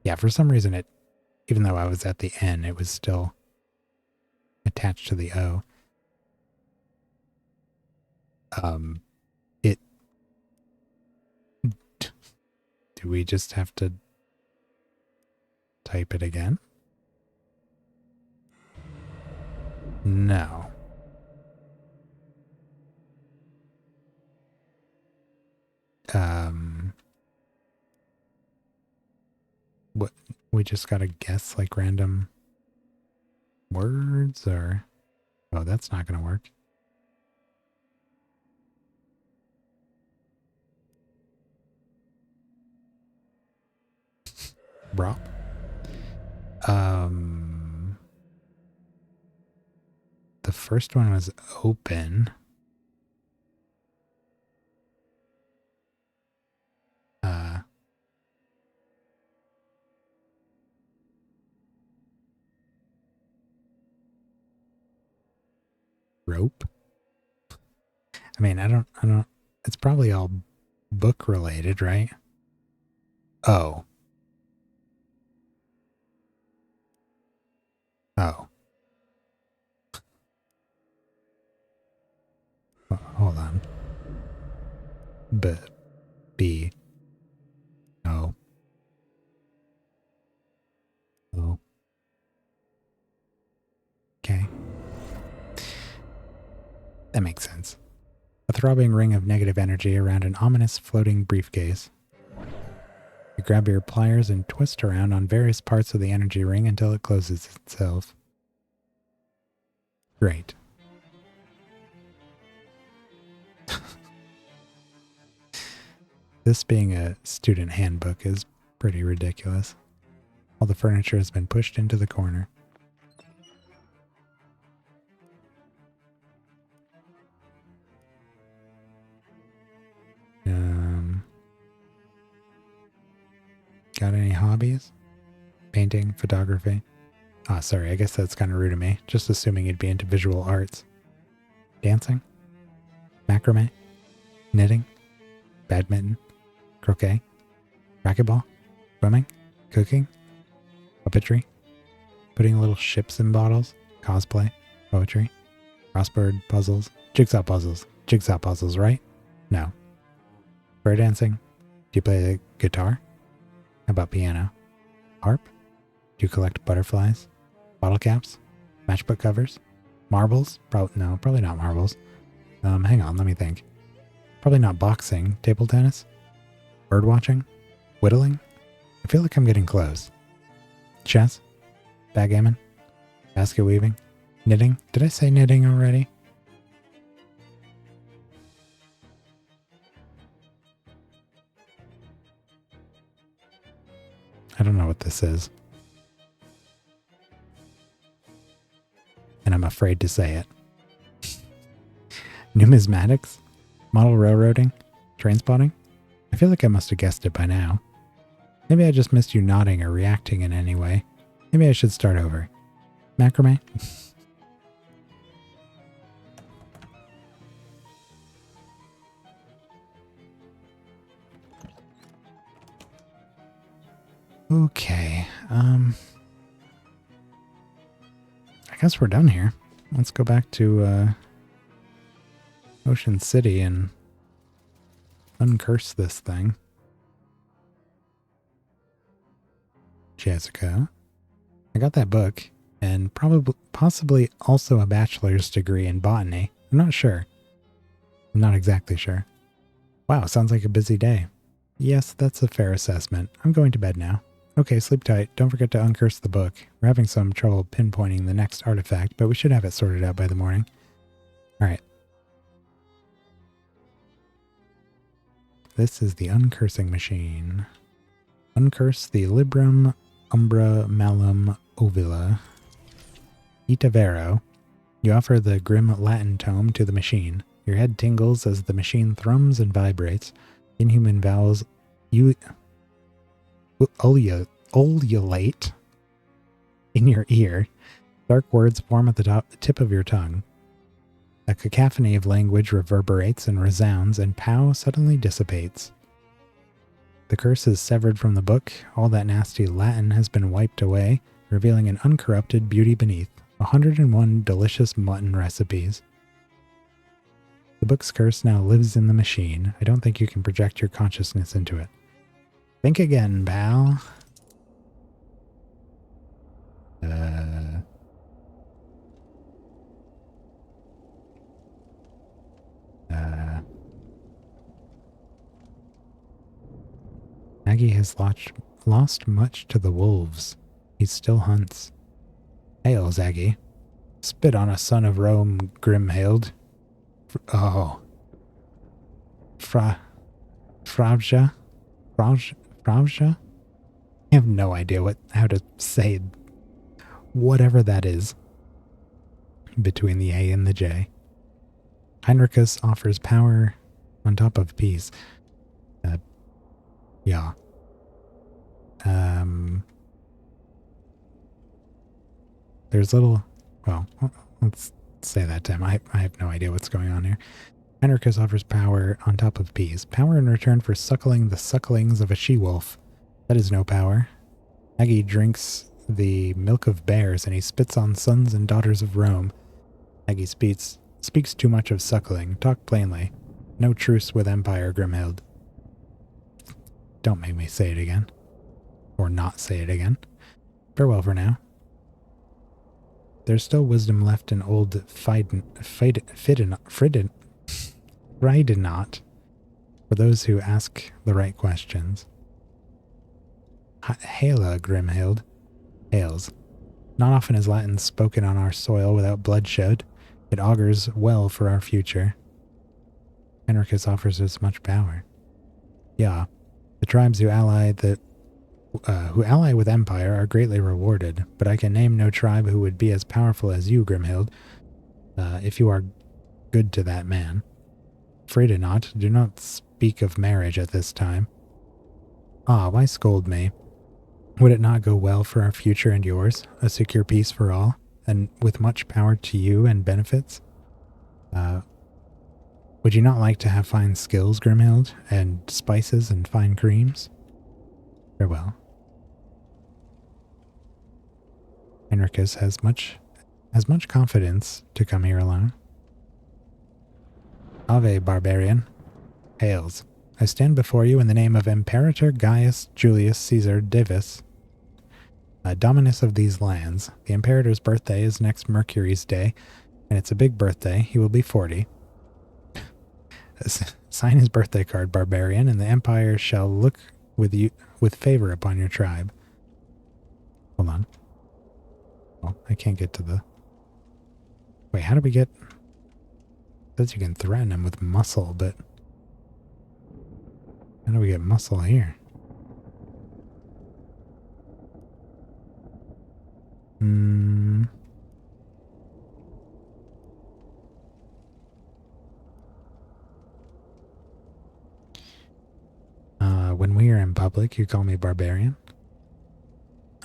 S1: Yeah, for some reason it, even though I was at the N, it was still attached to the O. Do we just have to type it again? No. What, we just gotta guess like random words or... Oh, that's not gonna work. Brop. The first one was open. Rope? I mean, I don't, it's probably all book related, right? Oh. Oh. Hold on. B. O. O. Okay. That makes sense. A throbbing ring of negative energy around an ominous floating briefcase. You grab your pliers and twist around on various parts of the energy ring until it closes itself. Great. This being a student handbook is pretty ridiculous. All the furniture has been pushed into the corner. Got any hobbies? Painting, photography? Ah, sorry, I guess that's kind of rude of me. Just assuming you'd be into visual arts. Dancing? Macrame? Knitting? Badminton? Croquet? Racquetball? Swimming? Cooking? Puppetry? Putting little ships in bottles? Cosplay? Poetry? Crossword puzzles? Jigsaw puzzles? Jigsaw puzzles, right? No. Bird dancing? Do you play the guitar? How about piano? Harp? Do you collect butterflies? Bottle caps? Matchbook covers? Marbles? No, probably not marbles. Hang on, let me think. Probably not boxing. Table tennis? Bird watching? Whittling? I feel like I'm getting close. Chess? Backgammon? Basket weaving? Knitting? Did I say knitting already? I don't know what this is. And I'm afraid to say it. Numismatics? Model railroading? Trainspotting? I feel like I must have guessed it by now. Maybe I just missed you nodding or reacting in any way. Maybe I should start over. Macrame? Okay, I guess we're done here. Let's go back to Ocean City and uncurse this thing. Jessica, I got that book and possibly also a bachelor's degree in botany. I'm not sure. I'm not exactly sure. Wow, sounds like a busy day. Yes, that's a fair assessment. I'm going to bed now. Okay, sleep tight. Don't forget to uncurse the book. We're having some trouble pinpointing the next artifact, but we should have it sorted out by the morning. Alright. This is the uncursing machine. Uncurse the Librum Umbra Malum Ovula. Itavero. You offer the grim Latin tome to the machine. Your head tingles as the machine thrums and vibrates. Inhuman vowels ululate in your ear. Dark words form at the tip of your tongue. A cacophony of language reverberates and resounds, and pow suddenly dissipates. The curse is severed from the book. All that nasty Latin has been wiped away, revealing an uncorrupted beauty beneath. 101 delicious mutton recipes. The book's curse now lives in the machine. I don't think you can project your consciousness into it. Think again, pal. Maggie has lost much to the wolves. He still hunts. Hail, Zaggy. Spit on a son of Rome, Grimhild. Fravja? Fravja? I have no idea how to say whatever that is between the A and the J. Heinricus offers power on top of peace. Yeah. There's little... Well, let's say that to him. I have no idea what's going on here. Henricus offers power on top of peace. Power in return for suckling the sucklings of a she-wolf. That is no power. Aggie drinks the milk of bears, and he spits on sons and daughters of Rome. Aggie speaks too much of suckling. Talk plainly. No truce with Empire, Grimhild. Don't make me say it again. Or not say it again. Farewell for now. There's still wisdom left in old Fridenot for those who ask the right questions. Haila, Grimhild. Hails. Not often is Latin spoken on our soil without bloodshed. It augurs well for our future. Henricus offers us much power. Yeah, the tribes who ally with Empire are greatly rewarded, but I can name no tribe who would be as powerful as you, Grimhild, if you are good to that man. Fridenot, do not speak of marriage at this time. Ah, why scold me? Would it not go well for our future and yours, a secure peace for all, and with much power to you and benefits? Would you not like to have fine skills, Grimhild, and spices and fine creams? Farewell. Henricus has much confidence to come here alone. Ave, barbarian. Hails. I stand before you in the name of Imperator Gaius Julius Caesar Divis, Dominus of these lands. The Imperator's birthday is next Mercury's Day, and it's a big birthday. He will be 40. Sign his birthday card, barbarian, and the Empire shall look with favor upon your tribe. Hold on. Oh, I can't get to the... Wait, how do we get... It says you can threaten him with muscle, but... How do we get muscle here? When we are in public, you call me barbarian?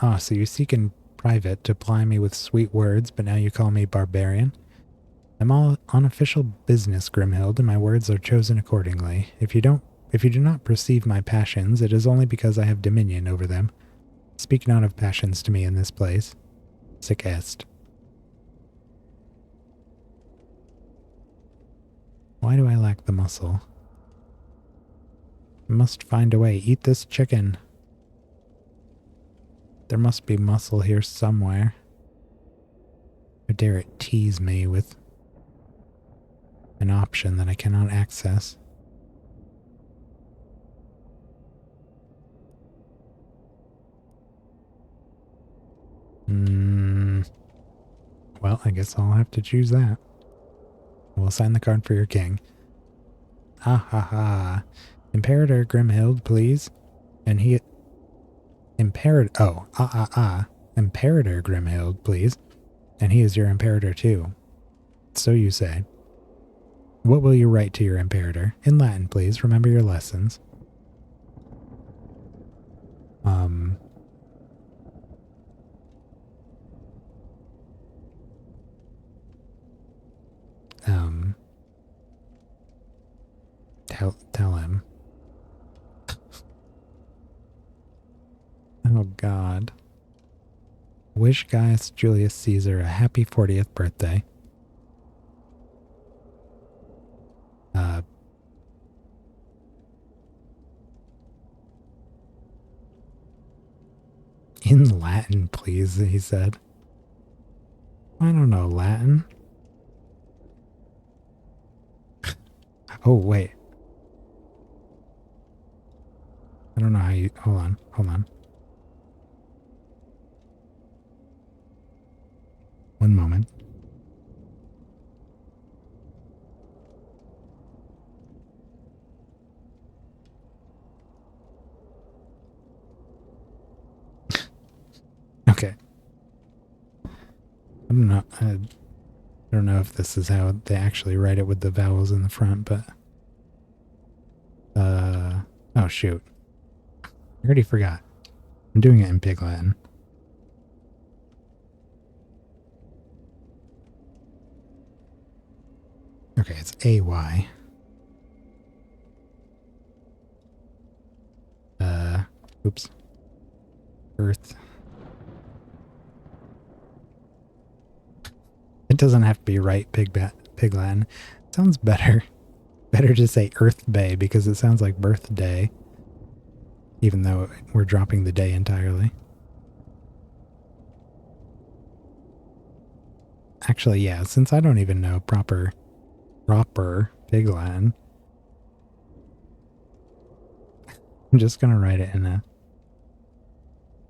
S1: Ah, so you seek in private to ply me with sweet words, but now you call me barbarian? I'm all on official business, Grimhild, and my words are chosen accordingly. If you do not perceive my passions, it is only because I have dominion over them. Speak not of passions to me in this place. Sic est. Why do I lack the muscle? I must find a way. Eat this chicken. There must be muscle here somewhere. How dare it tease me with an option that I cannot access. Well, I guess I'll have to choose that. We'll sign the card for your king. Ah ha ha. Imperator Grimhild, please. And he... Imperator Grimhild, please. And he is your Imperator too. So you say. What will you write to your Imperator? In Latin, please. Remember your lessons. Tell him. Oh, God. Wish Gaius Julius Caesar a happy 40th birthday. In Latin, please, he said. I don't know Latin. Oh, wait. I don't know how you... Hold on. One moment. Okay. I don't know if this is how they actually write it with the vowels in the front, but... Oh, shoot. I already forgot. I'm doing it in Pig Latin. Okay, it's AY. Oops. Earth. It doesn't have to be right, Pig Latin. Sounds better. Better to say Earth Bay because it sounds like birthday. Even though we're dropping the day entirely. Actually, yeah, since I don't even know proper Pig Latin, I'm just going to write it in a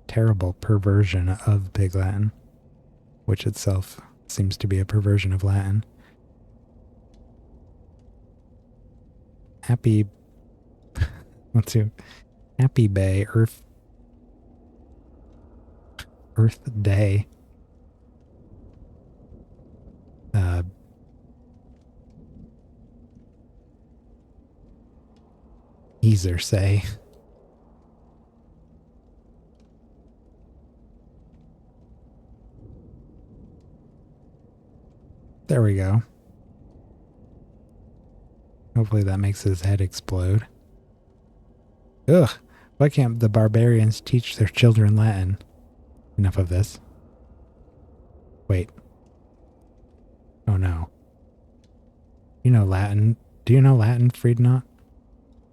S1: terrible perversion of Pig Latin, which itself seems to be a perversion of Latin. Happy, let's see, Happy Bay, Earth Day. Easer say. There we go. Hopefully that makes his head explode. Ugh, why can't the barbarians teach their children Latin? Enough of this. Wait. Oh no. You know Latin. Do you know Latin, Friednot?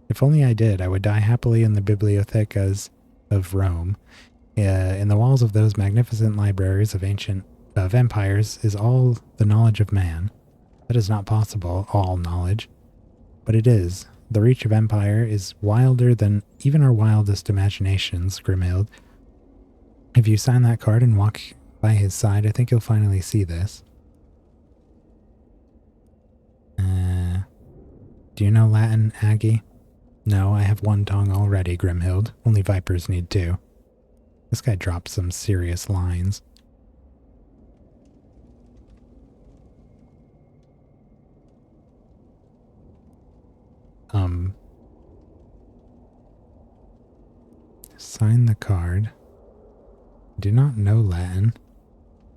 S1: If only I did, I would die happily in the bibliothecas of Rome. In the walls of those magnificent libraries of empires is all the knowledge of man. That is not possible, all knowledge. But it is. The reach of empire is wilder than even our wildest imaginations, Grimhild. If you sign that card and walk by his side, I think you'll finally see this. Do you know Latin, Aggie? No, I have one tongue already, Grimhild. Only vipers need two. This guy dropped some serious lines. Sign the card. Do not know Latin.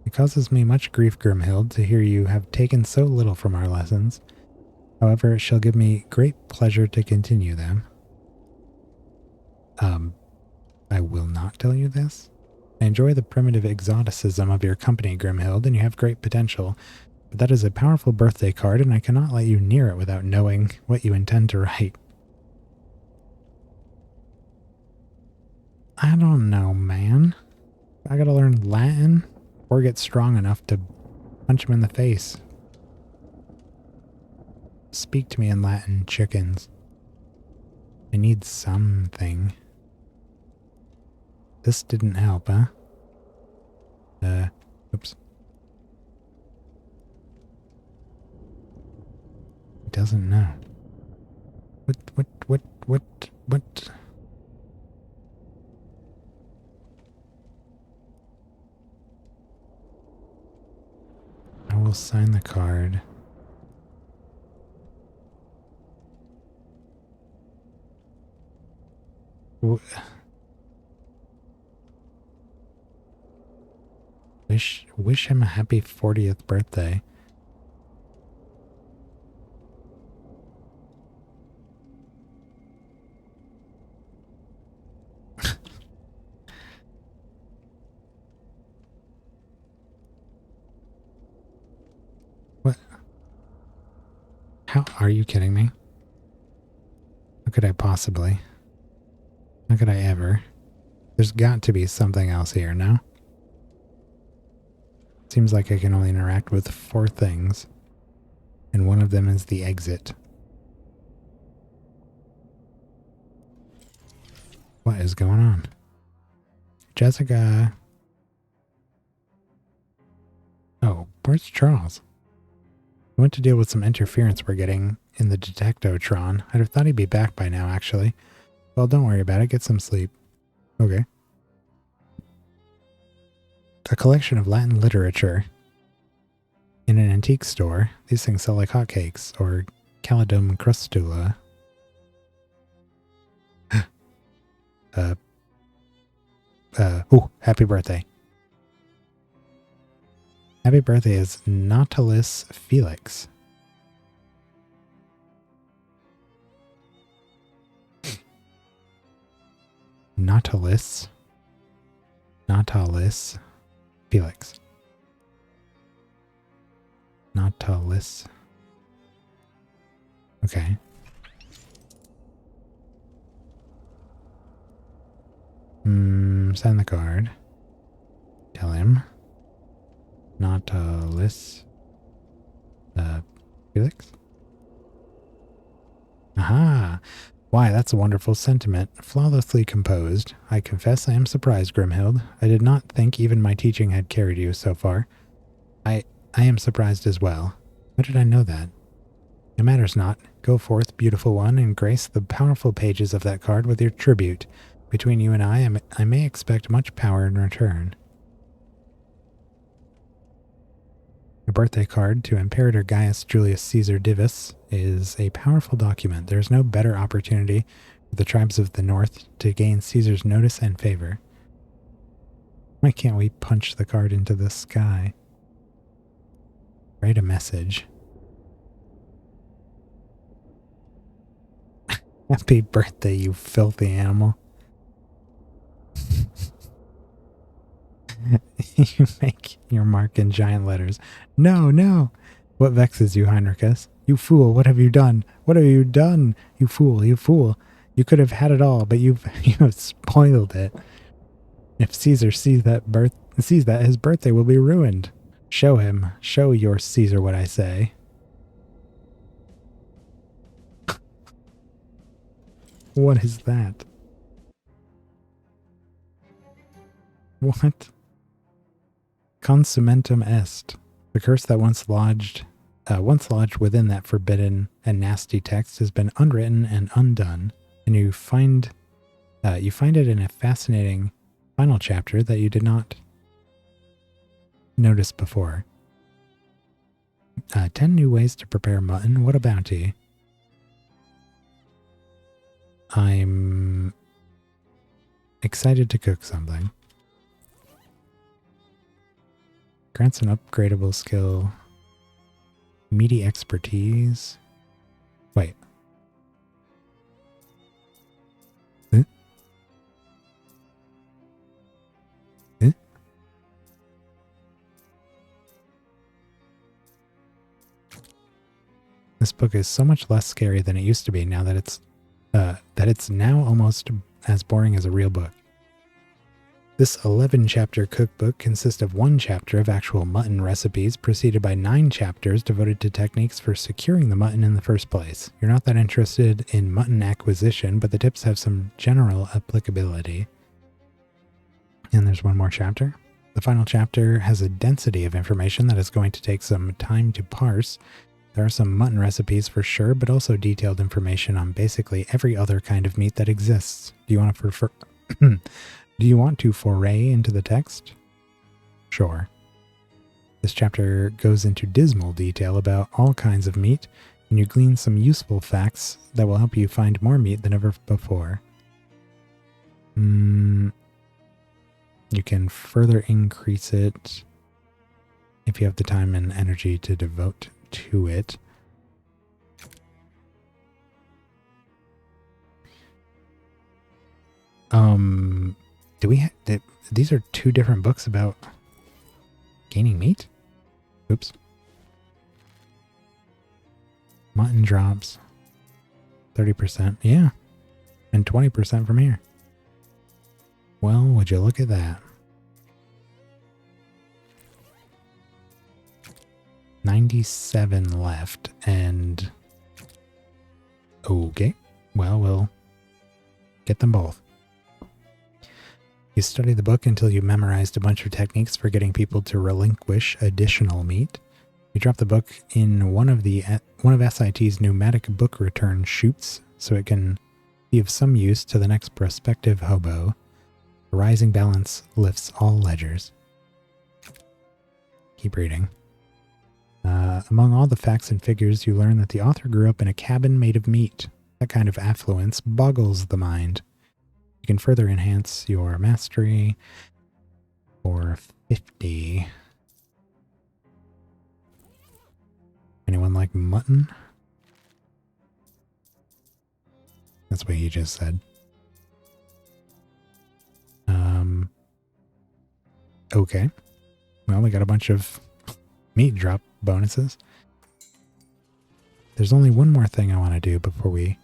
S1: It causes me much grief, Grimhild, to hear you have taken so little from our lessons. However, it shall give me great pleasure to continue them. I will not tell you this. I enjoy the primitive exoticism of your company, Grimhild, and you have great potential. But that is a powerful birthday card, and I cannot let you near it without knowing what you intend to write. I don't know, man. I gotta learn Latin or get strong enough to punch him in the face. Speak to me in Latin, chickens. I need something. This didn't help, huh? Oops. He doesn't know. What? I will sign the card. Wish him a happy 40th birthday. What? How are you kidding me? How could I possibly? How could I ever? There's got to be something else here, no? Seems like I can only interact with 4 things, and one of them is the exit. What is going on? Jessica. Oh, where's Charles? I went to deal with some interference we're getting in the Detectotron. I'd have thought he'd be back by now, actually. Well, don't worry about it. Get some sleep. Okay. A collection of Latin literature in an antique store. These things sell like hotcakes, or Calidum crustula. Happy birthday. Happy birthday is Nautilus Felix. Nautilus. Nautilus. Felix. Nautilus. Okay. Send the card. Tell him. Nautilus. Felix? Aha! Why, that's a wonderful sentiment. Flawlessly composed. I confess I am surprised, Grimhild. I did not think even my teaching had carried you so far. I am surprised as well. How did I know that? It matters not. Go forth, beautiful one, and grace the powerful pages of that card with your tribute. Between you and I may expect much power in return. A birthday card to Imperator Gaius Julius Caesar Divus is a powerful document. There is no better opportunity for the tribes of the North to gain Caesar's notice and favor. Why can't we punch the card into the sky? Write a message. Happy birthday, you filthy animal. You make your mark in giant letters. No, no. What vexes you, Heinrichus? You fool, what have you done? What have you done? You fool, you fool. You could have had it all, but you have spoiled it. If Caesar sees that, his birthday will be ruined. Show him. Show your Caesar what I say. What is that? What? Consummentum est. The curse that once lodged within that forbidden and nasty text has been unwritten and undone, and you find it in a fascinating final chapter that you did not notice before. 10 new ways to prepare mutton. What a bounty. I'm excited to cook something. Grants an upgradable skill. Meaty expertise. Wait. Huh? Huh? This book is so much less scary than it used to be now that it's now almost as boring as a real book. This 11-chapter cookbook consists of 1 chapter of actual mutton recipes, preceded by 9 chapters devoted to techniques for securing the mutton in the first place. You're not that interested in mutton acquisition, but the tips have some general applicability. And there's 1 more chapter. The final chapter has a density of information that is going to take some time to parse. There are some mutton recipes for sure, but also detailed information on basically every other kind of meat that exists. Do you want to foray into the text? Sure. This chapter goes into dismal detail about all kinds of meat, and you glean some useful facts that will help you find more meat than ever before. You can further increase it if you have the time and energy to devote to it. These are 2 different books about gaining meat? Oops. Mutton drops. 30%. Yeah. And 20% from here. Well, would you look at that? 97 left, and okay, well, we'll get them both. You study the book until you memorized a bunch of techniques for getting people to relinquish additional meat. You drop the book in one of SIT's pneumatic book return chutes, so it can be of some use to the next prospective hobo. A rising balance lifts all ledgers. Keep reading. Among all the facts and figures, you learn that the author grew up in a cabin made of meat. That kind of affluence boggles the mind. You can further enhance your mastery for 50. Anyone like mutton? That's what he just said. Okay. Well, we got a bunch of meat drop bonuses. There's only one more thing I want to do before we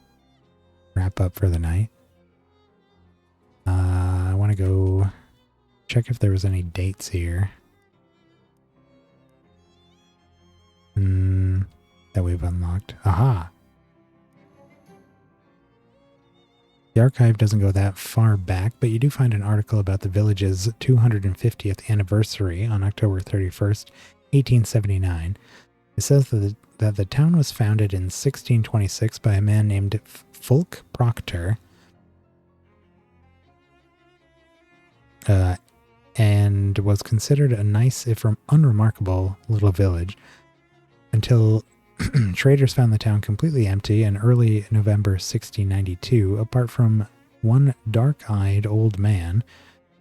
S1: wrap up for the night. I want to go check if there was any dates here. That we've unlocked. Aha! The archive doesn't go that far back, but you do find an article about the village's 250th anniversary on October 31st, 1879. It says that the town was founded in 1626 by a man named Fulk Proctor, and was considered a nice, if unremarkable, little village until traders found the town completely empty in early November 1692, apart from one dark-eyed old man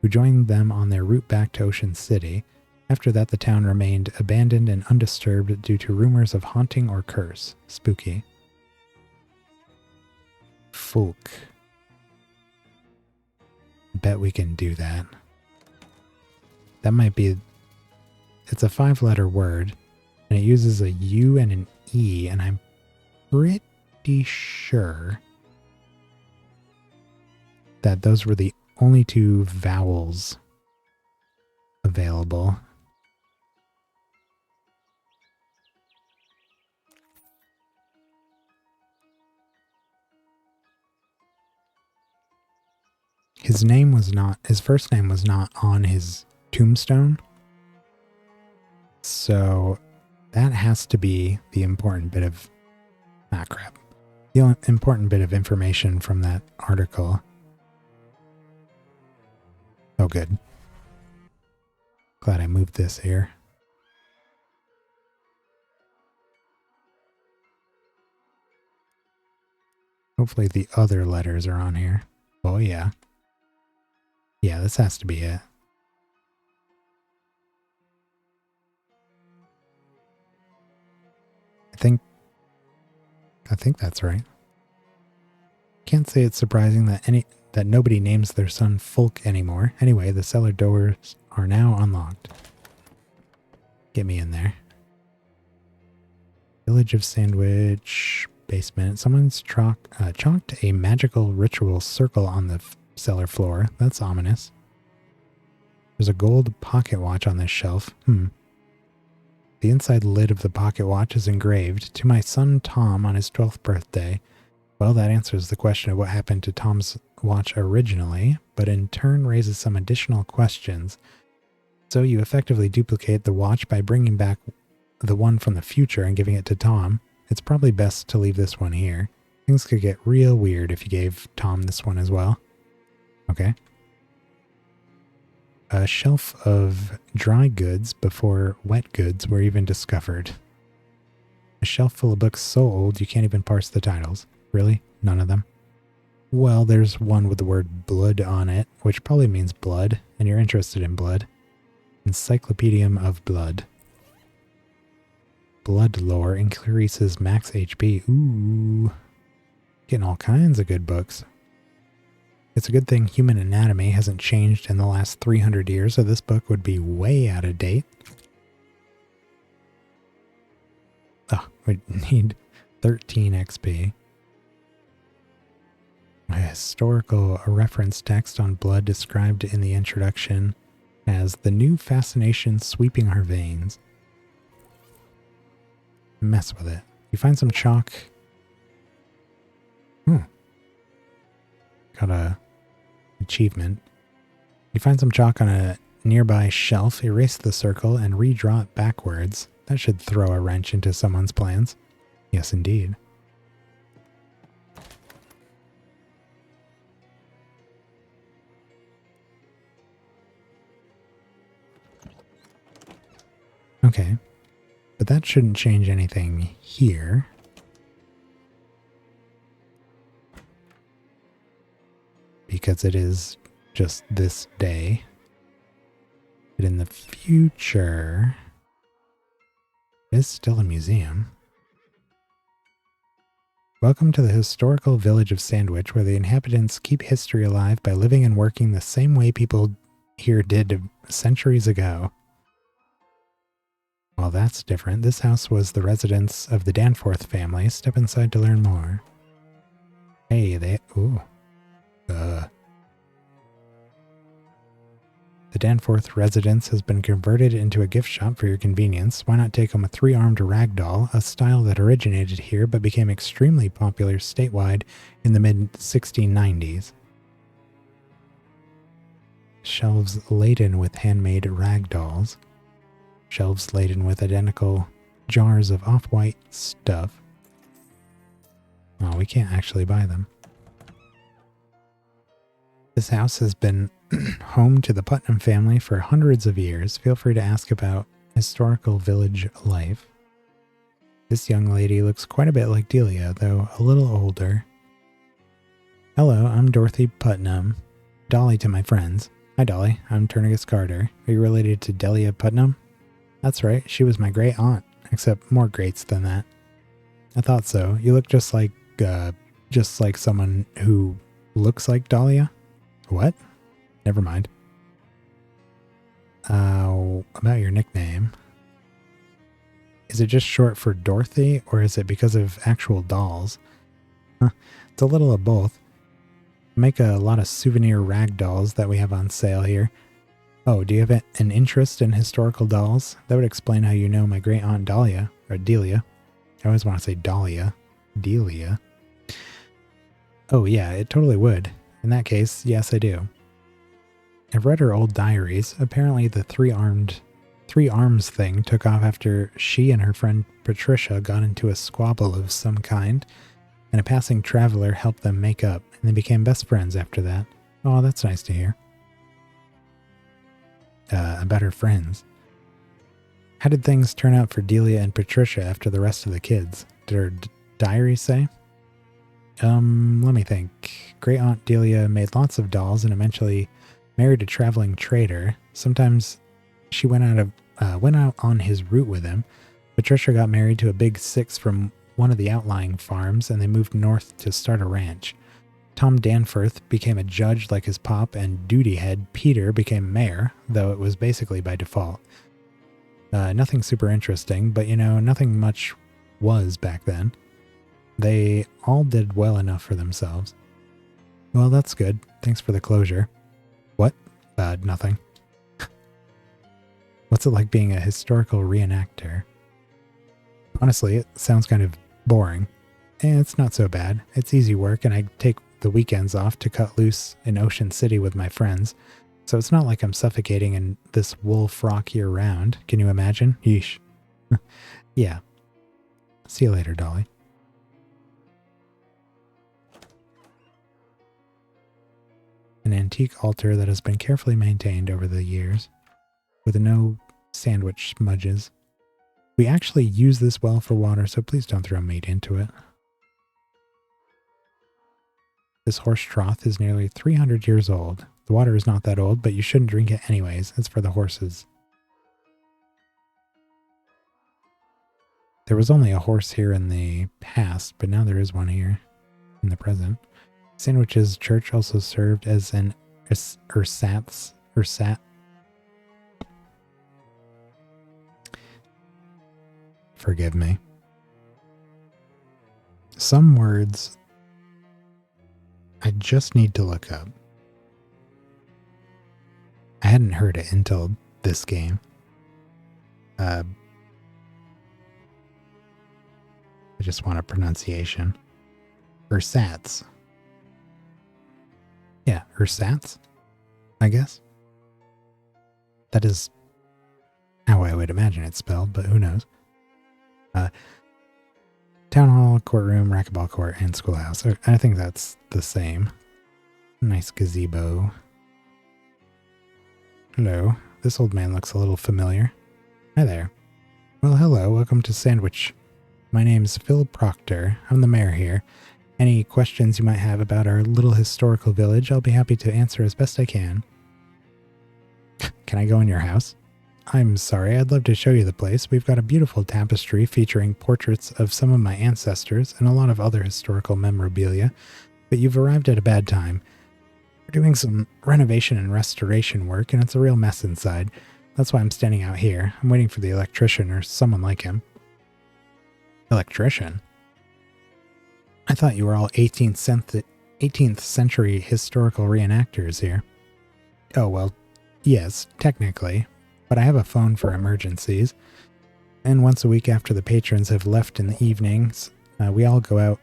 S1: who joined them on their route back to Ocean City. After that, the town remained abandoned and undisturbed due to rumors of haunting or curse. Spooky. Folk. Bet we can do that. That might be... It's a 5-letter word, and it uses a U and an E, and I'm pretty sure that those were the only 2 vowels available. His first name was not on his tombstone. So that has to be the important bit of... Ah, crap. The important bit of information from that article. Oh, good. Glad I moved this here. Hopefully the other letters are on here. Oh, yeah. Yeah, this has to be it. I think that's right. Can't say it's surprising that nobody names their son Fulk anymore. Anyway, the cellar doors are now unlocked. Get me in there. Village of Sandwich basement. Someone's chalked a magical ritual circle on the cellar floor. That's ominous. There's a gold pocket watch on this shelf. The inside lid of the pocket watch is engraved, "To my son Tom on his 12th birthday." Well, that answers the question of what happened to Tom's watch originally, but in turn raises some additional questions. So you effectively duplicate the watch by bringing back the one from the future and giving it to Tom. It's probably best to leave this one here. Things could get real weird if you gave Tom this one as well. Okay. A shelf of dry goods before wet goods were even discovered. A shelf full of books so old you can't even parse the titles. Really? None of them? Well, there's one with the word blood on it, which probably means blood, and you're interested in blood. Encyclopedium of Blood. Blood lore increases max HP. Ooh. Getting all kinds of good books. It's a good thing human anatomy hasn't changed in the last 300 years, so this book would be way out of date. Oh, we need 13 XP. A historical reference text on blood described in the introduction as the new fascination sweeping our veins. Mess with it. You find some chalk. Got a achievement. You find some chalk on a nearby shelf, erase the circle, and redraw it backwards. That should throw a wrench into someone's plans. Yes, indeed. Okay. But that shouldn't change anything here. Because it is just this day. But in the future, it's still a museum. Welcome to the historical village of Sandwich, where the inhabitants keep history alive by living and working the same way people here did centuries ago. Well, that's different. This house was the residence of the Danforth family. Step inside to learn more. Hey, ooh. The Danforth residence has been converted into a gift shop for your convenience. Why not take home a 3-armed ragdoll, a style that originated here but became extremely popular statewide in the mid-1690s. Shelves laden with handmade ragdolls. Shelves laden with identical jars of off-white stuff. Oh, we can't actually buy them. This house has been home to the Putnam family for hundreds of years. Feel free to ask about historical village life. This young lady looks quite a bit like Delia, though a little older. Hello, I'm Dorothy Putnam. Dolly to my friends. Hi Dolly, I'm Turngus Carter. Are you related to Delia Putnam? That's right, she was my great aunt, except more greats than that. I thought so. You look just like someone who looks like Dahlia. What? Never mind. About your nickname. Is it just short for Dorothy, or is it because of actual dolls? Huh, it's a little of both. I make a lot of souvenir rag dolls that we have on sale here. Oh, do you have an interest in historical dolls? That would explain how you know my great aunt Dahlia, or Delia. I always want to say Dahlia. Delia. Oh yeah, it totally would. In that case, yes I do. I've read her old diaries. Apparently the three arms thing took off after she and her friend Patricia got into a squabble of some kind, and a passing traveler helped them make up, and they became best friends after that. Oh, that's nice to hear. About her friends. How did things turn out for Delia and Patricia after the rest of the kids? Did her diary say? Let me think. Great Aunt Delia made lots of dolls and eventually married a traveling trader. Sometimes she went out on his route with him. Patricia got married to a big six from one of the outlying farms, and they moved north to start a ranch. Tom Danforth became a judge like his pop, and duty head Peter became mayor, though it was basically by default. Nothing super interesting, but nothing much was back then. They all did well enough for themselves. Well, that's good. Thanks for the closure. What? Nothing. What's it like being a historical reenactor? Honestly, it sounds kind of boring. It's not so bad. It's easy work, and I take the weekends off to cut loose in Ocean City with my friends, so it's not like I'm suffocating in this wool frock year-round. Can you imagine? Yeesh. Yeah. See you later, Dolly. An antique altar that has been carefully maintained over the years, with no sandwich smudges. We actually use this well for water, so please don't throw meat into it. This horse trough is nearly 300 years old. The water is not that old, but you shouldn't drink it anyways. It's for the horses. There was only a horse here in the past, but now there is one here in the present. Sandwiches Church also served as an ersatz. Forgive me. Some words I just need to look up. I hadn't heard it until this game. I just want a pronunciation. Ersatz. Yeah, ersatz, I guess. That is how I would imagine it's spelled, but who knows. Town hall, courtroom, racquetball court, and schoolhouse. I think that's the same. Nice gazebo. Hello. This old man looks a little familiar. Hi there. Well, hello. Welcome to Sandwich. My name's Phil Proctor. I'm the mayor here. Any questions you might have about our little historical village, I'll be happy to answer as best I can. Can I go in your house? I'm sorry, I'd love to show you the place. We've got a beautiful tapestry featuring portraits of some of my ancestors and a lot of other historical memorabilia, but you've arrived at a bad time. We're doing some renovation and restoration work, and it's a real mess inside. That's why I'm standing out here. I'm waiting for the electrician or someone like him. Electrician? I thought you were all 18th century historical reenactors here. Oh, well, yes, technically. But I have a phone for emergencies. And once a week after the patrons have left in the evenings, we all go out.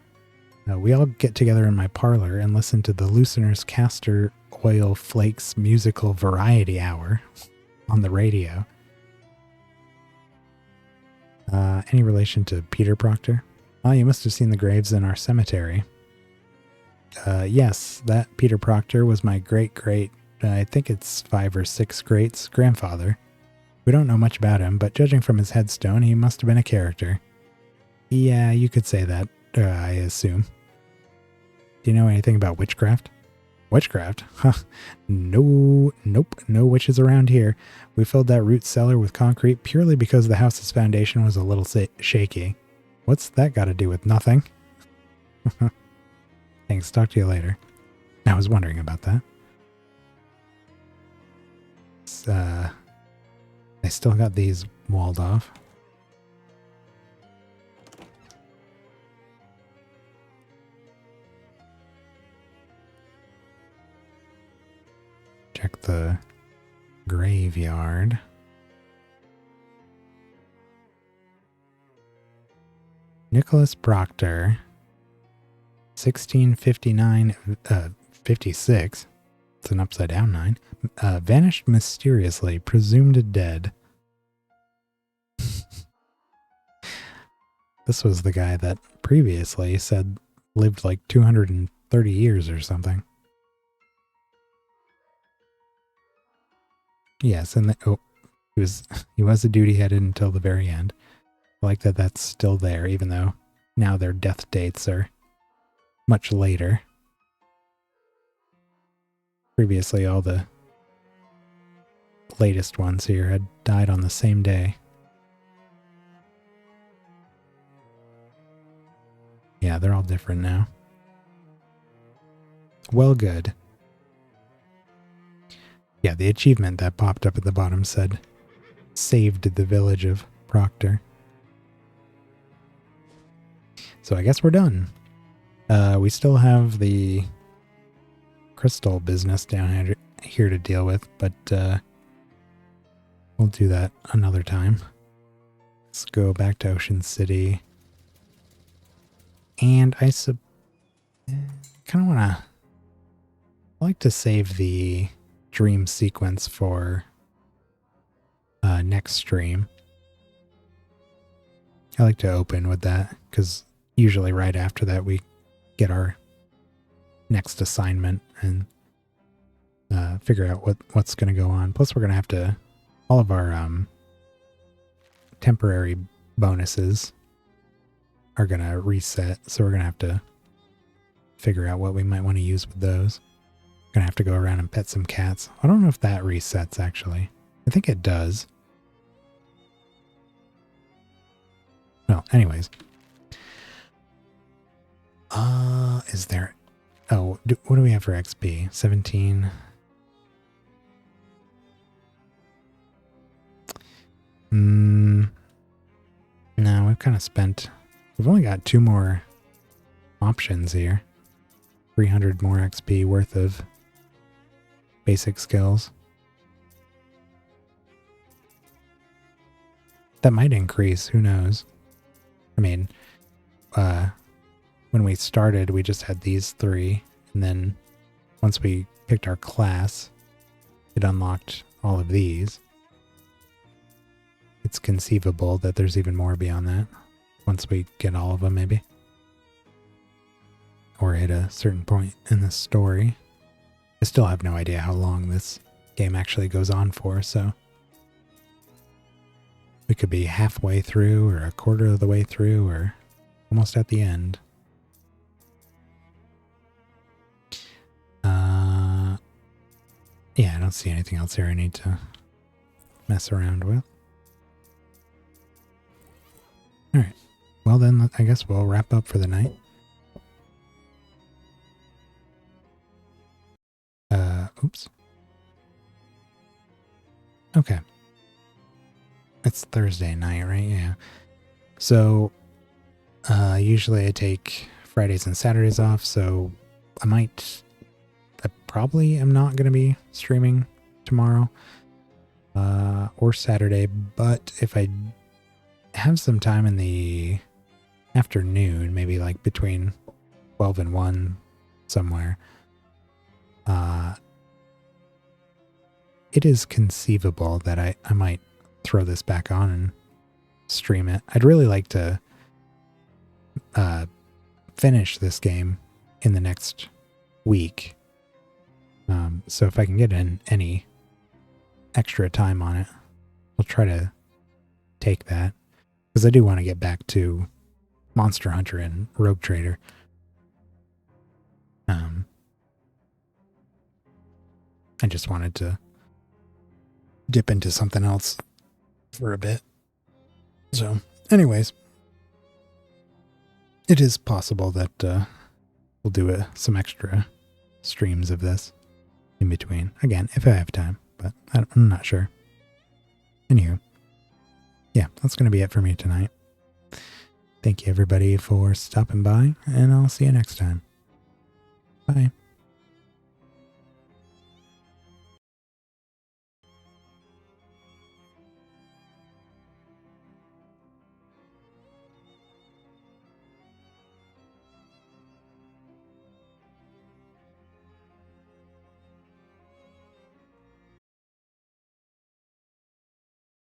S1: We all get together in my parlor and listen to the Luciner's Castor Oil Flakes Musical Variety Hour on the radio. Any relation to Peter Proctor? Oh, you must have seen the graves in our cemetery. Yes, that Peter Proctor was my great-great, I think it's 5 or 6 greats, grandfather. We don't know much about him, but judging from his headstone, he must have been a character. Yeah, you could say that, I assume. Do you know anything about witchcraft? Witchcraft? Huh. Nope, no witches around here. We filled that root cellar with concrete purely because the house's foundation was a little shaky. What's that got to do with nothing? Thanks, talk to you later. I was wondering about that. I still got these walled off. Check the graveyard. Nicholas Proctor, 1659, 56. It's an upside down 9. Vanished mysteriously, presumed dead. This was the guy that previously said lived like 230 years or something. Yes, and he was a duty headed until the very end. I like that that's still there, even though now their death dates are much later. Previously, all the latest ones here had died on the same day. Yeah, they're all different now. Well, good. Yeah, the achievement that popped up at the bottom said, saved the village of Proctor. So I guess we're done. We still have the crystal business down here to deal with, but we'll do that another time. Let's go back to Ocean City. And I kind of want to... I like to save the dream sequence for next stream. I like to open with that, because usually right after that we get our next assignment and figure out what's going to go on. Plus we're going to have to... all of our temporary bonuses are going to reset, so we're going to have to figure out what we might want to use with those. Going to have to go around and pet some cats. I don't know if that resets, actually. I think it does. Well, anyways. Is there... oh, what do we have for XP? 17... no, we've kind of spent... we've only got 2 more options here. 300 more XP worth of basic skills. That might increase, who knows? I mean, when we started, we just had these 3, and then once we picked our class, it unlocked all of these. It's conceivable that there's even more beyond that, once we get all of them, maybe. Or hit a certain point in the story. I still have no idea how long this game actually goes on for, so... we could be halfway through, or a quarter of the way through, or almost at the end. Yeah, I don't see anything else here I need to mess around with. Alright, well then, I guess we'll wrap up for the night. Oops. Okay. It's Thursday night, right? Yeah. So, usually I take Fridays and Saturdays off, so I probably am not going to be streaming tomorrow, or Saturday, but if I have some time in the afternoon, maybe like between 12 and 1 somewhere, it is conceivable that I might throw this back on and stream it. I'd really like to finish this game in the next week. So if I can get in any extra time on it, I'll try to take that, because I do want to get back to Monster Hunter and Rogue Trader. I just wanted to dip into something else for a bit. So, anyways, it is possible that we'll do some extra streams of this in between. Again, if I have time, but I'm not sure. Anywho, yeah, that's going to be it for me tonight. Thank you, everybody, for stopping by, and I'll see you next time. Bye.